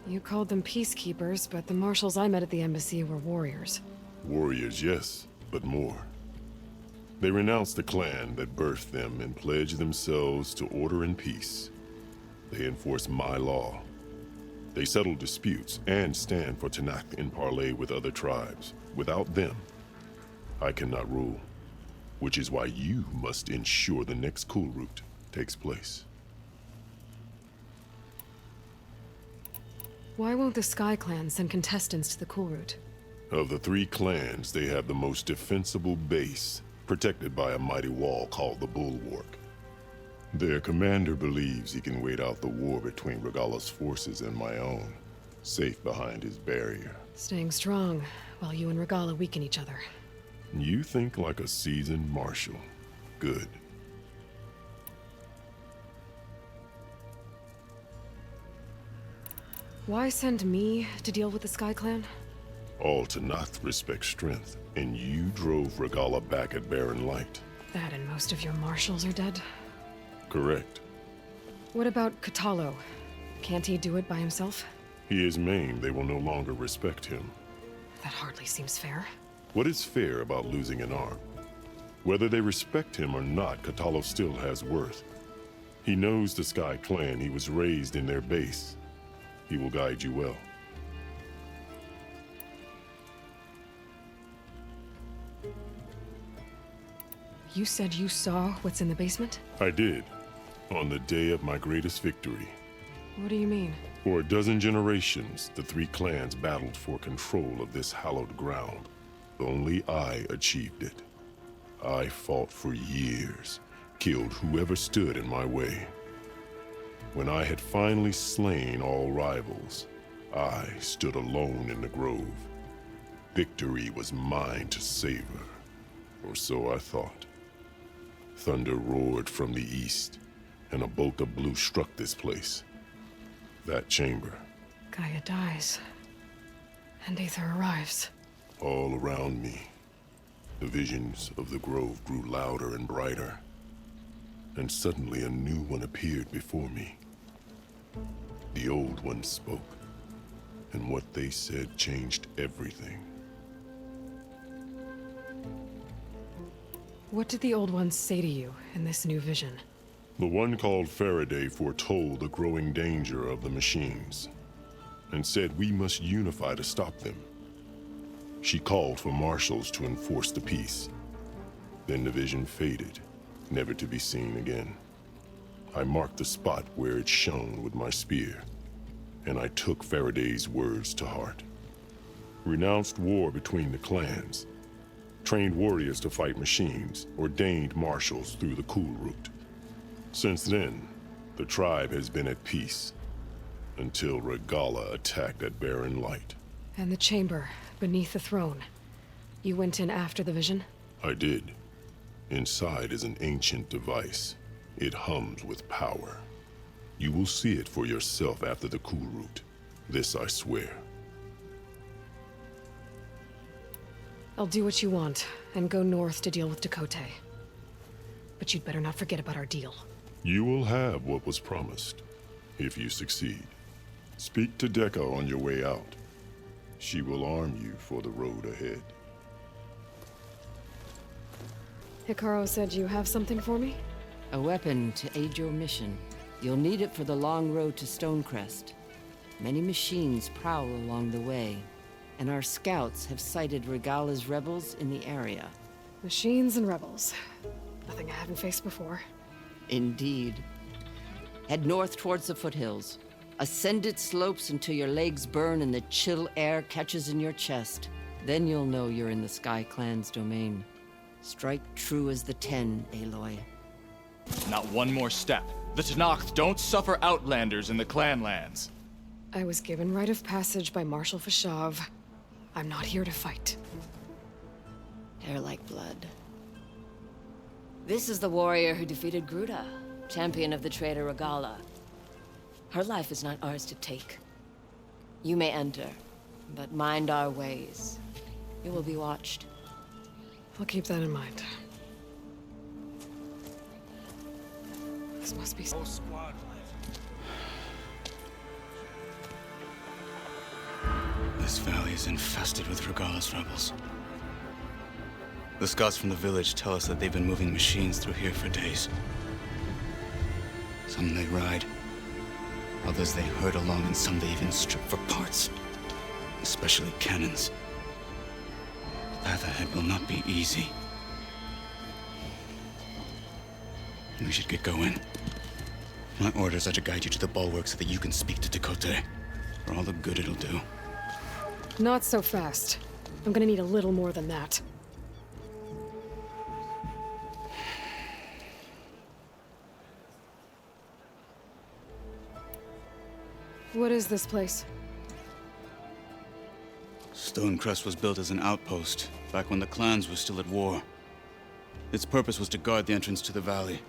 You called them peacekeepers, but the marshals I met at the embassy were warriors. Warriors, yes, but more. They renounce the clan that birthed them and pledge themselves to order and peace. They enforce my law. They settle disputes and stand for Tenakth in parley with other tribes. Without them, I cannot rule. Which is why you must ensure the next Cool Root takes place. Why won't the Sky Clan send contestants to the Cool Root? Of the 3 clans, they have the most defensible base, protected by a mighty wall called the Bulwark. Their commander believes he can wait out the war between Regala's forces and my own, safe behind his barrier. Staying strong, while you and Regala weaken each other. You think like a seasoned marshal. Good. Why send me to deal with the Sky Clan? All Tenakth respect strength, and you drove Regala back at Barren Light. That and most of your marshals are dead? Correct. What about Katalo? Can't he do it by himself? He is maimed. They will no longer respect him. That hardly seems fair. What is fair about losing an arm? Whether they respect him or not, Katalo still has worth. He knows the Sky Clan. He was raised in their base. He will guide you well. You said you saw what's in the basement? I did, on the day of my greatest victory. What do you mean? For a dozen generations, the 3 clans battled for control of this hallowed ground. Only I achieved it. I fought for years, killed whoever stood in my way. When I had finally slain all rivals, I stood alone in the grove. Victory was mine to savor, or so I thought. Thunder roared from the east, and a bolt of blue struck this place. That chamber. Gaia dies, and Aether arrives. All around me, the visions of the grove grew louder and brighter, and suddenly a new one appeared before me. The old one spoke, and what they said changed everything. What did the old ones say to you in this new vision? The one called Faraday foretold the growing danger of the machines, and said we must unify to stop them. She called for marshals to enforce the peace. Then the vision faded, never to be seen again. I marked the spot where it shone with my spear, and I took Faraday's words to heart. Renounced war between the clans, trained warriors to fight machines, ordained marshals through the cool route. Since then, the tribe has been at peace, until Regala attacked at Barren Light. And the chamber, beneath the throne. You went in after the vision? I did. Inside is an ancient device. It hums with power. You will see it for yourself after the cool route. This I swear. I'll do what you want, and go north to deal with Dakota. But you'd better not forget about our deal. You will have what was promised, if you succeed. Speak to Dekka on your way out. She will arm you for the road ahead. Hikaru said you have something for me? A weapon to aid your mission. You'll need it for the long road to Stonecrest. Many machines prowl along the way, and our scouts have sighted Regala's rebels in the area. Machines and rebels. Nothing I haven't faced before. Indeed. Head north towards the foothills. Ascend its slopes until your legs burn and the chill air catches in your chest. Then you'll know you're in the Sky Clan's domain. Strike true as the 10, Aloy. Not one more step. The Tenakth don't suffer outlanders in the clan lands. I was given rite of passage by Marshal Fashav. I'm not here to fight. Hair like blood. This is the warrior who defeated Gruda, champion of the traitor Regala. Her life is not ours to take. You may enter, but mind our ways. You will be watched. I'll keep that in mind. This must be... This valley is infested with Regala's rebels. The scouts from the village tell us that they've been moving machines through here for days. Some they ride, others they herd along, and some they even strip for parts, especially cannons. The path ahead will not be easy. We should get going. My orders are to guide you to the bulwark so that you can speak to Dakota, for all the good it'll do. Not so fast. I'm gonna need a little more than that. What is this place? Stonecrest was built as an outpost, back when the clans were still at war. Its purpose was to guard the entrance to the valley,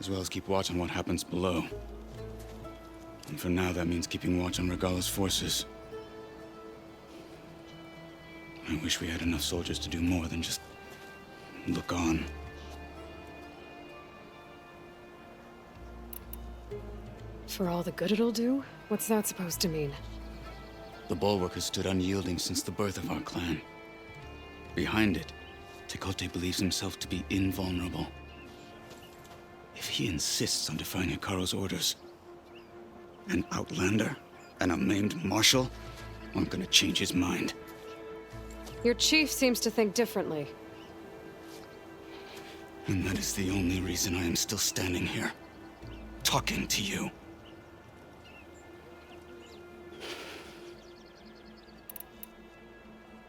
as well as keep watch on what happens below. And for now, that means keeping watch on Regala's forces. I wish we had enough soldiers to do more than just look on. For all the good it'll do? What's that supposed to mean? The bulwark has stood unyielding since the birth of our clan. Behind it, Tekote believes himself to be invulnerable. If he insists on defying Hikaru's orders, an outlander and a maimed marshal aren't gonna change his mind. Your chief seems to think differently. And that is the only reason I am still standing here, talking to you.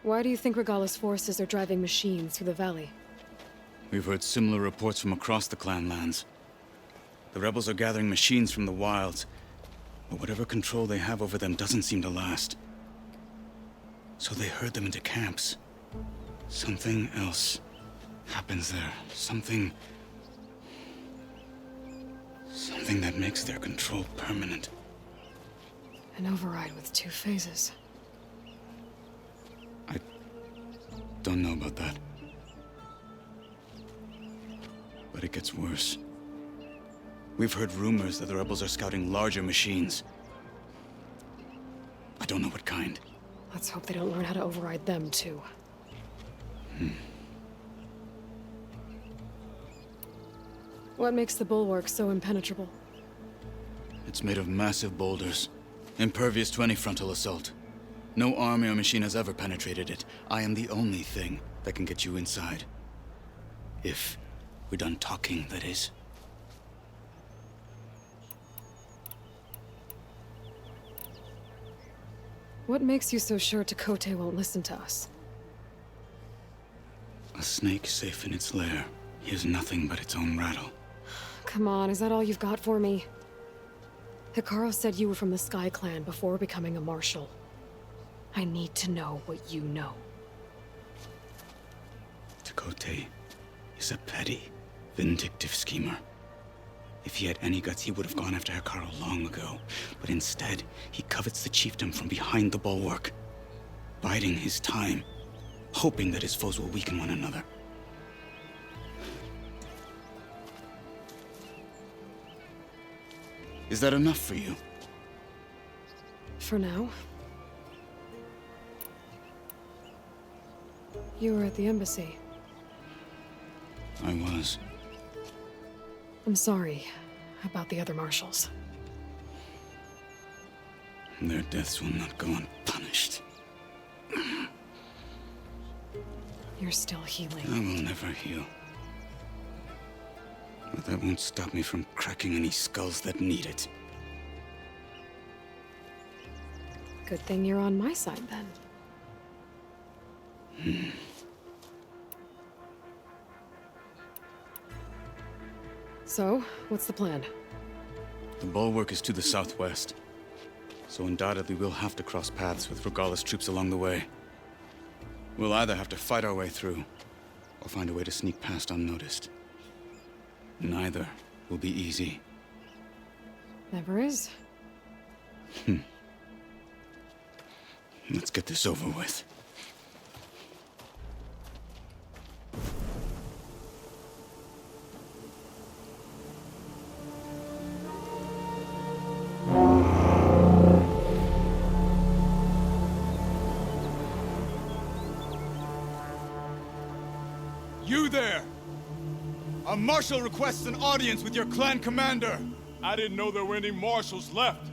Why do you think Regala's forces are driving machines through the valley? We've heard similar reports from across the clan lands. The rebels are gathering machines from the wilds, but whatever control they have over them doesn't seem to last. So they herd them into camps. Something else happens there. Something that makes their control permanent. An override with 2 phases. I don't know about that. But it gets worse. We've heard rumors that the rebels are scouting larger machines. I don't know what kind. Let's hope they don't learn how to override them, too. What makes the bulwark so impenetrable? It's made of massive boulders, impervious to any frontal assault. No army or machine has ever penetrated it. I am the only thing that can get you inside. If we're done talking, that is. What makes you so sure Tekote won't listen to us? A snake safe in its lair hears nothing but its own rattle. Come on, is that all you've got for me? Hikaru said you were from the Sky Clan before becoming a marshal. I need to know what you know. Tekote is a petty, vindictive schemer. If he had any guts, he would have gone after Hikaru long ago. But instead, he covets the chiefdom from behind the bulwark, biding his time, hoping that his foes will weaken one another. Is that enough for you? For now. You were at the embassy. I was. I'm sorry about the other marshals. Their deaths will not go unpunished. You're still healing. I will never heal. But that won't stop me from cracking any skulls that need it. Good thing you're on my side, then. So, what's the plan? The bulwark is to the southwest, so undoubtedly we'll have to cross paths with Regala's troops along the way. We'll either have to fight our way through, or find a way to sneak past unnoticed. Neither will be easy. Never is. Let's get this over with. You there! A marshal requests an audience with your clan commander. I didn't know there were any marshals left.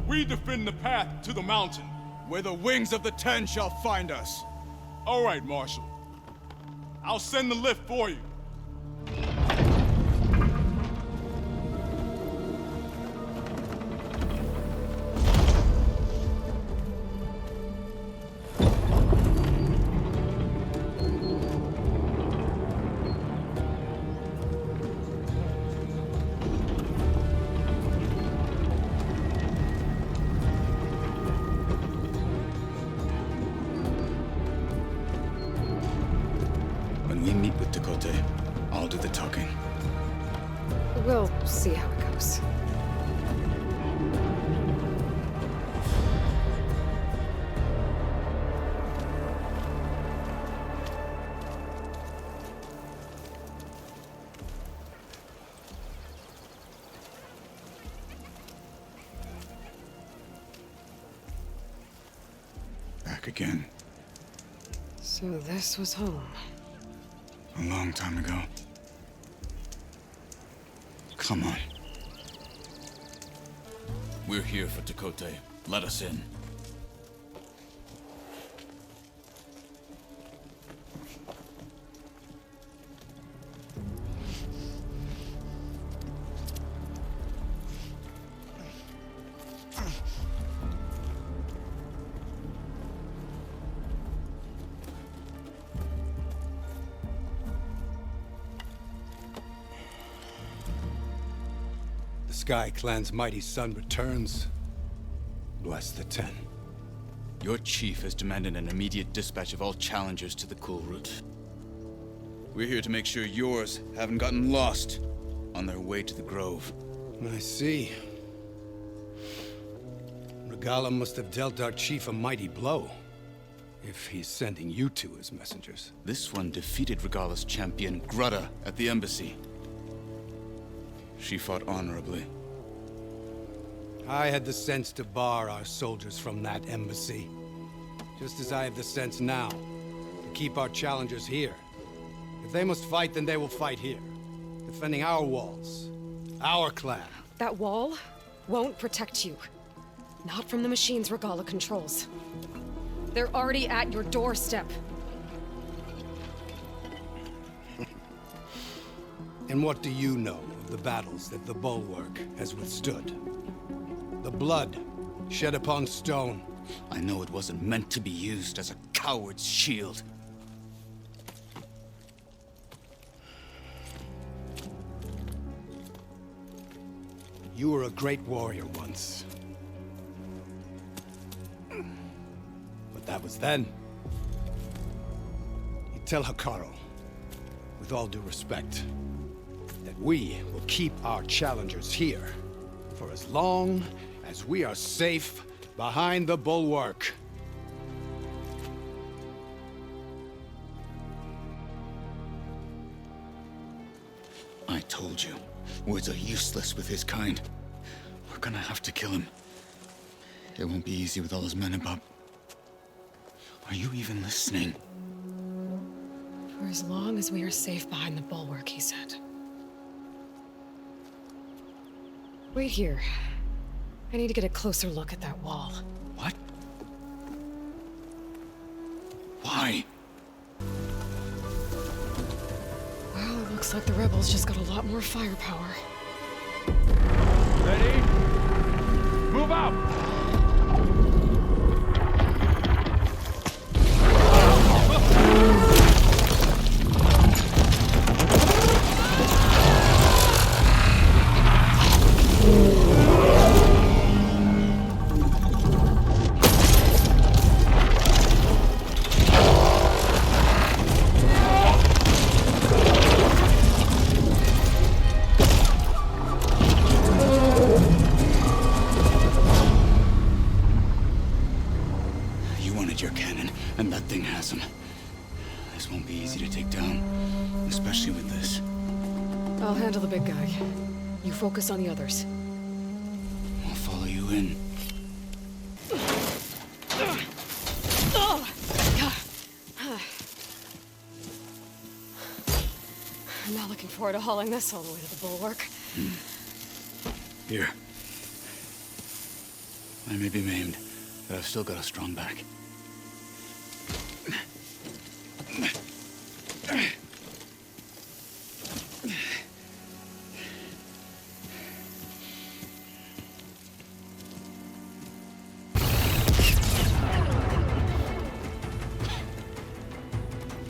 We defend the path to the mountain. Where the wings of the Ten shall find us. All right, Marshal. I'll send the lift for you. When we meet with Tekote, I'll do the talking. We'll see how it goes. Back again. So this was home. A long time ago. Come on. We're here for Tekote. Let us in. Sky Clan's mighty son returns, bless the Ten. Your chief has demanded an immediate dispatch of all challengers to the Cool Route. We're here to make sure yours haven't gotten lost on their way to the Grove. I see. Regala must have dealt our chief a mighty blow, if he's sending you two as messengers. This one defeated Regala's champion, Grudda, at the embassy. She fought honorably. I had the sense to bar our soldiers from that embassy. Just as I have the sense now to keep our challengers here. If they must fight, then they will fight here. Defending our walls. Our clan. That wall won't protect you. Not from the machines Regala controls. They're already at your doorstep. And what do you know of the battles that the Bulwark has withstood? The blood shed upon stone. I know it wasn't meant to be used as a coward's shield. You were a great warrior once. But that was then. You tell Hekarro, with all due respect, that we will keep our challengers here for as long as we are safe behind the Bulwark. I told you, words are useless with his kind. We're gonna have to kill him. It won't be easy with all his men about. Are you even listening? For as long as we are safe behind the Bulwark, he said. Wait here. I need to get a closer look at that wall. What? Why? Well, it looks like the rebels just got a lot more firepower. Ready? Move out! Your cannon, and that thing has him. This won't be easy to take down, especially with this. I'll handle the big guy. You focus on the others. I'll follow you in. I'm not looking forward to hauling this all the way to the Bulwark. Here. I may be maimed, but I've still got a strong back.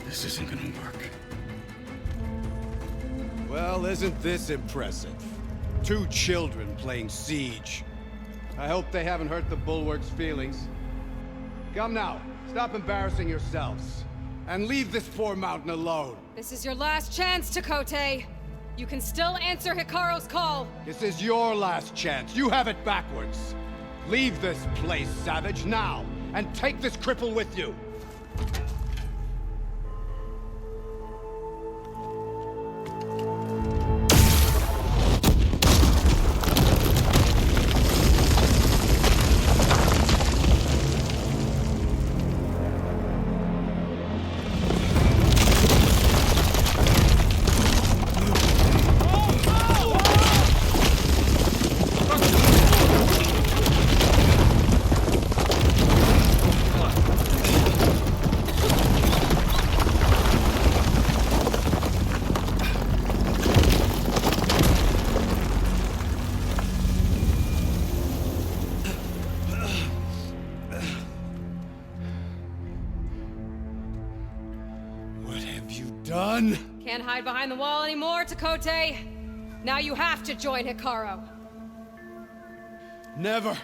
This isn't gonna work. Well, isn't this impressive? 2 children playing siege. I hope they haven't hurt the Bulwark's feelings. Come now, stop embarrassing yourselves. And leave this poor mountain alone. This is your last chance, Tekote. You can still answer Hekarro's call. This is your last chance. You have it backwards. Leave this place, Savage, now, and take this cripple with you. Can't hide behind the wall anymore, Tekote. Now you have to join Hekarro. Never.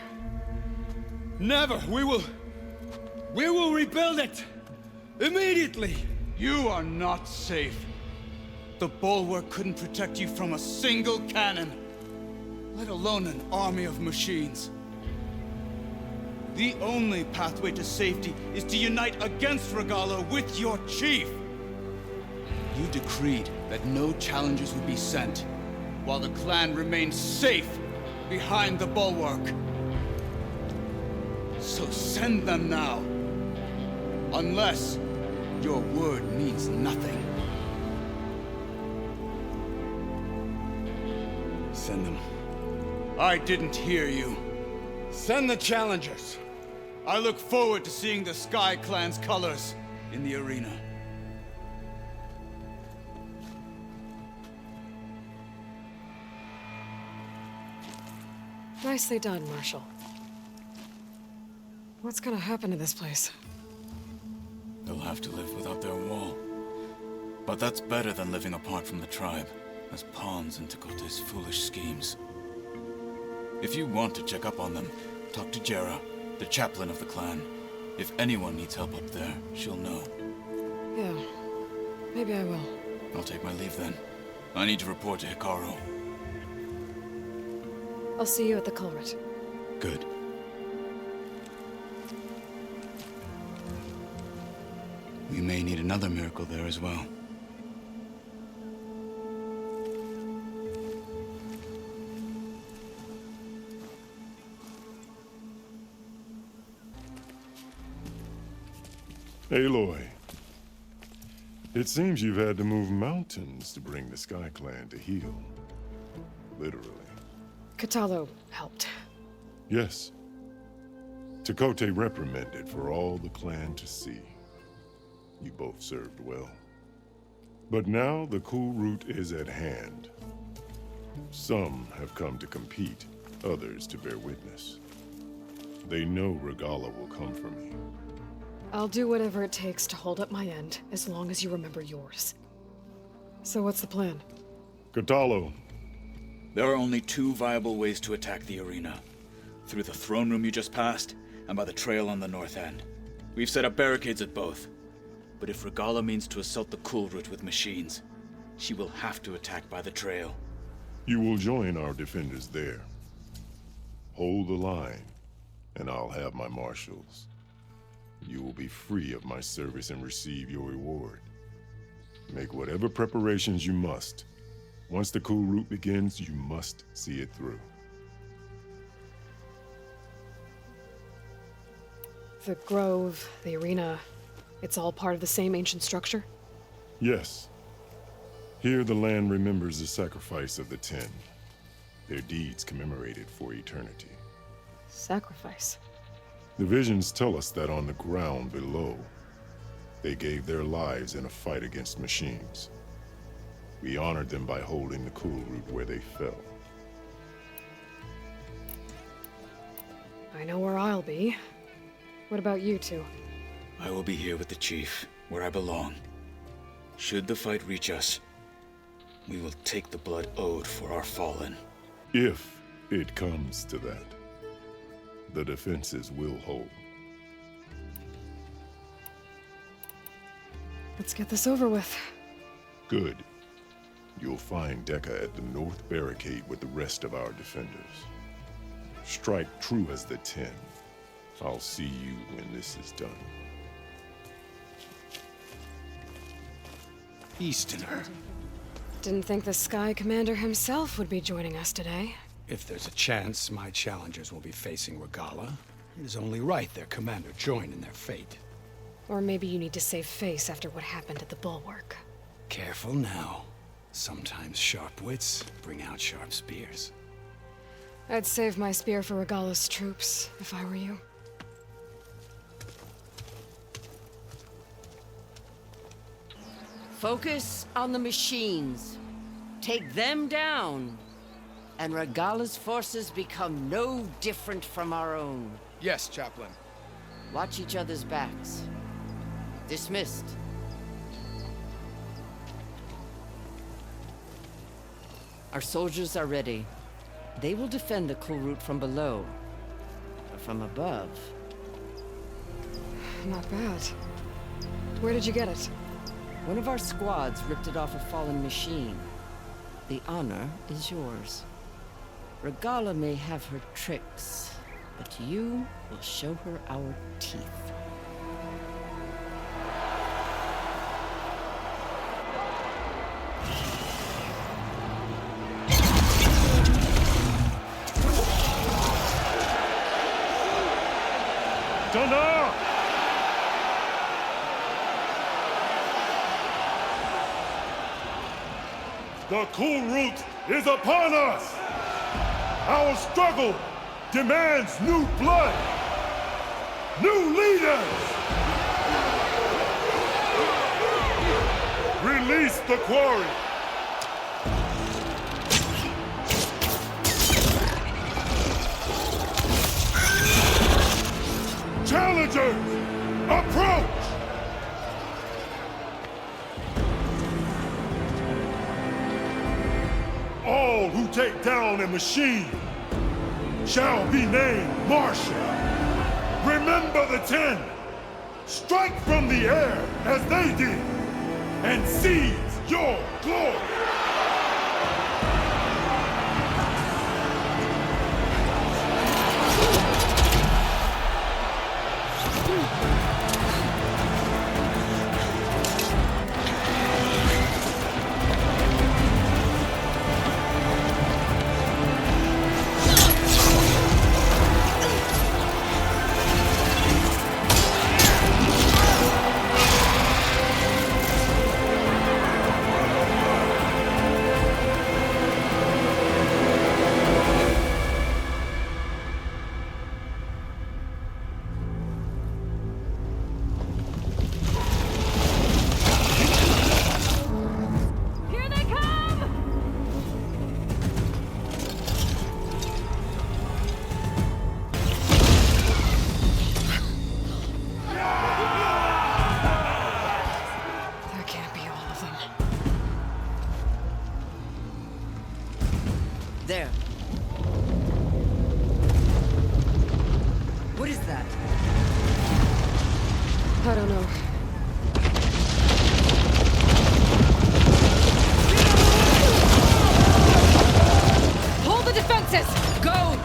Never. We will rebuild it. Immediately. You are not safe. The bulwark couldn't protect you from a single cannon, let alone an army of machines. The only pathway to safety is to unite against Regala with your chief. You decreed that no challengers would be sent, while the clan remained safe behind the bulwark. So send them now. Unless your word means nothing. Send them. I didn't hear you. Send the challengers. I look forward to seeing the Sky Clan's colors in the arena. Nicely done, Marshal. What's gonna happen to this place? They'll have to live without their wall. But that's better than living apart from the tribe, as pawns in Tekote's foolish schemes. If you want to check up on them, talk to Jera, the chaplain of the clan. If anyone needs help up there, she'll know. Yeah, maybe I will. I'll take my leave then. I need to report to Hikaru. I'll see you at the culvert. Good. We may need another miracle there as well. Aloy, it seems you've had to move mountains to bring the Sky Clan to heel. Literally. Katalo helped. Yes. Tekote reprimanded for all the clan to see. You both served well. But now the cool route is at hand. Some have come to compete, others to bear witness. They know Regala will come for me. I'll do whatever it takes to hold up my end, as long as you remember yours. So what's the plan? Katalo. There are only two viable ways to attack the arena. Through the throne room you just passed, and by the trail on the north end. We've set up barricades at both. But if Regala means to assault the cool route with machines, she will have to attack by the trail. You will join our defenders there. Hold the line, and I'll have my marshals. You will be free of my service and receive your reward. Make whatever preparations you must. Once the cool route begins, you must see it through. The grove, the arena, it's all part of the same ancient structure? Yes. Here the land remembers the sacrifice of the 10. Their deeds commemorated for eternity. Sacrifice? The visions tell us that on the ground below, they gave their lives in a fight against machines. We honored them by holding the cool route where they fell. I know where I'll be. What about you two? I will be here with the chief, where I belong. Should the fight reach us, we will take the blood owed for our fallen. If it comes to that, the defenses will hold. Let's get this over with. Good. You'll find Dekka at the north barricade with the rest of our defenders. Strike true as the 10. I'll see you when this is done. Easterner. Didn't think the Sky Commander himself would be joining us today. If there's a chance my challengers will be facing Regala, it is only right their commander join in their fate. Or maybe you need to save face after what happened at the bulwark. Careful now. Sometimes sharp wits bring out sharp spears. I'd save my spear for Regala's troops, if I were you. Focus on the machines. Take them down, and Regala's forces become no different from our own. Yes, Chaplain. Watch each other's backs. Dismissed. Our soldiers are ready. They will defend the Kulrut from below. But from above... Not bad. Where did you get it? One of our squads ripped it off a fallen machine. The honor is yours. Regala may have her tricks, but you will show her our teeth. Dana! The Kulrut is upon us! Our struggle demands new blood! New leaders! Release the quarry! Challengers, approach! All who take down a machine shall be named Marshal. Remember the 10. Strike from the air as they did, and seize your glory. There. What is that? I don't know. Hold the defenses! Go!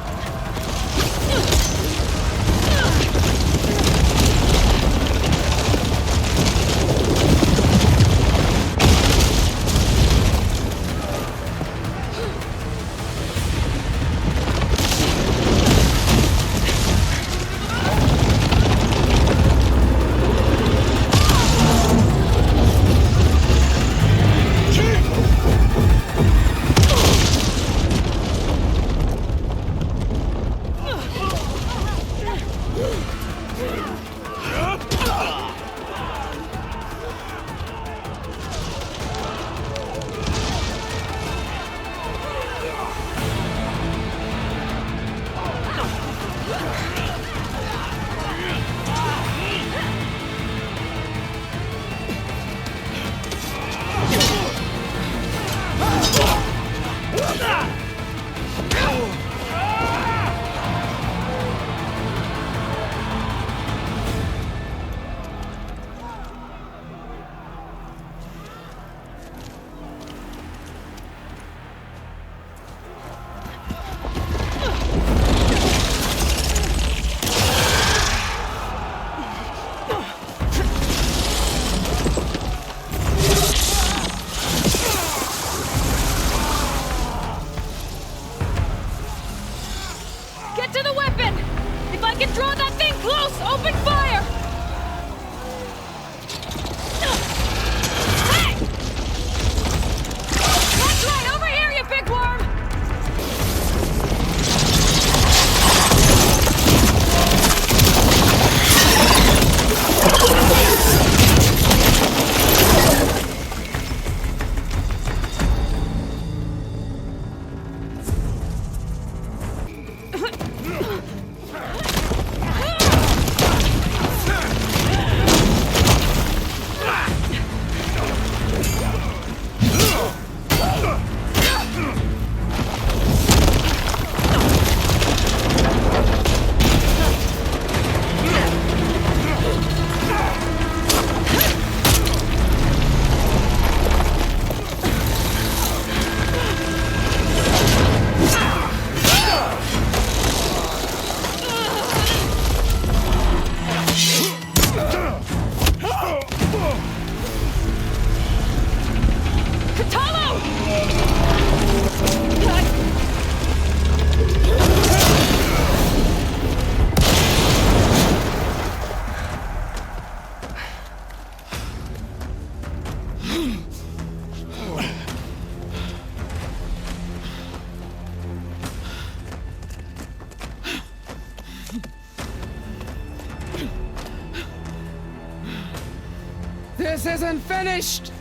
This isn't finished!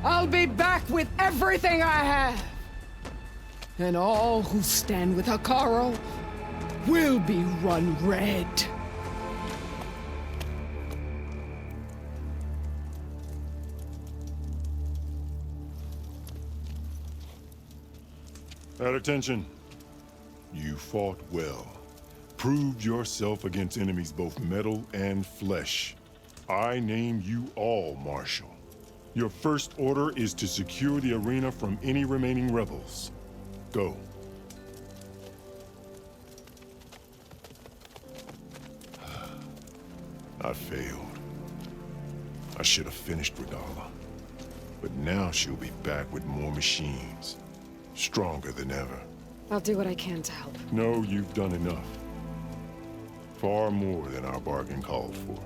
I'll be back with everything I have! And all who stand with Hekarro will be run red. At attention. You fought well. Proved yourself against enemies both metal and flesh. I name you all Marshal. Your first order is to secure the arena from any remaining rebels. Go. I failed. I should have finished Regala. But now she'll be back with more machines. Stronger than ever. I'll do what I can to help. No, you've done enough. Far more than our bargain called for.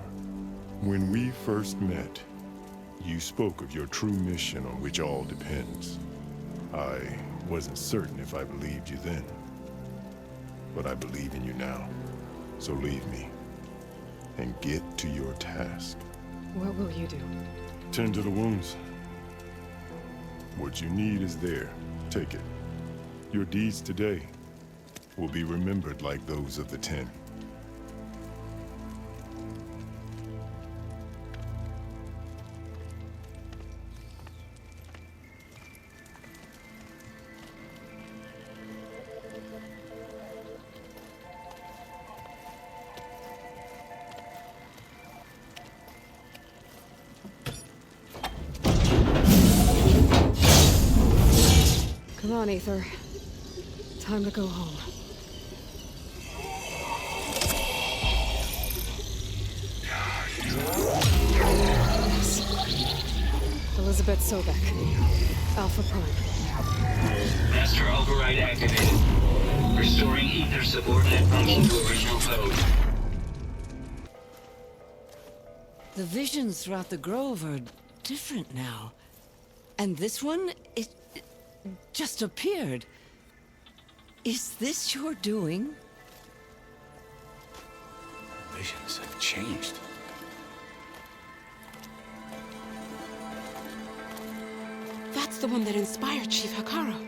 When we first met, you spoke of your true mission on which all depends. I wasn't certain if I believed you then. But I believe in you now. So leave me. And get to your task. What will you do? Tend to the wounds. What you need is there. Take it. Your deeds today will be remembered like those of the 10. Come on, Aether. Time to go home. Elizabeth Sobek. Alpha Prime. Master override activated. Restoring ether subordinate function to original code. The visions throughout the grove are different now. And this one, it just appeared. Is this your doing? Visions have changed. That's the one that inspired Chief Hekarro.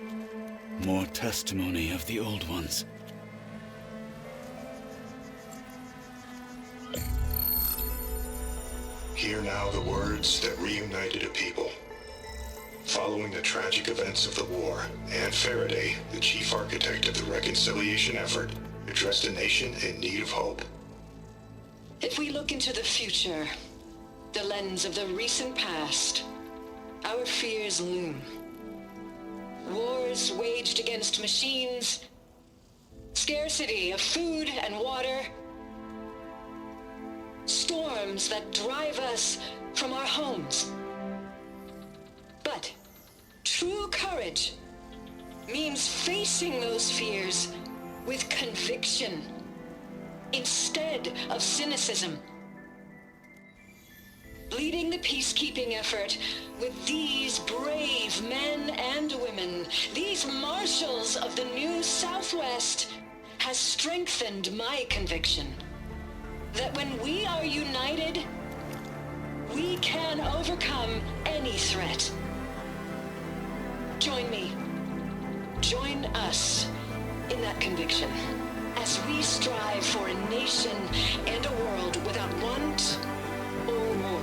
More testimony of the old ones. Hear now the words that reunited a people. Following the tragic events of the war, Anne Faraday, the chief architect of the reconciliation effort, addressed a nation in need of hope. If we look into the future, the lens of the recent past, our fears loom. Wars waged against machines, scarcity of food and water, storms that drive us from our homes. But true courage means facing those fears with conviction instead of cynicism. Leading the peacekeeping effort with these brave men and women, these marshals of the new Southwest, has strengthened my conviction that when we are united, we can overcome any threat. Join me. Join us in that conviction as we strive for a nation and a world without want or war.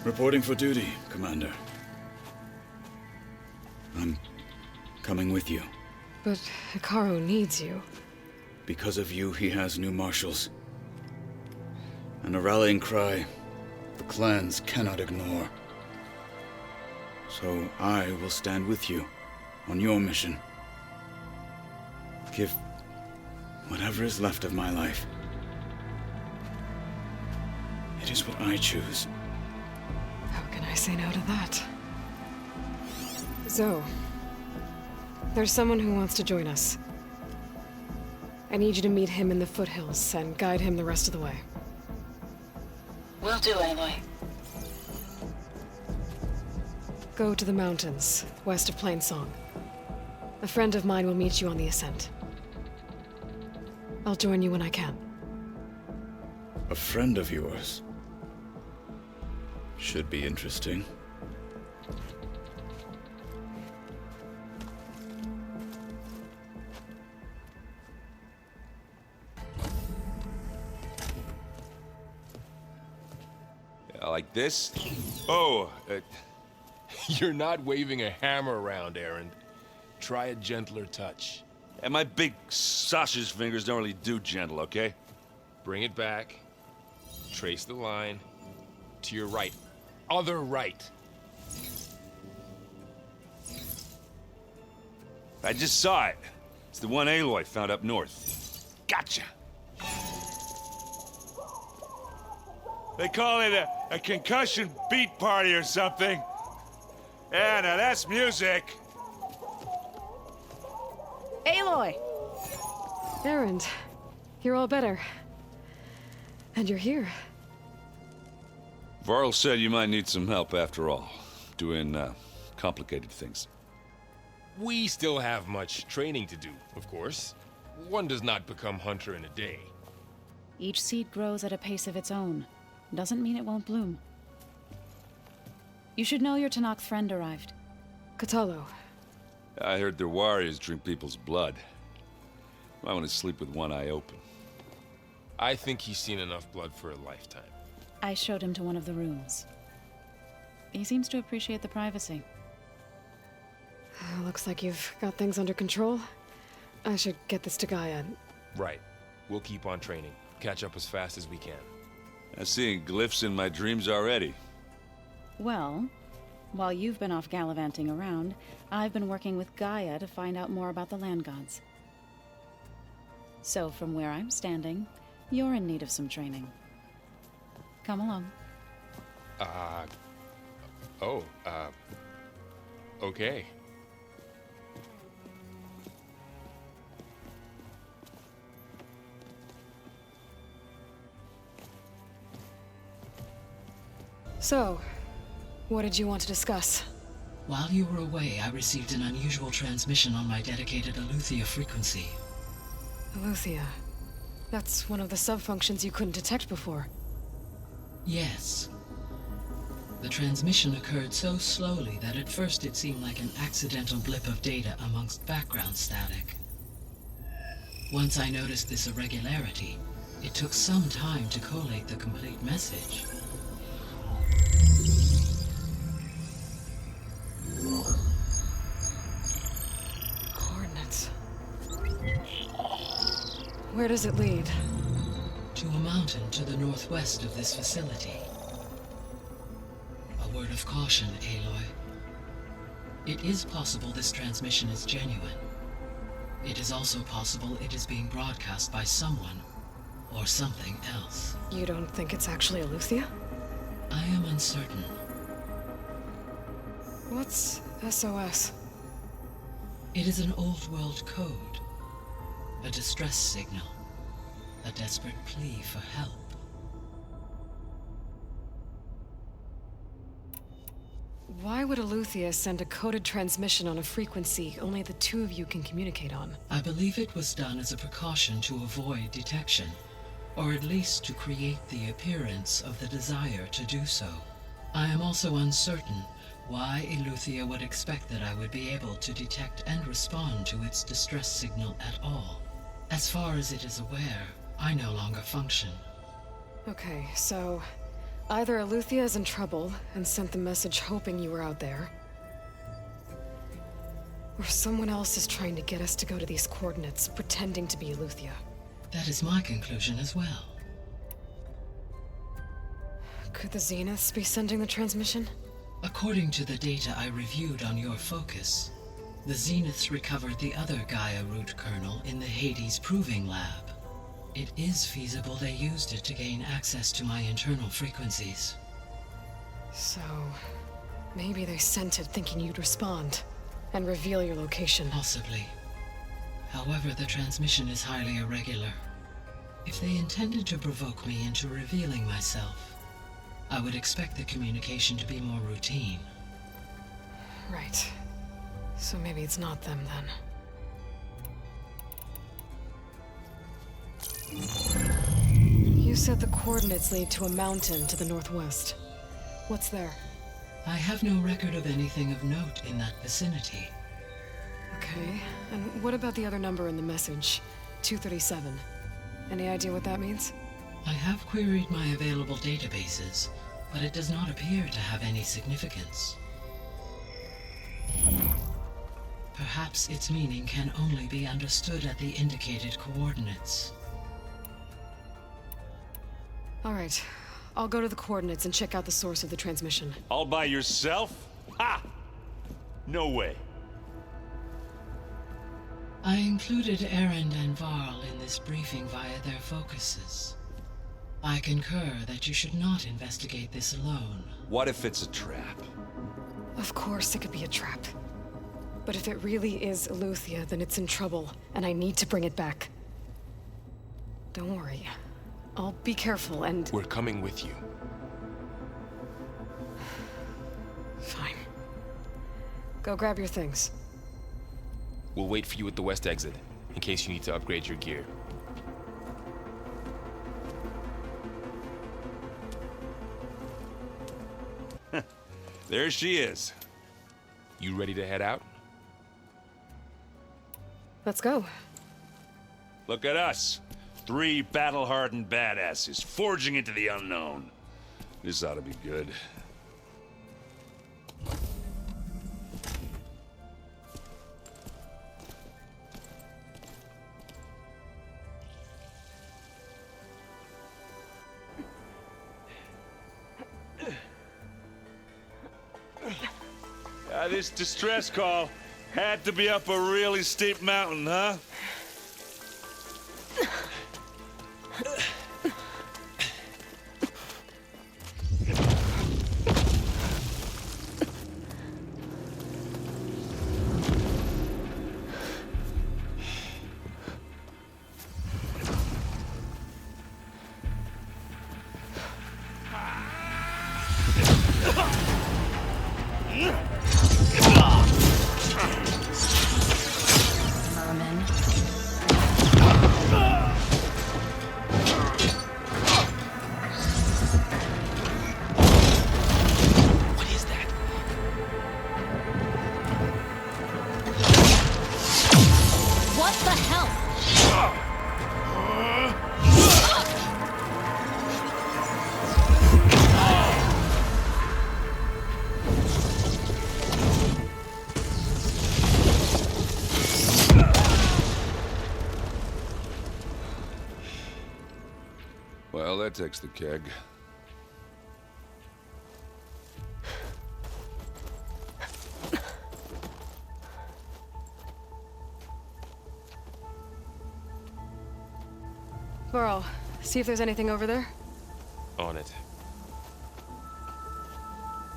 Reporting for duty, Commander. I'm coming with you. But Hekarro needs you. Because of you, he has new marshals. And a rallying cry the clans cannot ignore. So I will stand with you on your mission. Give whatever is left of my life is what I choose. How can I say no to that? Zoe, there's someone who wants to join us. I need you to meet him in the foothills and guide him the rest of the way. Will do, Aloy. Go to the mountains, west of Plainsong. A friend of mine will meet you on the ascent. I'll join you when I can. A friend of yours? Should be interesting. Like this? Oh, you're not waving a hammer around, Erend. Try a gentler touch. And my big sausage fingers don't really do gentle, okay? Bring it back. Trace the line. To your right. Other right. I just saw it. It's the one Aloy found up north. Gotcha! They call it a concussion beat party or something. Yeah, now that's music. Aloy! Erend, you're all better. And you're here. Varl said you might need some help after all. Doing, complicated things. We still have much training to do, of course. One does not become hunter in a day. Each seed grows at a pace of its own. Doesn't mean it won't bloom. You should know your Tanakh friend arrived. Kotallo. I heard their warriors drink people's blood. I want to sleep with one eye open. I think he's seen enough blood for a lifetime. I showed him to one of the rooms. He seems to appreciate the privacy. Looks like you've got things under control. I should get this to Gaia. Right. We'll keep on training. Catch up as fast as we can. I'm seeing glyphs in my dreams already. Well, while you've been off gallivanting around, I've been working with Gaia to find out more about the land gods. So from where I'm standing, you're in need of some training. Come along. Okay. So, what did you want to discuss? While you were away, I received an unusual transmission on my dedicated Aletheia frequency. Aletheia. That's one of the sub-functions you couldn't detect before. Yes. The transmission occurred so slowly that at first it seemed like an accidental blip of data amongst background static. Once I noticed this irregularity, it took some time to collate the complete message. Coordinates. Where does it lead? To a mountain to the northwest of this facility. A word of caution, Aloy. It is possible this transmission is genuine. It is also possible it is being broadcast by someone or something else. You don't think it's actually Aletheia? I am uncertain. What's SOS? It is an old world code. A distress signal. A desperate plea for help. Why would Aletheia send a coded transmission on a frequency only the two of you can communicate on? I believe it was done as a precaution to avoid detection, or at least to create the appearance of the desire to do so. I am also uncertain why Aletheia would expect that I would be able to detect and respond to its distress signal at all. As far as it is aware, I no longer function. Okay, so either Aletheia is in trouble and sent the message hoping you were out there, or someone else is trying to get us to go to these coordinates, pretending to be Aletheia. That is my conclusion as well. Could the Zeniths be sending the transmission? According to the data I reviewed on your focus, the Zeniths recovered the other Gaia root kernel in the Hades Proving Lab. It is feasible they used it to gain access to my internal frequencies. So, maybe they sent it thinking you'd respond and reveal your location. Possibly. However, the transmission is highly irregular. If they intended to provoke me into revealing myself, I would expect the communication to be more routine. Right. So maybe it's not them then. You said the coordinates lead to a mountain to the northwest. What's there? I have no record of anything of note in that vicinity. Okay, and what about the other number in the message? 237. Any idea what that means? I have queried my available databases, but it does not appear to have any significance. Perhaps its meaning can only be understood at the indicated coordinates. All right, I'll go to the coordinates and check out the source of the transmission. All by yourself? Ha! No way. I included Erend and Varl in this briefing via their focuses. I concur that you should not investigate this alone. What if it's a trap? Of course it could be a trap. But if it really is Eleuthia, then it's in trouble, and I need to bring it back. Don't worry. I'll be careful and... We're coming with you. Fine. Go grab your things. We'll wait for you at the west exit, in case you need to upgrade your gear. There she is. You ready to head out? Let's go. Look at us. 3 battle-hardened badasses forging into the unknown. This ought to be good. This distress call had to be up a really steep mountain, huh? Well, that takes the keg. Varl, see if there's anything over there. On it.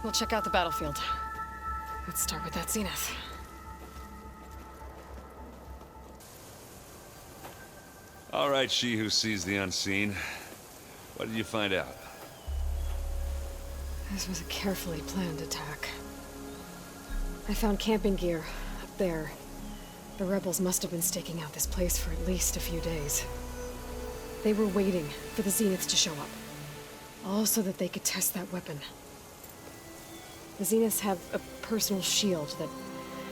We'll check out the battlefield. Let's start with that zenith. All right, she who sees the unseen. What did you find out? This was a carefully planned attack. I found camping gear up there. The rebels must have been staking out this place for at least a few days. They were waiting for the zeniths to show up. All so that they could test that weapon. The zeniths have a personal shield that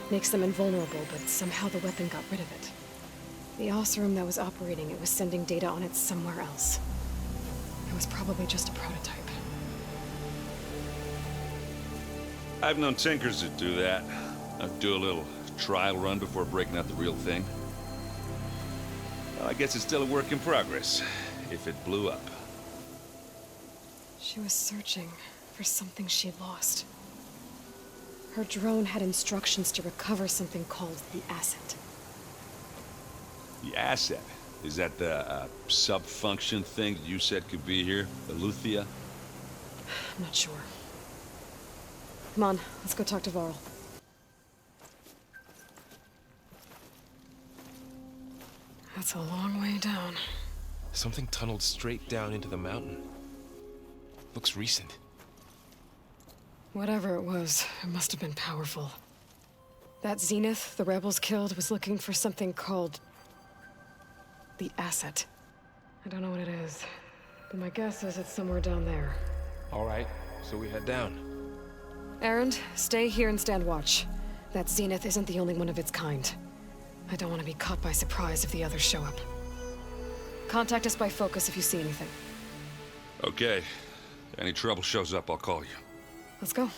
makes them invulnerable, but somehow the weapon got rid of it. The Oseram that was operating it was sending data on it somewhere else. It was probably just a prototype. I've known tinkers who do that. I'd do a little trial run before breaking out the real thing. Well, I guess it's still a work in progress, if it blew up. She was searching for something she'd lost. Her drone had instructions to recover something called the asset. The asset? Is that the sub-function thing that you said could be here? The Luthia? I'm not sure. Come on, let's go talk to Varl. That's a long way down. Something tunneled straight down into the mountain. Looks recent. Whatever it was, it must have been powerful. That Zenith the rebels killed was looking for something called the asset. I don't know what it is, but my guess is it's somewhere down there. All right, so we head down. Erend, stay here and stand watch. That Zenith isn't the only one of its kind. I don't want to be caught by surprise if the others show up. Contact us by focus if you see anything. Okay. Any trouble shows up, I'll call you. Let's go.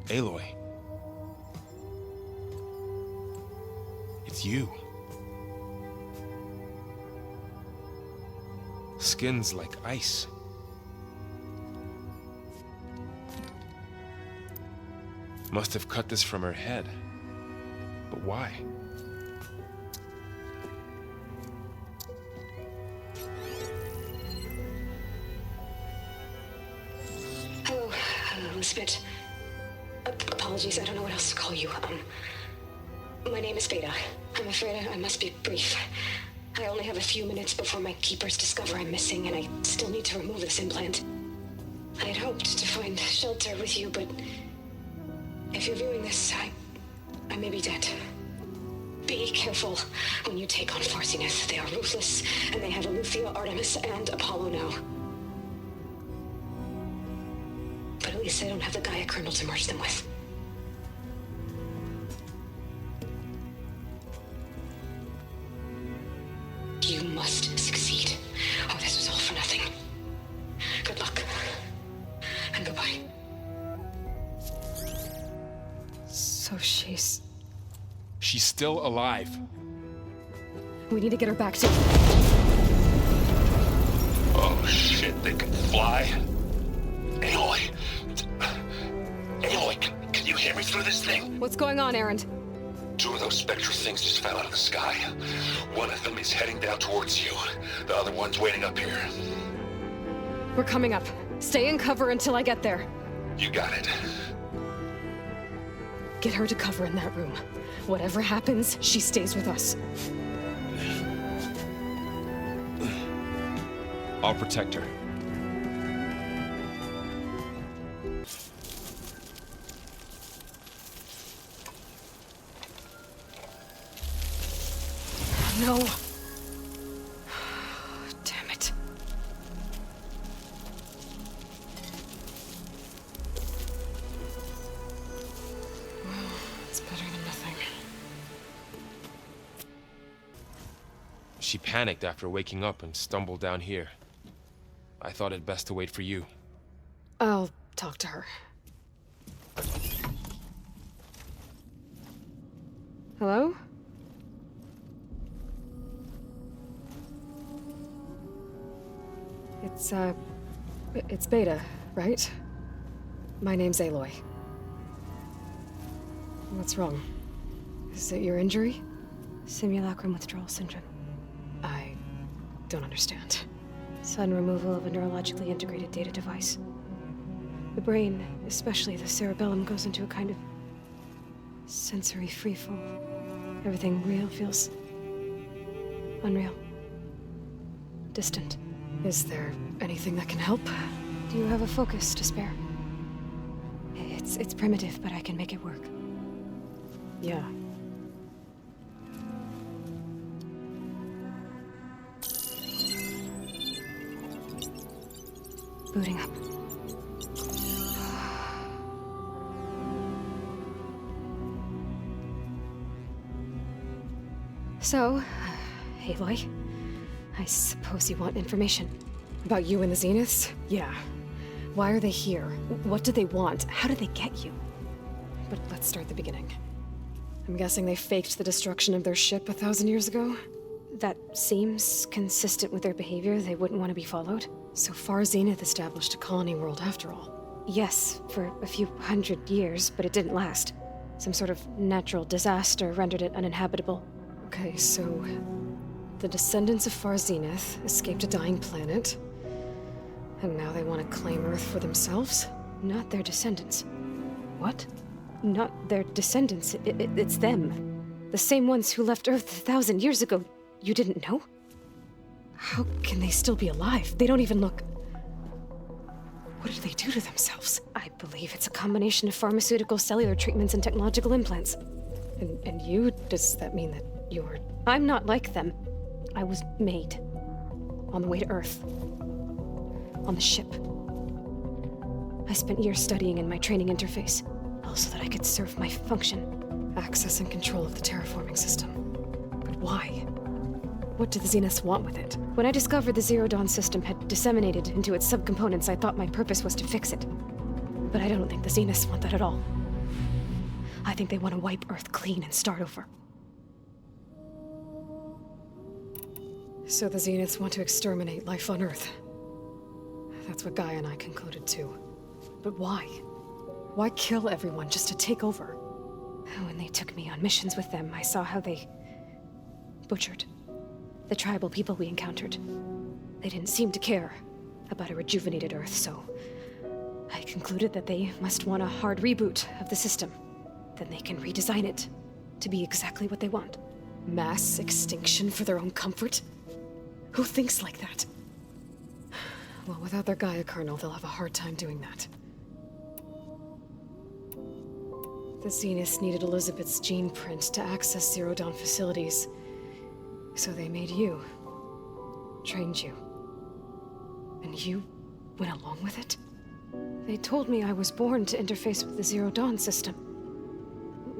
Aloy. It's you. Skin's like ice. Must have cut this from her head. But why? Hello, Elizabeth. Apologies, I don't know what else to call you. My name is Beta. I'm afraid I must be brief. I only have a few minutes before my keepers discover I'm missing, and I still need to remove this implant. I had hoped to find shelter with you, but if you're viewing this, I may be dead. Be careful when you take on Far Zenith. They are ruthless, and they have Aletheia, Artemis, and Apollo now. But at least I don't have the Gaia kernel to merge them with. You must succeed, or this was all for nothing. Good luck, and goodbye. So she's still alive. We need to get her back to... Oh shit, they can fly? Aloy! Aloy, can you hear me through this thing? What's going on, Erend? Two of those spectral things just fell out of the sky. One of them is heading down towards you. The other one's waiting up here. We're coming up. Stay in cover until I get there. You got it. Get her to cover in that room. Whatever happens, she stays with us. I'll protect her. No. Damn it. Well, it's better than nothing. She panicked after waking up and stumbled down here. I thought it best to wait for you. I'll talk to her. Hello? It's Beta, right? My name's Aloy. What's wrong? Is it your injury? Simulacrum withdrawal syndrome. I don't understand. Sudden removal of a neurologically integrated data device. The brain, especially the cerebellum, goes into a kind of sensory freefall. Everything real feels unreal. Distant. Is there anything that can help? Do you have a focus to spare? It's primitive, but I can make it work. Yeah. Booting up. So, Aloy, I suppose you want information. About you and the Zeniths? Yeah. Why are they here? What do they want? How did they get you? But let's start the beginning. I'm guessing they faked the destruction of their ship 1,000 years ago? That seems consistent with their behavior. They wouldn't want to be followed. So far, Zenith established a colony world after all. Yes, for a few hundred years, but it didn't last. Some sort of natural disaster rendered it uninhabitable. Okay, so the descendants of Far Zenith escaped a dying planet, and now they want to claim Earth for themselves? Not their descendants. What? Not their descendants. It's them. The same ones who left Earth 1,000 years ago. You didn't know? How can they still be alive? They don't even look... What did they do to themselves? I believe it's a combination of pharmaceutical, cellular treatments, and technological implants. And you? Does that mean that you're... I'm not like them. I was made. On the way to Earth. On the ship. I spent years studying in my training interface, all so that I could serve my function. Access and control of the terraforming system. But why? What do the Zeniths want with it? When I discovered the Zero Dawn system had disseminated into its subcomponents, I thought my purpose was to fix it. But I don't think the Zeniths want that at all. I think they want to wipe Earth clean and start over. So the Zeniths want to exterminate life on Earth. That's what Gaia and I concluded too. But why? Why kill everyone just to take over? When they took me on missions with them, I saw how they butchered the tribal people we encountered. They didn't seem to care about a rejuvenated Earth, so I concluded that they must want a hard reboot of the system. Then they can redesign it to be exactly what they want. Mass extinction for their own comfort? Who thinks like that? Well, without their Gaia kernel, they'll have a hard time doing that. The Zeniths needed Elizabeth's gene print to access Zero Dawn facilities. So they made you. Trained you. And you went along with it? They told me I was born to interface with the Zero Dawn system.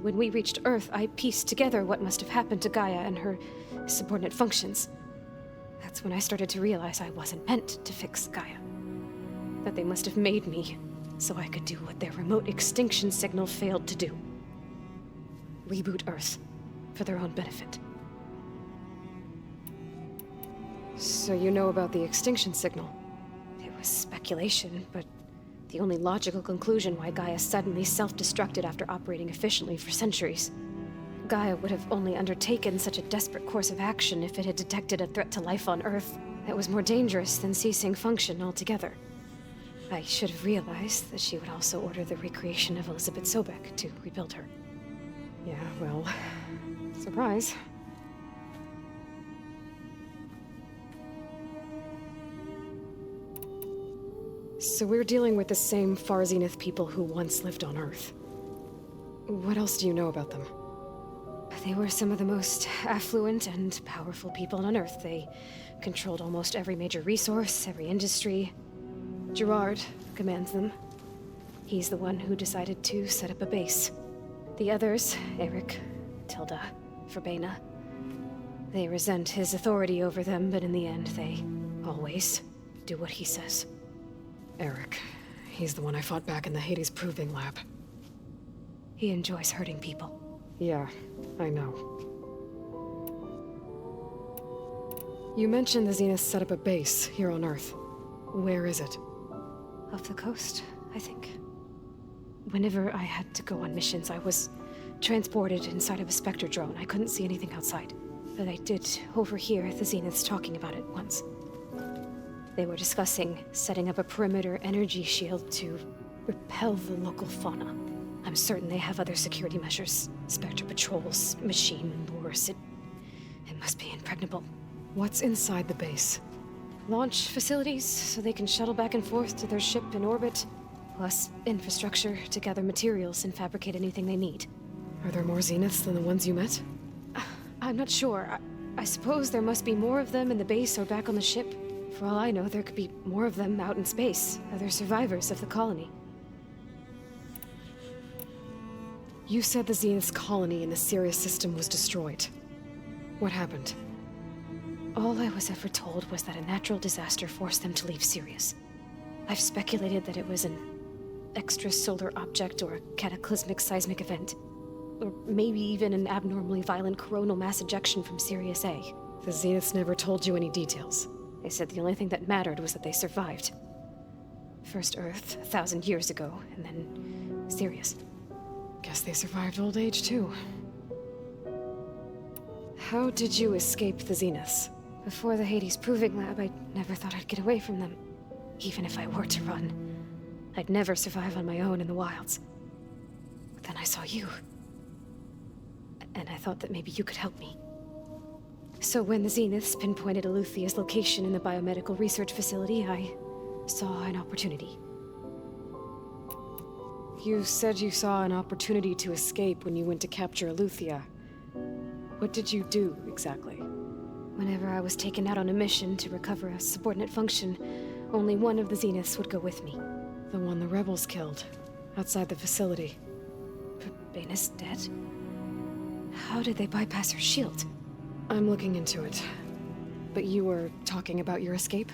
When we reached Earth, I pieced together what must have happened to Gaia and her subordinate functions. That's when I started to realize I wasn't meant to fix Gaia. That they must have made me so I could do what their remote extinction signal failed to do. Reboot Earth for their own benefit. So you know about the extinction signal? It was speculation, but the only logical conclusion why Gaia suddenly self-destructed after operating efficiently for centuries. Gaia would have only undertaken such a desperate course of action if it had detected a threat to life on Earth that was more dangerous than ceasing function altogether. I should have realized that she would also order the recreation of Elizabeth Sobek to rebuild her. Yeah, well, surprise. So we're dealing with the same Far Zenith people who once lived on Earth. What else do you know about them? They were some of the most affluent and powerful people on Earth. They controlled almost every major resource, every industry. Gerard commands them. He's the one who decided to set up a base. The others, Eric, Tilda, Verbena, they resent his authority over them, but in the end, they always do what he says. Eric. He's the one I fought back in the Hades Proving Lab. He enjoys hurting people. Yeah, I know. You mentioned the Zeniths set up a base here on Earth. Where is it? Off the coast, I think. Whenever I had to go on missions, I was transported inside of a Spectre drone. I couldn't see anything outside. But I did overhear the Zeniths talking about it once. They were discussing setting up a perimeter energy shield to repel the local fauna. I'm certain they have other security measures. Spectre patrols, machine lures. It must be impregnable. What's inside the base? Launch facilities, so they can shuttle back and forth to their ship in orbit. Plus infrastructure to gather materials and fabricate anything they need. Are there more Zeniths than the ones you met? I'm not sure. I suppose there must be more of them in the base or back on the ship. For all I know, there could be more of them out in space, other survivors of the colony. You said the Zenith's colony in the Sirius system was destroyed. What happened? All I was ever told was that a natural disaster forced them to leave Sirius. I've speculated that it was an extrasolar object or a cataclysmic seismic event. Or maybe even an abnormally violent coronal mass ejection from Sirius A. The Zeniths never told you any details. They said the only thing that mattered was that they survived. First Earth, 1,000 years ago, and then Sirius. Guess they survived old age, too. How did you escape the Zeniths? Before the Hades Proving Lab, I never thought I'd get away from them. Even if I were to run. I'd never survive on my own in the wilds. But then I saw you. And I thought that maybe you could help me. So when the Zeniths pinpointed Aluthia's location in the biomedical research facility, I saw an opportunity. You said you saw an opportunity to escape when you went to capture Aluthia. What did you do, exactly? Whenever I was taken out on a mission to recover a subordinate function, only one of the Zeniths would go with me. The one the rebels killed, outside the facility. But Baina's dead? How did they bypass her shield? I'm looking into it. But you were talking about your escape?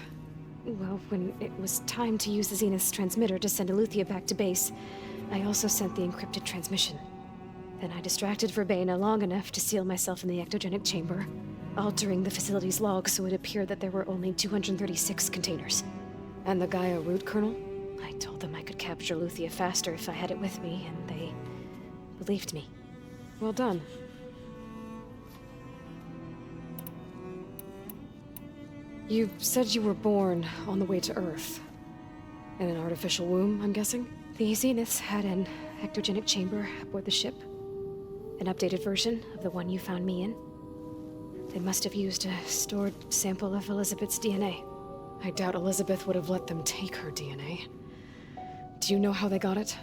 Well, when it was time to use the Zenith's transmitter to send Aluthia back to base, I also sent the encrypted transmission. Then I distracted Verbena long enough to seal myself in the ectogenic chamber, altering the facility's log so it appeared that there were only 236 containers. And the Gaia root kernel? I told them I could capture Aluthia faster if I had it with me, and they believed me. Well done. You said you were born on the way to Earth. In an artificial womb, I'm guessing? The Zeniths had an ectogenic chamber aboard the ship. An updated version of the one you found me in. They must have used a stored sample of Elizabeth's DNA. I doubt Elizabeth would have let them take her DNA. Do you know how they got it?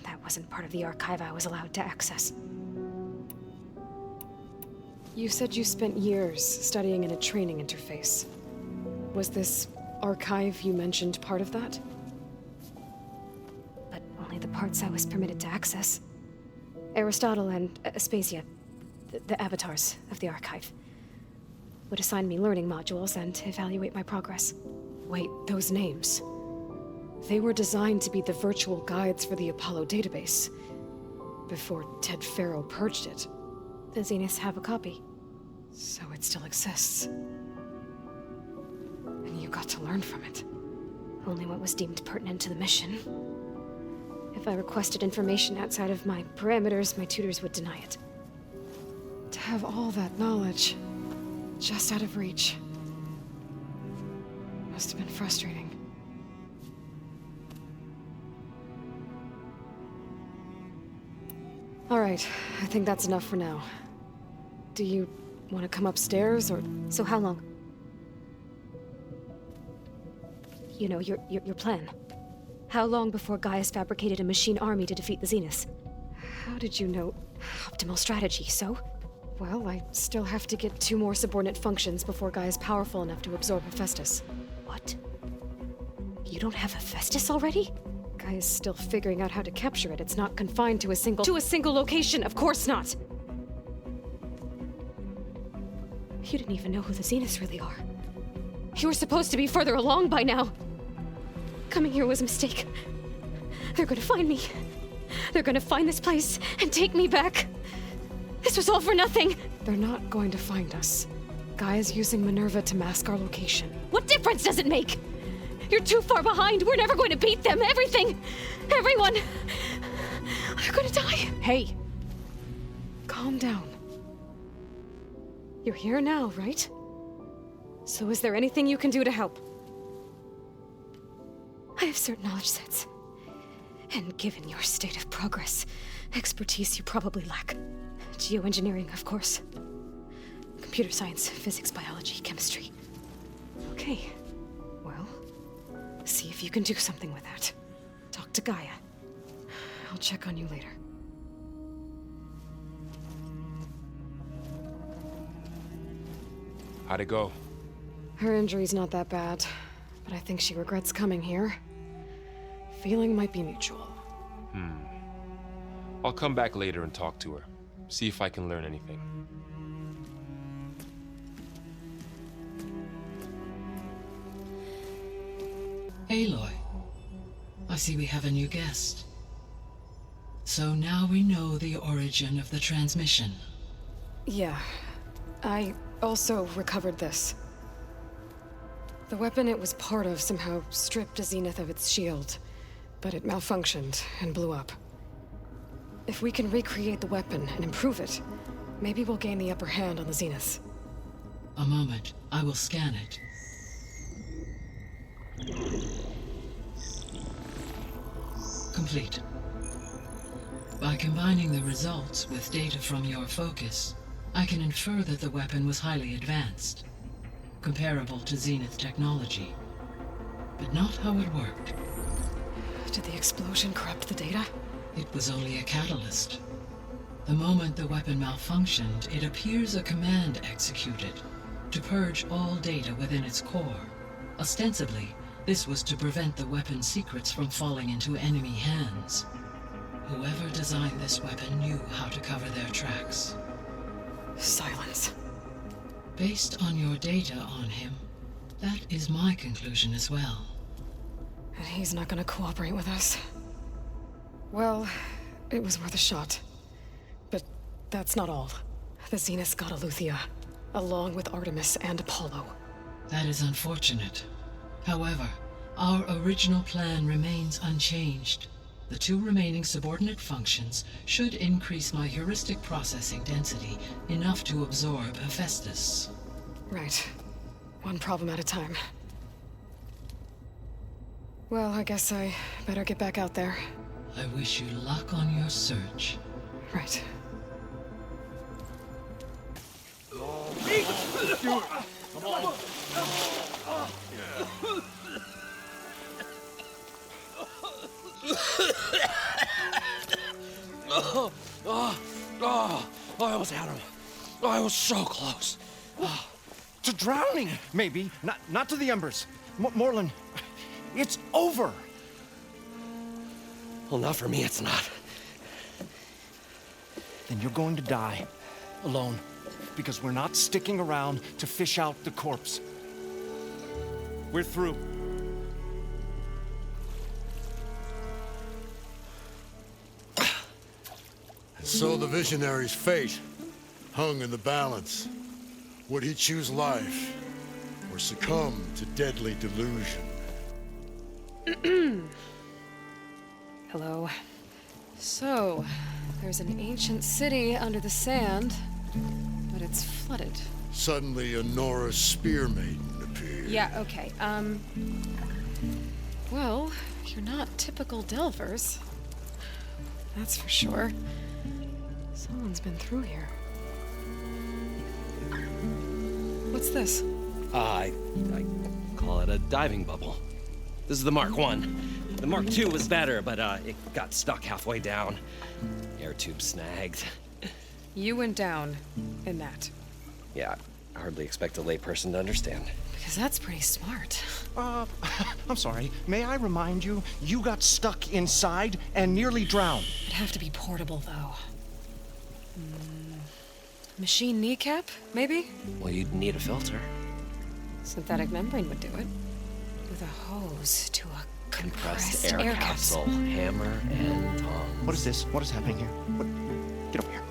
That wasn't part of the archive I was allowed to access. You said you spent years studying in a training interface. Was this archive you mentioned part of that? But only the parts I was permitted to access. Aristotle and Aspasia, the avatars of the archive, would assign me learning modules and evaluate my progress. Wait, those names. They were designed to be the virtual guides for the Apollo database, before Ted Faro purged it. The Zeniths have a copy. So it still exists. And you got to learn from it. Only what was deemed pertinent to the mission. If I requested information outside of my parameters, my tutors would deny it. To have all that knowledge, just out of reach, must have been frustrating. All right, I think that's enough for now. Do you want to come upstairs, or... So how long? You know, your plan. How long before Gaius fabricated a machine army to defeat the Zeniths? How did you know? Optimal strategy, so? Well, I still have to get 2 more subordinate functions before Gaia's powerful enough to absorb Hephaestus. What? You don't have Hephaestus already? Gaia's still figuring out how to capture it. It's not confined to a single... To a single location! Of course not! You didn't even know who the Zeniths really are. You were supposed to be further along by now. Coming here was a mistake. They're gonna find me. They're gonna find this place and take me back. This was all for nothing. They're not going to find us. Gaia's using Minerva to mask our location. What difference does it make? You're too far behind. We're never going to beat them. Everything. Everyone. They're gonna die. Hey. Calm down. You're here now, right? So is there anything you can do to help? I have certain knowledge sets. And given your state of progress, expertise you probably lack. Geoengineering, of course. Computer science, physics, biology, chemistry. Okay. Well, see if you can do something with that. Talk to Gaia. I'll check on you later. How'd it go? Her injury's not that bad, but I think she regrets coming here. Feeling might be mutual. I'll come back later and talk to her. See if I can learn anything. Aloy, I see we have a new guest. So now we know the origin of the transmission. Yeah. I also recovered this. The weapon it was part of somehow stripped Zenith of its shield, but it malfunctioned and blew up. If we can recreate the weapon and improve it, maybe we'll gain the upper hand on the Zeniths. A moment, I will scan it. Complete. By combining the results with data from your focus, I can infer that the weapon was highly advanced, comparable to Zenith technology, but not how it worked. Did the explosion corrupt the data? It was only a catalyst. The moment the weapon malfunctioned, it appears a command executed to purge all data within its core. Ostensibly, this was to prevent the weapon's secrets from falling into enemy hands. Whoever designed this weapon knew how to cover their tracks. Silence. Based on your data on him, that is my conclusion as well. And he's not gonna cooperate with us. Well, it was worth a shot. But that's not all. The Zeniths got Aletheia, along with Artemis and Apollo. That is unfortunate. However, our original plan remains unchanged. The two remaining subordinate functions should increase my heuristic processing density enough to absorb Hephaestus. Right. One problem at a time. Well, I guess I better get back out there. I wish you luck on your search. Right. Come on. I almost had him. I was so close. To drowning, maybe. Not to the embers. Morlund, it's over. Well, not for me, it's not. Then you're going to die. Alone. Because we're not sticking around to fish out the corpse. We're through. So the visionary's fate hung in the balance. Would he choose life or succumb to deadly delusion? Hello. So, there's an ancient city under the sand, but it's flooded. Suddenly, a Nora spear maiden appeared. Yeah, okay. Well, you're not typical Delvers. That's for sure. Someone's been through here. What's this? I call it a diving bubble. This is the Mark 1. The Mark 2 was better, but it got stuck halfway down. Air tube snagged. You went down in that. Yeah, I hardly expect a layperson to understand. Because that's pretty smart. I'm sorry. May I remind you, you got stuck inside and nearly drowned. It'd have to be portable, though. Machine kneecap, maybe? Well, you'd need a filter. Synthetic membrane would do it. With a hose to a compressed air capsule. Hammer and tongs. What is this? What is happening here? Get over here.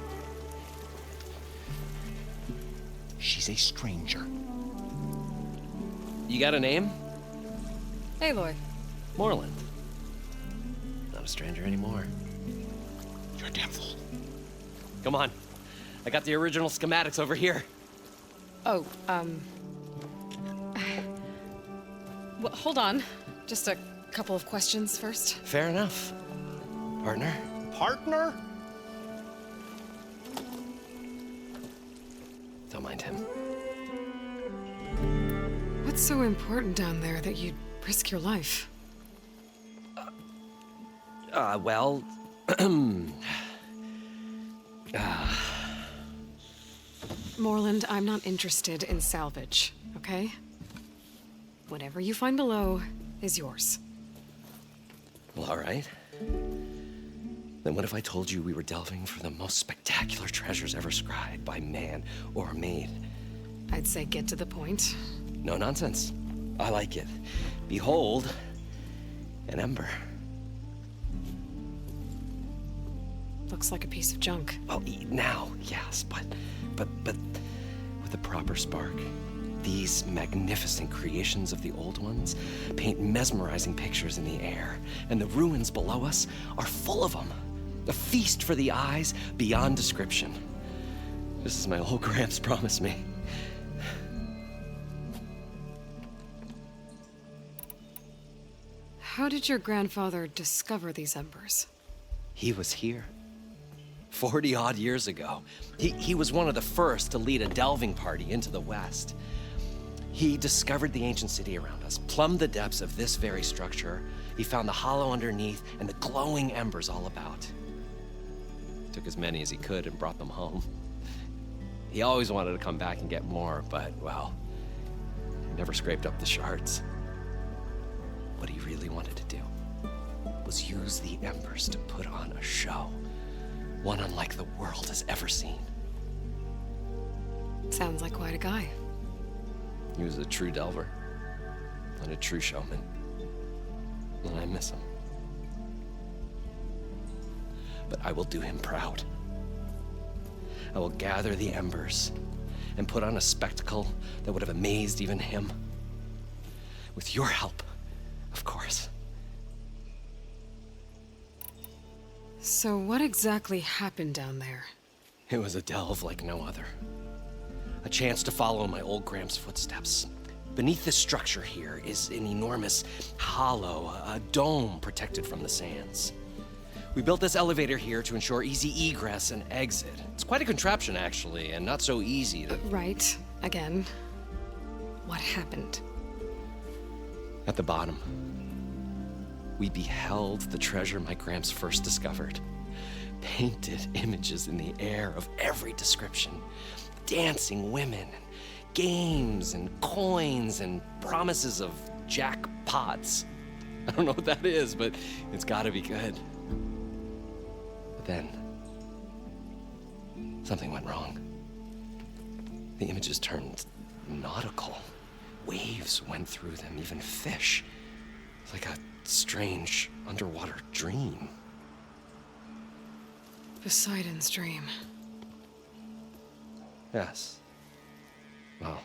She's a stranger. You got a name? Aloy. Morlund. Not a stranger anymore. You're a damn fool. Come on. I got the original schematics over here. Oh, well, hold on. Just a couple of questions first. Fair enough. Partner? Partner? Don't mind him. What's so important down there that you'd risk your life? Well... Morlund, I'm not interested in salvage, okay? Whatever you find below is yours. Well, all right. Then what if I told you we were delving for the most spectacular treasures ever scribed by man or maid? I'd say get to the point. No nonsense. I like it. Behold, an ember. Looks like a piece of junk. Well, now, yes, but with a proper spark. These magnificent creations of the old ones paint mesmerizing pictures in the air, and the ruins below us are full of them. A feast for the eyes beyond description. Just as my old Gramps promised me. How did your grandfather discover these embers? He was here. 40-odd years ago. He was one of the first to lead a delving party into the West. He discovered the ancient city around us, plumbed the depths of this very structure. He found the hollow underneath and the glowing embers all about. Took as many as he could and brought them home. He always wanted to come back and get more, but, well, he never scraped up the shards. What he really wanted to do was use the embers to put on a show, one unlike the world has ever seen. Sounds like quite a guy. He was a true delver and a true showman, and I miss him. But I will do him proud. I will gather the embers and put on a spectacle that would have amazed even him. With your help, of course. So what exactly happened down there? It was a delve like no other. A chance to follow my old Gramps' footsteps. Beneath this structure here is an enormous hollow, a dome protected from the sands. We built this elevator here to ensure easy egress and exit. It's quite a contraption, actually, and not so easy to... Right. Again. What happened? At the bottom, we beheld the treasure my Gramps first discovered. Painted images in the air of every description. Dancing women, games and coins and promises of jackpots. I don't know what that is, but it's gotta be good. But then, something went wrong. The images turned nautical. Waves went through them, even fish. It's like a strange underwater dream. Poseidon's dream. Yes. Well,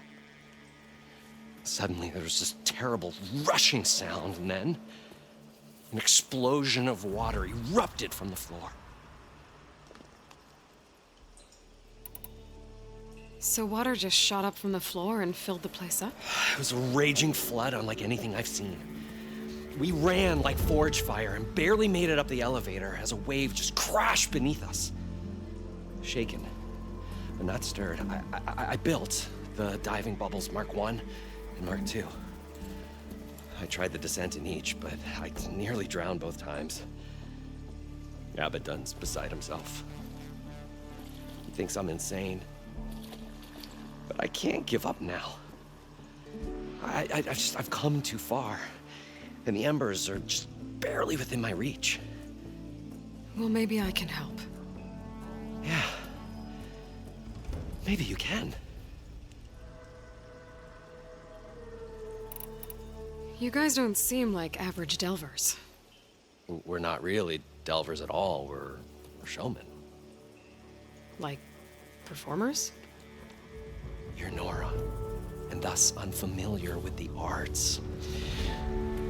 suddenly there was this terrible rushing sound, and then an explosion of water erupted from the floor. So water just shot up from the floor and filled the place up? It was a raging flood unlike anything I've seen. We ran like forge fire and barely made it up the elevator as a wave just crashed beneath us. Shaken, but not stirred, I built the diving bubbles Mark I and Mark II. I tried the descent in each, but I nearly drowned both times. Abaddon's beside himself. He thinks I'm insane. But I can't give up now. I've come too far. And the embers are just barely within my reach. Well, maybe I can help. Yeah. Maybe you can. You guys don't seem like average delvers. We're not really delvers at all. We're showmen. Like performers? You're Nora, and thus unfamiliar with the arts.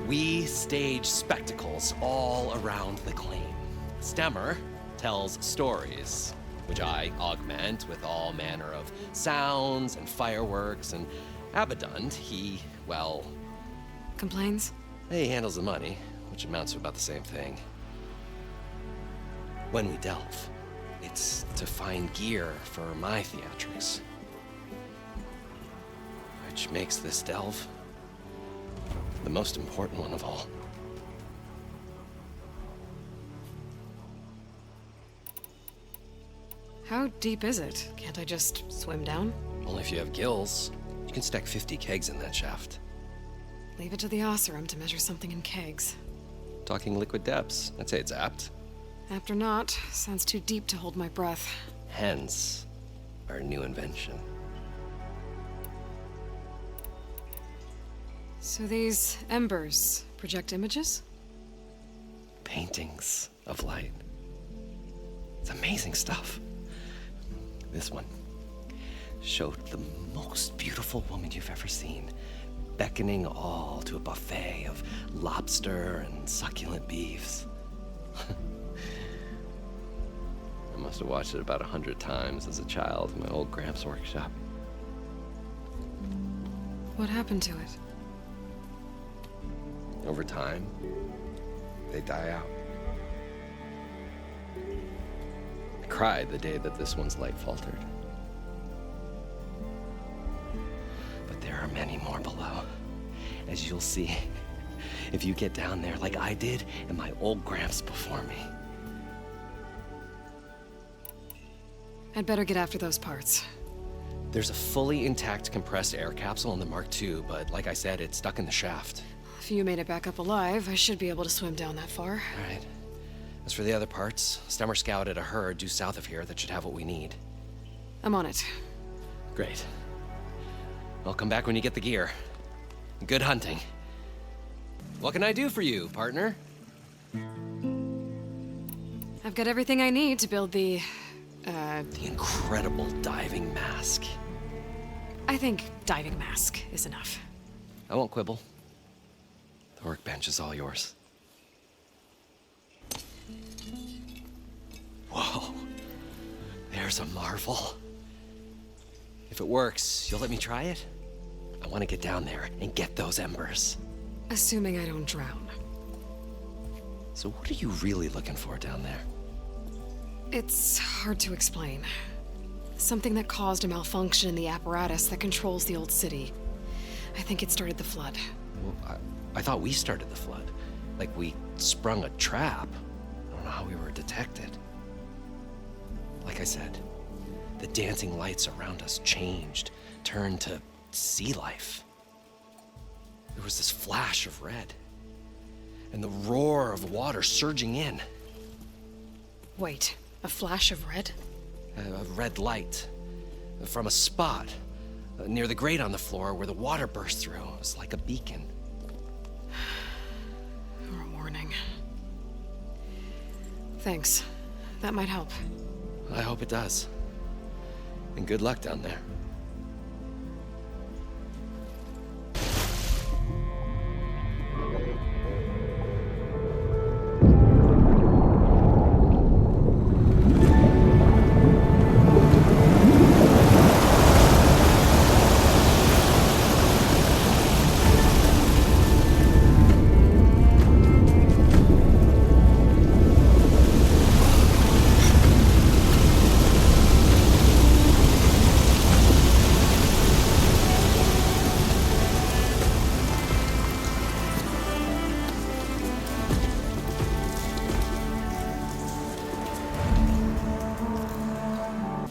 We stage spectacles all around the claim. Stemmer tells stories, which I augment with all manner of sounds and fireworks, and Abaddon, he, well... Complains? He handles the money, which amounts to about the same thing. When we delve, it's to find gear for my theatrics. Which makes this delve the most important one of all. How deep is it? Can't I just swim down? Only if you have gills. You can stack 50 kegs in that shaft. Leave it to the Oseram to measure something in kegs. Talking liquid depths. I'd say it's apt. Apt or not, sounds too deep to hold my breath. Hence, our new invention. So these embers project images? Paintings of light. It's amazing stuff. This one showed the most beautiful woman you've ever seen, beckoning all to a buffet of lobster and succulent beefs. I must have watched it about 100 times as a child in my old Gramps' workshop. What happened to it? Over time, they die out. I cried the day that this one's light faltered. But there are many more below, as you'll see if you get down there like I did and my old Gramps before me. I'd better get after those parts. There's a fully intact compressed air capsule in the Mark II, but like I said, it's stuck in the shaft. If you made it back up alive, I should be able to swim down that far. All right. As for the other parts, Stemmer scouted a herd due south of here that should have what we need. I'm on it. Great. I'll come back when you get the gear. Good hunting. What can I do for you, partner? I've got everything I need to build the incredible diving mask. I think diving mask is enough. I won't quibble. The workbench is all yours. Whoa. There's a marvel. If it works, you'll let me try it? I want to get down there and get those embers. Assuming I don't drown. So what are you really looking for down there? It's hard to explain. Something that caused a malfunction in the apparatus that controls the old city. I think it started the flood. Well, I thought we started the flood. Like we sprung a trap. I don't know how we were detected. Like I said, the dancing lights around us changed, turned to sea life. There was this flash of red, and the roar of water surging in. Wait, a flash of red? A red light from a spot near the grate on the floor where the water burst through. It was like a beacon. Or a warning. Thanks. That might help. I hope it does. And good luck down there.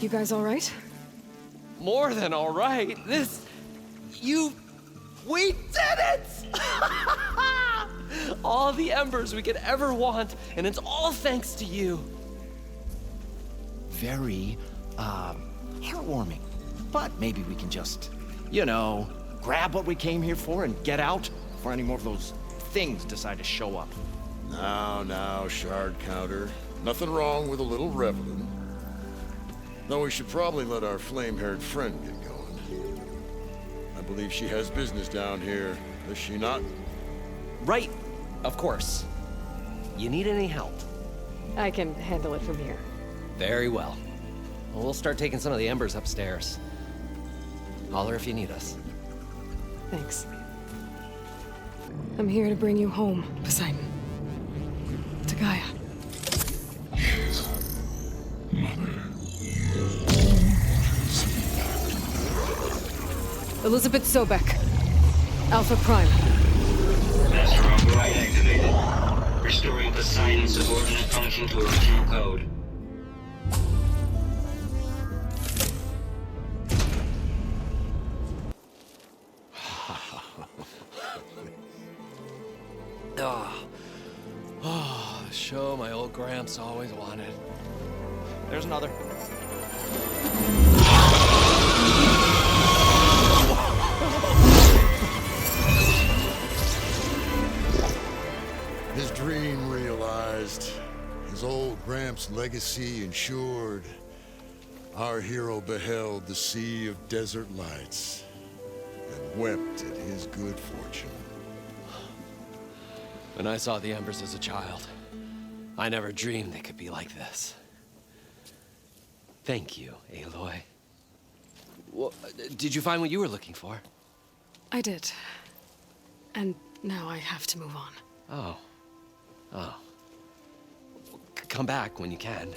You guys all right? More than all right. We did it! All the embers we could ever want, and it's all thanks to you. Very, heartwarming. But maybe we can just, grab what we came here for and get out before any more of those things decide to show up. Now, shard counter. Nothing wrong with a little reveling. Though we should probably let our flame-haired friend get going. I believe she has business down here, does she not? Right, of course. You need any help? I can handle it from here. Very well. We'll start taking some of the embers upstairs. Holler if you need us. Thanks. I'm here to bring you home, Poseidon. To Gaia. Elizabeth Sobek. Alpha Prime. Master override activated. Restoring Poseidon's subordinate function to original code. what Gramps always wanted. There's another. His dream realized. His old Gramps' legacy ensured. Our hero beheld the sea of desert lights and wept at his good fortune. When I saw the Embers as a child, I never dreamed they could be like this. Thank you, Aloy. Well, did you find what you were looking for? I did. And now I have to move on. Oh. Oh. Come back when you can.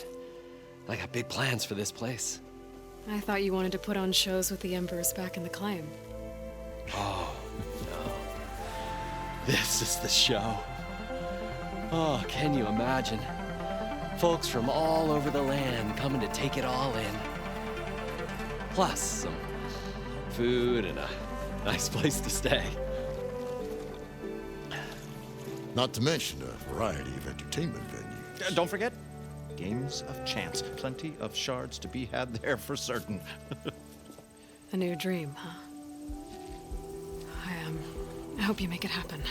I got big plans for this place. I thought you wanted to put on shows with the Embers back in the Claim. Oh, no. This is the show. Oh, can you imagine? Folks from all over the land coming to take it all in. Plus some food and a nice place to stay. Not to mention a variety of entertainment venues. Don't forget, games of chance. Plenty of shards to be had there for certain. A new dream, huh? I hope you make it happen.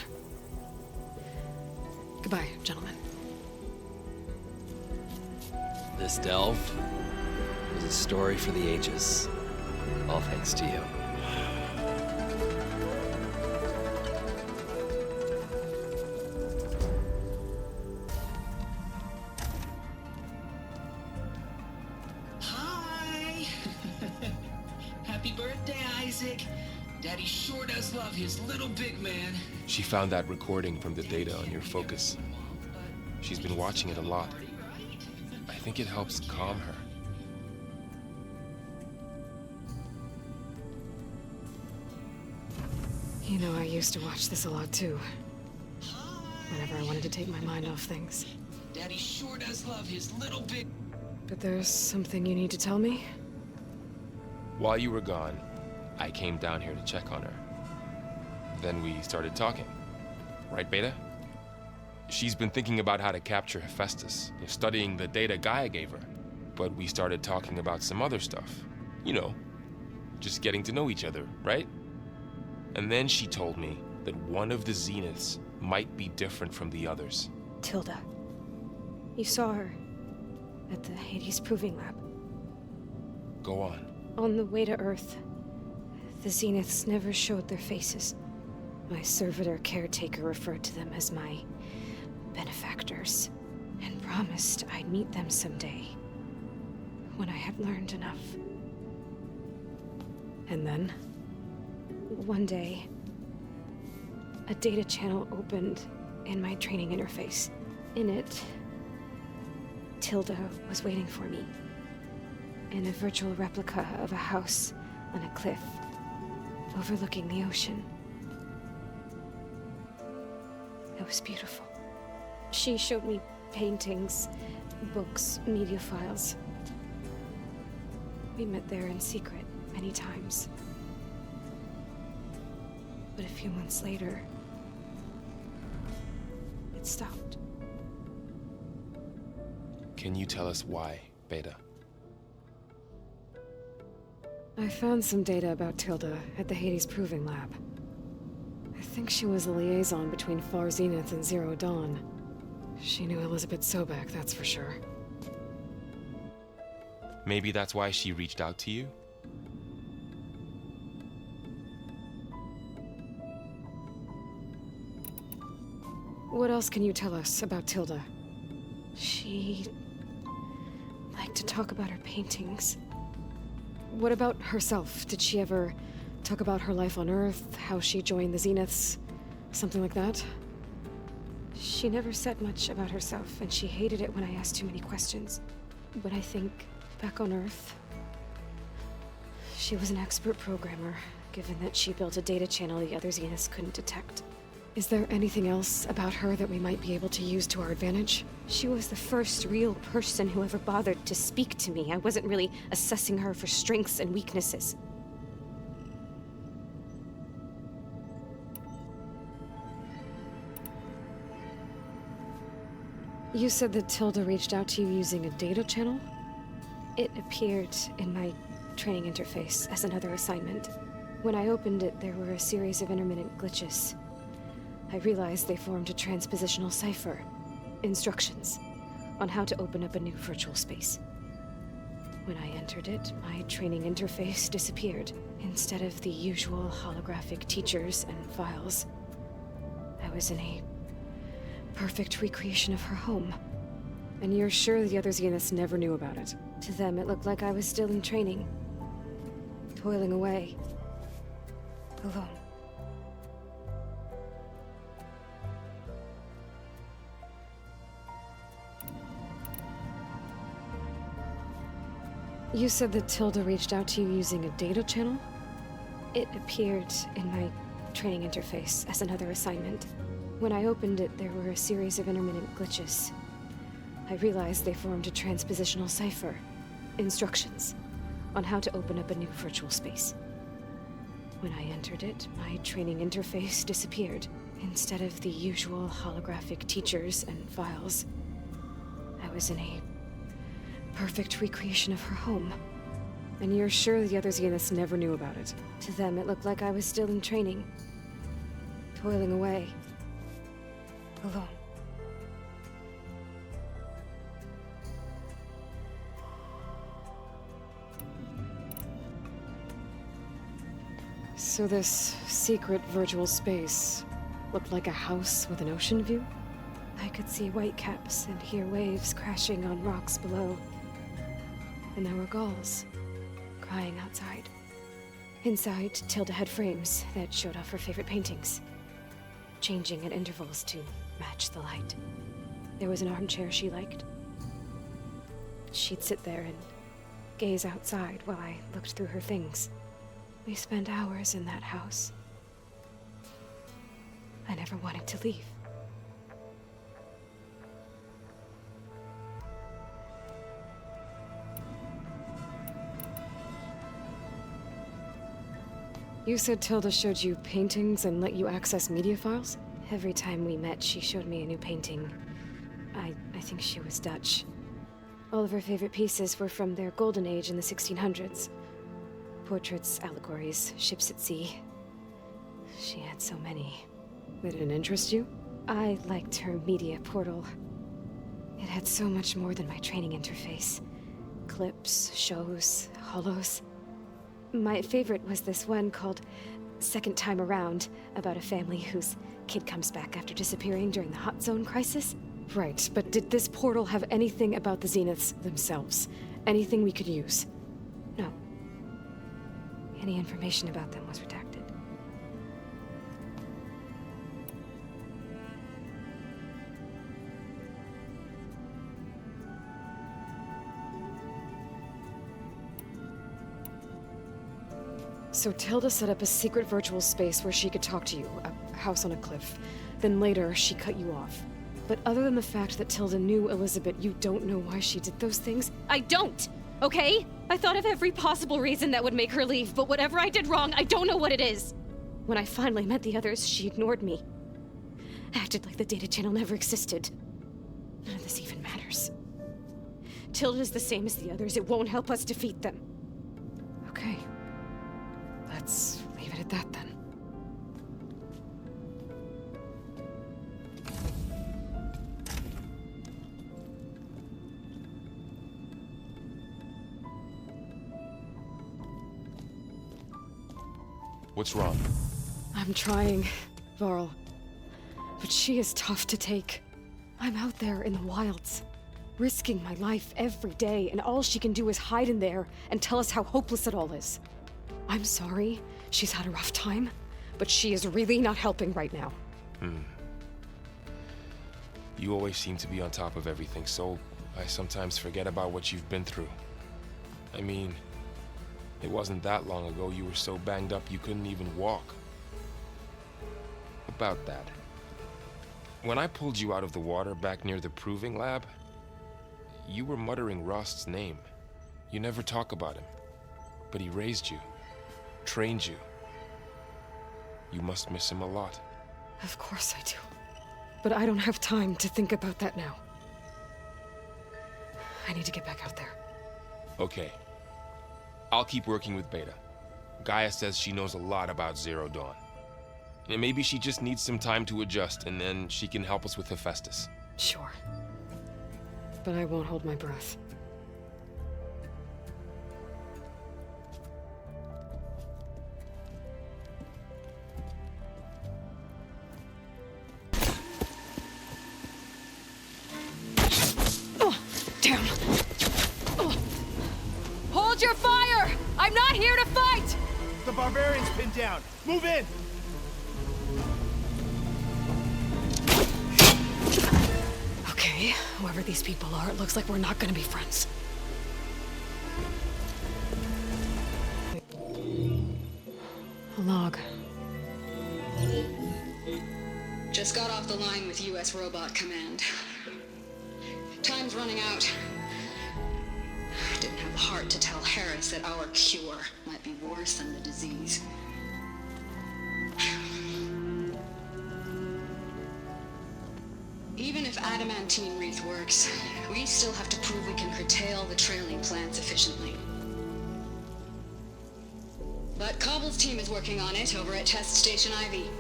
Goodbye, gentlemen. This delve is a story for the ages. All thanks to you. Hi! Happy birthday, Isaac. Daddy sure does love his little big man. She found that recording from the data on your focus. She's been watching it a lot. I think it helps calm her. You know, I used to watch this a lot too. Whenever I wanted to take my mind off things. Daddy sure does love his little big... But there's something you need to tell me? While you were gone, I came down here to check on her. Then we started talking. Right, Beta? She's been thinking about how to capture Hephaestus, studying the data Gaia gave her. But we started talking about some other stuff. You know, just getting to know each other, right? And then she told me that one of the Zeniths might be different from the others. Tilda. You saw her at the Hades Proving Lab. Go on. On the way to Earth, the Zeniths never showed their faces. My servitor caretaker referred to them as my benefactors, and promised I'd meet them someday, when I had learned enough. And then? One day, a data channel opened in my training interface. In it, Tilda was waiting for me, in a virtual replica of a house on a cliff overlooking the ocean. It was beautiful. She showed me paintings, books, media files. We met there in secret many times. But a few months later, it stopped. Can you tell us why, Beta? I found some data about Tilda at the Hades Proving Lab. I think she was the liaison between Far Zenith and Zero Dawn. She knew Elizabeth Sobek, that's for sure. Maybe that's why she reached out to you? What else can you tell us about Tilda? She liked to talk about her paintings. What about herself? Did she ever talk about her life on Earth, how she joined the Zeniths, something like that? She never said much about herself, and she hated it when I asked too many questions. But I think, back on Earth, she was an expert programmer, given that she built a data channel the other Zeniths couldn't detect. Is there anything else about her that we might be able to use to our advantage? She was the first real person who ever bothered to speak to me. I wasn't really assessing her for strengths and weaknesses. You said that Tilda reached out to you using a data channel? It appeared in my training interface as another assignment. When I opened it, there were a series of intermittent glitches. I realized they formed a transpositional cipher. Instructions on how to open up a new virtual space. When I entered it, my training interface disappeared. Instead of the usual holographic teachers and files, I was in a perfect recreation of her home. And you're sure the other Zeniths never knew about it? To them, it looked like I was still in training, toiling away, alone. You said that Tilda reached out to you using a data channel? It appeared in my training interface as another assignment. When I opened it, there were a series of intermittent glitches. I realized they formed a transpositional cipher. Instructions on how to open up a new virtual space. When I entered it, my training interface disappeared. Instead of the usual holographic teachers and files, I was in a perfect recreation of her home. And you're sure the other Zeniths never knew about it? To them, it looked like I was still in training, toiling away, alone. So this secret virtual space looked like a house with an ocean view? I could see whitecaps and hear waves crashing on rocks below. And there were gulls crying outside. Inside, Tilda had frames that showed off her favorite paintings, changing at intervals to match the light. There was an armchair she liked. She'd sit there and gaze outside while I looked through her things. We spent hours in that house. I never wanted to leave. You said Tilda showed you paintings and let you access media files? Every time we met, she showed me a new painting. I think she was Dutch. All of her favorite pieces were from their golden age in the 1600s. Portraits, allegories, ships at sea. She had so many. They didn't interest you? I liked her media portal. It had so much more than my training interface. Clips, shows, holos. My favorite was this one called Second Time Around, about a family whose kid comes back after disappearing during the Hot Zone crisis. Right, but did this portal have anything about the Zeniths themselves? Anything we could use? No. Any information about them was redacted. So Tilda set up a secret virtual space where she could talk to you, a house on a cliff. Then later, she cut you off. But other than the fact that Tilda knew Elizabeth, you don't know why she did those things? I don't! Okay? I thought of every possible reason that would make her leave, but whatever I did wrong, I don't know what it is. When I finally met the others, she ignored me. Acted like the data channel never existed. None of this even matters. Tilda's the same as the others. It won't help us defeat them. Okay. Let's leave it at that then. What's wrong? I'm trying, Varl. But she is tough to take. I'm out there in the wilds, risking my life every day, and all she can do is hide in there and tell us how hopeless it all is. I'm sorry, she's had a rough time, but she is really not helping right now. You always seem to be on top of everything, so I sometimes forget about what you've been through. I mean, it wasn't that long ago you were so banged up you couldn't even walk. About that. When I pulled you out of the water back near the proving lab, you were muttering Rost's name. You never talk about him, but he raised you, trained you. You must miss him a lot. Of course I do. But I don't have time to think about that now. I need to get back out there. Okay. I'll keep working with Beta. Gaia says she knows a lot about Zero Dawn. And maybe she just needs some time to adjust, and then she can help us with Hephaestus. Sure. But I won't hold my breath. Oh, damn. Oh. Hold your fire! I'm not here to fight! The barbarian's pinned down. Move in! Okay, whoever these people are, it looks like we're not gonna be friends. A log. Just got off the line with U.S. Robot Command. Time's running out. Didn't have the heart to tell Harris that our cure might be worse than the disease. Even if adamantine wreath works, we still have to prove we can curtail the trailing plants efficiently. But Cobble's team is working on it over at Test Station Ivy.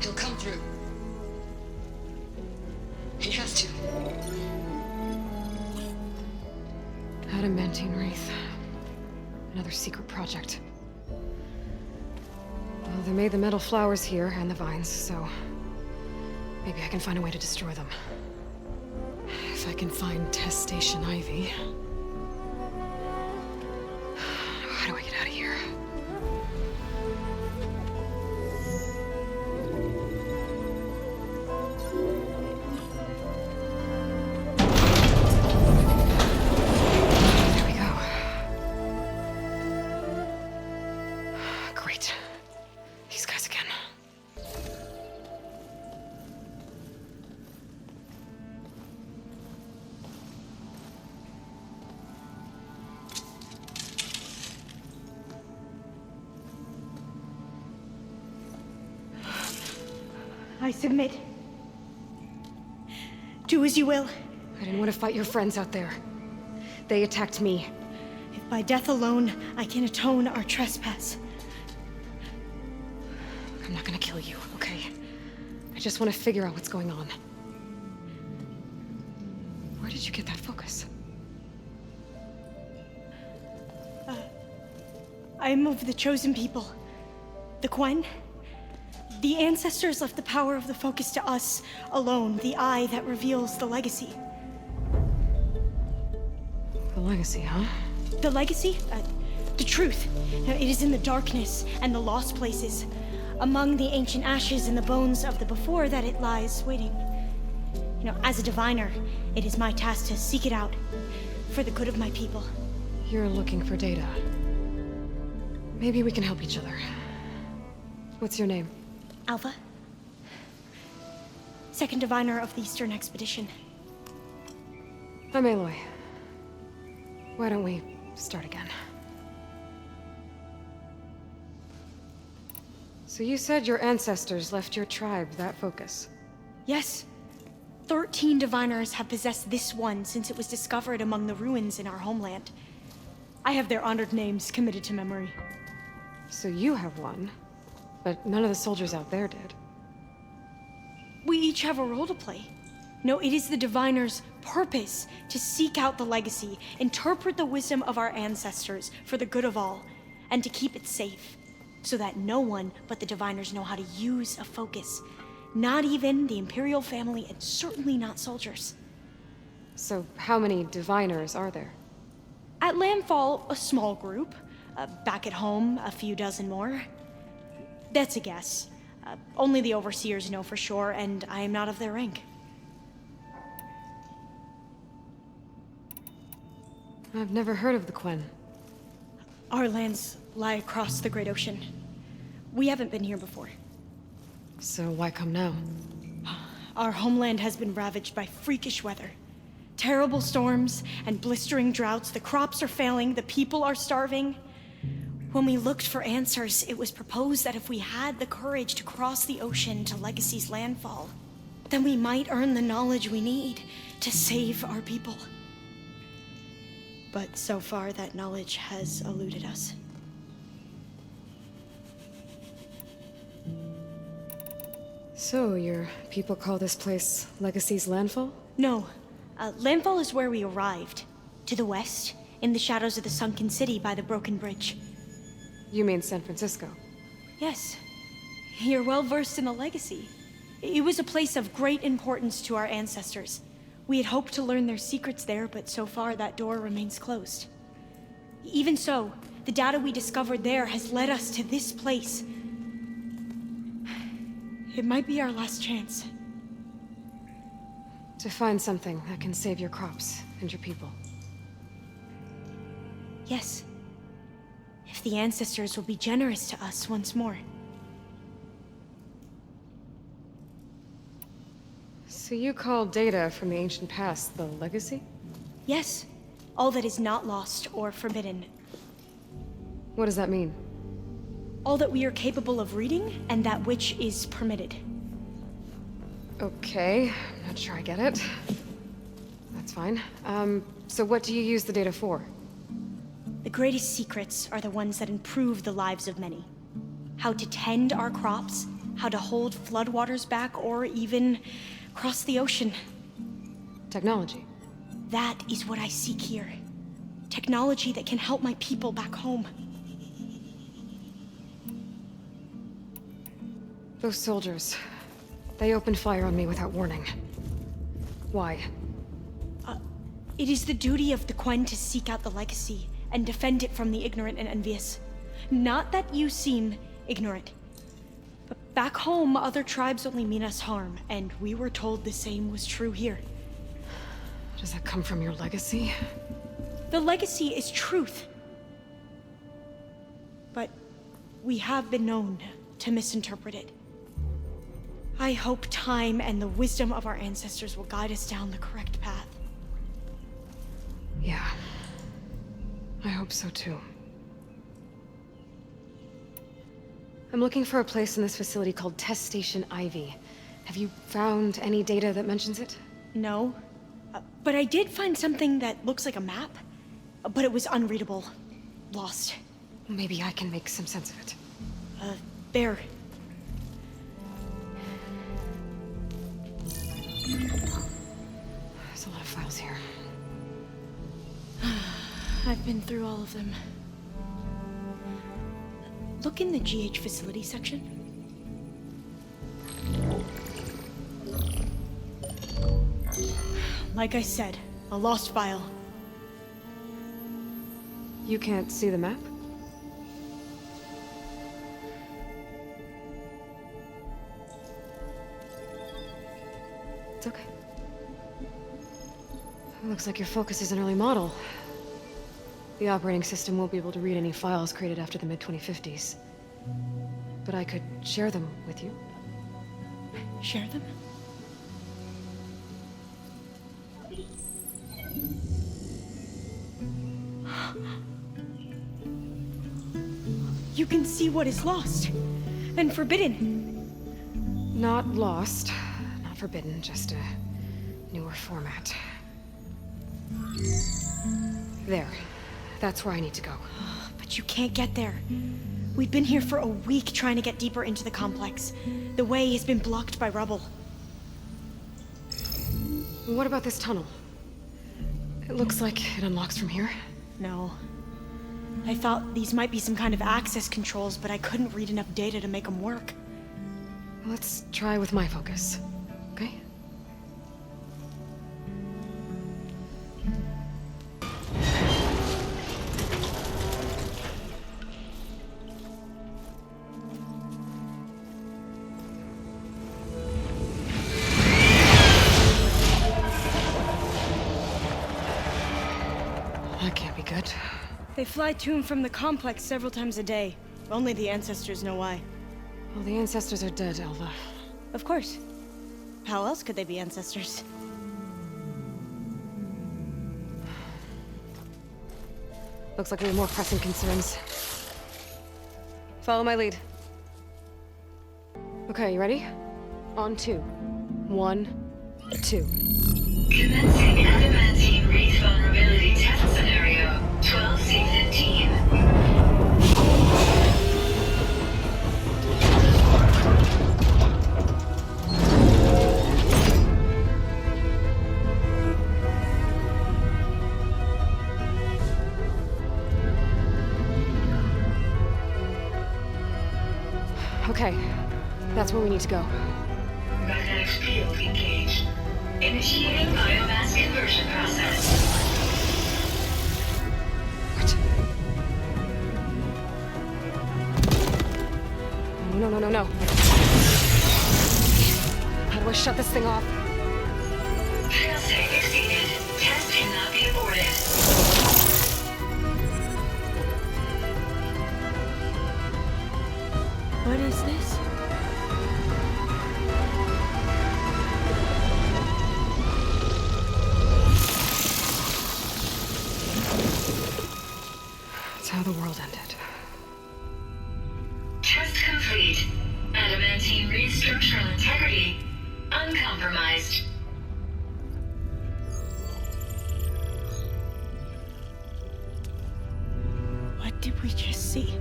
He'll come through. He has to. Adamantine wreath. Another secret project. Well, they made the metal flowers here and the vines, so maybe I can find a way to destroy them. If I can find Test Station Ivy. How do I get out of here? There we go. Great. These guys again. I submit. Do as you will. I didn't want to fight your friends out there. They attacked me. If by death alone I can atone our trespass. I'm not gonna kill you, okay? I just want to figure out what's going on. Where did you get that focus? I'm of the chosen people. The Quen. The ancestors left the power of the focus to us alone, the eye that reveals the legacy. The legacy, huh? The legacy? The truth. It is in the darkness and the lost places. Among the ancient ashes and the bones of the before that it lies waiting. As a diviner, it is my task to seek it out for the good of my people. You're looking for data. Maybe we can help each other. What's your name? Alpha. Second diviner of the Eastern Expedition. I'm Aloy. Why don't we start again? So you said your ancestors left your tribe that focus? Yes. 13 diviners have possessed this one since it was discovered among the ruins in our homeland. I have their honored names committed to memory. So you have one, but none of the soldiers out there did. We each have a role to play. No, it is the diviner's purpose to seek out the legacy, interpret the wisdom of our ancestors for the good of all, and to keep it safe, so that no one but the diviners know how to use a focus. Not even the Imperial family, and certainly not soldiers. So how many diviners are there? At landfall, a small group. Back at home, a few dozen more. That's a guess. Only the overseers know for sure, and I am not of their rank. I've never heard of the Quen. Our lands lie across the Great Ocean. We haven't been here before. So why come now? Our homeland has been ravaged by freakish weather. Terrible storms and blistering droughts. The crops are failing, the people are starving. When we looked for answers, it was proposed that if we had the courage to cross the ocean to Legacy's landfall, then we might earn the knowledge we need to save our people. But so far, that knowledge has eluded us. So, your people call this place Legacy's Landfall? No. Landfall is where we arrived. To the west, in the shadows of the sunken city by the broken bridge. You mean San Francisco? Yes. You're well versed in the Legacy. It was a place of great importance to our ancestors. We had hoped to learn their secrets there, but so far that door remains closed. Even so, the data we discovered there has led us to this place. It might be our last chance. To find something that can save your crops and your people. Yes. If the ancestors will be generous to us once more. So you call data from the ancient past the Legacy? Yes. All that is not lost or forbidden. What does that mean? All that we are capable of reading, and that which is permitted. Okay, I'm not sure I get it. That's fine. So what do you use the data for? The greatest secrets are the ones that improve the lives of many. How to tend our crops, how to hold floodwaters back, or even cross the ocean. Technology. That is what I seek here. Technology that can help my people back home. Those soldiers, they opened fire on me without warning. Why? It is the duty of the Quen to seek out the Legacy and defend it from the ignorant and envious. Not that you seem ignorant. But back home, other tribes only mean us harm, and we were told the same was true here. Does that come from your legacy? The Legacy is truth. But we have been known to misinterpret it. I hope time and the wisdom of our ancestors will guide us down the correct path. Yeah. I hope so too. I'm looking for a place in this facility called Test Station Ivy. Have you found any data that mentions it? No. But I did find something that looks like a map. But it was unreadable. Lost. Maybe I can make some sense of it. Bear. There's a lot of files here. I've been through all of them. Look in the GH facility section. Like I said, a lost file. You can't see the map? It's okay. It looks like your focus is an early model. The operating system won't be able to read any files created after the mid-2050s. But I could share them with you. Share them? You can see what is lost and forbidden. Not lost, not forbidden, just a newer format. There. That's where I need to go. But you can't get there. We've been here for a week trying to get deeper into the complex. The way has been blocked by rubble. What about this tunnel? It looks like it unlocks from here. No. I thought these might be some kind of access controls, but I couldn't read enough data to make them work. Let's try with my focus, okay? That can't be good. They fly to and from the complex several times a day. Only the ancestors know why. Well, the ancestors are dead, Alva. Of course. How else could they be ancestors? Looks like we have more pressing concerns. Follow my lead. Okay, you ready? On 2. 1, 2. Commencing adamantine wraith vulnerability test scenario 12C15. Okay, that's where we need to go. Magnetic field engaged. Initiating biomass conversion process. No. How do I shut this thing off? Failsafe exceeded. Test cannot be aborted. What is this? It's how the world ended. Test complete. Adamantine wraith structural integrity uncompromised. What did we just see?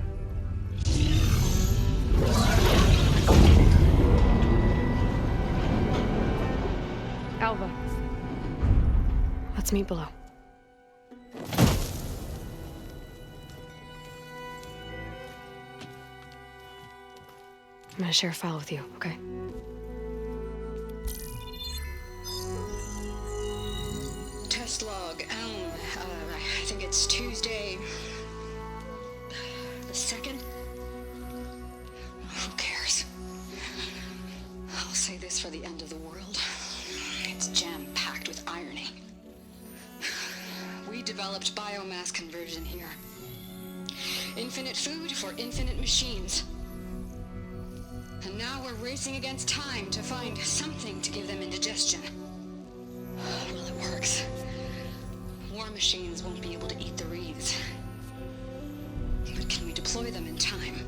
Alva. Let's meet below. I'm gonna share a file with you, okay? Test log, I think it's Tuesday the 2nd? Who cares? I'll say this for the end of the world. It's jam-packed with irony. We developed biomass conversion here. Infinite food for infinite machines. And now we're racing against time to find something to give them indigestion. Well, it works. War machines won't be able to eat the wreaths. But can we deploy them in time?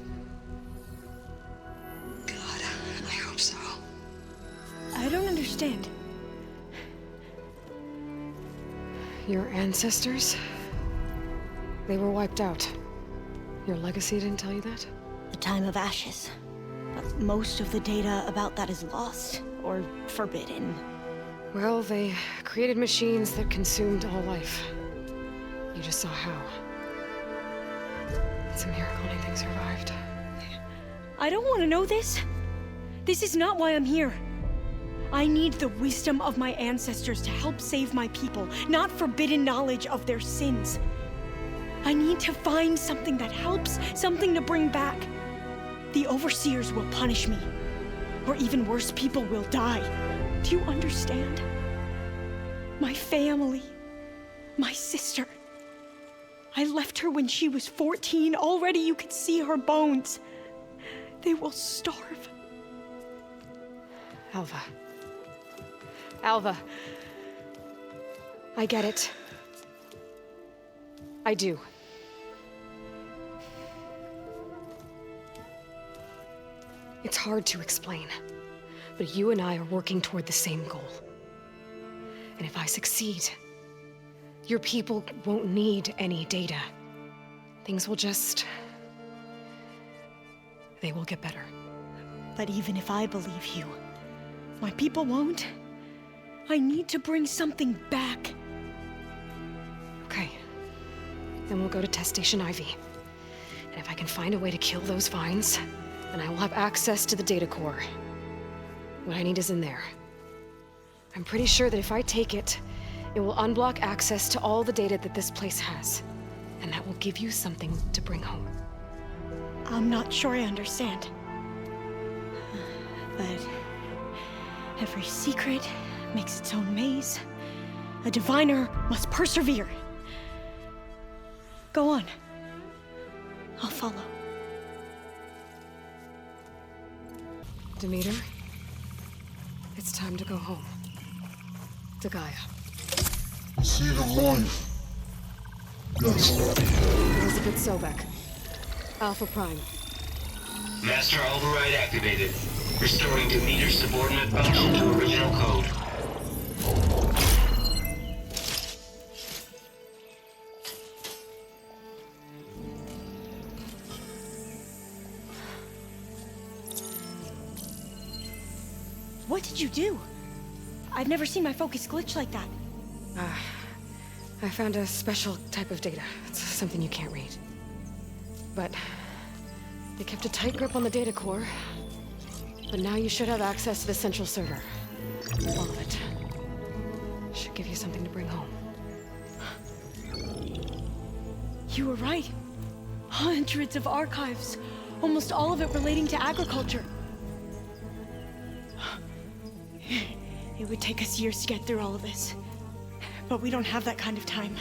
God, I hope so. I don't understand. Your ancestors? They were wiped out. Your legacy didn't tell you that? The time of ashes. But most of the data about that is lost or forbidden. Well, they created machines that consumed all life. You just saw how. It's a miracle anything survived. I don't want to know this. This is not why I'm here. I need the wisdom of my ancestors to help save my people, not forbidden knowledge of their sins. I need to find something that helps, something to bring back. The overseers will punish me. Or even worse, people will die. Do you understand? My family. My sister. I left her when she was 14. Already you could see her bones. They will starve. Alva. Alva. I get it. I do. It's hard to explain, but you and I are working toward the same goal. And if I succeed, your people won't need any data. Things will just... they will get better. But even if I believe you, my people won't. I need to bring something back. Okay. Then we'll go to Test Station Ivy. And if I can find a way to kill those vines, then I will have access to the data core. What I need is in there. I'm pretty sure that if I take it, it will unblock access to all the data that this place has. And that will give you something to bring home. I'm not sure I understand. But every secret makes its own maze. A diviner must persevere. Go on. I'll follow. Demeter, it's time to go home. To Gaia. See the life. That's Elizabeth Sobek. Alpha Prime. Master override activated. Restoring to meter subordinate function to original code. What did you do? I've never seen my focus glitch like that. I found a special type of data. It's something you can't read. But they kept a tight grip on the data core. But now you should have access to the central server. All of it. Should give you something to bring home. You were right. Hundreds of archives. Almost all of it relating to agriculture. It would take us years to get through all of this. But we don't have that kind of time.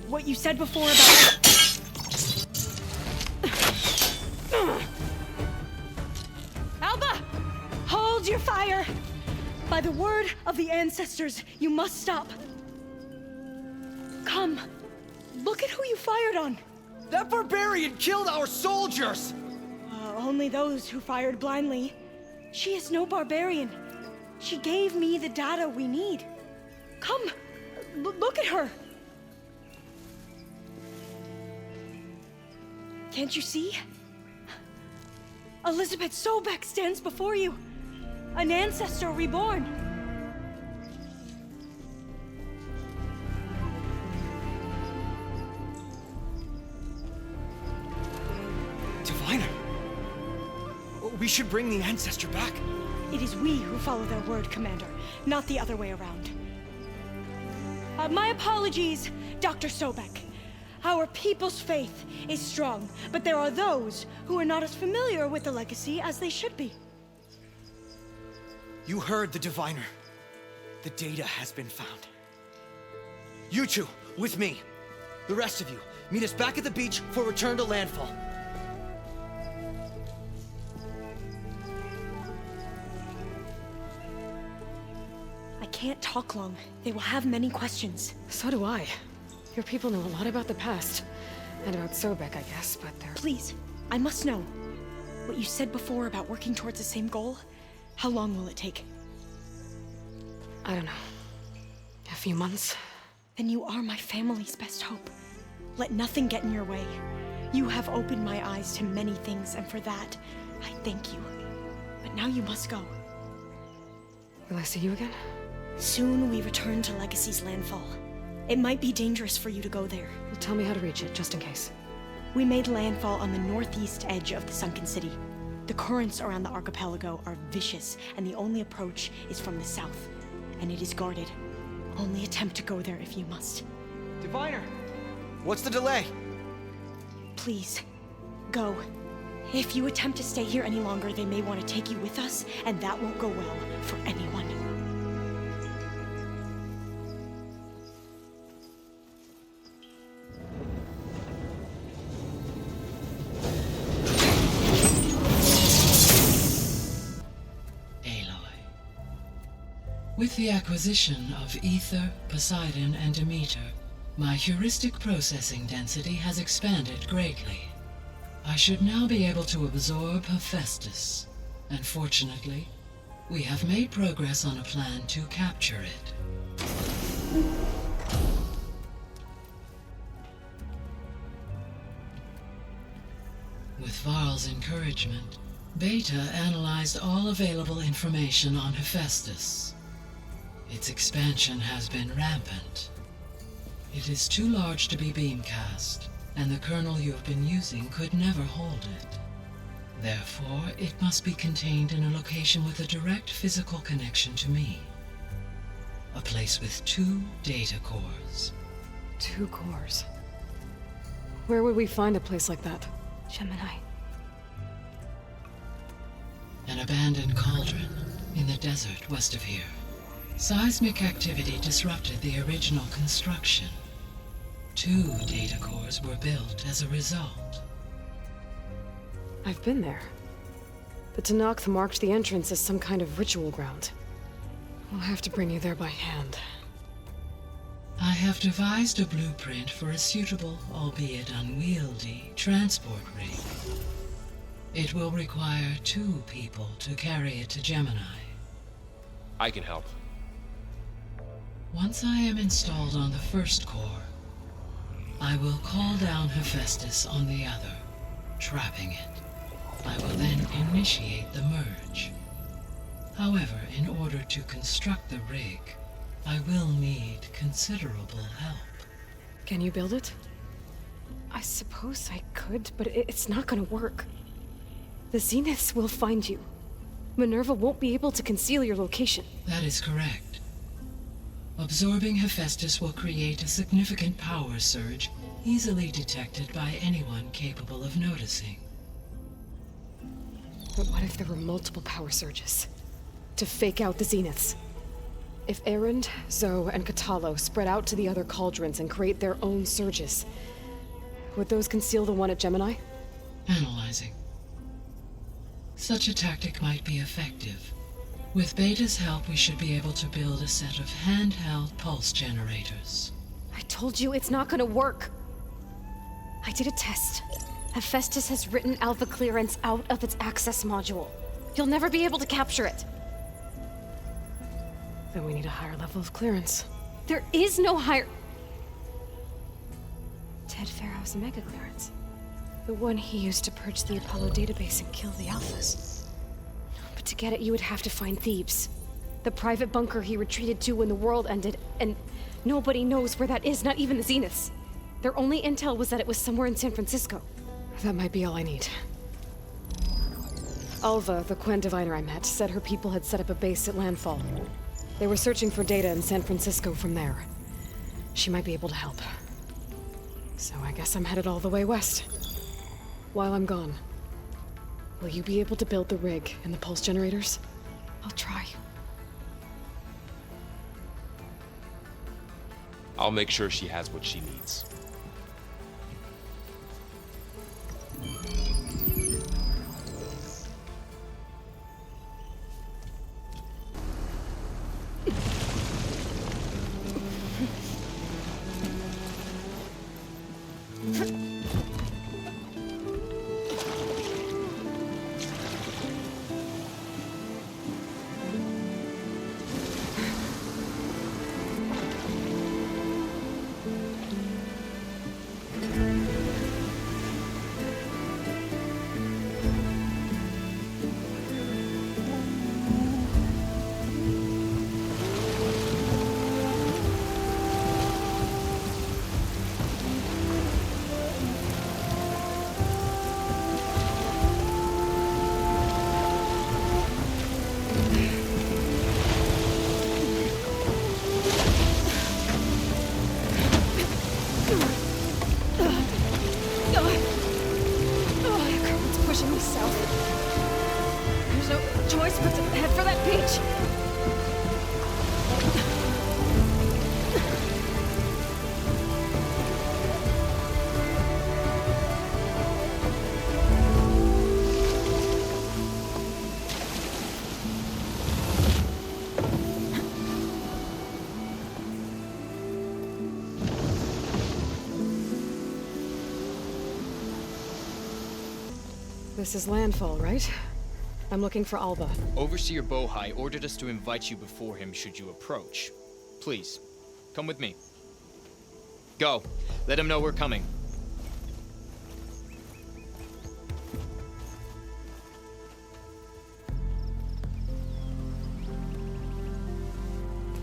What you said before about... Alba! Hold your fire! By the word of the ancestors, you must stop. Come. Look at who you fired on. That barbarian killed our soldiers! Only those who fired blindly. She is no barbarian. She gave me the data we need. Come, look at her. Can't you see? Elizabeth Sobek stands before you. An ancestor reborn. Diviner! We should bring the ancestor back. It is we who follow their word, Commander, not the other way around. My apologies, Dr. Sobek. Our people's faith is strong, but there are those who are not as familiar with the legacy as they should be. You heard the diviner. The data has been found. You two, with me. The rest of you, meet us back at the beach for return to landfall. I can't talk long. They will have many questions. So do I. Your people know a lot about the past. And about Sobek, I guess, but they're... Please, I must know. What you said before about working towards the same goal, how long will it take? I don't know. A few months? Then you are my family's best hope. Let nothing get in your way. You have opened my eyes to many things, and for that, I thank you. But now you must go. Will I see you again? Soon we return to Legacy's landfall. It might be dangerous for you to go there. Well, tell me how to reach it, just in case. We made landfall on the northeast edge of the sunken city. The currents around the archipelago are vicious, and the only approach is from the south. And it is guarded. Only attempt to go there if you must. Diviner! What's the delay? Please, go. If you attempt to stay here any longer, they may want to take you with us, and that won't go well for anyone. With the acquisition of Ether, Poseidon, and Demeter, my heuristic processing density has expanded greatly. I should now be able to absorb Hephaestus, and fortunately, we have made progress on a plan to capture it. With Varl's encouragement, Beta analyzed all available information on Hephaestus. Its expansion has been rampant. It is too large to be beamcast, and the kernel you have been using could never hold it. Therefore, it must be contained in a location with a direct physical connection to me. A place with 2 data cores. 2 cores? Where would we find a place like that? Gemini. An abandoned cauldron in the desert west of here. Seismic activity disrupted the original construction. 2 data cores were built as a result. I've been there. The Tenakth marked the entrance as some kind of ritual ground. We'll have to bring you there by hand. I have devised a blueprint for a suitable, albeit unwieldy, transport rig. It will require 2 people to carry it to Gemini. I can help. Once I am installed on the first core, I will call down Hephaestus on the other, trapping it. I will then initiate the merge. However, in order to construct the rig, I will need considerable help. Can you build it? I suppose I could, but it's not gonna work. The Zeniths will find you. Minerva won't be able to conceal your location. That is correct. Absorbing Hephaestus will create a significant power surge, easily detected by anyone capable of noticing. But what if there were multiple power surges? To fake out the Zeniths? If Erend, Zoe, and Katalo spread out to the other cauldrons and create their own surges, would those conceal the one at Gemini? Analyzing. Such a tactic might be effective. With Beta's help, we should be able to build a set of handheld pulse generators. I told you it's not gonna work. I did a test. Hephaestus has written Alpha clearance out of its access module. You'll never be able to capture it. Then we need a higher level of clearance. There is no higher... Ted Pharaoh's Omega clearance. The one he used to purge the Apollo database and kill the Alphas. But to get it, you would have to find Thebes. The private bunker he retreated to when the world ended, and nobody knows where that is, not even the Zeniths. Their only intel was that it was somewhere in San Francisco. That might be all I need. Alva, the Quen diviner I met, said her people had set up a base at landfall. They were searching for data in San Francisco from there. She might be able to help. So I guess I'm headed all the way west. While I'm gone, will you be able to build the rig and the pulse generators? I'll try. I'll make sure she has what she needs. This is landfall, right? I'm looking for Alba. Overseer Bohai ordered us to invite you before him should you approach. Please, come with me. Go. Let him know we're coming.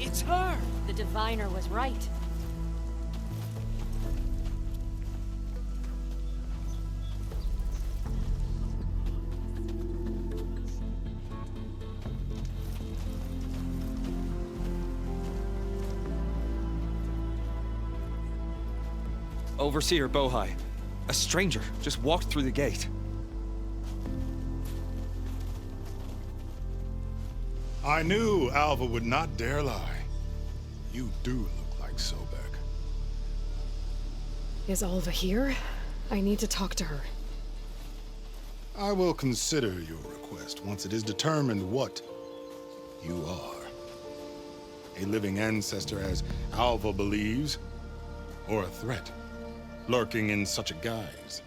It's her! The diviner was right. Overseer Bohai. A stranger just walked through the gate. I knew Alva would not dare lie. You do look like Sobek. Is Alva here? I need to talk to her. I will consider your request once it is determined what you are. A living ancestor, as Alva believes, or a threat, lurking in such a guise.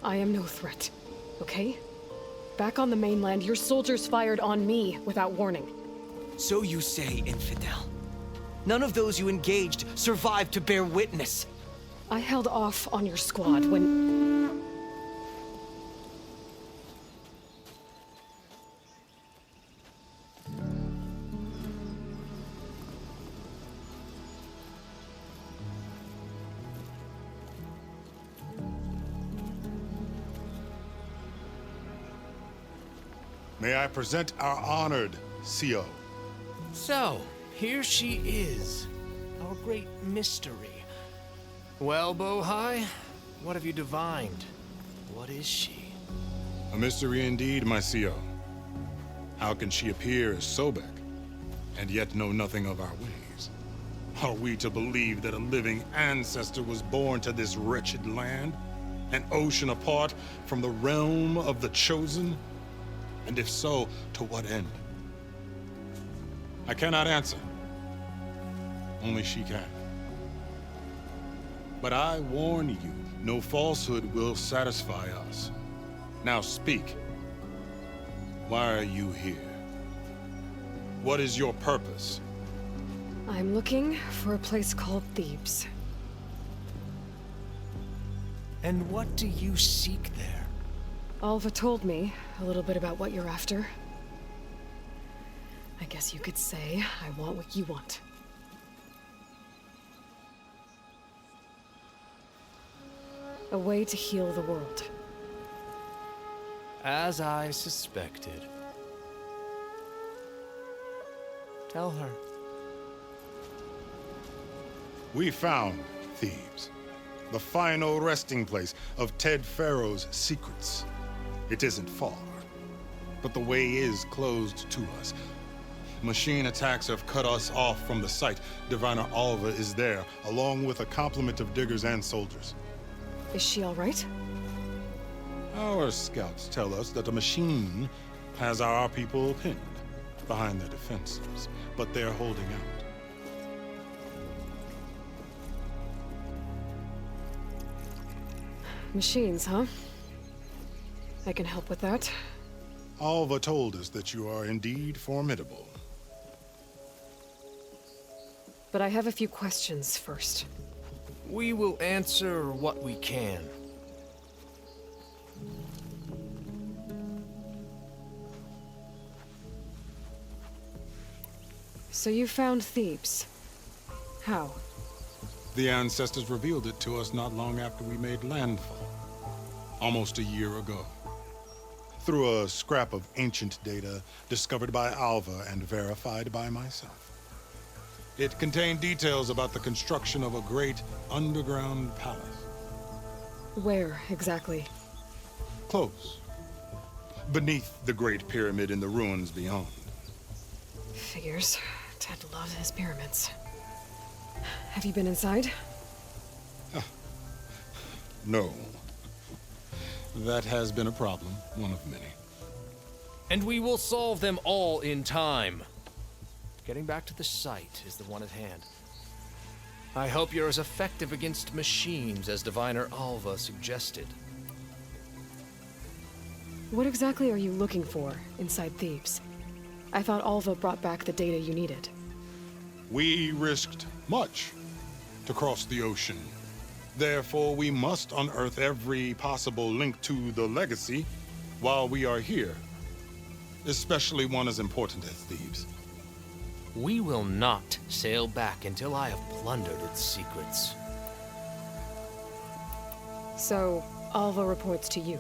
I am no threat, okay? Back on the mainland, your soldiers fired on me without warning. So you say, infidel. None of those you engaged survived to bear witness. I held off on your squad when... May I present our honored CO. So, here she is, our great mystery. Well, Bohai, what have you divined? What is she? A mystery indeed, my CO. How can she appear as Sobek, and yet know nothing of our ways? Are we to believe that a living ancestor was born to this wretched land? An ocean apart from the realm of the Chosen? And if so, to what end? I cannot answer. Only she can. But I warn you, no falsehood will satisfy us. Now speak. Why are you here? What is your purpose? I'm looking for a place called Thebes. And what do you seek there? Alva told me a little bit about what you're after. I guess you could say I want what you want. A way to heal the world. As I suspected. Tell her. We found Thebes, the final resting place of Ted Pharaoh's secrets. It isn't far, but the way is closed to us. Machine attacks have cut us off from the site. Diviner Alva is there, along with a complement of diggers and soldiers. Is she all right? Our scouts tell us that a machine has our people pinned behind their defenses, but they're holding out. Machines, huh? I can help with that. Alva told us that you are indeed formidable. But I have a few questions first. We will answer what we can. So you found Thebes. How? The ancestors revealed it to us not long after we made landfall. Almost a year ago. Through a scrap of ancient data discovered by Alva and verified by myself. It contained details about the construction of a great underground palace. Where, exactly? Close. Beneath the Great Pyramid in the ruins beyond. Figures. Ted loves his pyramids. Have you been inside? No. That has been a problem, one of many. And we will solve them all in time. Getting back to the site is the one at hand. I hope you're as effective against machines as Diviner Alva suggested. What exactly are you looking for inside Thebes? I thought Alva brought back the data you needed. We risked much to cross the ocean. Therefore, we must unearth every possible link to the legacy while we are here. Especially one as important as Thebes. We will not sail back until I have plundered its secrets. So, Alva reports to you.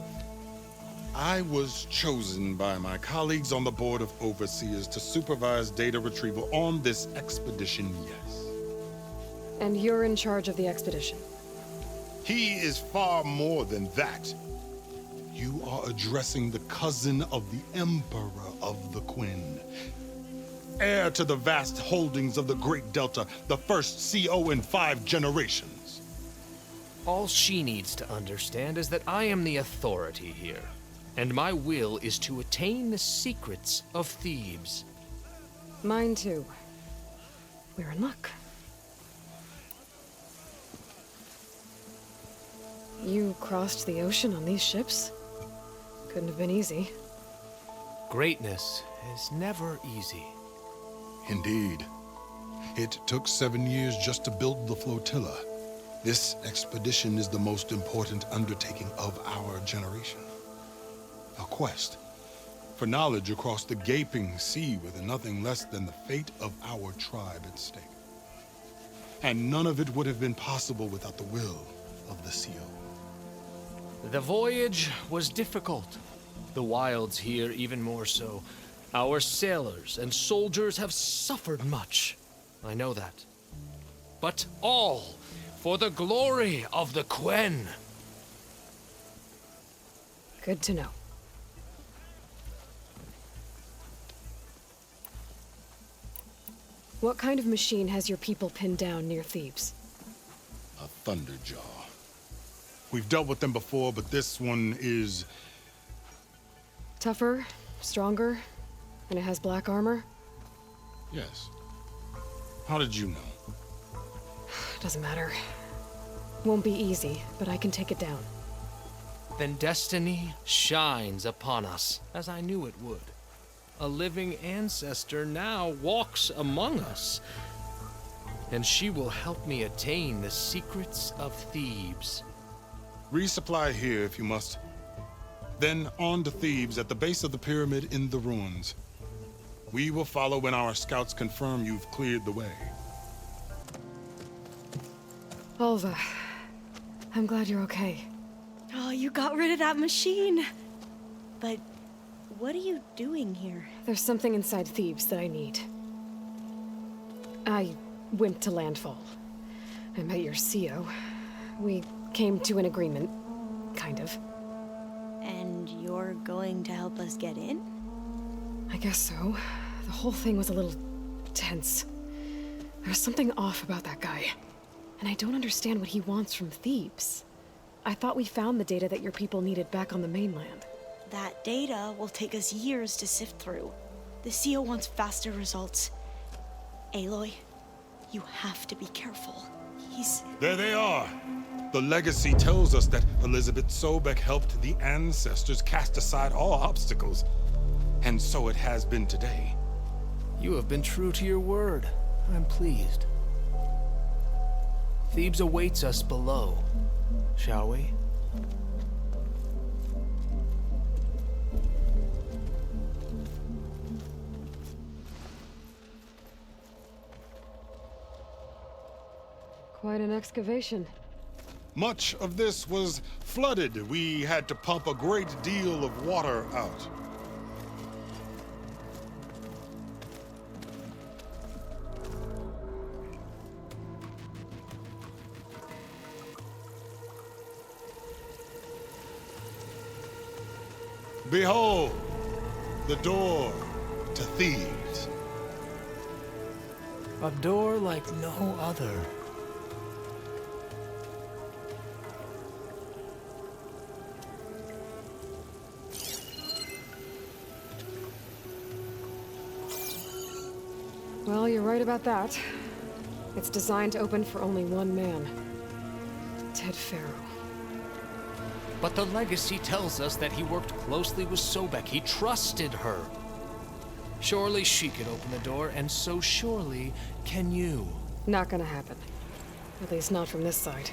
I was chosen by my colleagues on the Board of Overseers to supervise data retrieval on this expedition, yes. And you're in charge of the expedition? He is far more than that. You are addressing the cousin of the Emperor of the Quinn. Heir to the vast holdings of the Great Delta, the first CO in 5 generations. All she needs to understand is that I am the authority here, and my will is to attain the secrets of Thebes. Mine too. We're in luck. You crossed the ocean on these ships? Couldn't have been easy. Greatness is never easy. Indeed. It took 7 years just to build the flotilla. This expedition is the most important undertaking of our generation. A quest for knowledge across the gaping sea with nothing less than the fate of our tribe at stake. And none of it would have been possible without the will of the seal. The voyage was difficult. The wilds here even more so. Our sailors and soldiers have suffered much. I know that. But all for the glory of the Quen. Good to know. What kind of machine has your people pinned down near Thebes? A Thunderjaw. We've dealt with them before, but this one is... Tougher, stronger, and it has black armor? Yes. How did you know? Doesn't matter. Won't be easy, but I can take it down. Then destiny shines upon us, as I knew it would. A living ancestor now walks among us, and she will help me attain the secrets of Thebes. Resupply here if you must. Then on to Thebes at the base of the pyramid in the ruins. We will follow when our scouts confirm you've cleared the way. Alva, I'm glad you're okay. Oh, you got rid of that machine. But what are you doing here? There's something inside Thebes that I need. I went to Landfall. I met your CO. We came to an agreement, kind of. And you're going to help us get in? I guess so. The whole thing was a little tense. There's something off about that guy. And I don't understand what he wants from Thebes. I thought we found the data that your people needed back on the mainland. That data will take us years to sift through. The CO wants faster results. Aloy, you have to be careful. There they are! The legacy tells us that Elizabeth Sobek helped the ancestors cast aside all obstacles. And so it has been today. You have been true to your word. I'm pleased. Thebes awaits us below, shall we? Quite an excavation. Much of this was flooded. We had to pump a great deal of water out. Behold, the door to Thebes. A door like no other. Well, you're right about that. It's designed to open for only one man. Ted Farrow. But the legacy tells us that he worked closely with Sobek. He trusted her. Surely she could open the door, and so surely can you. Not gonna happen. At least not from this side.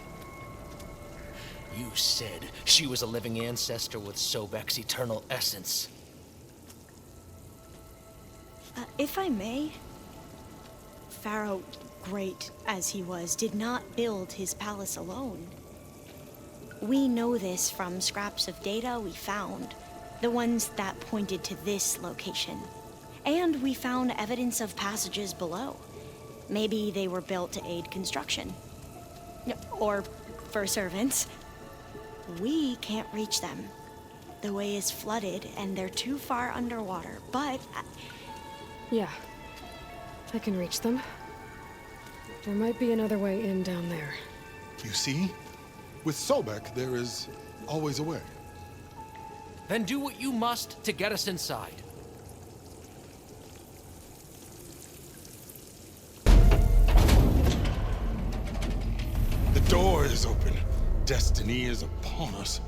You said she was a living ancestor with Sobek's eternal essence. If I may, Pharaoh, great as he was, did not build his palace alone. We know this from scraps of data we found, the ones that pointed to this location. And we found evidence of passages below. Maybe they were built to aid construction. Or for servants. We can't reach them. The way is flooded and they're too far underwater, but... Yeah, I can reach them. There might be another way in down there. You see? With Sobek, there is always a way. Then do what you must to get us inside. The door is open. Destiny is upon us.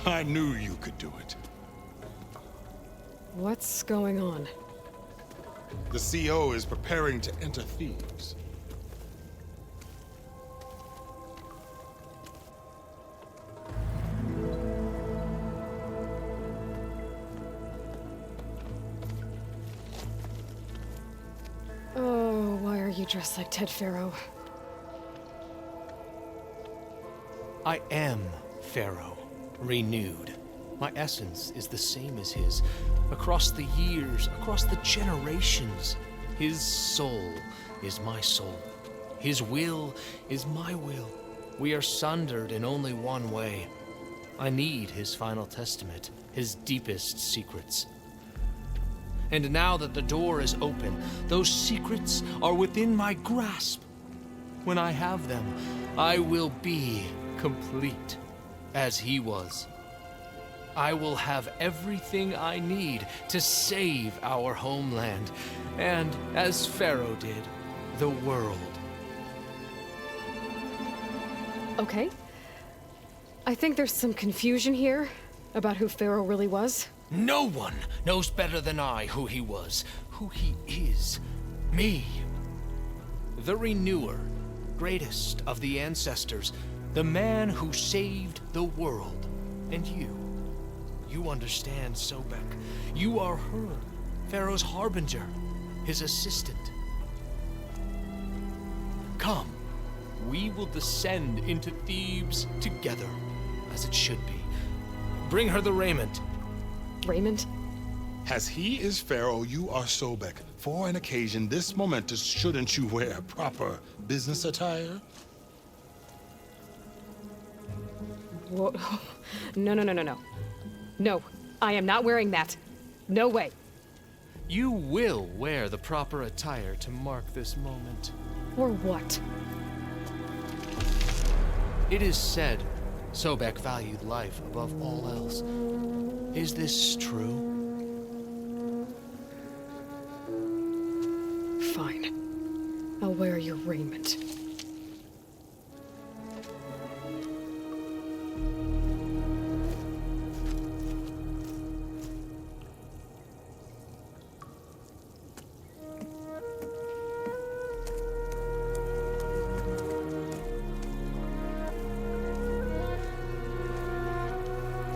I knew you could do it. What's going on? The CO is preparing to enter Thebes. Oh, why are you dressed like Ted Pharaoh? I am Pharaoh, renewed. My essence is the same as his. Across the years, across the generations, his soul is my soul. His will is my will. We are sundered in only one way. I need his final testament, his deepest secrets. And now that the door is open, those secrets are within my grasp. When I have them, I will be complete, as he was. I will have everything I need to save our homeland, and, as Pharaoh did, the world. Okay. I think there's some confusion here about who Pharaoh really was. No one knows better than I who he was, who he is. Me. The Renewer, greatest of the ancestors, the man who saved the world. And you. You understand, Sobek. You are her, Pharaoh's harbinger, his assistant. Come, we will descend into Thebes together, as it should be. Bring her the raiment. Raiment? As he is Pharaoh, you are Sobek. For an occasion this momentous, shouldn't you wear proper business attire? Whoa. No. No, I am not wearing that. No way. You will wear the proper attire to mark this moment. Or what? It is said Sobek valued life above all else. Is this true? Fine. I'll wear your raiment.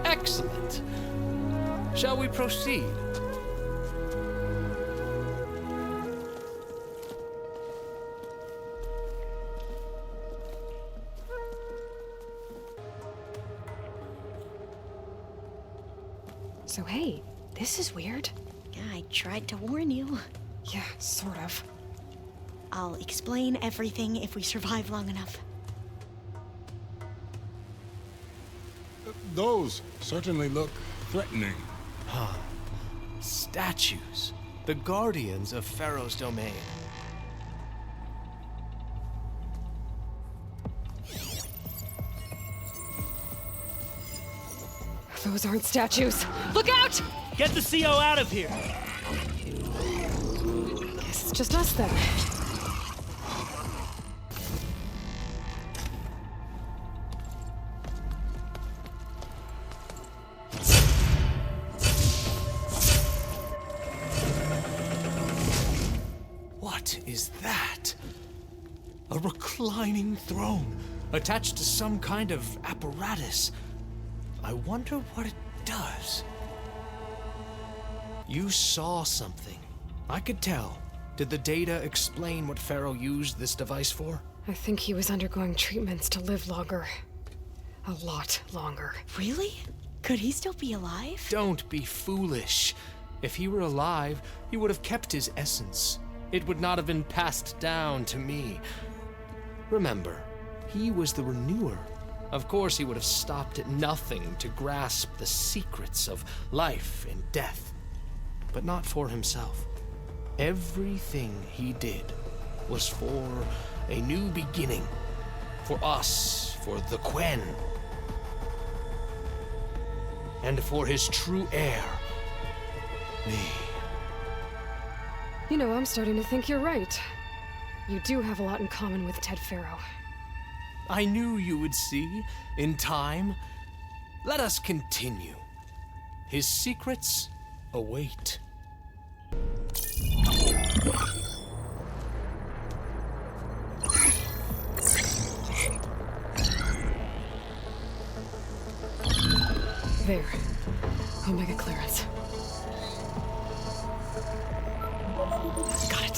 Excellent. Shall we proceed? So hey, this is weird. Yeah, I tried to warn you. Yeah, sort of. I'll explain everything if we survive long enough. Those certainly look threatening. Huh. Statues. The guardians of Pharaoh's domain. Those aren't statues. Look out! Get the CO out of here! Guess it's just us then. What is that? A reclining throne, attached to some kind of apparatus. I wonder what it does. You saw something. I could tell. Did the data explain what Pharaoh used this device for? I think he was undergoing treatments to live longer. A lot longer. Really? Could he still be alive? Don't be foolish. If he were alive, he would have kept his essence. It would not have been passed down to me. Remember, he was the Renewer. Of course, he would have stopped at nothing to grasp the secrets of life and death. But not for himself. Everything he did was for a new beginning. For us, for the Quen. And for his true heir, me. You know, I'm starting to think you're right. You do have a lot in common with Ted Pharaoh. I knew you would see, in time. Let us continue. His secrets, await. There. Omega clearance. Got it.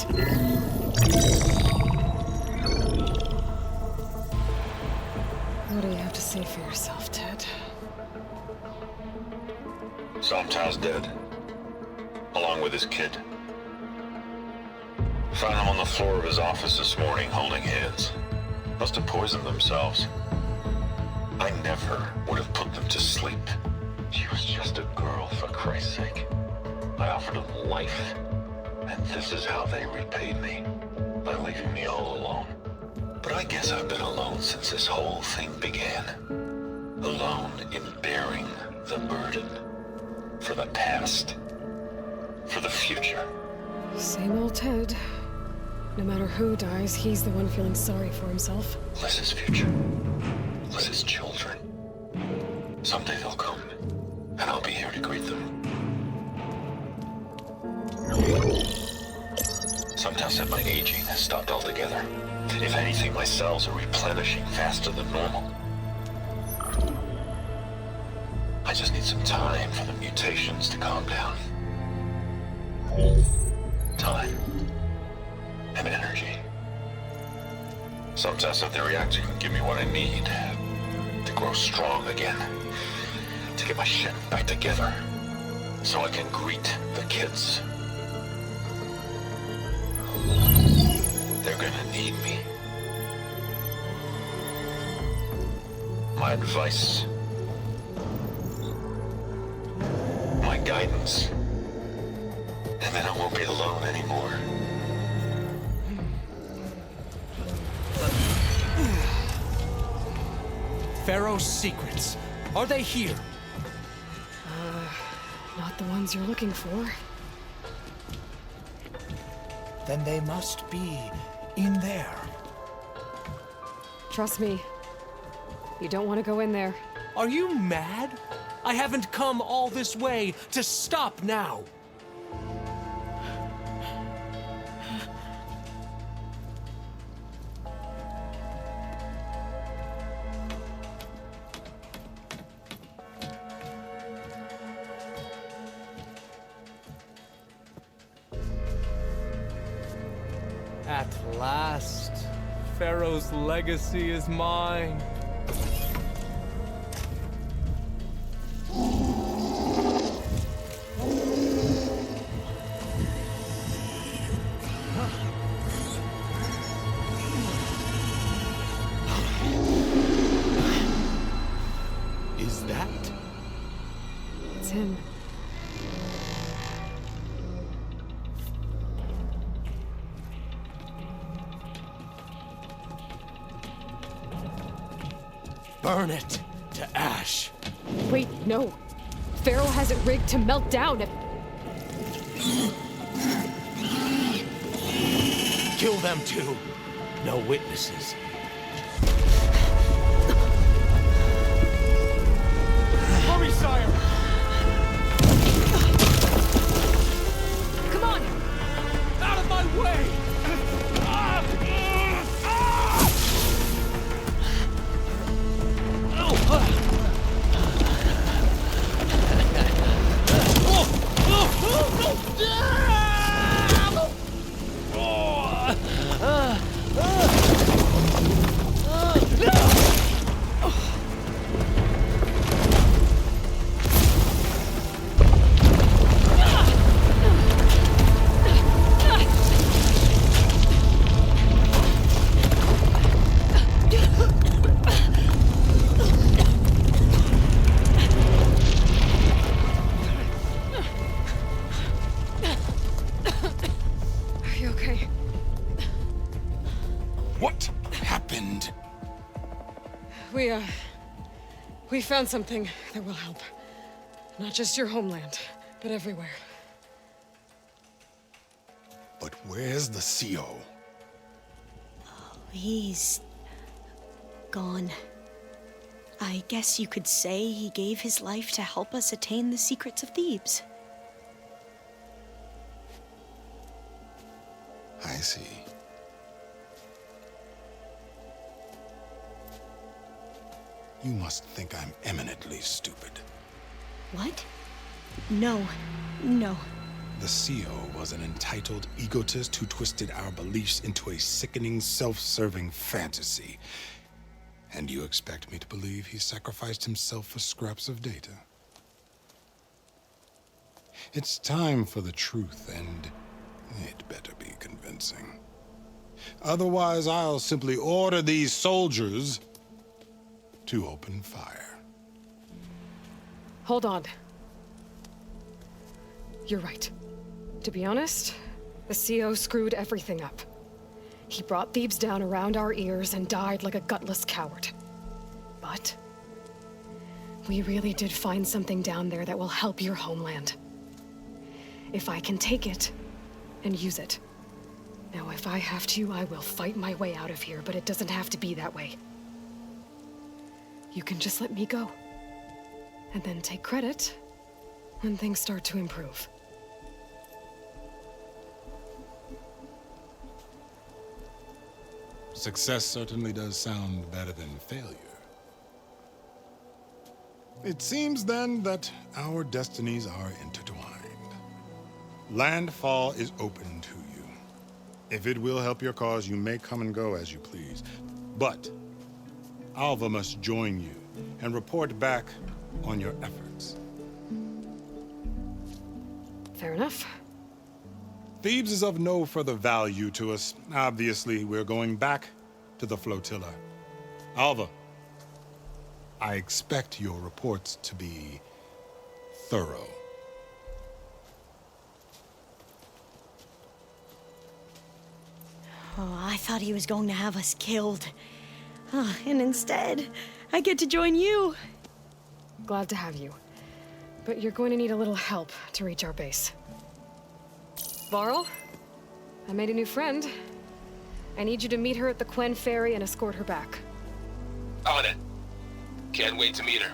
What do you have to say for yourself, Ted? Somto's dead. Along with his kid. Found him on the floor of his office this morning, holding hands. Must have poisoned themselves. I never would have put them to sleep. She was just a girl, for Christ's sake. I offered them life, and this is how they repaid me, by leaving me all alone. But I guess I've been alone since this whole thing began. Alone in bearing the burden. For the past. For the future. Same old Ted. No matter who dies, he's the one feeling sorry for himself. Liz's future. Liz's children. Someday they'll come, and I'll be here to greet them. Sometimes said my aging has stopped altogether. If anything, my cells are replenishing faster than normal. I just need some time for the mutations to calm down. Time. And energy. Sometimes if they're reacting, give me what I need to grow strong again. To get my shit back together. So I can greet the kids. They're gonna need me. My advice. My guidance. And then I won't be alone anymore. Pharaoh's secrets. Are they here? Not the ones you're looking for. Then they must be in there. Trust me. You don't want to go in there. Are you mad? I haven't come all this way to stop now. At last, Pharaoh's legacy is mine. Is that? It's him. Burn it to ash. Wait, no. Pharaoh has it rigged to melt down if... Kill them too. No witnesses. Hurry, sire! Come on! Out of my way! Are you okay? What happened? We found something that will help. Not just your homeland, but everywhere. But where's the CO? He's gone. I guess you could say he gave his life to help us attain the secrets of Thebes. I see. You must think I'm eminently stupid. What? No. No. The CO was an entitled egotist who twisted our beliefs into a sickening, self-serving fantasy. And you expect me to believe he sacrificed himself for scraps of data? It's time for the truth, and it better be convincing. Otherwise, I'll simply order these soldiers to open fire. Hold on. You're right. To be honest, the CO screwed everything up. He brought Thebes down around our ears and died like a gutless coward. But we really did find something down there that will help your homeland. If I can take it and use it. Now, if I have to, I will fight my way out of here, but it doesn't have to be that way. You can just let me go. And then take credit when things start to improve. Success certainly does sound better than failure. It seems then that our destinies are intertwined. Landfall is open to you. If it will help your cause, you may come and go as you please. But Alva must join you and report back on your efforts. Fair enough. Thebes is of no further value to us. Obviously, we're going back to the flotilla. Alva, I expect your reports to be thorough. Oh, I thought he was going to have us killed. And instead, I get to join you. Glad to have you. But you're going to need a little help to reach our base. Varl, I made a new friend. I need you to meet her at the Quen Ferry and escort her back. On it. Can't wait to meet her.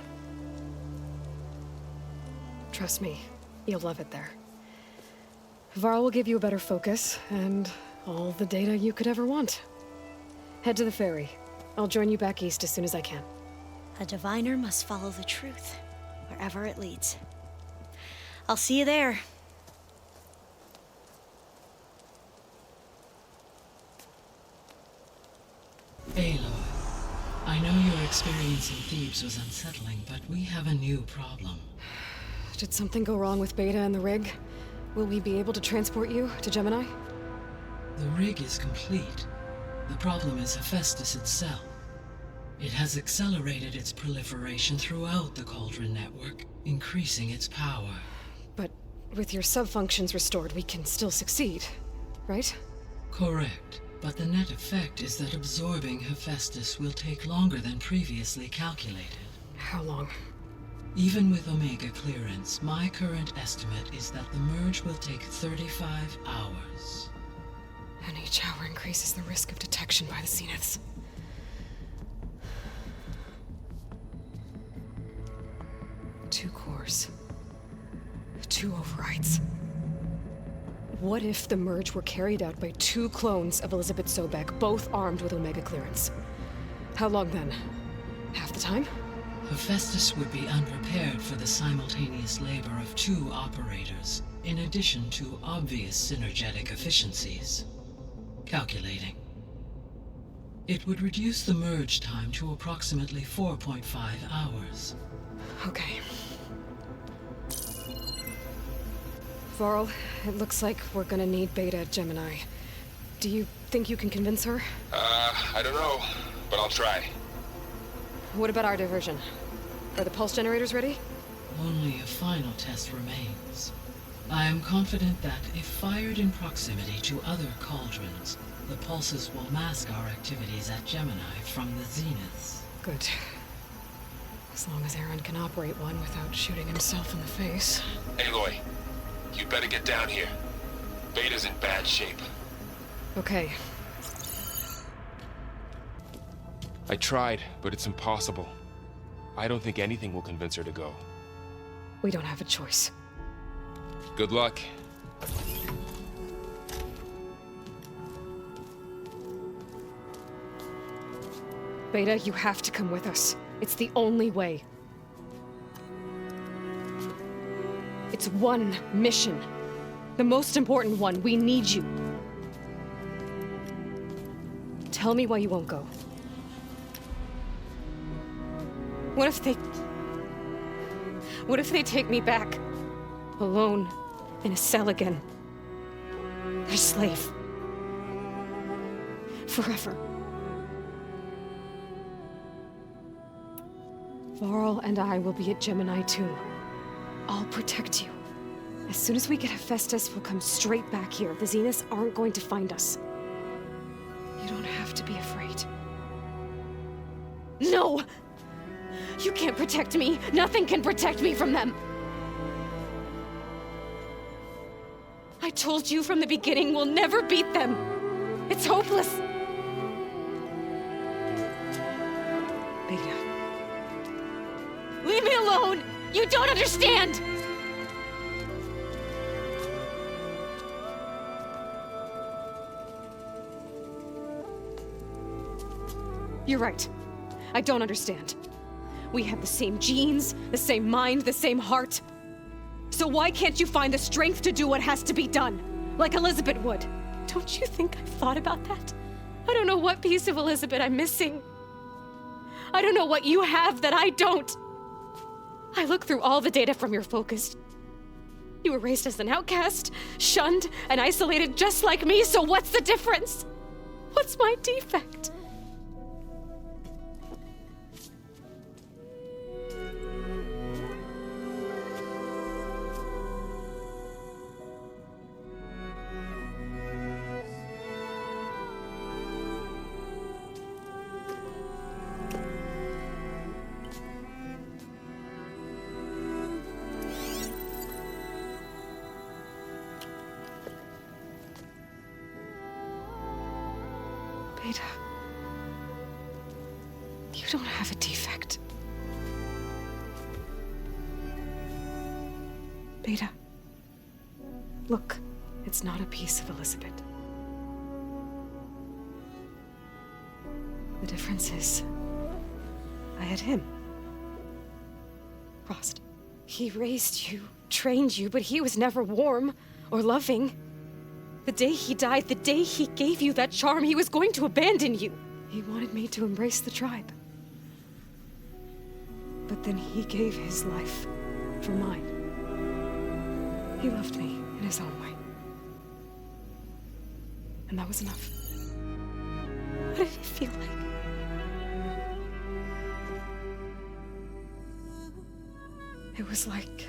Trust me, you'll love it there. Varl will give you a better focus, and all the data you could ever want. Head to the ferry. I'll join you back east as soon as I can. A diviner must follow the truth, wherever it leads. I'll see you there. Aloy, I know your experience in Thebes was unsettling, but we have a new problem. Did something go wrong with Beta and the rig? Will we be able to transport you to Gemini? The rig is complete. The problem is Hephaestus itself. It has accelerated its proliferation throughout the Cauldron network, increasing its power. But with your sub-functions restored, we can still succeed, right? Correct. But the net effect is that absorbing Hephaestus will take longer than previously calculated. How long? Even with Omega clearance, my current estimate is that the merge will take 35 hours. And each hour increases the risk of detection by the Zeniths. Two cores. Two overrides. What if the merge were carried out by two clones of Elizabeth Sobek, both armed with Omega clearance? How long then? Half the time? Hephaestus would be unprepared for the simultaneous labor of two operators, in addition to obvious synergetic efficiencies. Calculating. It would reduce the merge time to approximately 4.5 hours. Okay. Varl, it looks like we're gonna need Beta at Gemini. Do you think you can convince her? I don't know, but I'll try. What about our diversion? Are the pulse generators ready? Only a final test remains. I am confident that if fired in proximity to other cauldrons, the pulses will mask our activities at Gemini from the Zeniths. Good. As long as Aaron can operate one without shooting himself in the face. Aloy, you better get down here. Beta's in bad shape. Okay. I tried, but it's impossible. I don't think anything will convince her to go. We don't have a choice. Good luck. Beta, you have to come with us. It's the only way. It's one mission. The most important one. We need you. Tell me why you won't go. What if they take me back? Alone, in a cell again. Their slave. Forever. Varl and I will be at Gemini 2. I'll protect you. As soon as we get Hephaestus, we'll come straight back here. The Zeniths aren't going to find us. You don't have to be afraid. No! You can't protect me. Nothing can protect me from them. I told you from the beginning we'll never beat them. It's hopeless. Beta. Leave me alone! You don't understand! You're right. I don't understand. We have the same genes, the same mind, the same heart. So why can't you find the strength to do what has to be done? Like Elizabeth would. Don't you think I've thought about that? I don't know what piece of Elizabeth I'm missing. I don't know what you have that I don't. I looked through all the data from your focus. You were raised as an outcast, shunned, and isolated just like me, so what's the difference? What's my defect? Beta. You don't have a defect. Beta. Look, it's not a piece of Elizabeth. The difference is, I had him. Frost. He raised you, trained you, but he was never warm or loving. The day he died, the day he gave you that charm, he was going to abandon you. He wanted me to embrace the tribe. But then he gave his life for mine. He loved me in his own way. And that was enough. What did it feel like? It was like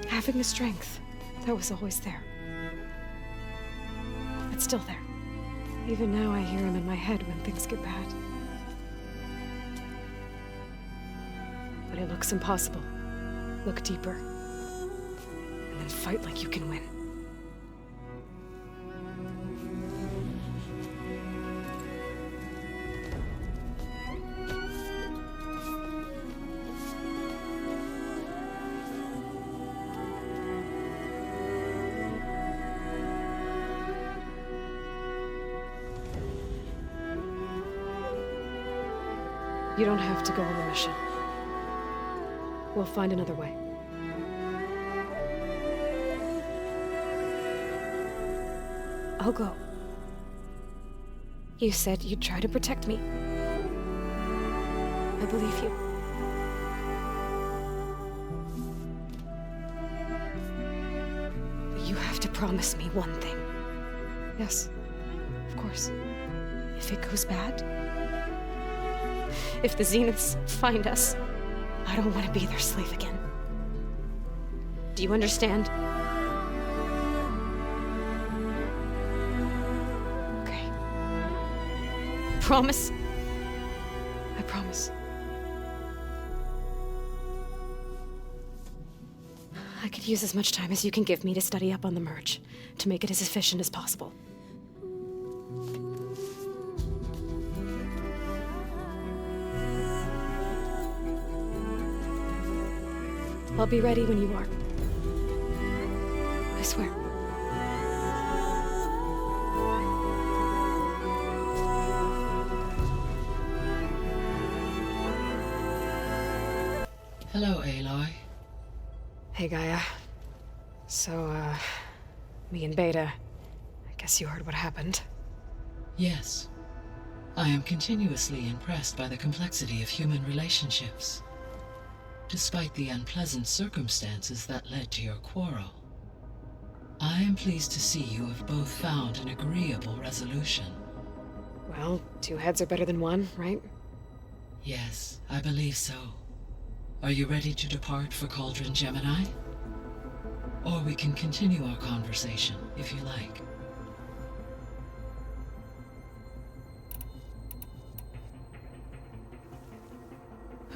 having a strength that was always there. It's still there. Even now I hear him in my head when things get bad. But it looks impossible. Look deeper. And then fight like you can win. You don't have to go on the mission. We'll find another way. I'll go. You said you'd try to protect me. I believe you. But you have to promise me one thing. Yes, of course. If it goes bad, if the Zeniths find us, I don't want to be their slave again. Do you understand? Okay. Promise? I promise. I could use as much time as you can give me to study up on the merge, to make it as efficient as possible. I'll be ready when you are. I swear. Hello, Aloy. Hey, Gaia. So, me and Beta, I guess you heard what happened. Yes. I am continuously impressed by the complexity of human relationships. Despite the unpleasant circumstances that led to your quarrel, I am pleased to see you have both found an agreeable resolution. Well, two heads are better than one, right? Yes, I believe so. Are you ready to depart for Cauldron Gemini? Or we can continue our conversation, if you like.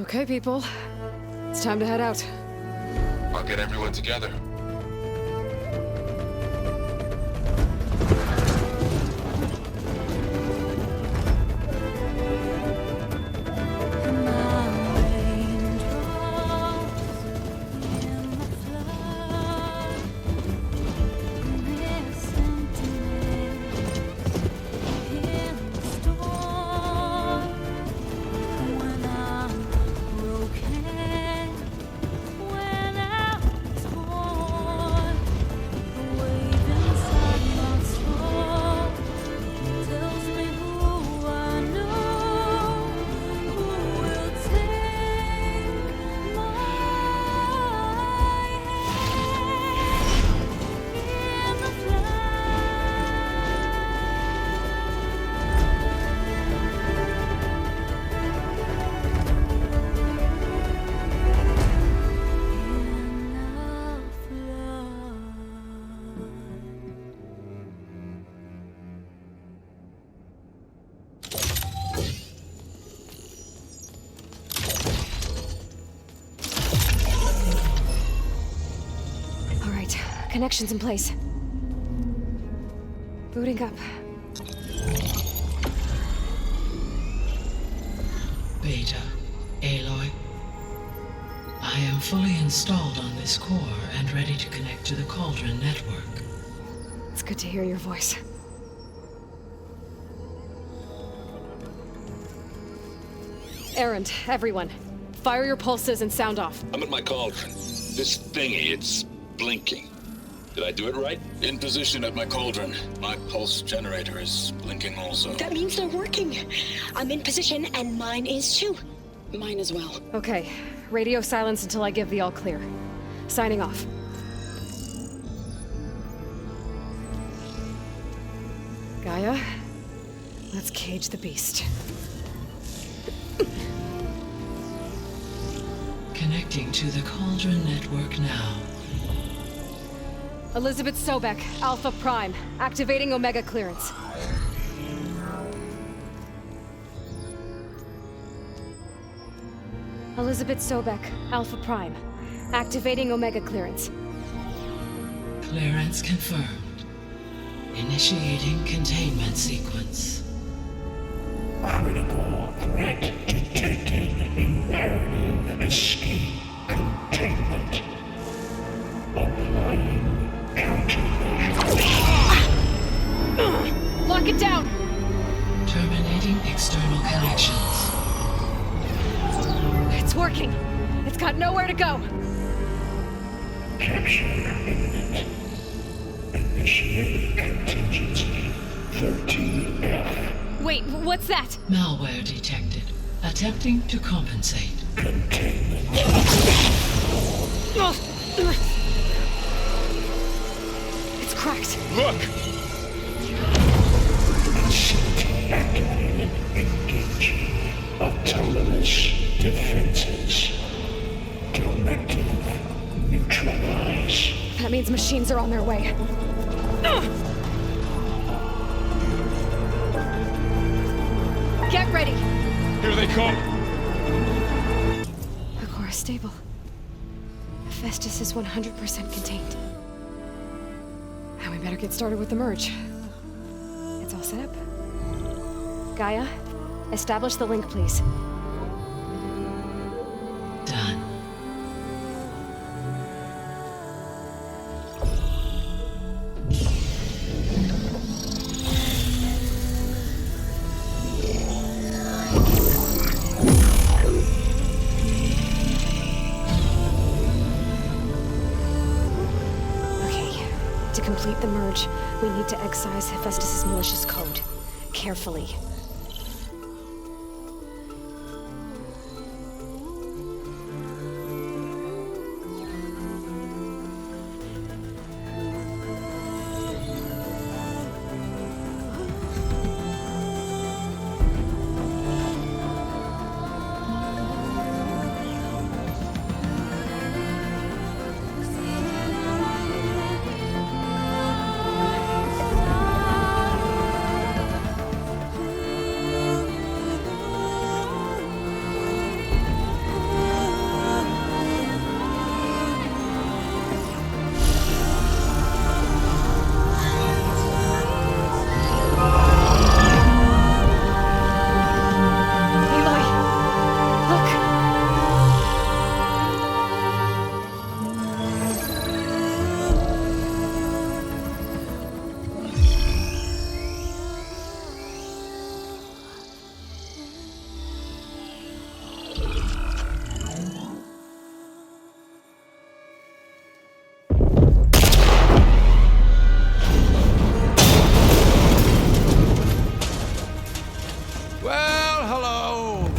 Okay, people. It's time to head out. I'll get everyone together. Connections in place. Booting up. Beta, Aloy. I am fully installed on this core and ready to connect to the Cauldron network. It's good to hear your voice. Errand, everyone. Fire your pulses and sound off. I'm at my cauldron. This thingy, it's blinking. Did I do it right? In position at my cauldron. My pulse generator is blinking also. That means they're working. I'm in position, and mine is too. Mine as well. Okay. Radio silence until I give the all clear. Signing off. Gaia, let's cage the beast. Connecting to the Cauldron network now. Elizabeth Sobek, Alpha Prime, activating Omega clearance. Elizabeth Sobek, Alpha Prime, activating Omega clearance. Clearance confirmed. Initiating containment sequence. Critical threat detected. Imperative escape containment. Applying countermeasures. Lock it down! Terminating external connections. It's working. It's got nowhere to go. Capture imminent. Initiate contingency 13F. Wait, what's that? Malware detected. Attempting to compensate. Containment. It's cracked. Look! Facility activated. Engaging autonomous defenses. Directive neutralize. That means machines are on their way. Get ready! Here they come! The core is stable. Hephaestus is 100% contained. Now we better get started with the merge. It's all set up. Gaia, establish the link, please. Done. complete the merge, we need to excise Hephaestus' malicious code. Carefully.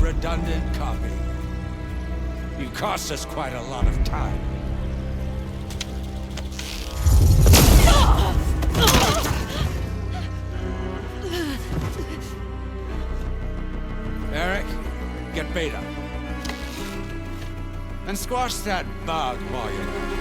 redundant copy. You cost us quite a lot of time. Eric, get Beta. And squash that bug while you're at it.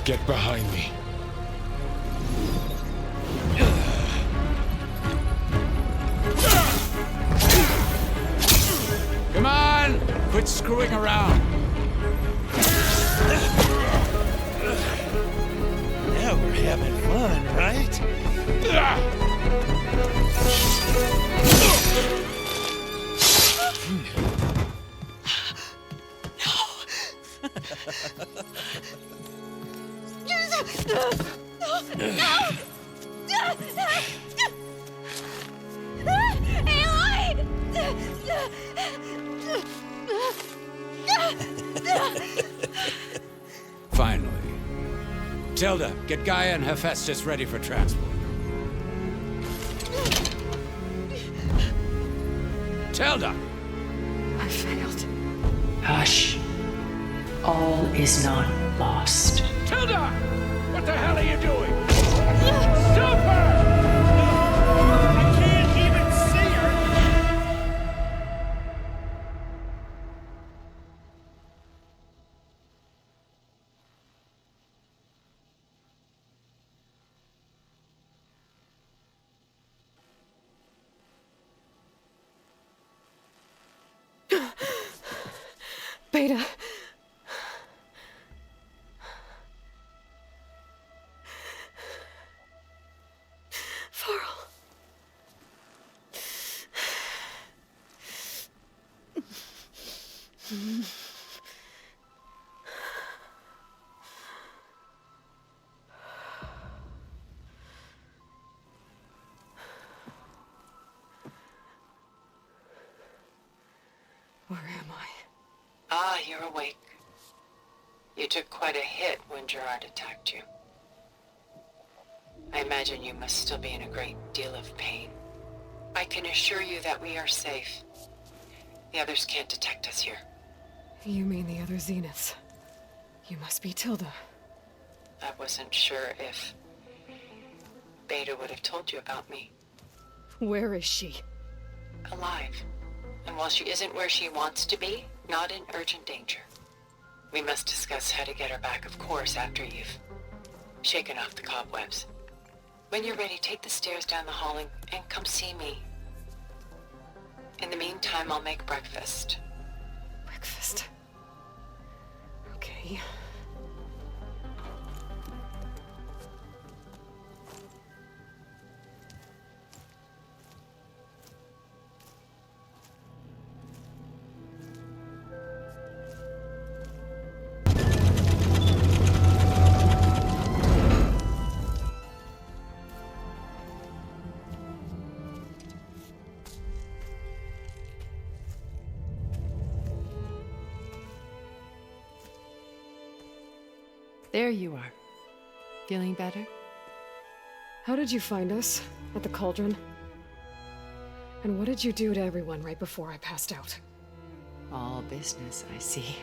Get behind me. Come on! Quit screwing around! Now we're having fun, right? Aloy! Finally. Tilda, get Gaia and Hephaestus ready for transport. Tilda! I failed. Hush. All is not lost. Tilda! What the hell are you doing? Stop her! I can't even see her! Beta. Where am I? Ah, you're awake. You took quite a hit when Gerard attacked you. I imagine you must still be in a great deal of pain. I can assure you that we are safe. The others can't detect us here. You mean the other Zeniths? You must be Tilda. I wasn't sure if Beta would have told you about me. Where is she? Alive. And while she isn't where she wants to be, not in urgent danger. We must discuss how to get her back, of course, after you've shaken off the cobwebs. When you're ready, take the stairs down the hall and come see me. In the meantime, I'll make breakfast. Breakfast. Okay. There you are. Feeling better? How did you find us? At the cauldron? And what did you do to everyone right before I passed out? All business, I see.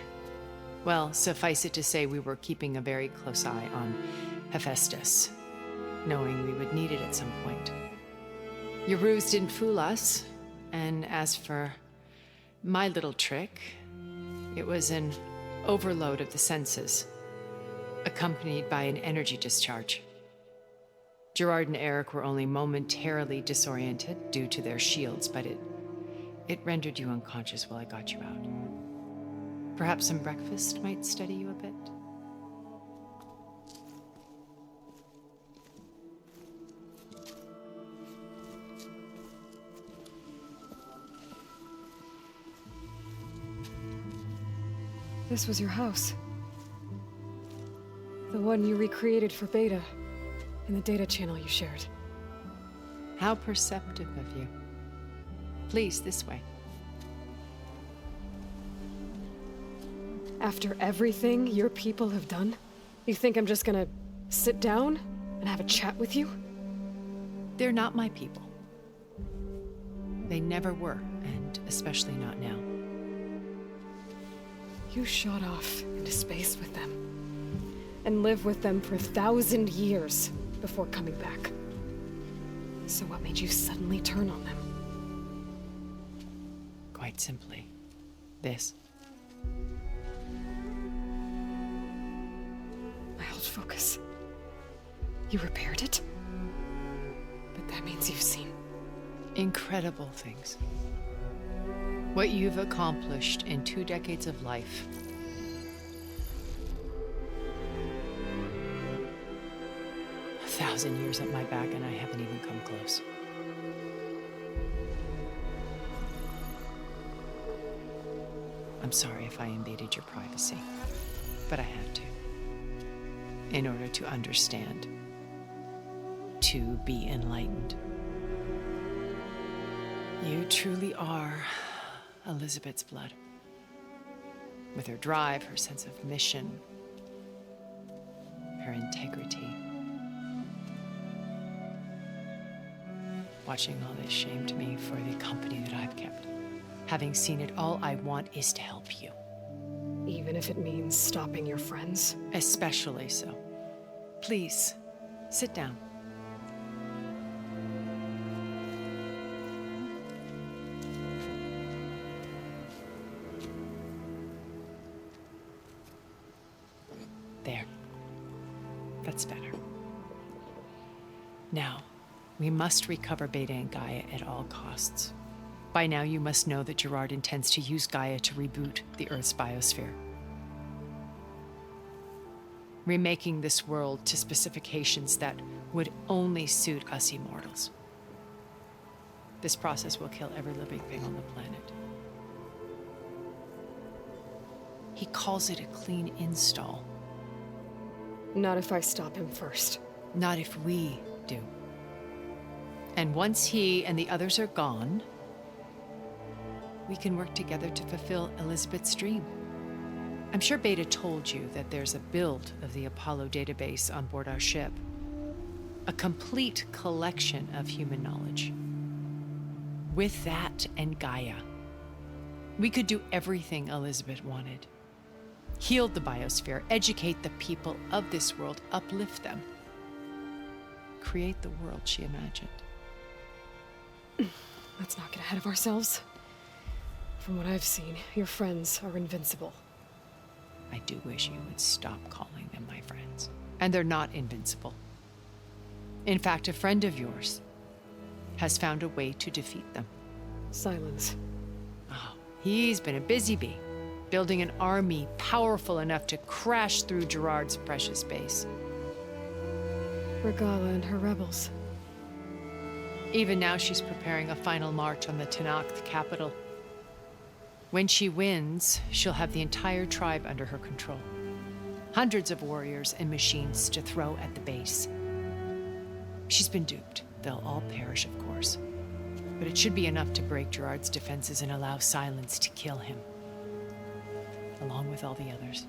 Well, suffice it to say we were keeping a very close eye on Hephaestus, knowing we would need it at some point. Your ruse didn't fool us, and as for my little trick, it was an overload of the senses, accompanied by an energy discharge. Gerard and Eric were only momentarily disoriented due to their shields, but it rendered you unconscious while I got you out. Perhaps some breakfast might steady you a bit? This was your house. The one you recreated for Beta, in the data channel you shared. How perceptive of you. Please, this way. After everything your people have done, you think I'm just gonna sit down and have a chat with you? They're not my people. They never were, and especially not now. You shot off into space with them, and lived with them for 1,000 years before coming back. So what made you suddenly turn on them? Quite simply, this. My old focus. You repaired it? But that means you've seen incredible things. What you've accomplished in 2 decades of life. A 1,000 years at my back, and I haven't even come close. I'm sorry if I invaded your privacy, but I had to. In order to understand, to be enlightened. You truly are Elizabeth's blood. With her drive, her sense of mission, her integrity. Watching all this shamed me for the company that I've kept. Having seen it, all I want is to help you. Even if it means stopping your friends? Especially so. Please, sit down. There. That's better. Now, we must recover Beta and Gaia at all costs. By now, you must know that Gerard intends to use Gaia to reboot the Earth's biosphere. Remaking this world to specifications that would only suit us immortals. This process will kill every living thing on the planet. He calls it a clean install. Not if I stop him first. Not if we do. And once he and the others are gone, we can work together to fulfill Elizabeth's dream. I'm sure Beta told you that there's a build of the Apollo database on board our ship. A complete collection of human knowledge. With that and Gaia, we could do everything Elizabeth wanted. Heal the biosphere, educate the people of this world, uplift them. Create the world she imagined. Let's not get ahead of ourselves. From what I've seen, your friends are invincible. I do wish you would stop calling them my friends. And they're not invincible. In fact, a friend of yours has found a way to defeat them. Silence. Oh, he's been a busy bee, building an army powerful enough to crash through Gerard's precious base. Regala and her rebels. Even now, she's preparing a final march on the Tenakth capital. When she wins, she'll have the entire tribe under her control. Hundreds of warriors and machines to throw at the base. She's been duped. They'll all perish, of course. But it should be enough to break Gerard's defenses and allow Silence to kill him. Along with all the others.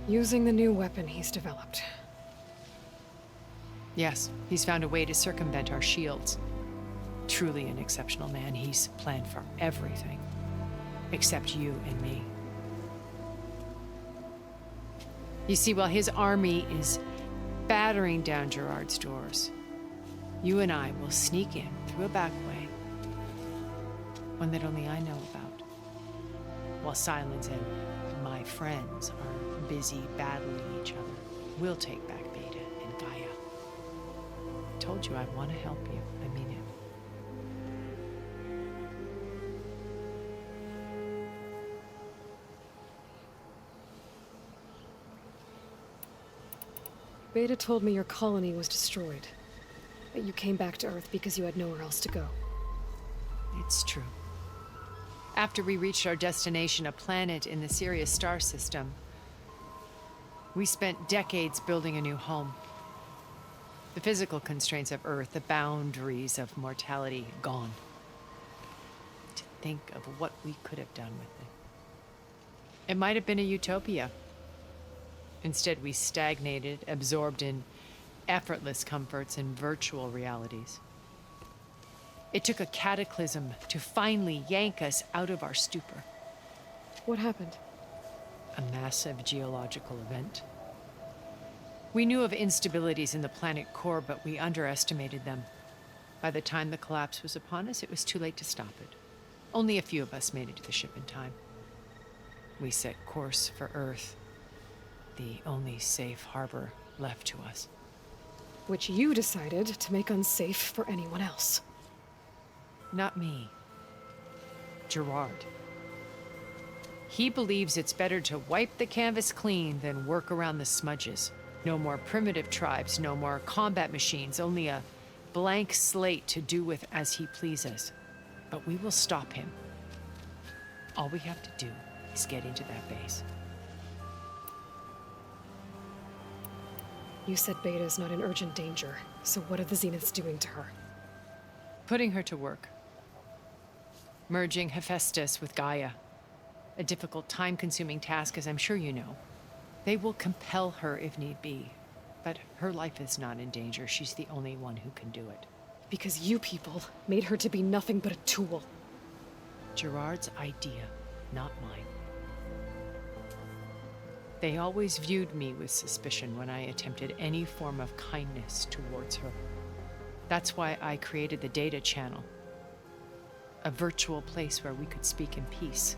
Using the new weapon he's developed. Yes, he's found a way to circumvent our shields. Truly an exceptional man. He's planned for everything. Except you and me. You see, while his army is battering down Gerard's doors, you and I will sneak in through a back way, one that only I know about, while Silence and my friends are busy battling each other. We'll take back Beta and Gaia. I told you I want to help you. I mean it. Beta told me your colony was destroyed. That you came back to Earth because you had nowhere else to go. It's true. After we reached our destination, a planet in the Sirius star system, we spent decades building a new home. The physical constraints of Earth, the boundaries of mortality, gone. To think of what we could have done with it. It might have been a utopia. Instead, we stagnated, absorbed in effortless comforts and virtual realities. It took a cataclysm to finally yank us out of our stupor. What happened? A massive geological event. We knew of instabilities in the planet core, but we underestimated them. By the time the collapse was upon us, it was too late to stop it. Only a few of us made it to the ship in time. We set course for Earth, the only safe harbor left to us. Which you decided to make unsafe for anyone else. Not me. Gerard. He believes it's better to wipe the canvas clean than work around the smudges. No more primitive tribes, no more combat machines, only a blank slate to do with as he pleases. But we will stop him. All we have to do is get into that base. You said Beta is not in urgent danger, so what are the Zeniths doing to her? Putting her to work. Merging Hephaestus with Gaia. A difficult, time-consuming task, as I'm sure you know. They will compel her if need be, but her life is not in danger. She's the only one who can do it. Because you people made her to be nothing but a tool. Gerard's idea, not mine. They always viewed me with suspicion when I attempted any form of kindness towards her. That's why I created the data channel. A virtual place where we could speak in peace.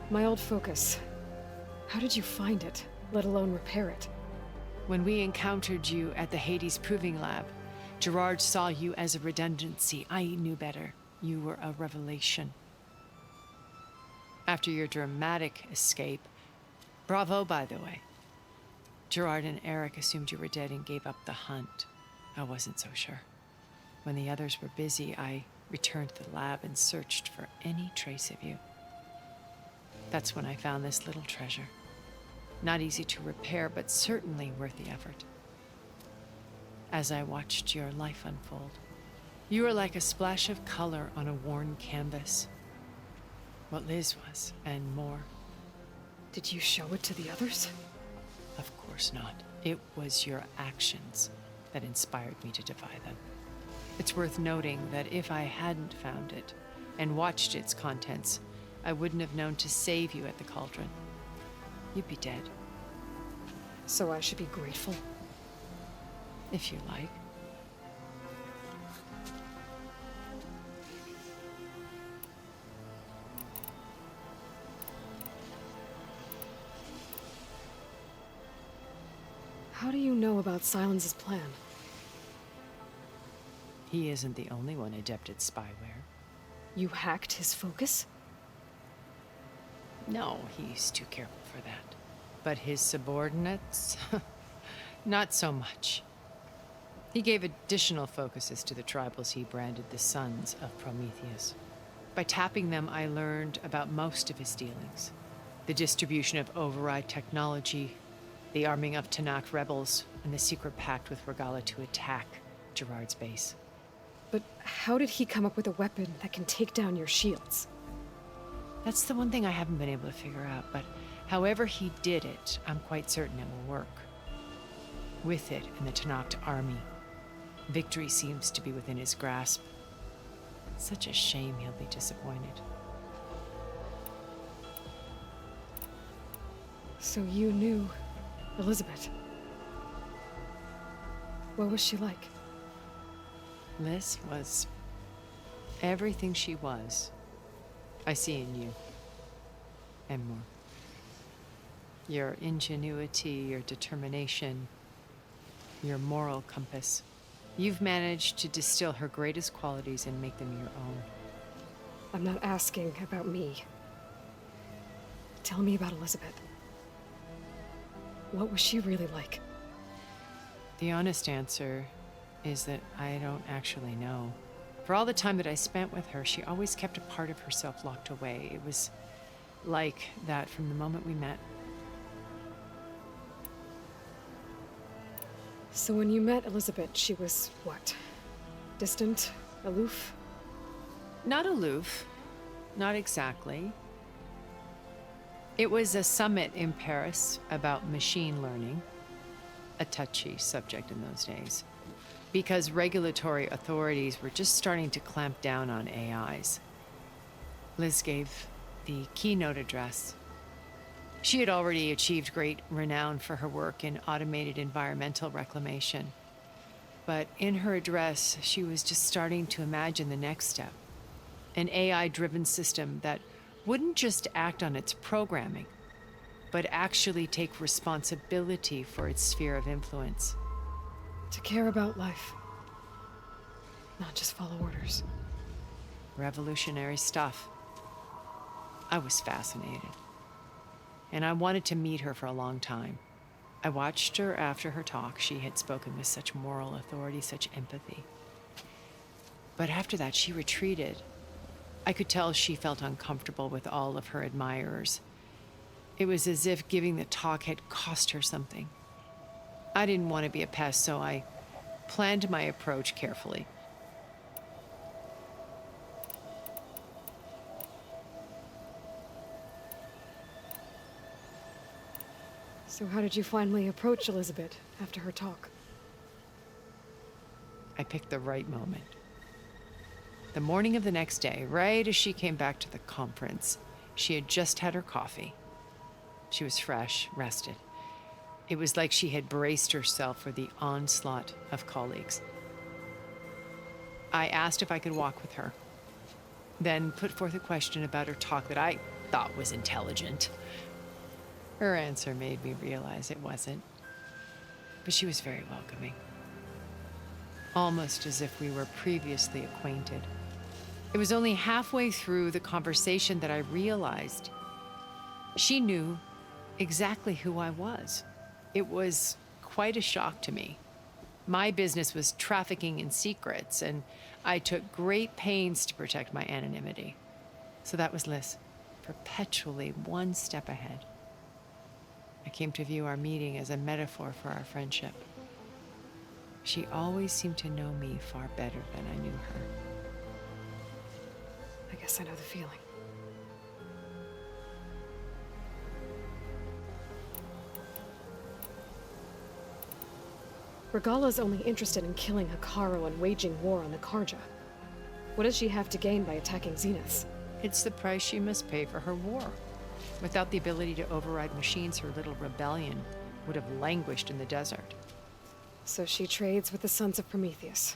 My old focus. How did you find it, let alone repair it? When we encountered you at the Hades Proving Lab, Gerard saw you as a redundancy. I knew better. You were a revelation. After your dramatic escape, bravo, by the way. Gerard and Eric assumed you were dead and gave up the hunt. I wasn't so sure. When the others were busy, I returned to the lab and searched for any trace of you. That's when I found this little treasure. Not easy to repair, but certainly worth the effort. As I watched your life unfold, you were like a splash of color on a worn canvas. What Liz was, and more. Did you show it to the others? Of course not. It was your actions that inspired me to defy them. It's worth noting that if I hadn't found it and watched its contents, I wouldn't have known to save you at the cauldron. You'd be dead. So I should be grateful? If you like. How do you know about Silence's plan? He isn't the only one adept at spyware. You hacked his focus? No, he's too careful for that. But his subordinates? Not so much. He gave additional focuses to the tribals he branded the Sons of Prometheus. By tapping them, I learned about most of his dealings. The distribution of override technology, the arming of Tanakh rebels, and the secret pact with Regala to attack Gerard's base. But how did he come up with a weapon that can take down your shields? That's the one thing I haven't been able to figure out, but however he did it, I'm quite certain it will work. With it and the Tenakth army, victory seems to be within his grasp. Such a shame he'll be disappointed. So you knew Elizabeth. What was she like? Liz was everything she was. I see in you. And more. Your ingenuity, your determination, your moral compass. You've managed to distill her greatest qualities and make them your own. I'm not asking about me. Tell me about Elizabeth. What was she really like? The honest answer is that I don't actually know. For all the time that I spent with her, she always kept a part of herself locked away. It was like that from the moment we met. So when you met Elizabeth, she was what? Distant? Aloof? Not aloof. Not exactly. It was a summit in Paris about machine learning, a touchy subject in those days, because regulatory authorities were just starting to clamp down on AIs. Liz gave the keynote address. She had already achieved great renown for her work in automated environmental reclamation. But in her address, she was just starting to imagine the next step, an AI-driven system that wouldn't just act on its programming, but actually take responsibility for its sphere of influence. To care about life, not just follow orders. Revolutionary stuff. I was fascinated, and I wanted to meet her for a long time. I watched her after her talk. She had spoken with such moral authority, such empathy. But after that, she retreated. I could tell she felt uncomfortable with all of her admirers. It was as if giving the talk had cost her something. I didn't want to be a pest, so I planned my approach carefully. So how did you finally approach Elizabeth after her talk? I picked the right moment. The morning of the next day, right as she came back to the conference, she had just had her coffee. She was fresh, rested. It was like she had braced herself for the onslaught of colleagues. I asked if I could walk with her, then put forth a question about her talk that I thought was intelligent. Her answer made me realize it wasn't, but she was very welcoming. Almost as if we were previously acquainted. It was only halfway through the conversation that I realized she knew exactly who I was. It was quite a shock to me. My business was trafficking in secrets, and I took great pains to protect my anonymity. So that was Liz, perpetually one step ahead. I came to view our meeting as a metaphor for our friendship. She always seemed to know me far better than I knew her. I guess I know the feeling. Regala's only interested in killing Hekarro and waging war on the Karja. What does she have to gain by attacking Zeniths? It's the price she must pay for her war. Without the ability to override machines, her little rebellion would have languished in the desert. So she trades with the Sons of Prometheus.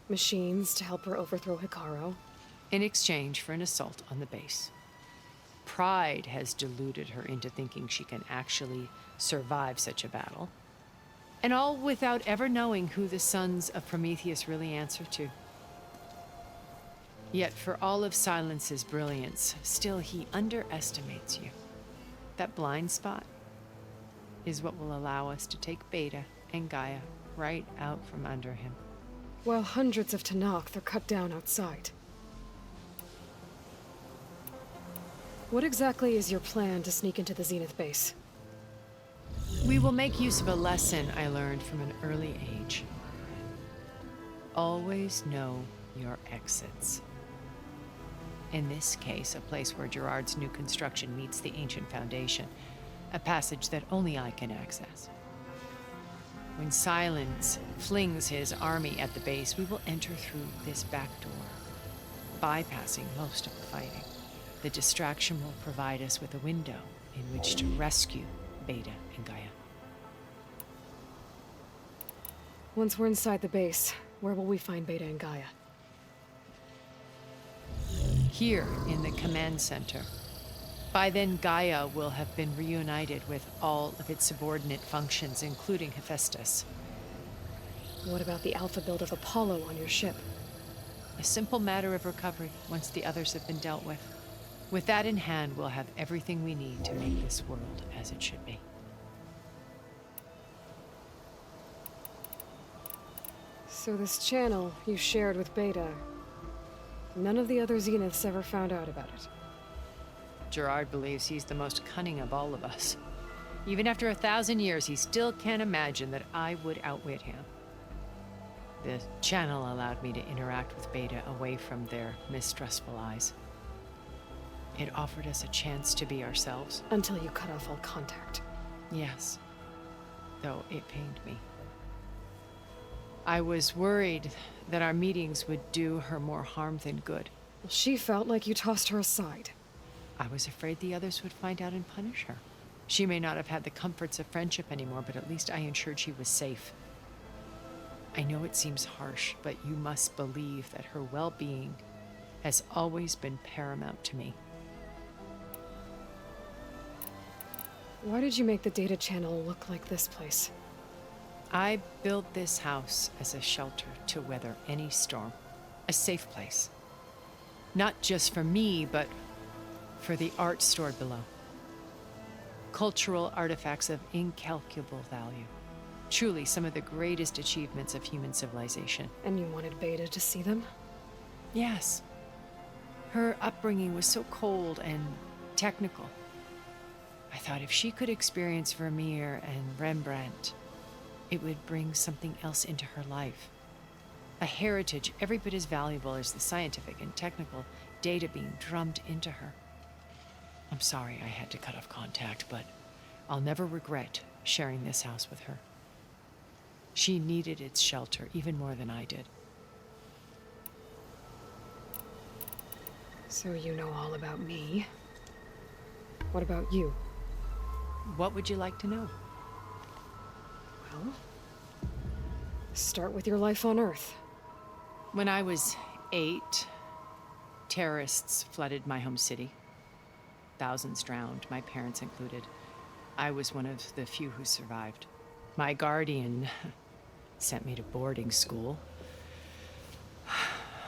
Machines to help her overthrow Hekarro. In exchange for an assault on the base. Pride has deluded her into thinking she can actually survive such a battle. And all without ever knowing who the Sons of Prometheus really answer to. Yet for all of Silence's brilliance, still he underestimates you. That blind spot is what will allow us to take Beta and Gaia right out from under him. While hundreds of Tenakth are cut down outside. What exactly is your plan to sneak into the Zenith base? We will make use of a lesson I learned from an early age. Always know your exits. In this case, a place where Gerard's new construction meets the ancient foundation, a passage that only I can access. When Silence flings his army at the base, we will enter through this back door, bypassing most of the fighting. The distraction will provide us with a window in which to rescue Beta and Gaia. Once we're inside the base, where will we find Beta and Gaia? Here in the command center. By then, Gaia will have been reunited with all of its subordinate functions, including Hephaestus. What about the alpha build of Apollo on your ship? A simple matter of recovery once the others have been dealt with. With that in hand, we'll have everything we need to make this world as it should be. So this channel you shared with Beta, none of the other Zeniths ever found out about it. Gerard believes he's the most cunning of all of us. Even after 1,000 years, he still can't imagine that I would outwit him. The channel allowed me to interact with Beta away from their mistrustful eyes. It offered us a chance to be ourselves. Until you cut off all contact. Yes, though it pained me. I was worried that our meetings would do her more harm than good. Well, she felt like you tossed her aside. I was afraid the others would find out and punish her. She may not have had the comforts of friendship anymore, but at least I ensured she was safe. I know it seems harsh, but you must believe that her well-being has always been paramount to me. Why did you make the data channel look like this place? I built this house as a shelter to weather any storm. A safe place. Not just for me, but for the art stored below. Cultural artifacts of incalculable value. Truly some of the greatest achievements of human civilization. And you wanted Beta to see them? Yes. Her upbringing was so cold and technical. I thought if she could experience Vermeer and Rembrandt, it would bring something else into her life. A heritage every bit as valuable as the scientific and technical data being drummed into her. I'm sorry I had to cut off contact, but I'll never regret sharing this house with her. She needed its shelter even more than I did. So you know all about me. What about you? What would you like to know? Well, start with your life on Earth. When I was 8, terrorists flooded my home city. Thousands drowned, my parents included. I was one of the few who survived. My guardian sent me to boarding school.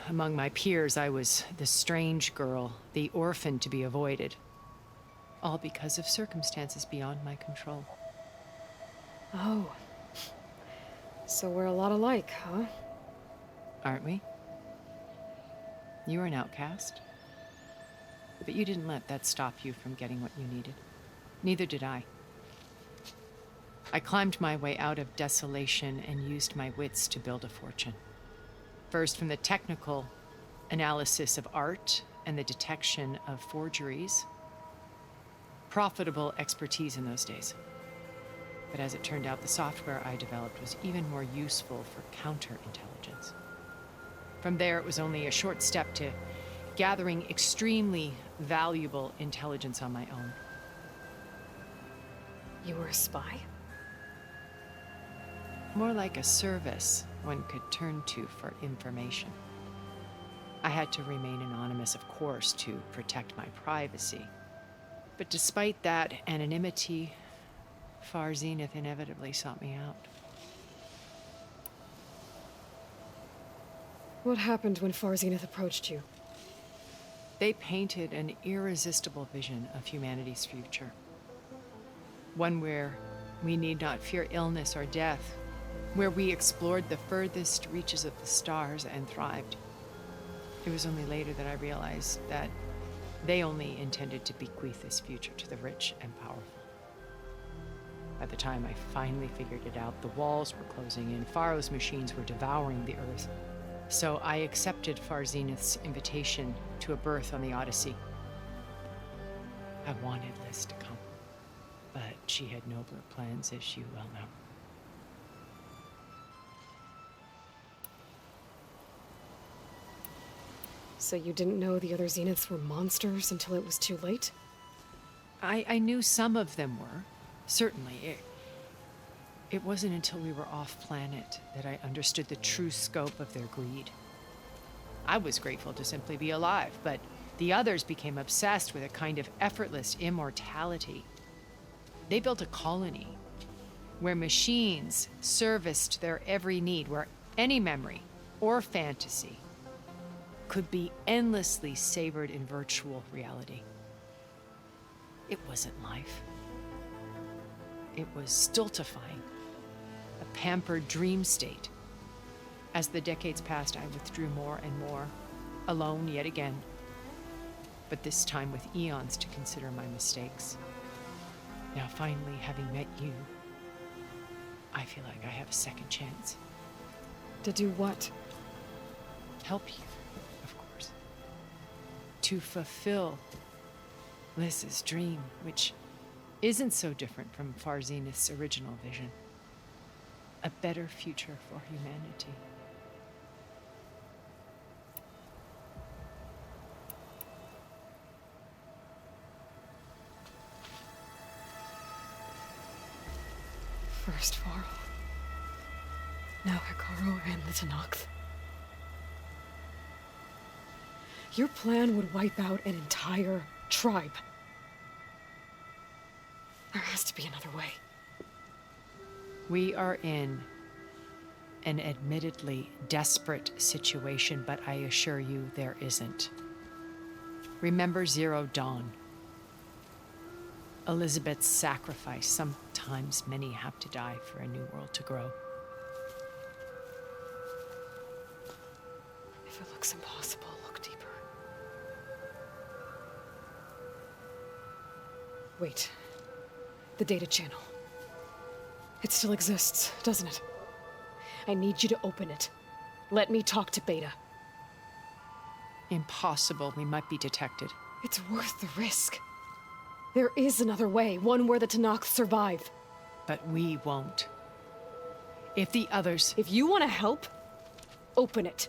Among my peers, I was the strange girl, the orphan to be avoided. All because of circumstances beyond my control. Oh. So we're a lot alike, huh? Aren't we? You were an outcast. But you didn't let that stop you from getting what you needed. Neither did I. I climbed my way out of desolation and used my wits to build a fortune. First, from the technical analysis of art and the detection of forgeries. Profitable expertise in those days. But as it turned out, the software I developed was even more useful for counterintelligence. From there, it was only a short step to gathering extremely valuable intelligence on my own. You were a spy? More like a service one could turn to for information. I had to remain anonymous, of course, to protect my privacy. But despite that anonymity, Far Zenith inevitably sought me out. What happened when Far Zenith approached you? They painted an irresistible vision of humanity's future. One where we need not fear illness or death, where we explored the furthest reaches of the stars and thrived. It was only later that I realized that they only intended to bequeath this future to the rich and powerful. By the time I finally figured it out, the walls were closing in, Pharaoh's machines were devouring the earth. So I accepted Far Zenith's invitation to a berth on the Odyssey. I wanted Liz to come, but she had nobler plans, as you well know. So you didn't know the other Zeniths were monsters until it was too late? I knew some of them were, certainly. It wasn't until we were off-planet that I understood the true scope of their greed. I was grateful to simply be alive, but the others became obsessed with a kind of effortless immortality. They built a colony where machines serviced their every need, where any memory or fantasy could be endlessly savored in virtual reality. It wasn't life. It was stultifying, a pampered dream state. As the decades passed, I withdrew more and more, alone yet again, but this time with eons to consider my mistakes. Now, finally, having met you, I feel like I have a second chance. To do what? Help you, of course. To fulfill Liz's dream, which isn't so different from Far Zenith's original vision. A better future for humanity. First Varl, now Hikaru and the Tenakth. Your plan would wipe out an entire tribe. There has to be another way. We are in an admittedly desperate situation, but I assure you there isn't. Remember Zero Dawn. Elizabeth's sacrifice. Sometimes many have to die for a new world to grow. If it looks impossible, look deeper. Wait. The data channel. It still exists, doesn't it? I need you to open it. Let me talk to Beta. Impossible. We might be detected. It's worth the risk. There is another way, one where the Tenakth survive. But we won't. If the others... If you want to help, open it.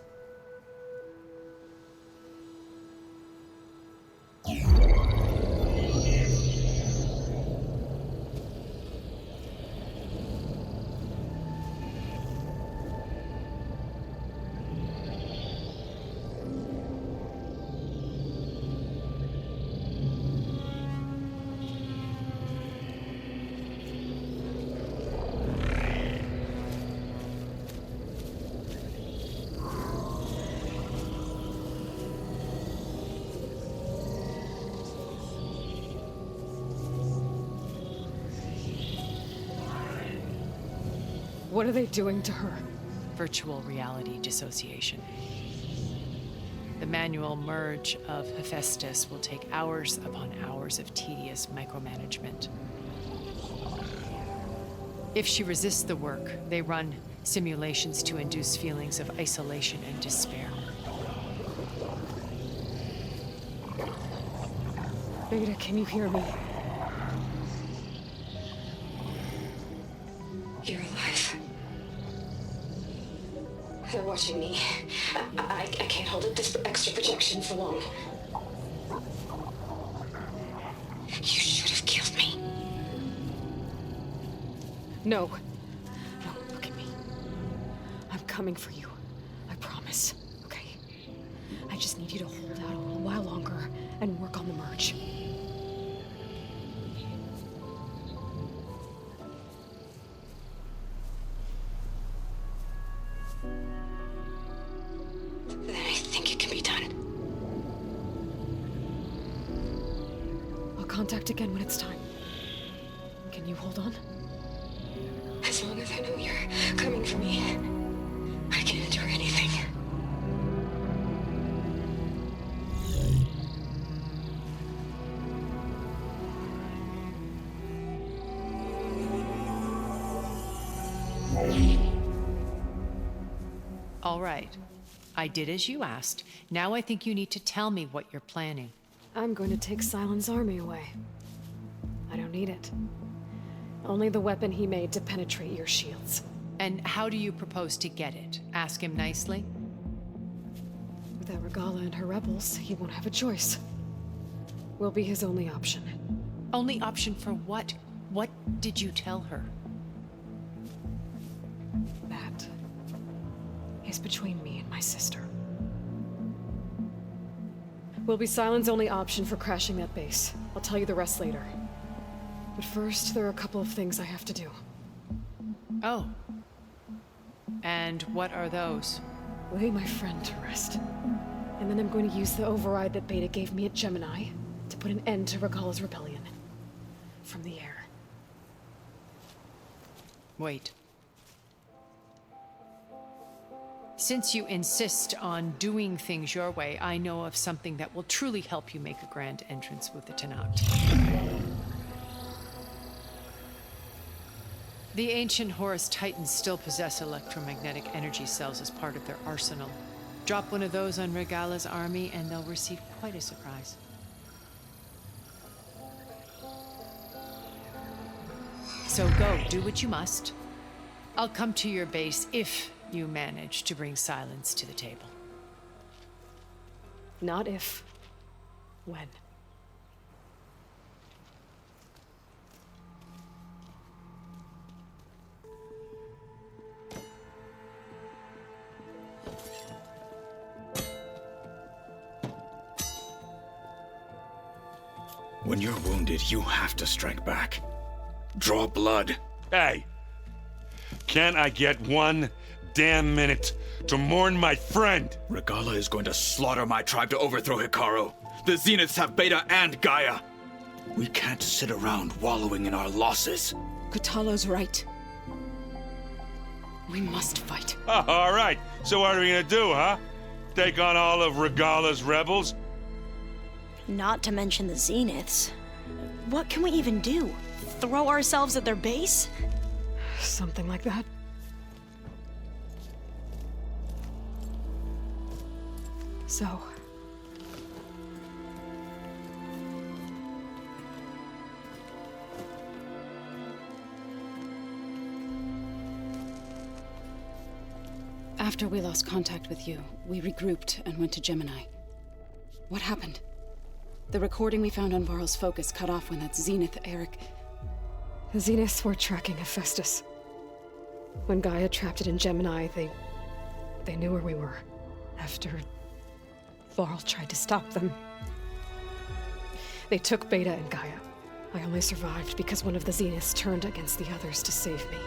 What are they doing to her? Virtual reality dissociation. The manual merge of Hephaestus will take hours upon hours of tedious micromanagement. If she resists the work, they run simulations to induce feelings of isolation and despair. Beta, can you hear me? You're alive. They're watching me. I can't hold up this extra projection for long. You should have killed me. No. No, look at me. I'm coming for you. I promise. Okay? I just need you to hold out a little while longer and work on the merge. Then I think it can be done. I'll contact again when it's time. Can you hold on? As long as I know you're coming for me, I can endure anything. All right. I did as you asked. Now I think you need to tell me what you're planning. I'm going to take Sylens' army away. I don't need it. Only the weapon he made to penetrate your shields. And how do you propose to get it? Ask him nicely? Without Regala and her rebels, he won't have a choice. We'll be his only option. Only option for what? What did you tell her? That is between me and my sister. Will be Sylens' only option for crashing that base. I'll tell you the rest later. But first, there are a couple of things I have to do. Oh. And what are those? Lay my friend to rest. And then I'm going to use the override that Beta gave me at Gemini to put an end to Regala's rebellion. From the air. Wait. Since you insist on doing things your way, I know of something that will truly help you make a grand entrance with the Tenakth. The ancient Horus Titans still possess electromagnetic energy cells as part of their arsenal. Drop one of those on Regala's army and they'll receive quite a surprise. So go, do what you must. I'll come to your base if you manage to bring Sylens to the table. Not if. When. When you're wounded, you have to strike back. Draw blood. Hey! Can't I get one damn minute to mourn my friend? Regala is going to slaughter my tribe to overthrow Hikaru. The Zeniths have Beta and Gaia. We can't sit around wallowing in our losses. Kutalo's right. We must fight. Oh, all right. So what are we gonna do, huh? Take on all of Regala's rebels? Not to mention the Zeniths. What can we even do? Throw ourselves at their base? Something like that. So... After we lost contact with you, we regrouped and went to Gemini. What happened? The recording we found on Varl's focus cut off when that Zenith, Eric... The Zeniths were tracking Hephaestus. When Gaia trapped it in Gemini, they knew where we were. After Varl tried to stop them. They took Beta and Gaia. I only survived because one of the Zeniths turned against the others to save me.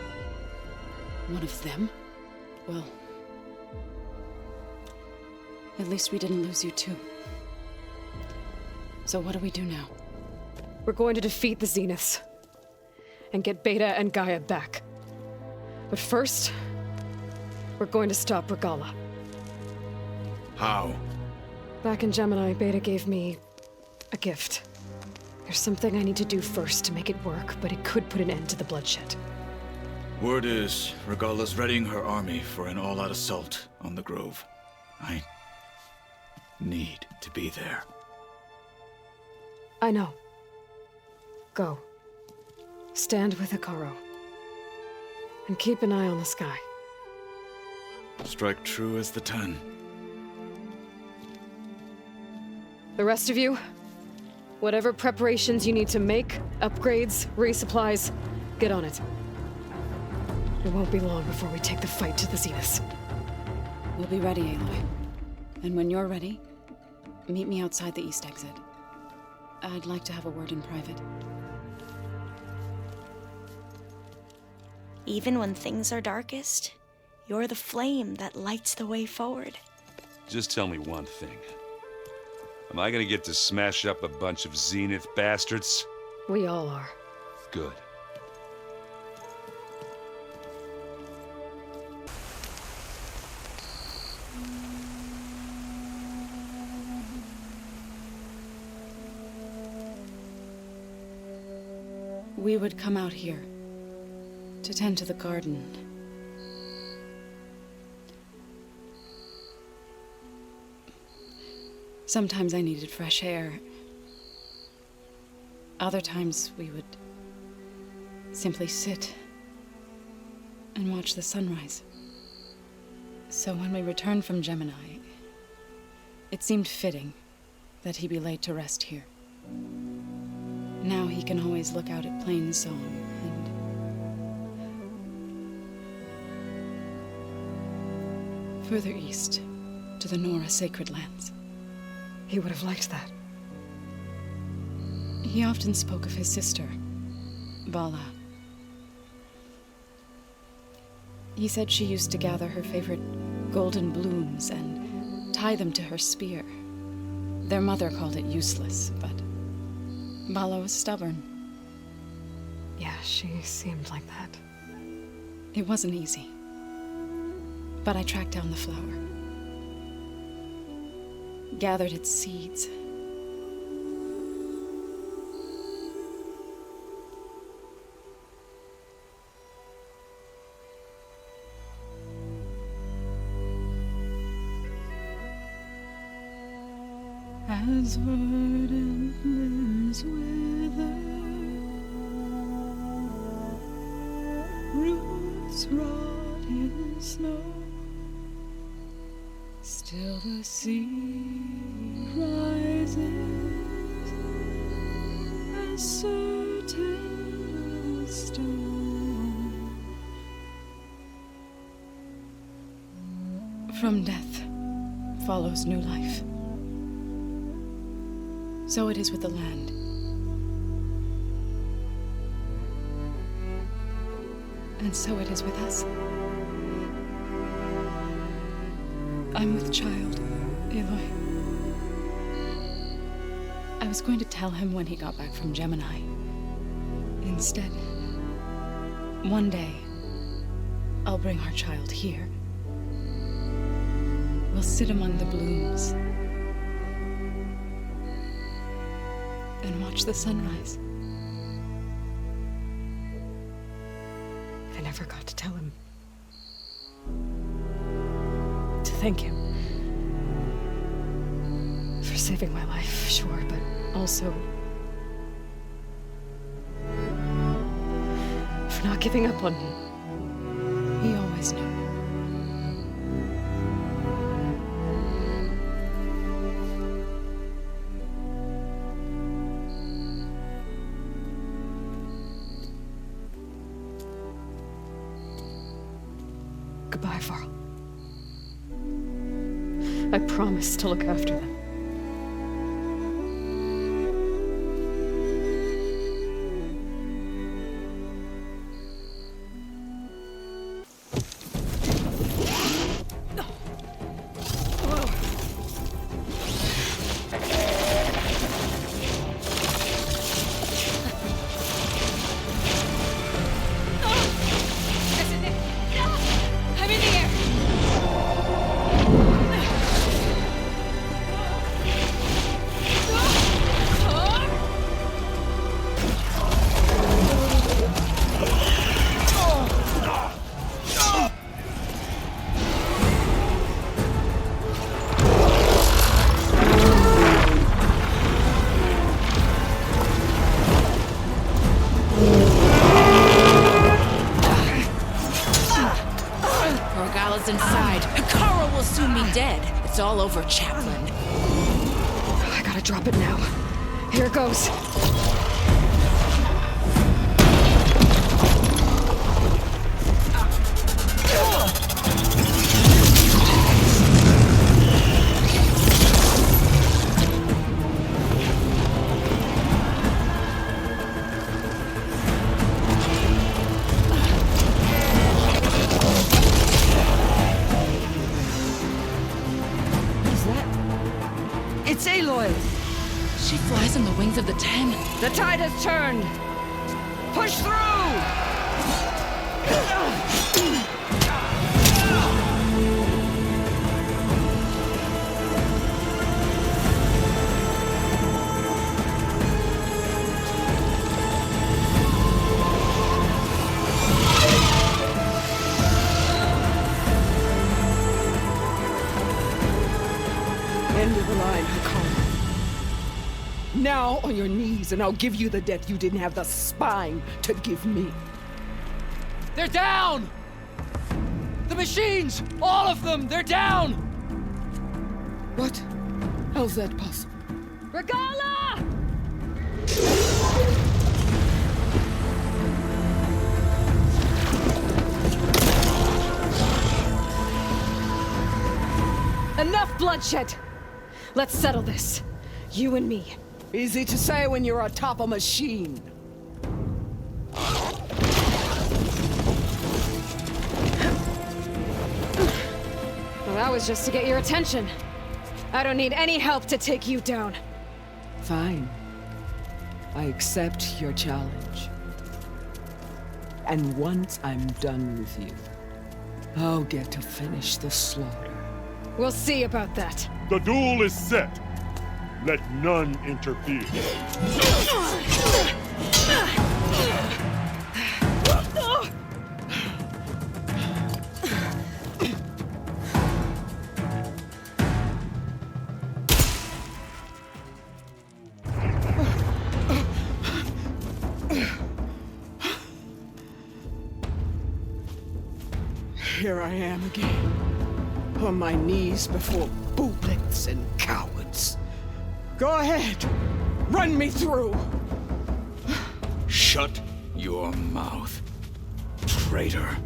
One of them? Well... at least we didn't lose you too. So what do we do now? We're going to defeat the Zeniths. And get Beta and Gaia back. But first, we're going to stop Regala. How? Back in Gemini, Beta gave me a gift. There's something I need to do first to make it work, but it could put an end to the bloodshed. Word is, Regala's readying her army for an all-out assault on the Grove. I need to be there. I know. Go. Stand with Hikaru. And keep an eye on the sky. Strike true as the 10. The rest of you, whatever preparations you need to make, upgrades, resupplies, get on it. It won't be long before we take the fight to the Zeniths. We'll be ready, Aloy. And when you're ready, meet me outside the east exit. I'd like to have a word in private. Even when things are darkest, you're the flame that lights the way forward. Just tell me one thing. Am I gonna get to smash up a bunch of Zenith bastards? We all are. Good. We would come out here to tend to the garden. Sometimes I needed fresh air. Other times we would simply sit and watch the sunrise. So when we returned from Gemini, it seemed fitting that he be laid to rest here. Now he can always look out at Plainsong and further east to the Nora sacred lands. He would have liked that. He often spoke of his sister, Bala. He said she used to gather her favorite golden blooms and tie them to her spear. Their mother called it useless, but Bala was stubborn. Yeah, she seemed like that. It wasn't easy. But I tracked down the flower. Gathered its seeds. As verdant limbs wither, roots rot in snow, still the sea rises, as certain as stone. From death follows new life. So it is with the land. And so it is with us. I'm with child, Aloy. I was going to tell him when he got back from Gemini. Instead, one day, I'll bring our child here. We'll sit among the blooms and watch the sunrise. I never got to tell him. To thank him. For saving my life, sure, but also for not giving up on me. He always knew. Goodbye, Varl. I promise to look after them. I'm in the air! Morgala's inside. Hikara will soon be dead. It's all over, Chaplain. I gotta drop it now. Here goes. It's Aloy! She flies on the wings of the Ten. The tide has turned! Push through! End of the line, Hakon. Now on your knees, and I'll give you the death you didn't have the spine to give me. They're down! The machines! All of them! They're down! What? How's that possible? Regala! Enough bloodshed! Let's settle this. You and me. Easy to say when you're atop a machine. Well, that was just to get your attention. I don't need any help to take you down. Fine. I accept your challenge. And once I'm done with you, I'll get to finish the slaughter. We'll see about that. The duel is set. Let none interfere. Here I am again, on my knees before bootlets and cowards. Go ahead, run me through. Shut your mouth, traitor.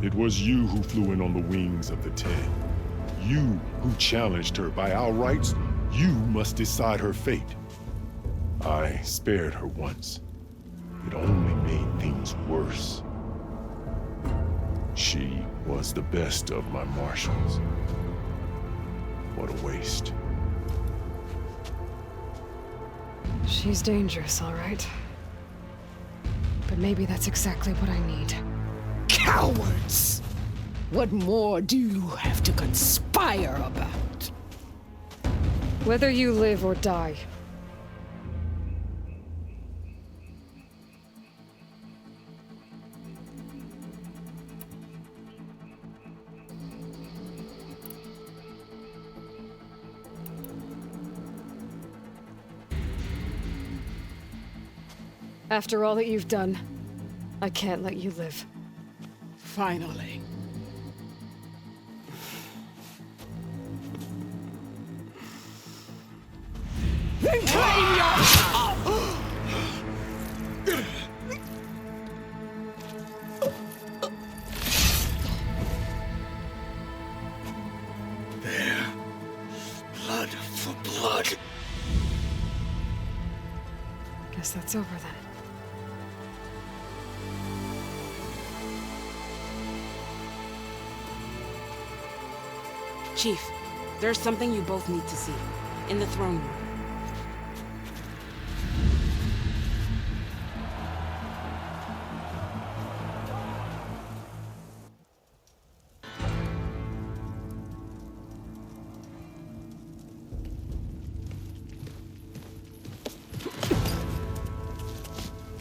It was you who flew in on the wings of the Ten. You who challenged her. By our rights, you must decide her fate. I spared her once. It only made things worse. She was the best of my marshals. What a waste. She's dangerous, all right. But maybe that's exactly what I need. Cowards! What more do you have to conspire about? Whether you live or die. After all that you've done, I can't let you live. Finally. Then claim your... There. Blood for blood. Guess that's over then. Chief, there's something you both need to see. In the throne room.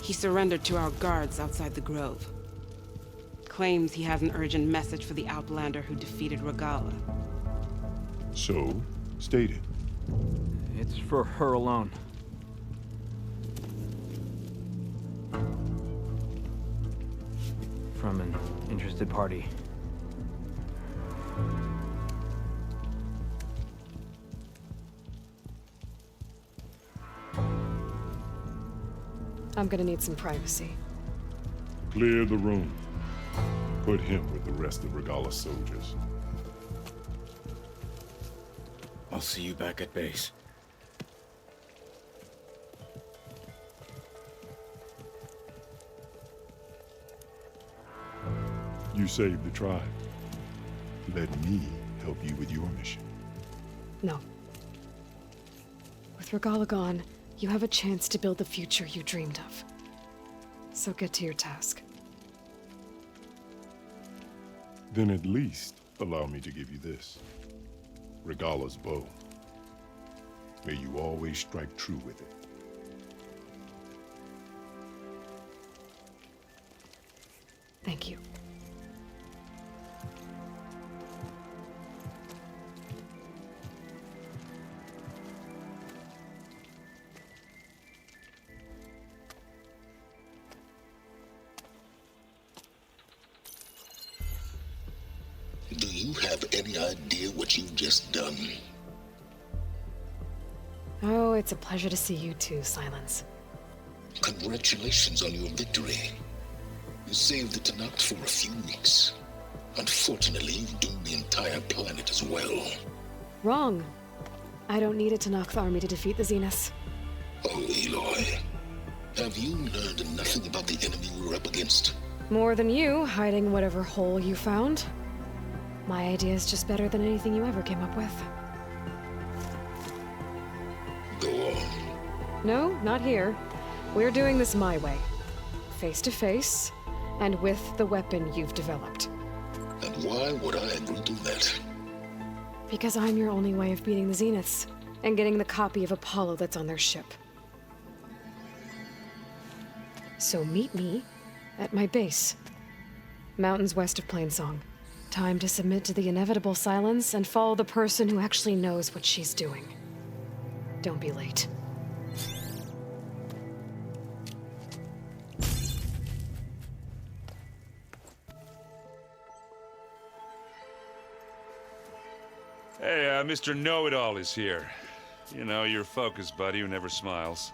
He surrendered to our guards outside the grove. Claims he has an urgent message for the Outlander who defeated Regala. So, state it. It's for her alone. From an interested party. I'm gonna need some privacy. Clear the room. Put him with the rest of Regala's soldiers. I'll see you back at base. You saved the tribe. Let me help you with your mission. No. With Regala gone, you have a chance to build the future you dreamed of. So get to your task. Then at least allow me to give you this. Regala's bow. May you always strike true with it. Thank you. you have any idea what you've just done? Oh, it's a pleasure to see you too, Silence. Congratulations on your victory. You saved the Tanakh for a few weeks. Unfortunately, you've doomed the entire planet as well. Wrong. I don't need a Tanakh army to defeat the Zeniths. Oh, Aloy. Have you learned nothing about the enemy we're up against? More than you, hiding whatever hole you found. My idea is just better than anything you ever came up with. Go on. No, not here. We're doing this my way. Face to face, and with the weapon you've developed. And why would I agree to that? Because I'm your only way of beating the Zeniths, and getting the copy of Apollo that's on their ship. So meet me at my base. Mountains west of Plainsong. Time to submit to the inevitable silence and follow the person who actually knows what she's doing. Don't be late. Hey, Mr. Know-It-All is here. You know, your focus buddy who never smiles.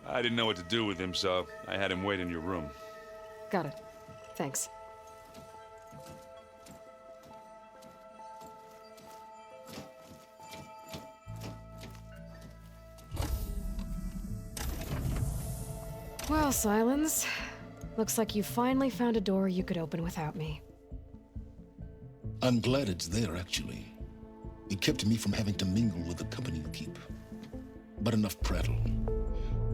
I didn't know what to do with him, so I had him wait in your room. Got it. Thanks. Well, Silence. Looks like you finally found a door you could open without me. I'm glad it's there, actually. It kept me from having to mingle with the company you keep. But enough prattle.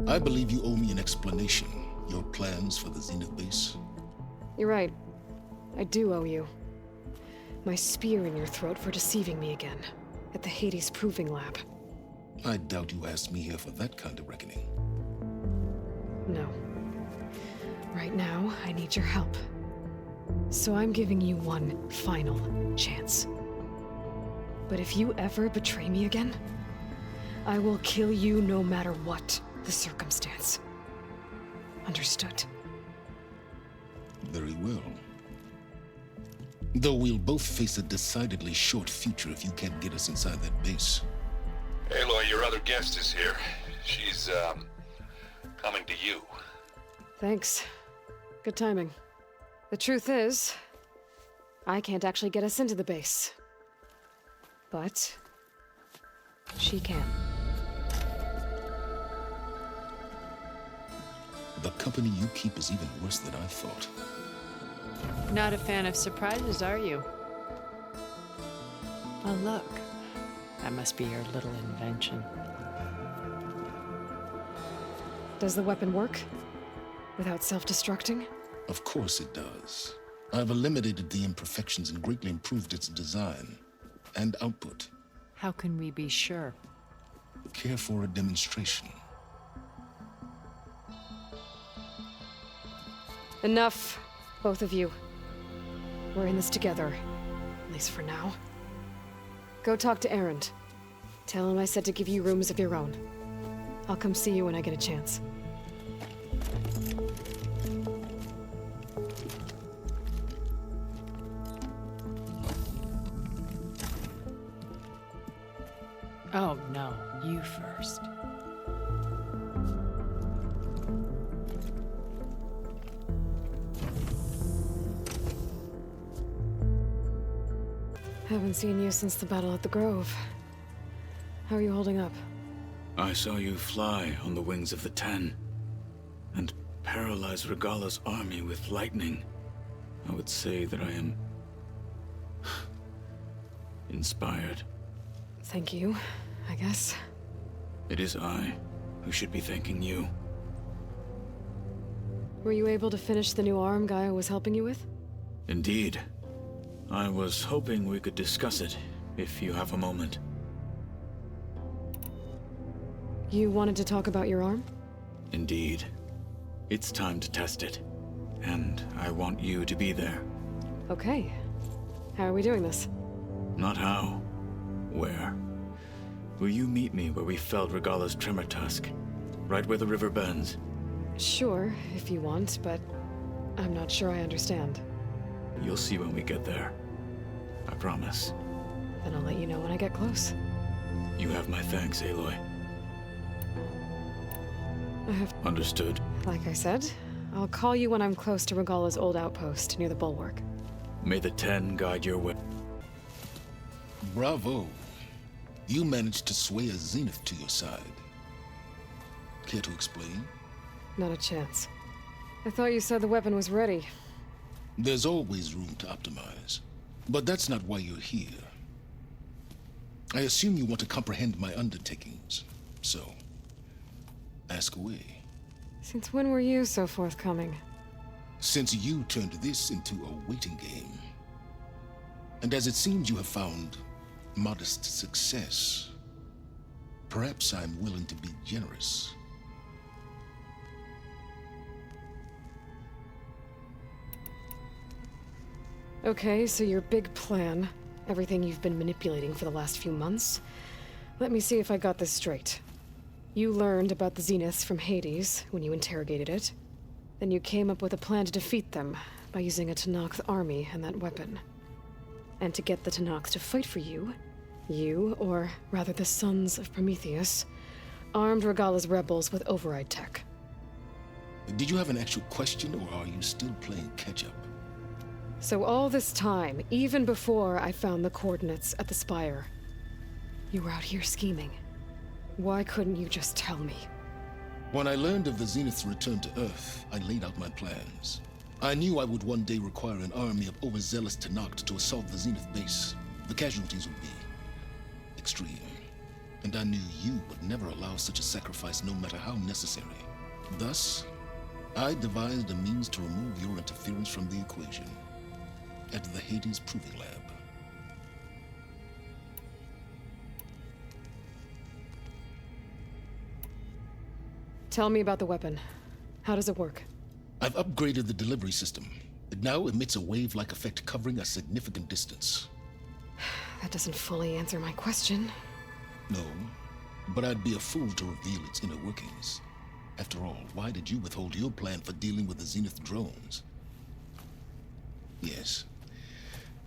I believe you owe me an explanation. Your plans for the Zenith base. You're right. I do owe you. My spear in your throat for deceiving me again. At the Hades Proving Lab. I doubt you asked me here for that kind of reckoning. No. Right now, I need your help. So I'm giving you one final chance. But if you ever betray me again, I will kill you no matter what the circumstance. Understood? Very well. Though we'll both face a decidedly short future if you can't get us inside that base. Aloy, your other guest is here. She's, coming to you. Thanks. Good timing. The truth is, I can't actually get us into the base. But she can. The company you keep is even worse than I thought. Not a fan of surprises, are you? Oh, look. That must be your little invention. Does the weapon work? Without self-destructing? Of course it does. I've eliminated the imperfections and greatly improved its design and output. How can we be sure? Care for a demonstration? Enough, both of you. We're in this together, at least for now. Go talk to Erend. Tell him I said to give you rooms of your own. I'll come see you when I get a chance. Oh, no. You first. Haven't seen you since the battle at the Grove. How are you holding up? I saw you fly on the wings of the Ten, and paralyze Regalla's army with lightning. I would say that I am inspired. Thank you, I guess. It is I who should be thanking you. Were you able to finish the new arm Gaia was helping you with? Indeed. I was hoping we could discuss it, if you have a moment. You wanted to talk about your arm? Indeed. It's time to test it. And I want you to be there. Okay. How are we doing this? Not how. Where? Will you meet me where we felled Regalla's tremor tusk? Right where the river bends? Sure, if you want, but I'm not sure I understand. You'll see when we get there. I promise. Then I'll let you know when I get close. You have my thanks, Aloy. I have... Understood. Like I said, I'll call you when I'm close to Regalla's old outpost near the bulwark. May the Ten guide your way. Bravo. You managed to sway a Zenith to your side. Care to explain? Not a chance. I thought you said the weapon was ready. There's always room to optimize. But that's not why you're here. I assume you want to comprehend my undertakings. So, ask away. Since when were you so forthcoming? Since you turned this into a waiting game. And as it seems you have found modest success, perhaps I'm willing to be generous. Okay, so your big plan, everything you've been manipulating for the last few months. Let me see if I got this straight. You learned about the Zeniths from Hades when you interrogated it. Then you came up with a plan to defeat them by using a Tenakth army and that weapon. And to get the Tenakth to fight for you, or rather the Sons of Prometheus, armed Regalla's rebels with override tech. Did you have an actual question, or are you still playing catch-up? So all this time, even before I found the coordinates at the Spire, you were out here scheming. Why couldn't you just tell me? When I learned of the Zenith's return to Earth, I laid out my plans. I knew I would one day require an army of overzealous Tenakth to assault the Zenith base. The casualties would be extreme. And I knew you would never allow such a sacrifice, no matter how necessary. Thus, I devised a means to remove your interference from the equation. At the Hades Proving Lab. Tell me about the weapon. How does it work? I've upgraded the delivery system. It now emits a wave-like effect covering a significant distance. That doesn't fully answer my question. No, but I'd be a fool to reveal its inner workings. After all, why did you withhold your plan for dealing with the Zenith drones? Yes.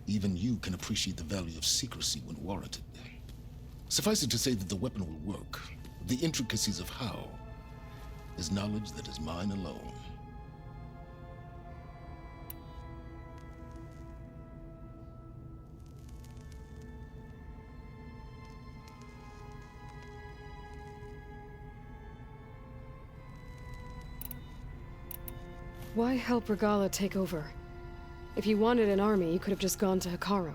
Even you can appreciate the value of secrecy when warranted. Suffice it to say that the weapon will work. The intricacies of how is knowledge that is mine alone. Why help Regalla take over? If you wanted an army, you could have just gone to Hekarro.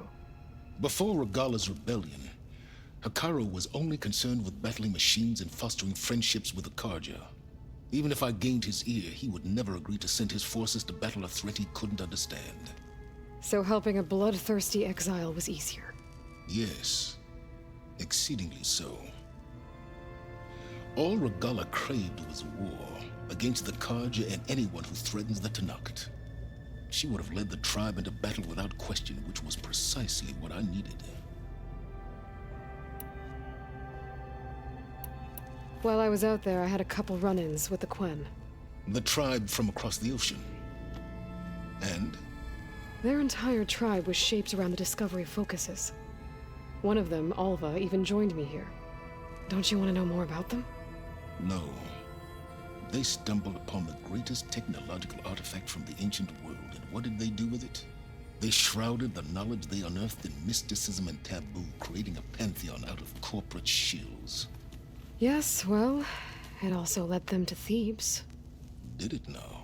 Before Regalla's rebellion, Hekarro was only concerned with battling machines and fostering friendships with the Karja. Even if I gained his ear, he would never agree to send his forces to battle a threat he couldn't understand. So helping a bloodthirsty exile was easier? Yes, exceedingly so. All Regalla craved was war against the Karja and anyone who threatens the Tenakth. She would have led the tribe into battle without question, which was precisely what I needed. While I was out there, I had a couple run-ins with the Quen. The tribe from across the ocean. And? Their entire tribe was shaped around the discovery focuses. One of them, Alva, even joined me here. Don't you want to know more about them? No. They stumbled upon the greatest technological artifact from the ancient world, and what did they do with it? They shrouded the knowledge they unearthed in mysticism and taboo, creating a pantheon out of corporate shills. Yes, well, it also led them to Thebes. Did it now?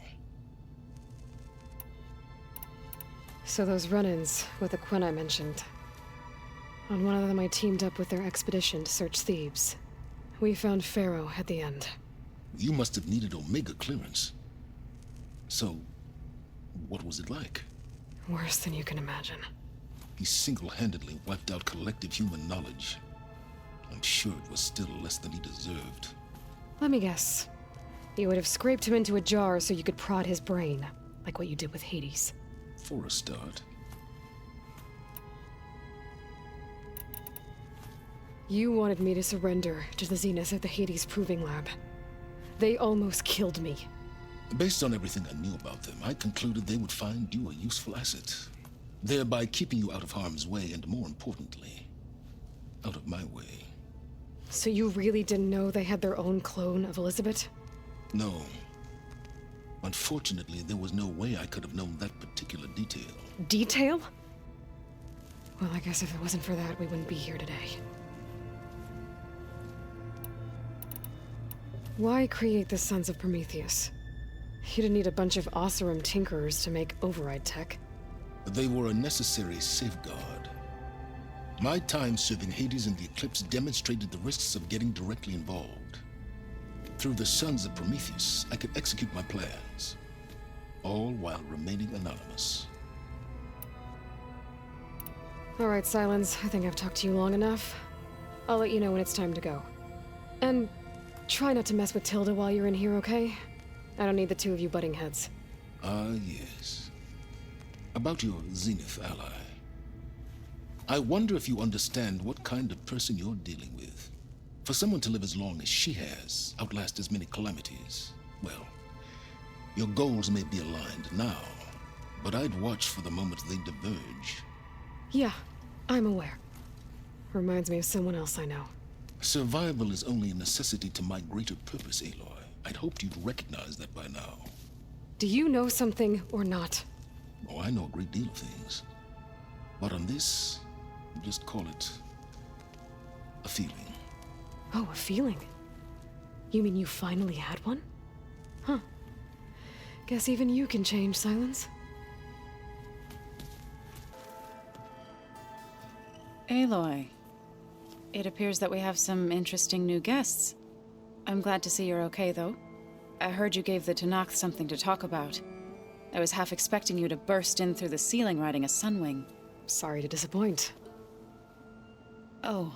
So those run-ins with the Quen I mentioned. On one of them I teamed up with their expedition to search Thebes. We found Pharaoh at the end. You must have needed Omega clearance. So, what was it like? Worse than you can imagine. He single-handedly wiped out collective human knowledge. I'm sure it was still less than he deserved. Let me guess. You would have scraped him into a jar so you could prod his brain, like what you did with Hades. For a start. You wanted me to surrender to the Zeniths at the Hades Proving Lab. They almost killed me. Based on everything I knew about them, I concluded they would find you a useful asset. thereby keeping you out of harm's way and, more importantly, out of my way. So you really didn't know they had their own clone of Elizabeth? No. Unfortunately, there was no way I could have known that particular detail. Detail? Well, I guess if it wasn't for that, we wouldn't be here today. Why create the Sons of Prometheus? You didn't need a bunch of Oseram tinkerers to make override tech. They were a necessary safeguard. My time serving Hades and the Eclipse demonstrated the risks of getting directly involved. Through the Sons of Prometheus, I could execute my plans, all while remaining anonymous. All right, Silence, I think I've talked to you long enough. I'll let you know when it's time to go. And try not to mess with Tilda while you're in here, okay? I don't need the two of you butting heads. Ah, yes. About your Zenith ally. I wonder if you understand what kind of person you're dealing with. For someone to live as long as she has, outlast as many calamities, well, your goals may be aligned now, but I'd watch for the moment they diverge. Yeah, I'm aware. Reminds me of someone else I know. Survival is only a necessity to my greater purpose, Aloy. I'd hoped you'd recognize that by now. Do you know something or not? Oh, I know a great deal of things. But on this, just call it a feeling. Oh, a feeling? You mean you finally had one? Huh. Guess even you can change, Silence. Aloy, it appears that we have some interesting new guests. I'm glad to see you're okay, though. I heard you gave the Tenakth something to talk about. I was half expecting you to burst in through the ceiling riding a sunwing. Sorry to disappoint. Oh,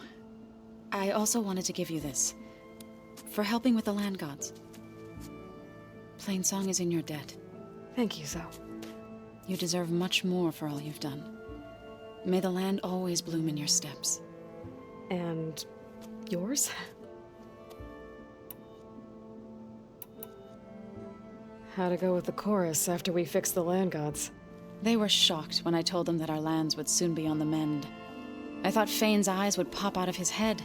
I also wanted to give you this. For helping with the land gods. Plainsong is in your debt. Thank you, Zoe. You deserve much more for all you've done. May the land always bloom in your steps. And yours? How'd it go with the chorus after we fixed the land gods? They were shocked when I told them that our lands would soon be on the mend. I thought Fane's eyes would pop out of his head.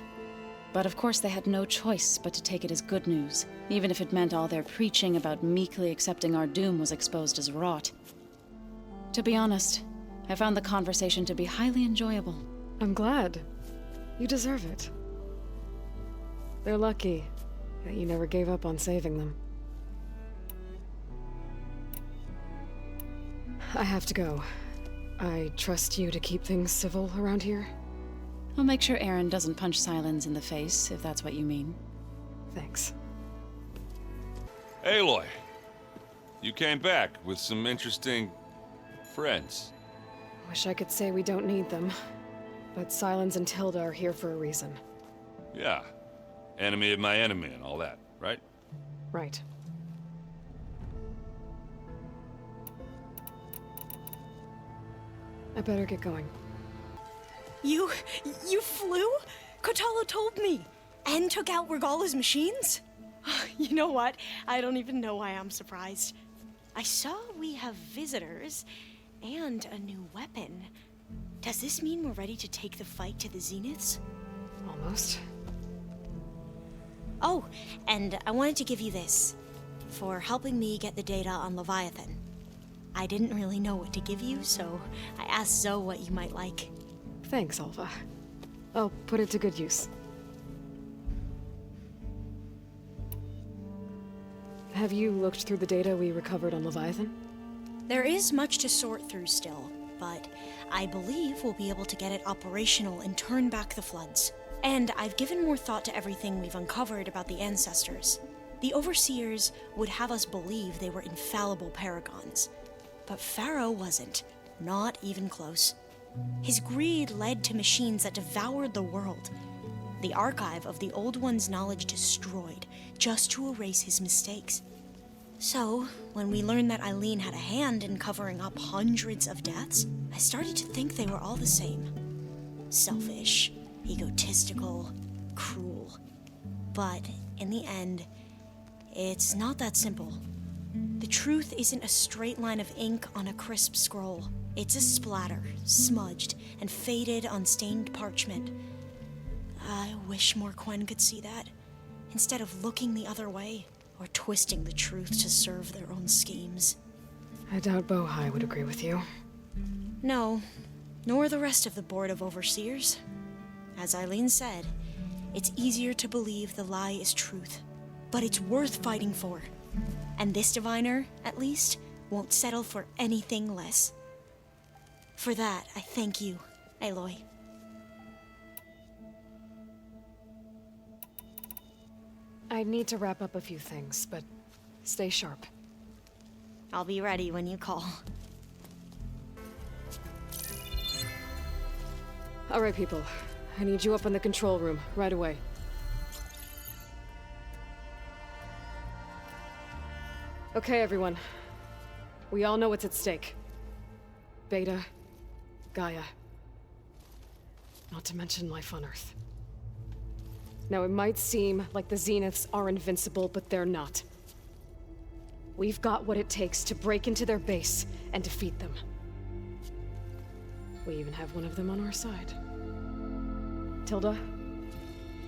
But of course they had no choice but to take it as good news, even if it meant all their preaching about meekly accepting our doom was exposed as rot. To be honest, I found the conversation to be highly enjoyable. I'm glad. You deserve it. They're lucky that you never gave up on saving them. I have to go. I trust you to keep things civil around here. I'll make sure Aaron doesn't punch Silence in the face, if that's what you mean. Thanks. Aloy, you came back with some interesting friends. Wish I could say we don't need them, but Silence and Tilda are here for a reason. Yeah, enemy of my enemy and all that, right? Right. I better get going. You flew? Kotala told me. And took out Regala's machines? You know what? I don't even know why I'm surprised. I saw we have visitors and a new weapon. Does this mean we're ready to take the fight to the Zeniths? Almost. Oh, and I wanted to give you this for helping me get the data on Leviathan. I didn't really know what to give you, so I asked Zoe what you might like. Thanks, Alva. I'll put it to good use. Have you looked through the data we recovered on Leviathan? There is much to sort through still, but I believe we'll be able to get it operational and turn back the floods. And I've given more thought to everything we've uncovered about the ancestors. The Overseers would have us believe they were infallible paragons. But Pharaoh wasn't. Not even close. His greed led to machines that devoured the world. The archive of the Old One's knowledge destroyed, just to erase his mistakes. So, when we learned that Eileen had a hand in covering up hundreds of deaths, I started to think they were all the same. Selfish, egotistical, cruel. But, in the end, it's not that simple. The truth isn't a straight line of ink on a crisp scroll. It's a splatter, smudged and faded on stained parchment. I wish more Quen could see that, instead of looking the other way or twisting the truth to serve their own schemes. I doubt Bohai would agree with you. No, nor the rest of the Board of Overseers. As Eileen said, it's easier to believe the lie is truth, but it's worth fighting for. And this diviner, at least, won't settle for anything less. For that, I thank you, Aloy. I need to wrap up a few things, but stay sharp. I'll be ready when you call. All right, people. I need you up in the control room, right away. Okay, everyone. We all know what's at stake. Beta, Gaia. Not to mention life on Earth. Now, it might seem like the Zeniths are invincible, but they're not. We've got what it takes to break into their base and defeat them. We even have one of them on our side. Tilda,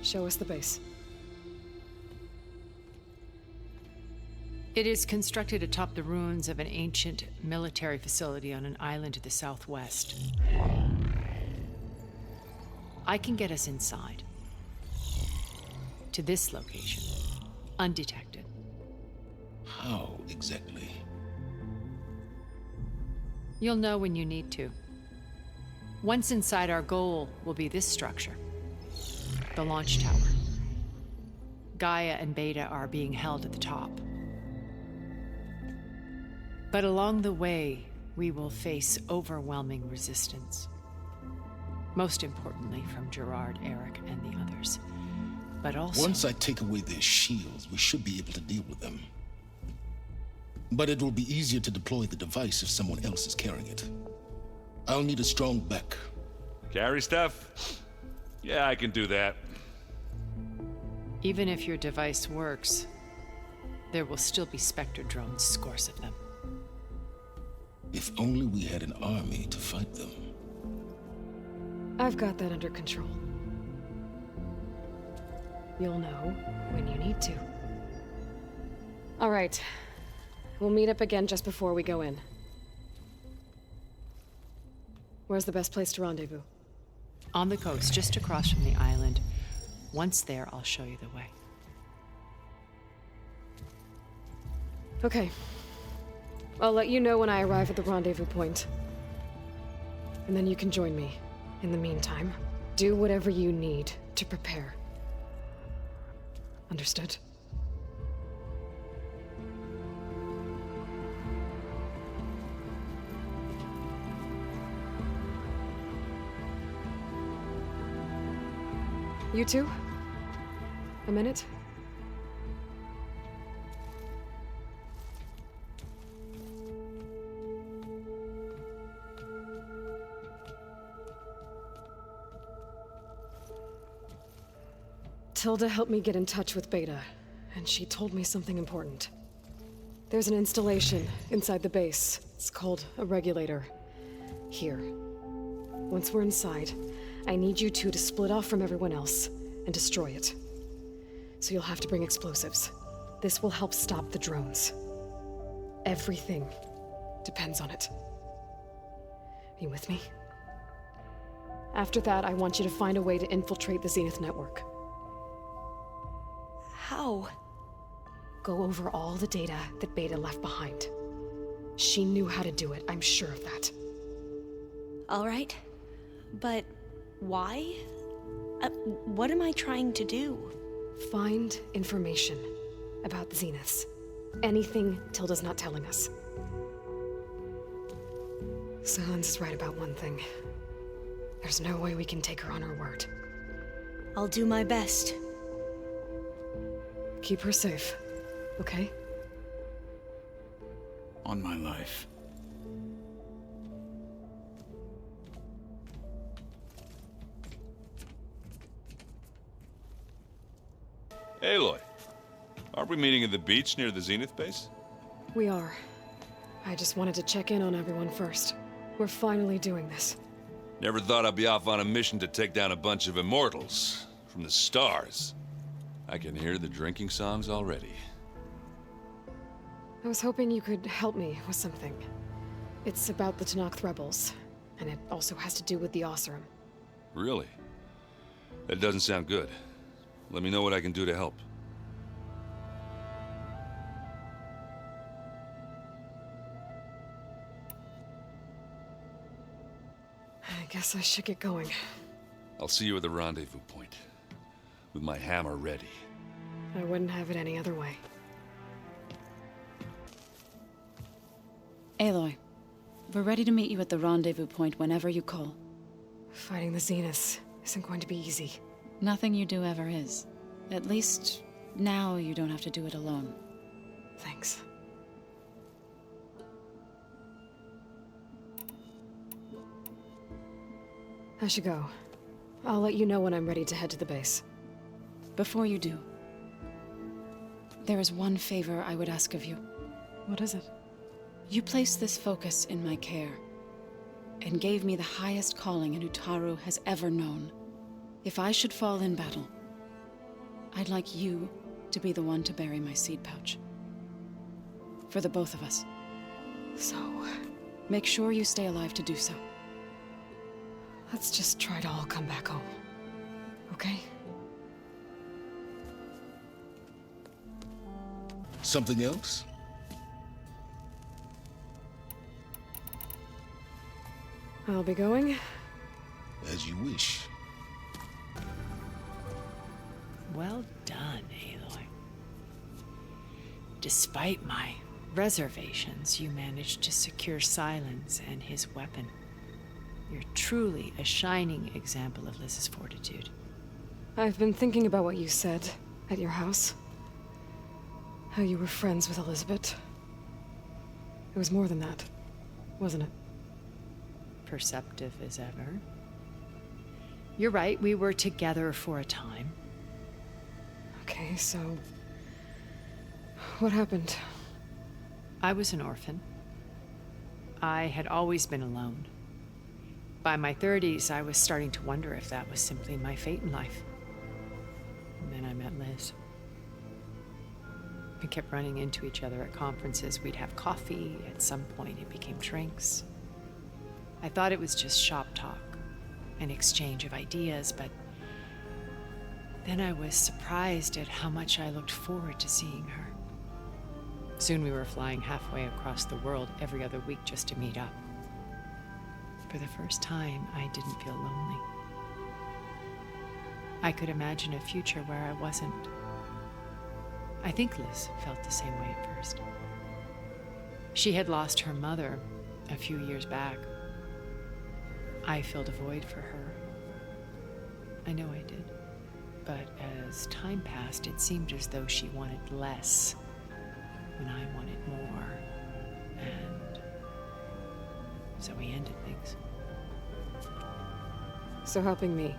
show us the base. It is constructed atop the ruins of an ancient military facility on an island to the southwest. I can get us inside. To this location, undetected. How exactly? You'll know when you need to. Once inside, our goal will be this structure. The launch tower. Gaia and Beta are being held at the top. But along the way, we will face overwhelming resistance. Most importantly from Gerard, Eric, and the others. But also... Once I take away their shields, we should be able to deal with them. But it will be easier to deploy the device if someone else is carrying it. I'll need a strong back. Carry stuff? Yeah, I can do that. Even if your device works, there will still be Spectre drones, scores of them. If only we had an army to fight them. I've got that under control. You'll know when you need to. All right. We'll meet up again just before we go in. Where's the best place to rendezvous? On the coast, just across from the island. Once there, I'll show you the way. Okay. I'll let you know when I arrive at the rendezvous point. And then you can join me. In the meantime, do whatever you need to prepare. Understood? You two? A minute? Tilda helped me get in touch with Beta, and she told me something important. There's an installation inside the base. It's called a regulator. Here. Once we're inside, I need you two to split off from everyone else and destroy it. So you'll have to bring explosives. This will help stop the drones. Everything depends on it. Are you with me? After that, I want you to find a way to infiltrate the Zenith network. How? Go over all the data that Beta left behind. She knew how to do it, I'm sure of that. All right. But why? What am I trying to do? Find information about the Zeniths. Anything Tilda's not telling us. Silence is right about one thing. There's no way we can take her on her word. I'll do my best. Keep her safe, okay? On my life. Aloy, aren't we meeting at the beach near the Zenith base? We are. I just wanted to check in on everyone first. We're finally doing this. Never thought I'd be off on a mission to take down a bunch of immortals from the stars. I can hear the drinking songs already. I was hoping you could help me with something. It's about the Tenakth rebels, and it also has to do with the Oseram. Really? That doesn't sound good. Let me know what I can do to help. I guess I should get going. I'll see you at the rendezvous point, with my hammer ready. I wouldn't have it any other way. Aloy, we're ready to meet you at the rendezvous point whenever you call. Fighting the Zeniths isn't going to be easy. Nothing you do ever is. At least, now you don't have to do it alone. Thanks. I should go. I'll let you know when I'm ready to head to the base. Before you do, there is one favor I would ask of you. What is it? You placed this focus in my care, and gave me the highest calling an Utaru has ever known. If I should fall in battle, I'd like you to be the one to bury my seed pouch. For the both of us. So... make sure you stay alive to do so. let's just try to all come back home. Okay? Something else? I'll be going. As you wish. Well done, Aloy. Despite my reservations, you managed to secure Silence and his weapon. You're truly a shining example of Liz's fortitude. I've been thinking about what you said at your house. How you were friends with Elizabeth. It was more than that, wasn't it? Perceptive as ever. You're right, we were together for a time. Okay, so... what happened? I was an orphan. I had always been alone. By my 30s, I was starting to wonder if that was simply my fate in life. And then I met Liz. We kept running into each other at conferences. We'd have coffee. At some point, it became drinks. I thought it was just shop talk, an exchange of ideas, but then I was surprised at how much I looked forward to seeing her. Soon we were flying halfway across the world every other week just to meet up. For the first time, I didn't feel lonely. I could imagine a future where I wasn't. I think Liz felt the same way at first. She had lost her mother a few years back. I filled a void for her. I know I did. But as time passed, it seemed as though she wanted less when I wanted more. And so we ended things. So helping me,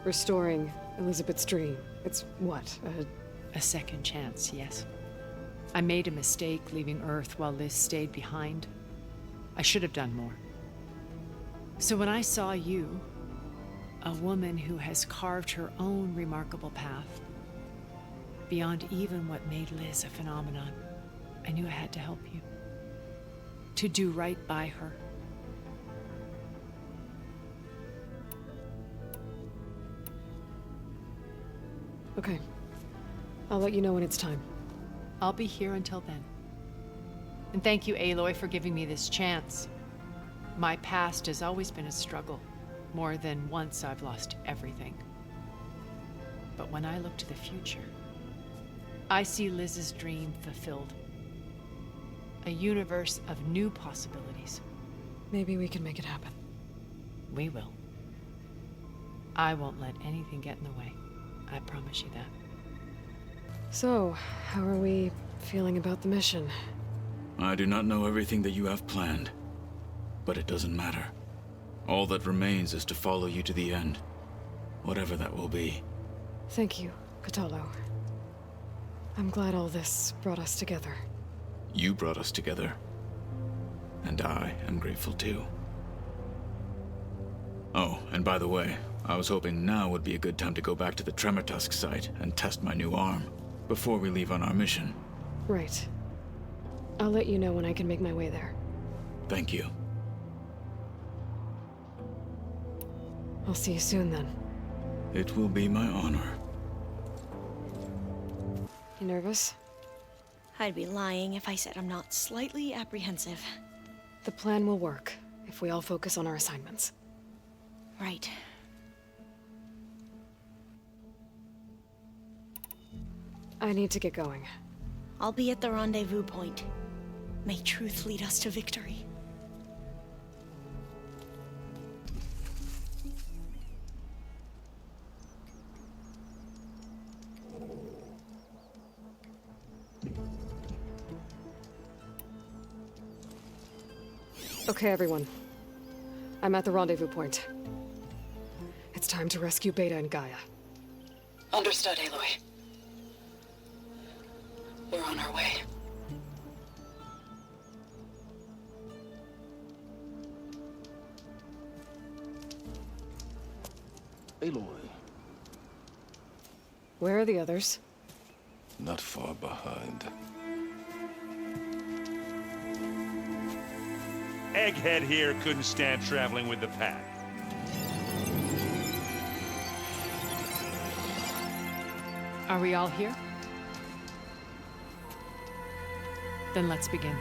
restoring Elizabeth's dream, it's what, a second chance, yes. I made a mistake leaving Earth while Liz stayed behind. I should have done more. So when I saw you, a woman who has carved her own remarkable path, beyond even what made Liz a phenomenon, I knew I had to help you. To do right by her. Okay. I'll let you know when it's time. I'll be here until then. And thank you, Aloy, for giving me this chance. My past has always been a struggle. More than once I've lost everything. But when I look to the future, I see Liz's dream fulfilled. A universe of new possibilities. Maybe we can make it happen. We will. I won't let anything get in the way. I promise you that. So, how are we feeling about the mission? I do not know everything that you have planned, but it doesn't matter. All that remains is to follow you to the end, whatever that will be. Thank you, Kotallo. I'm glad all this brought us together. You brought us together, and I am grateful too. And by the way, I was hoping now would be a good time to go back to the Tremor Tusk site and test my new arm before we leave on our mission. Right. I'll let you know when I can make my way there. Thank you. I'll see you soon then. It will be my honor. You nervous? I'd be lying if I said I'm not slightly apprehensive. The plan will work if we all focus on our assignments. Right. I need to get going. I'll be at the rendezvous point. May truth lead us to victory. Okay, everyone. I'm at the rendezvous point. It's time to rescue Beta and Gaia. Understood, Aloy. We're on our way. Aloy, Where are the others? not far behind. Egghead here couldn't stand traveling with the pack. Are we all here? Then let's begin.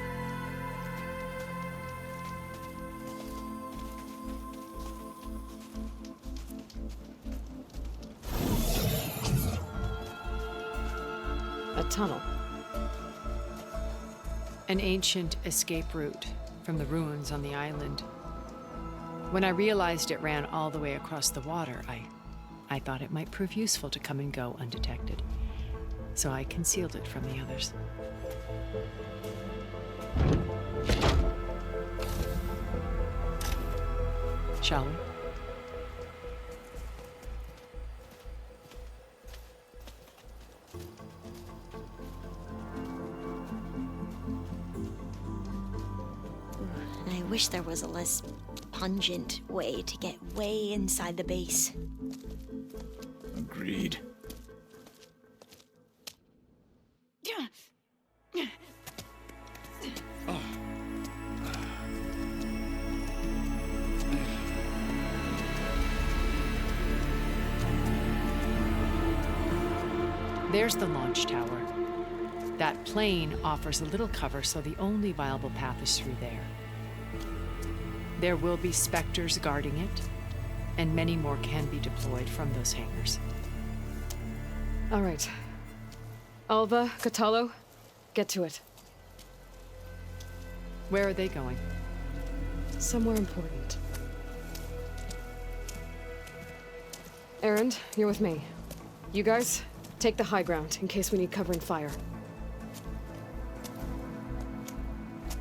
A tunnel. An ancient escape route from the ruins on the island. When I realized it ran all the way across the water, I thought it might prove useful to come and go undetected. So I concealed it from the others. Shall we? I wish there was a less pungent way to get way inside the base. Agreed. There's the launch tower. That plane offers a little cover, so the only viable path is through there. There will be specters guarding it, and many more can be deployed from those hangars. All right. Alva, Catalo, get to it. Where are they going? Somewhere important. Erend, you're with me. You guys, take the high ground in case we need covering fire.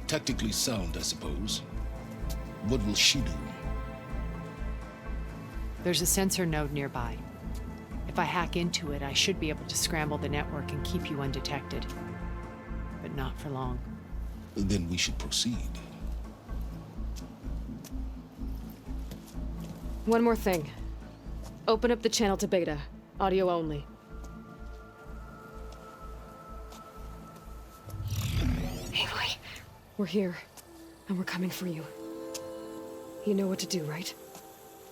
Tactically sound, I suppose. What will she do? There's a sensor node nearby. If I hack into it, I should be able to scramble the network and keep you undetected. But not for long. Then we should proceed. One more thing. Open up the channel to Beta. Audio only. Aloy, We're here, and we're coming for you. You know what to do, right?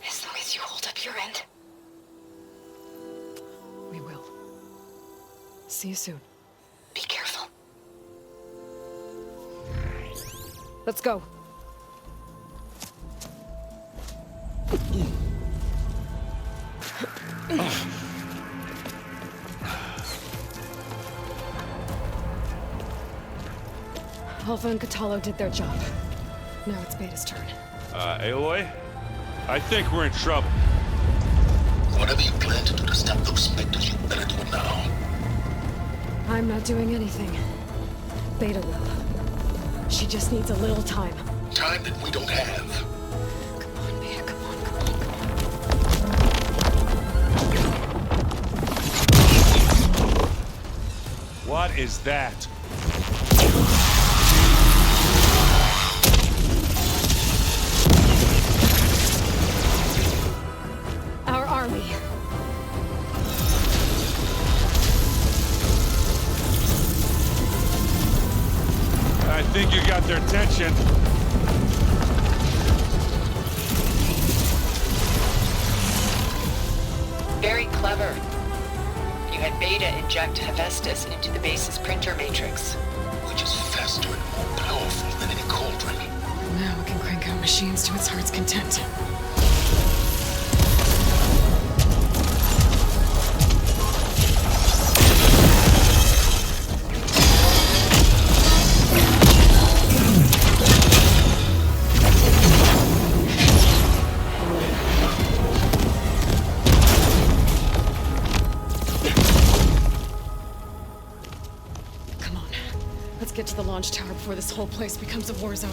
as long as you hold up your end. We will. See you soon. Be careful. Let's go. Alpha and Catalo did their job. Now it's Beta's turn. Aloy? I think we're in trouble. Whatever you plan to do to stop those specters, you better do it now. I'm not doing anything. Beta will. She just needs a little time. Time that we don't have. Come on, Beta, come on, come on. What is that? their attention. Very clever. You had Beta inject Hephaestus into the base's printer matrix. Which is faster and more powerful than any cauldron. Now it can crank out machines to its heart's content. Let's get to the launch tower before this whole place becomes a war zone.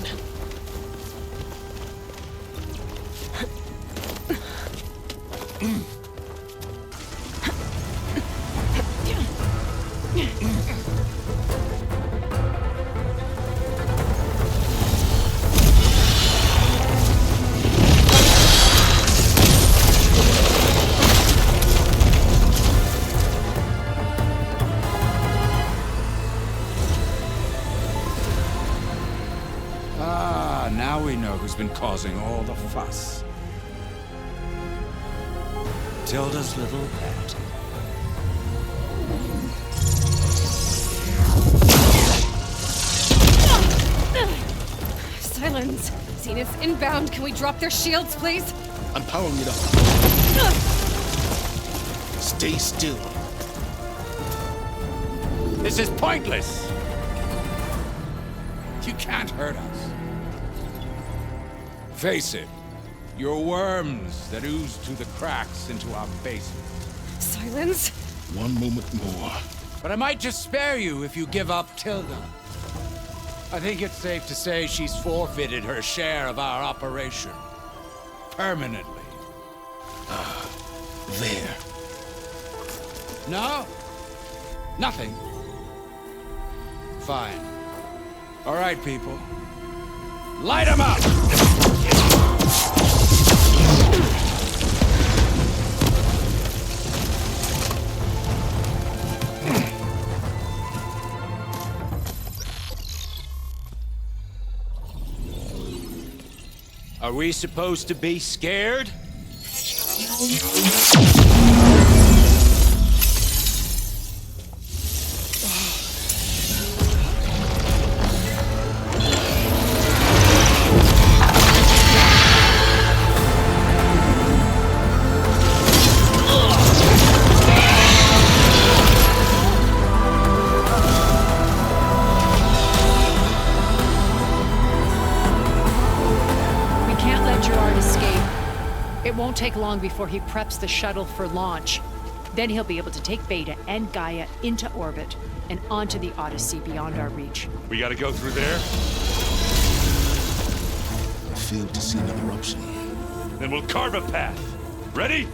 Now we know who's been causing all the fuss. Tilda's little pet. Silence! Zenith's inbound. Can we drop their shields, please? I'm powering it up. Stay still. This is pointless! You can't hurt us. Face it, you're worms that ooze through the cracks into our basement. Silence? One moment more. But I might just spare you if you give up Tilda. I think it's safe to say she's forfeited her share of our operation. Permanently. There. No? Nothing? Fine. All right, people. Light 'em up! Are we supposed to be scared? It won't take long before he preps the shuttle for launch. Then he'll be able to take Beta and Gaia into orbit and onto the Odyssey beyond our reach. We gotta go through there? I failed to see another option. Then we'll carve a path. Ready?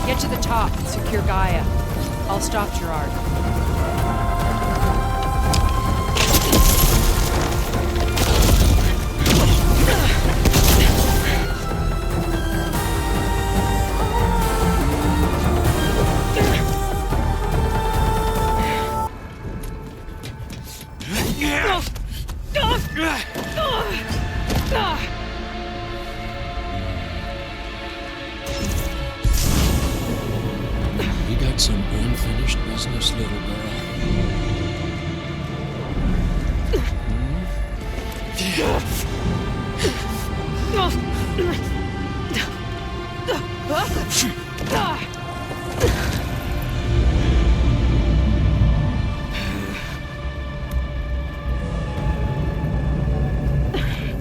Get to the top and secure Gaia. I'll stop Gerard. You got some unfinished business, little girl.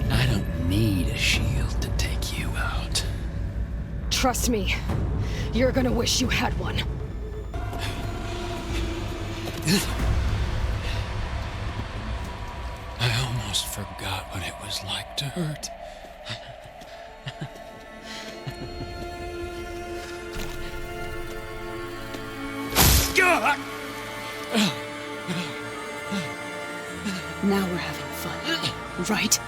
I don't need a shield to take you out. Trust me, you're gonna wish you had one. I almost forgot what it was like to hurt. Now we're having fun, right?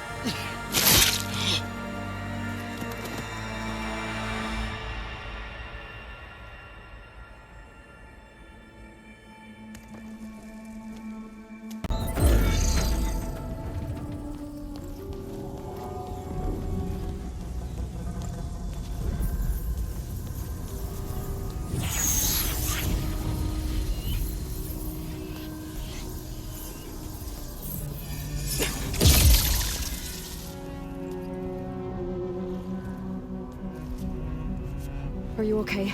Are you okay?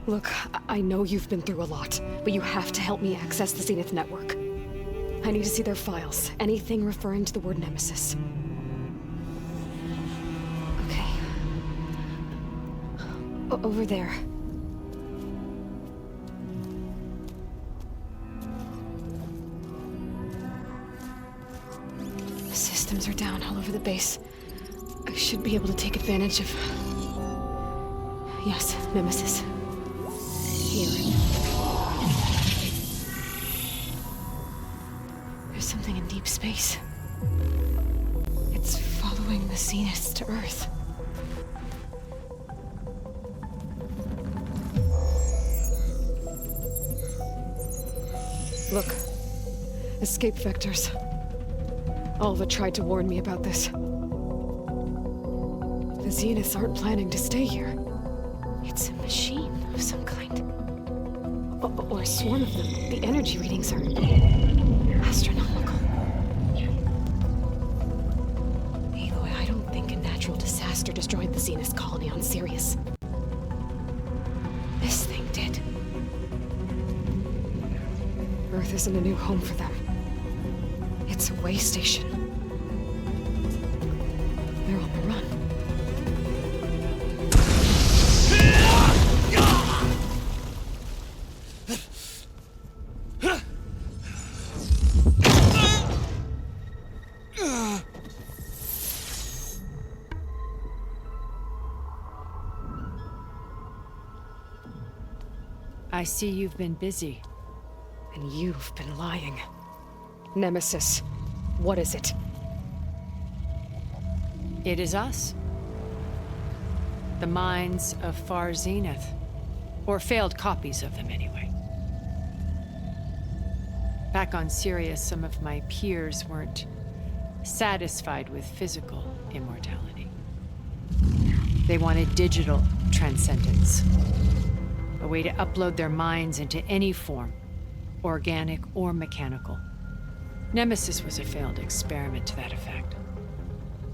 Look, I know you've been through a lot, but you have to help me access the Zenith network. I need to see their files, anything referring to the word Nemesis. Okay. Over there. The systems are down all over the base. I should be able to take advantage of... Yes, Nemesis. Here. There's something in deep space. It's following the Zeniths to Earth. Look. Escape vectors. Alva tried to warn me about this. The Zeniths aren't planning to stay here. It's a machine of some kind. Or a swarm of them. The energy readings are astronomical. Aloy, I don't think a natural disaster destroyed the Zenith colony on Sirius. This thing did. Earth isn't a new home for them. It's a way station. They're on the run. I see you've been busy. And you've been lying. Nemesis, what is it? It is us. The minds of Far Zenith. Or failed copies of them, anyway. Back on Sirius, some of my peers weren't satisfied with physical immortality. They wanted digital transcendence. A way to upload their minds into any form, organic or mechanical. Nemesis was a failed experiment to that effect.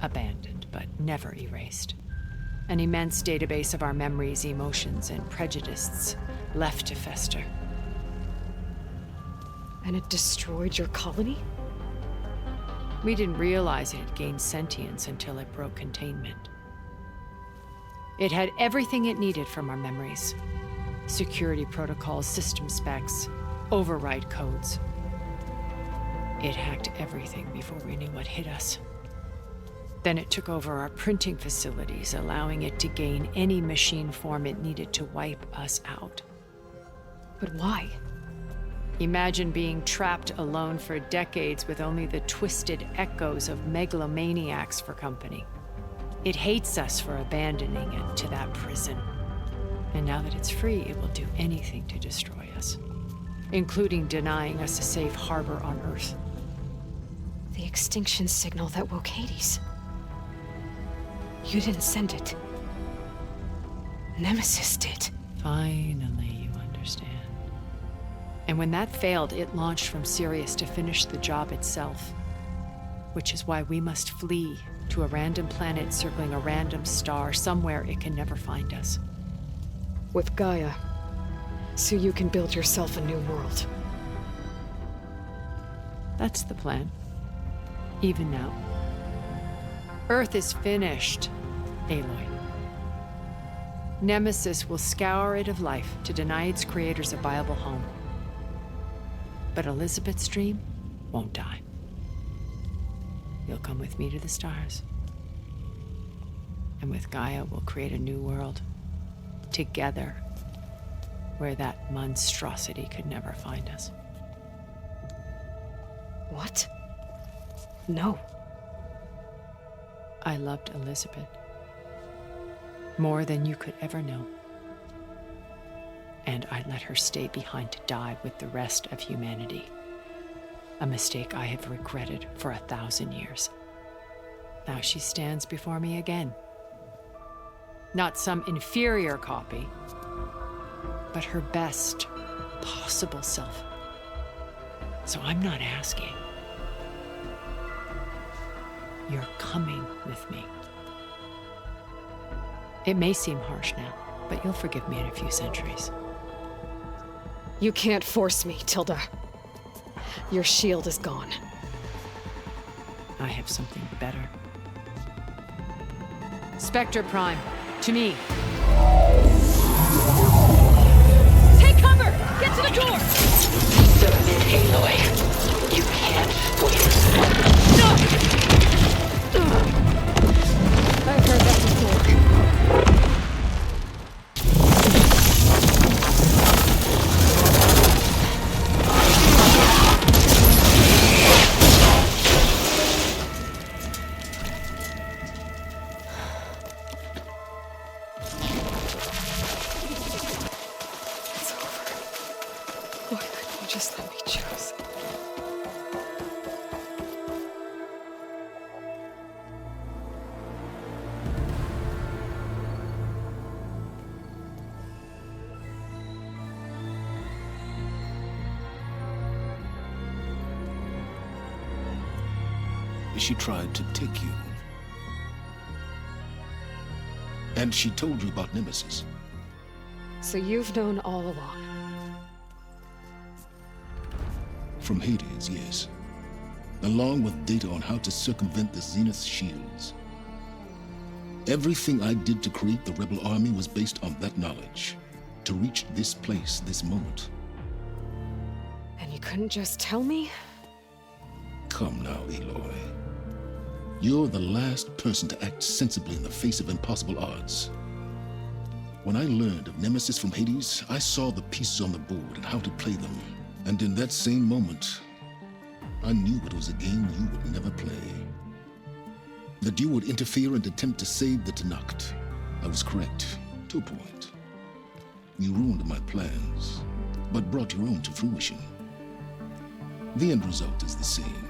Abandoned, but never erased. An immense database of our memories, emotions, and prejudices left to fester. And it destroyed your colony? We didn't realize it had gained sentience until it broke containment. It had everything it needed from our memories. Security protocols, system specs, override codes. It hacked everything before we knew what hit us. Then it took over our printing facilities, allowing it to gain any machine form it needed to wipe us out. But why? Imagine being trapped alone for decades with only the twisted echoes of megalomaniacs for company. It hates us for abandoning it to that prison. And now that it's free, it will do anything to destroy us, including denying us a safe harbor on Earth. The extinction signal that woke Hades. You didn't send it. Nemesis did. Finally, you understand. And when that failed, it launched from Sirius to finish the job itself. Which is why we must flee to a random planet circling a random star, somewhere it can never find us. With Gaia, so you can build yourself a new world. That's the plan. Even now. Earth is finished, Aloy. Nemesis will scour it of life to deny its creators a viable home. But Elizabeth's dream won't die. You'll come with me to the stars. And with Gaia, we'll create a new world. Together. where that monstrosity could never find us. What? No. I loved Elizabeth more than you could ever know. And I let her stay behind to die with the rest of humanity. A mistake I have regretted for 1,000 years. Now she stands before me again. Not some inferior copy, but her best possible self. So I'm not asking. You're coming with me. It may seem harsh now, but you'll forgive me in a few centuries. You can't force me, Tilda. Your shield is gone. I have something better. Spectre Prime, to me. Take cover! Get to the door! Submit, Aloy. You can't win. I've heard that before. It's over. Why couldn't you just let me choose? She tried to take you. And she told you about Nemesis. So you've known all along. From Hades, yes. Along with data on how to circumvent the Zenith shields. Everything I did to create the rebel army was based on that knowledge. To reach this place, this moment. And you couldn't just tell me? Come now, Aloy. You're the last person to act sensibly in the face of impossible odds. When I learned of Nemesis from Hades, I saw the pieces on the board and how to play them. And in that same moment, I knew it was a game you would never play. That you would interfere and attempt to save the Tenakth. I was correct, to a point. You ruined my plans, but brought your own to fruition. The end result is the same.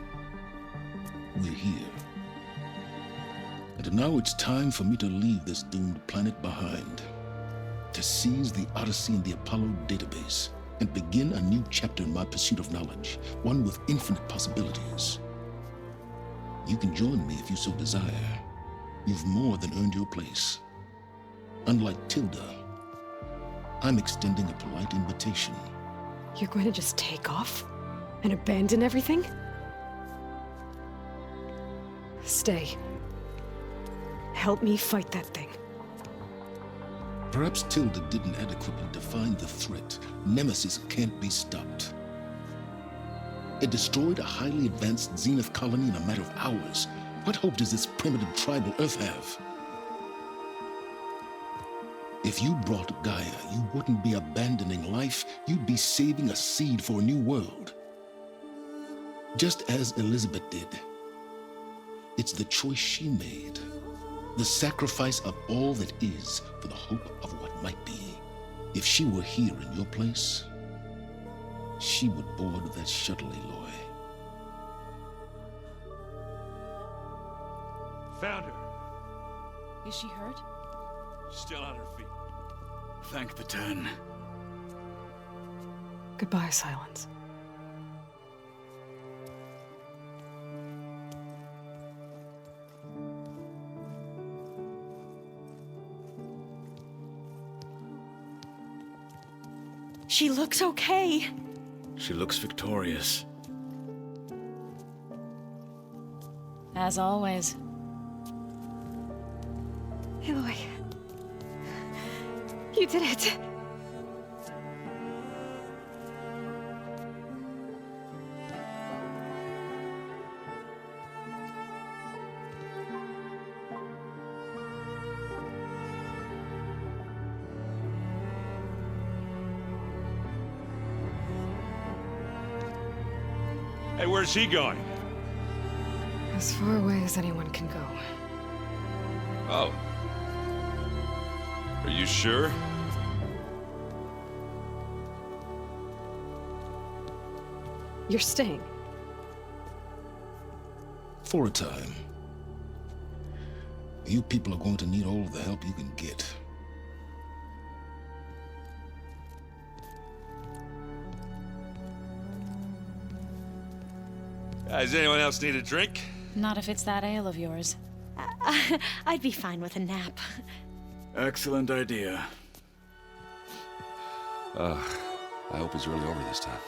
We're here. And now it's time for me to leave this doomed planet behind. To seize the Odyssey and the Apollo database and begin a new chapter in my pursuit of knowledge, one with infinite possibilities. You can join me if you so desire. You've more than earned your place. Unlike Tilda, I'm extending a polite invitation. You're going to just take off? And abandon everything? Stay. Help me fight that thing. Perhaps Tilda didn't adequately define the threat. Nemesis can't be stopped. It destroyed a highly advanced Zenith colony in a matter of hours. What hope does this primitive tribal Earth have? If you brought Gaia, you wouldn't be abandoning life, you'd be saving a seed for a new world. Just as Elizabeth did. It's the choice she made. The sacrifice of all that is for the hope of what might be. If she were here in your place, she would board that shuttle, Aloy. Found her. Is she hurt? Still on her feet. Thank the Ten. Goodbye, Silence. She looks okay. She looks victorious. As always. Aloy. You did it. Hey, where's he going? As far away as anyone can go. Oh. Are you sure? You're staying. For a time. You people are going to need all of the help you can get. Does anyone else need a drink? Not if it's that ale of yours. I'd be fine with a nap. Excellent idea. I hope it's really over this time.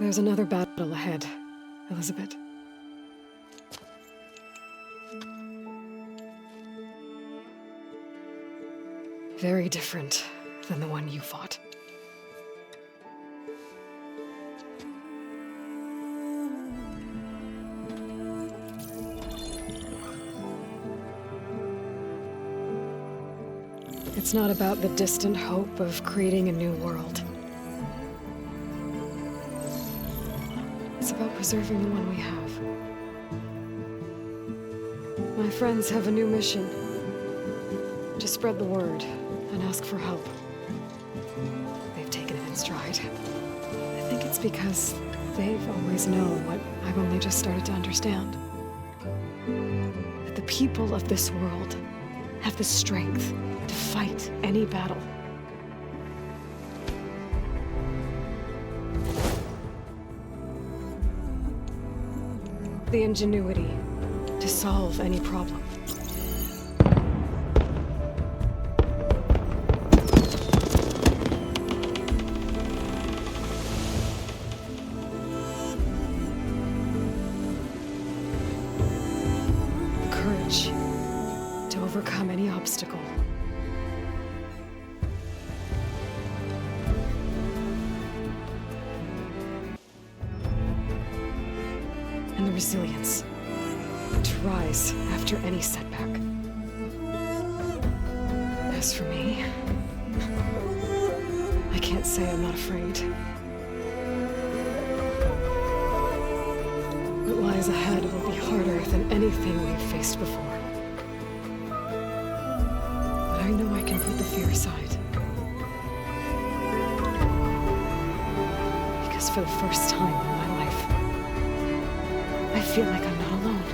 There's another battle ahead, Elizabeth. Very different than the one you fought. It's not about the distant hope of creating a new world. It's about preserving the one we have. My friends have a new mission. To spread the word and ask for help. They've taken it in stride. I think it's because they've always known what I've only just started to understand. That the people of this world have the strength to fight any battle. The ingenuity to solve any problem. Courage to overcome any obstacle. And the resilience to rise after any setback. As for me, I can't say I'm not afraid. What lies ahead will be harder than anything we've faced before. But I know I can put the fear aside. Because for the first time in my life, I feel like I'm not alone.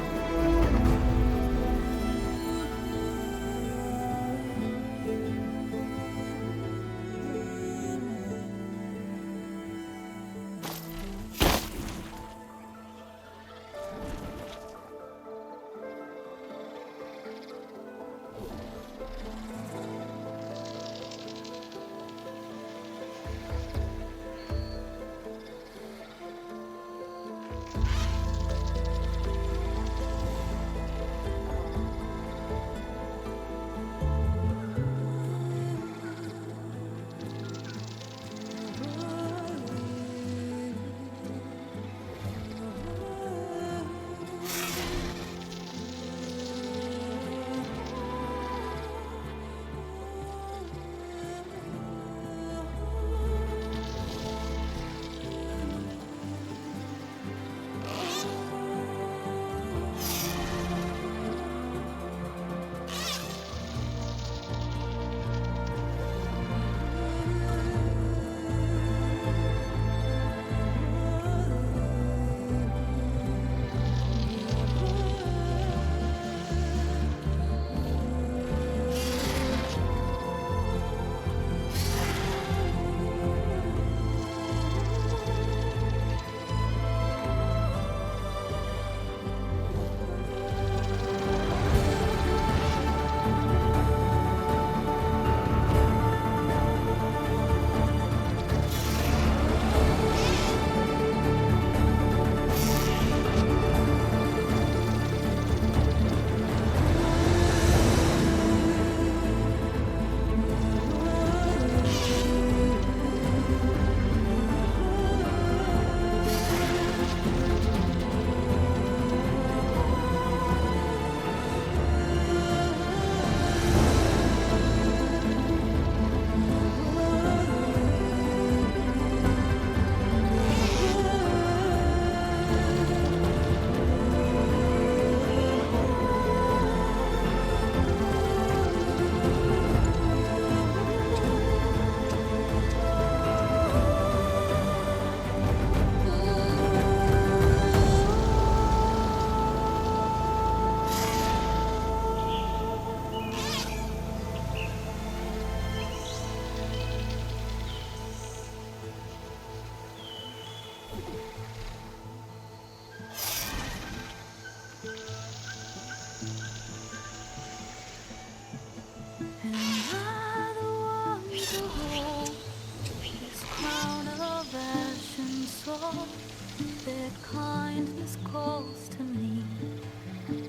kindness calls to me,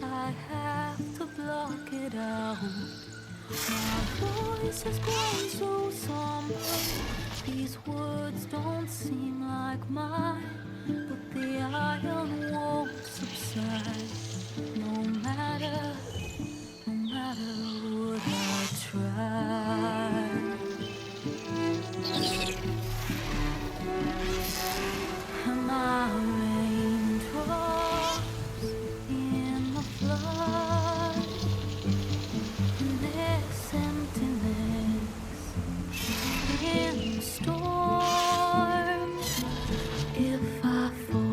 I have to block it out. My voice has grown so somber. These words don't seem like mine, but the iron won't subside. No matter what I try. My raindrops in the flood, and this emptiness in the storm. If I fall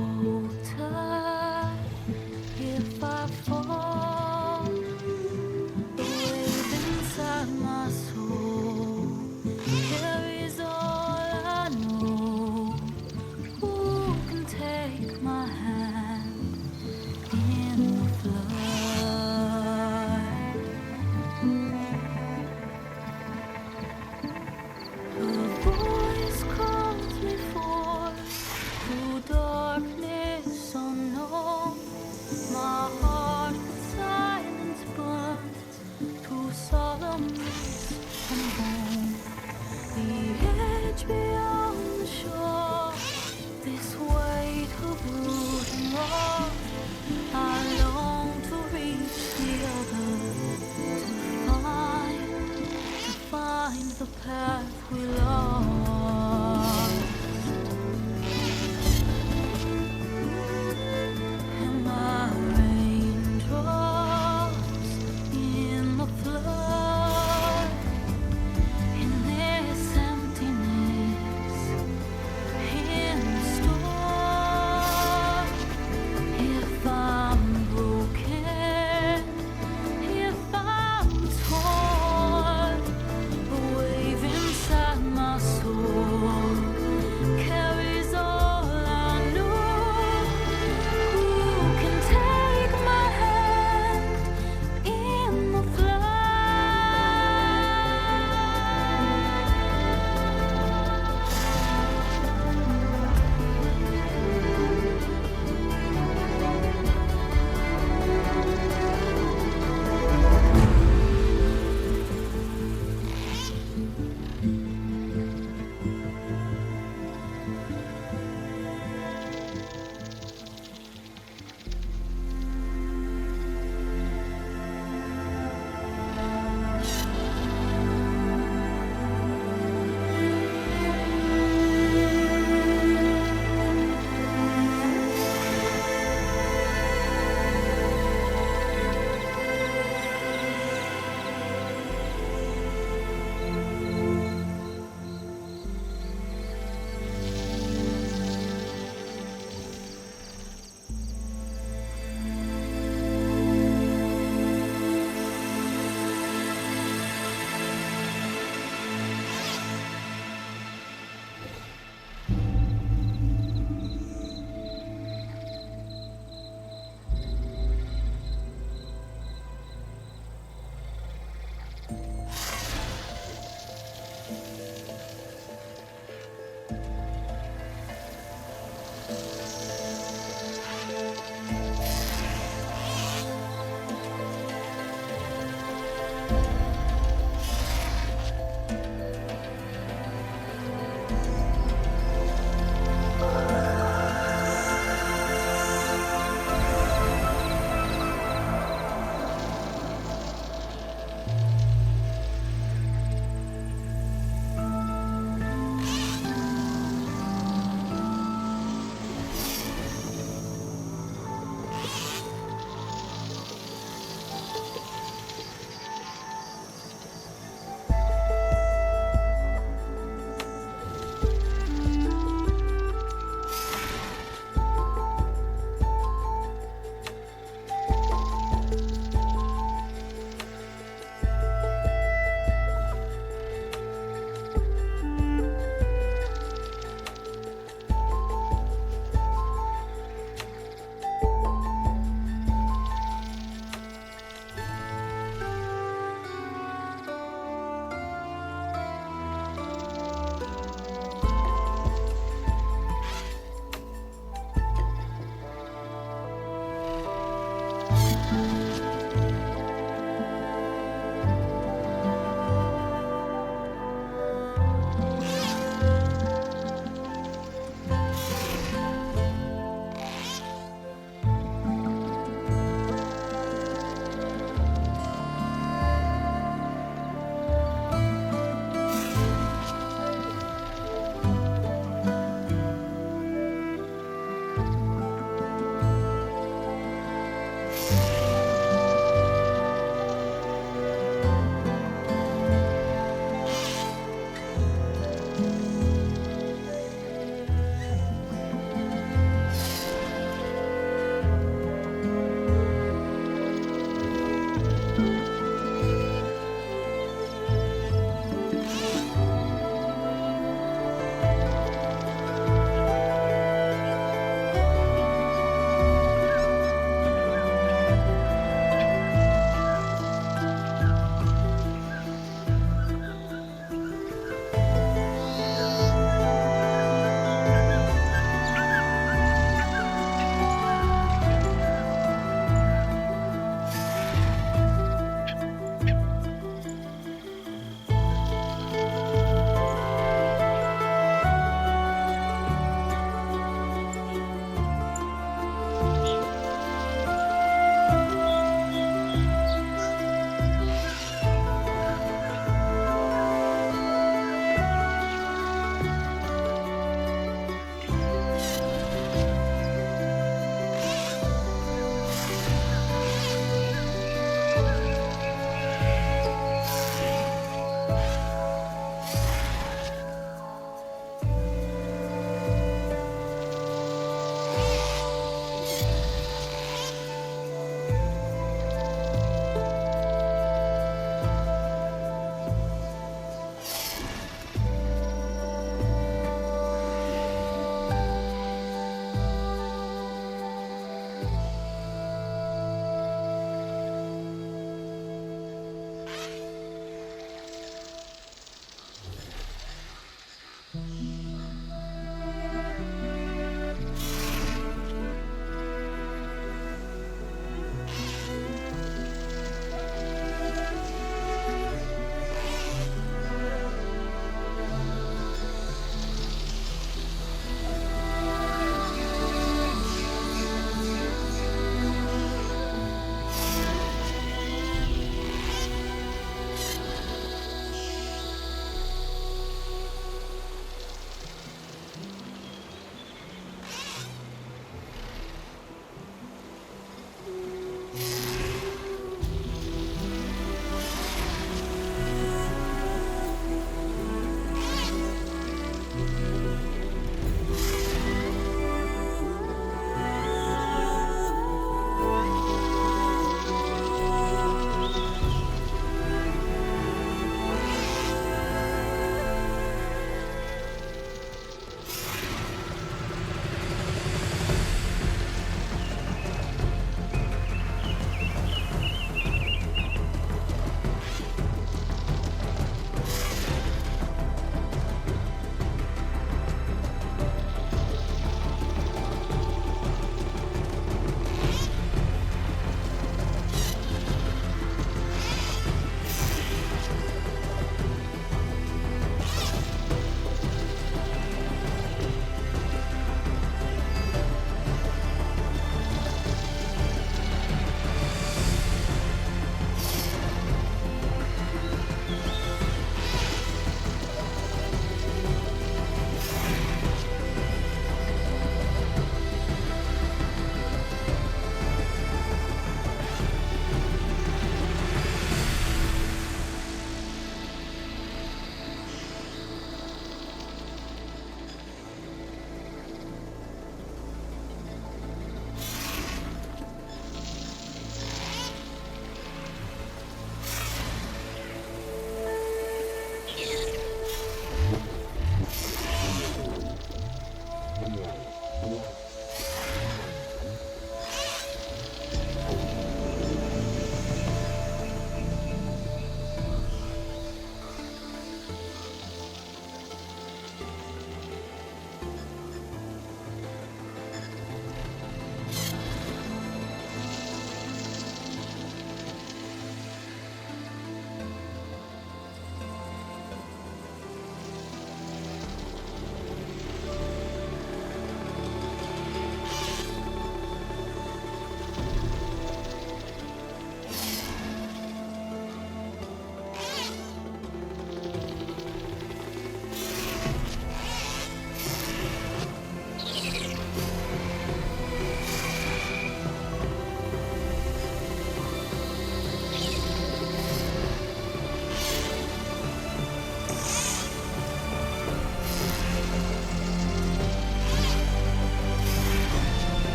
Thank you.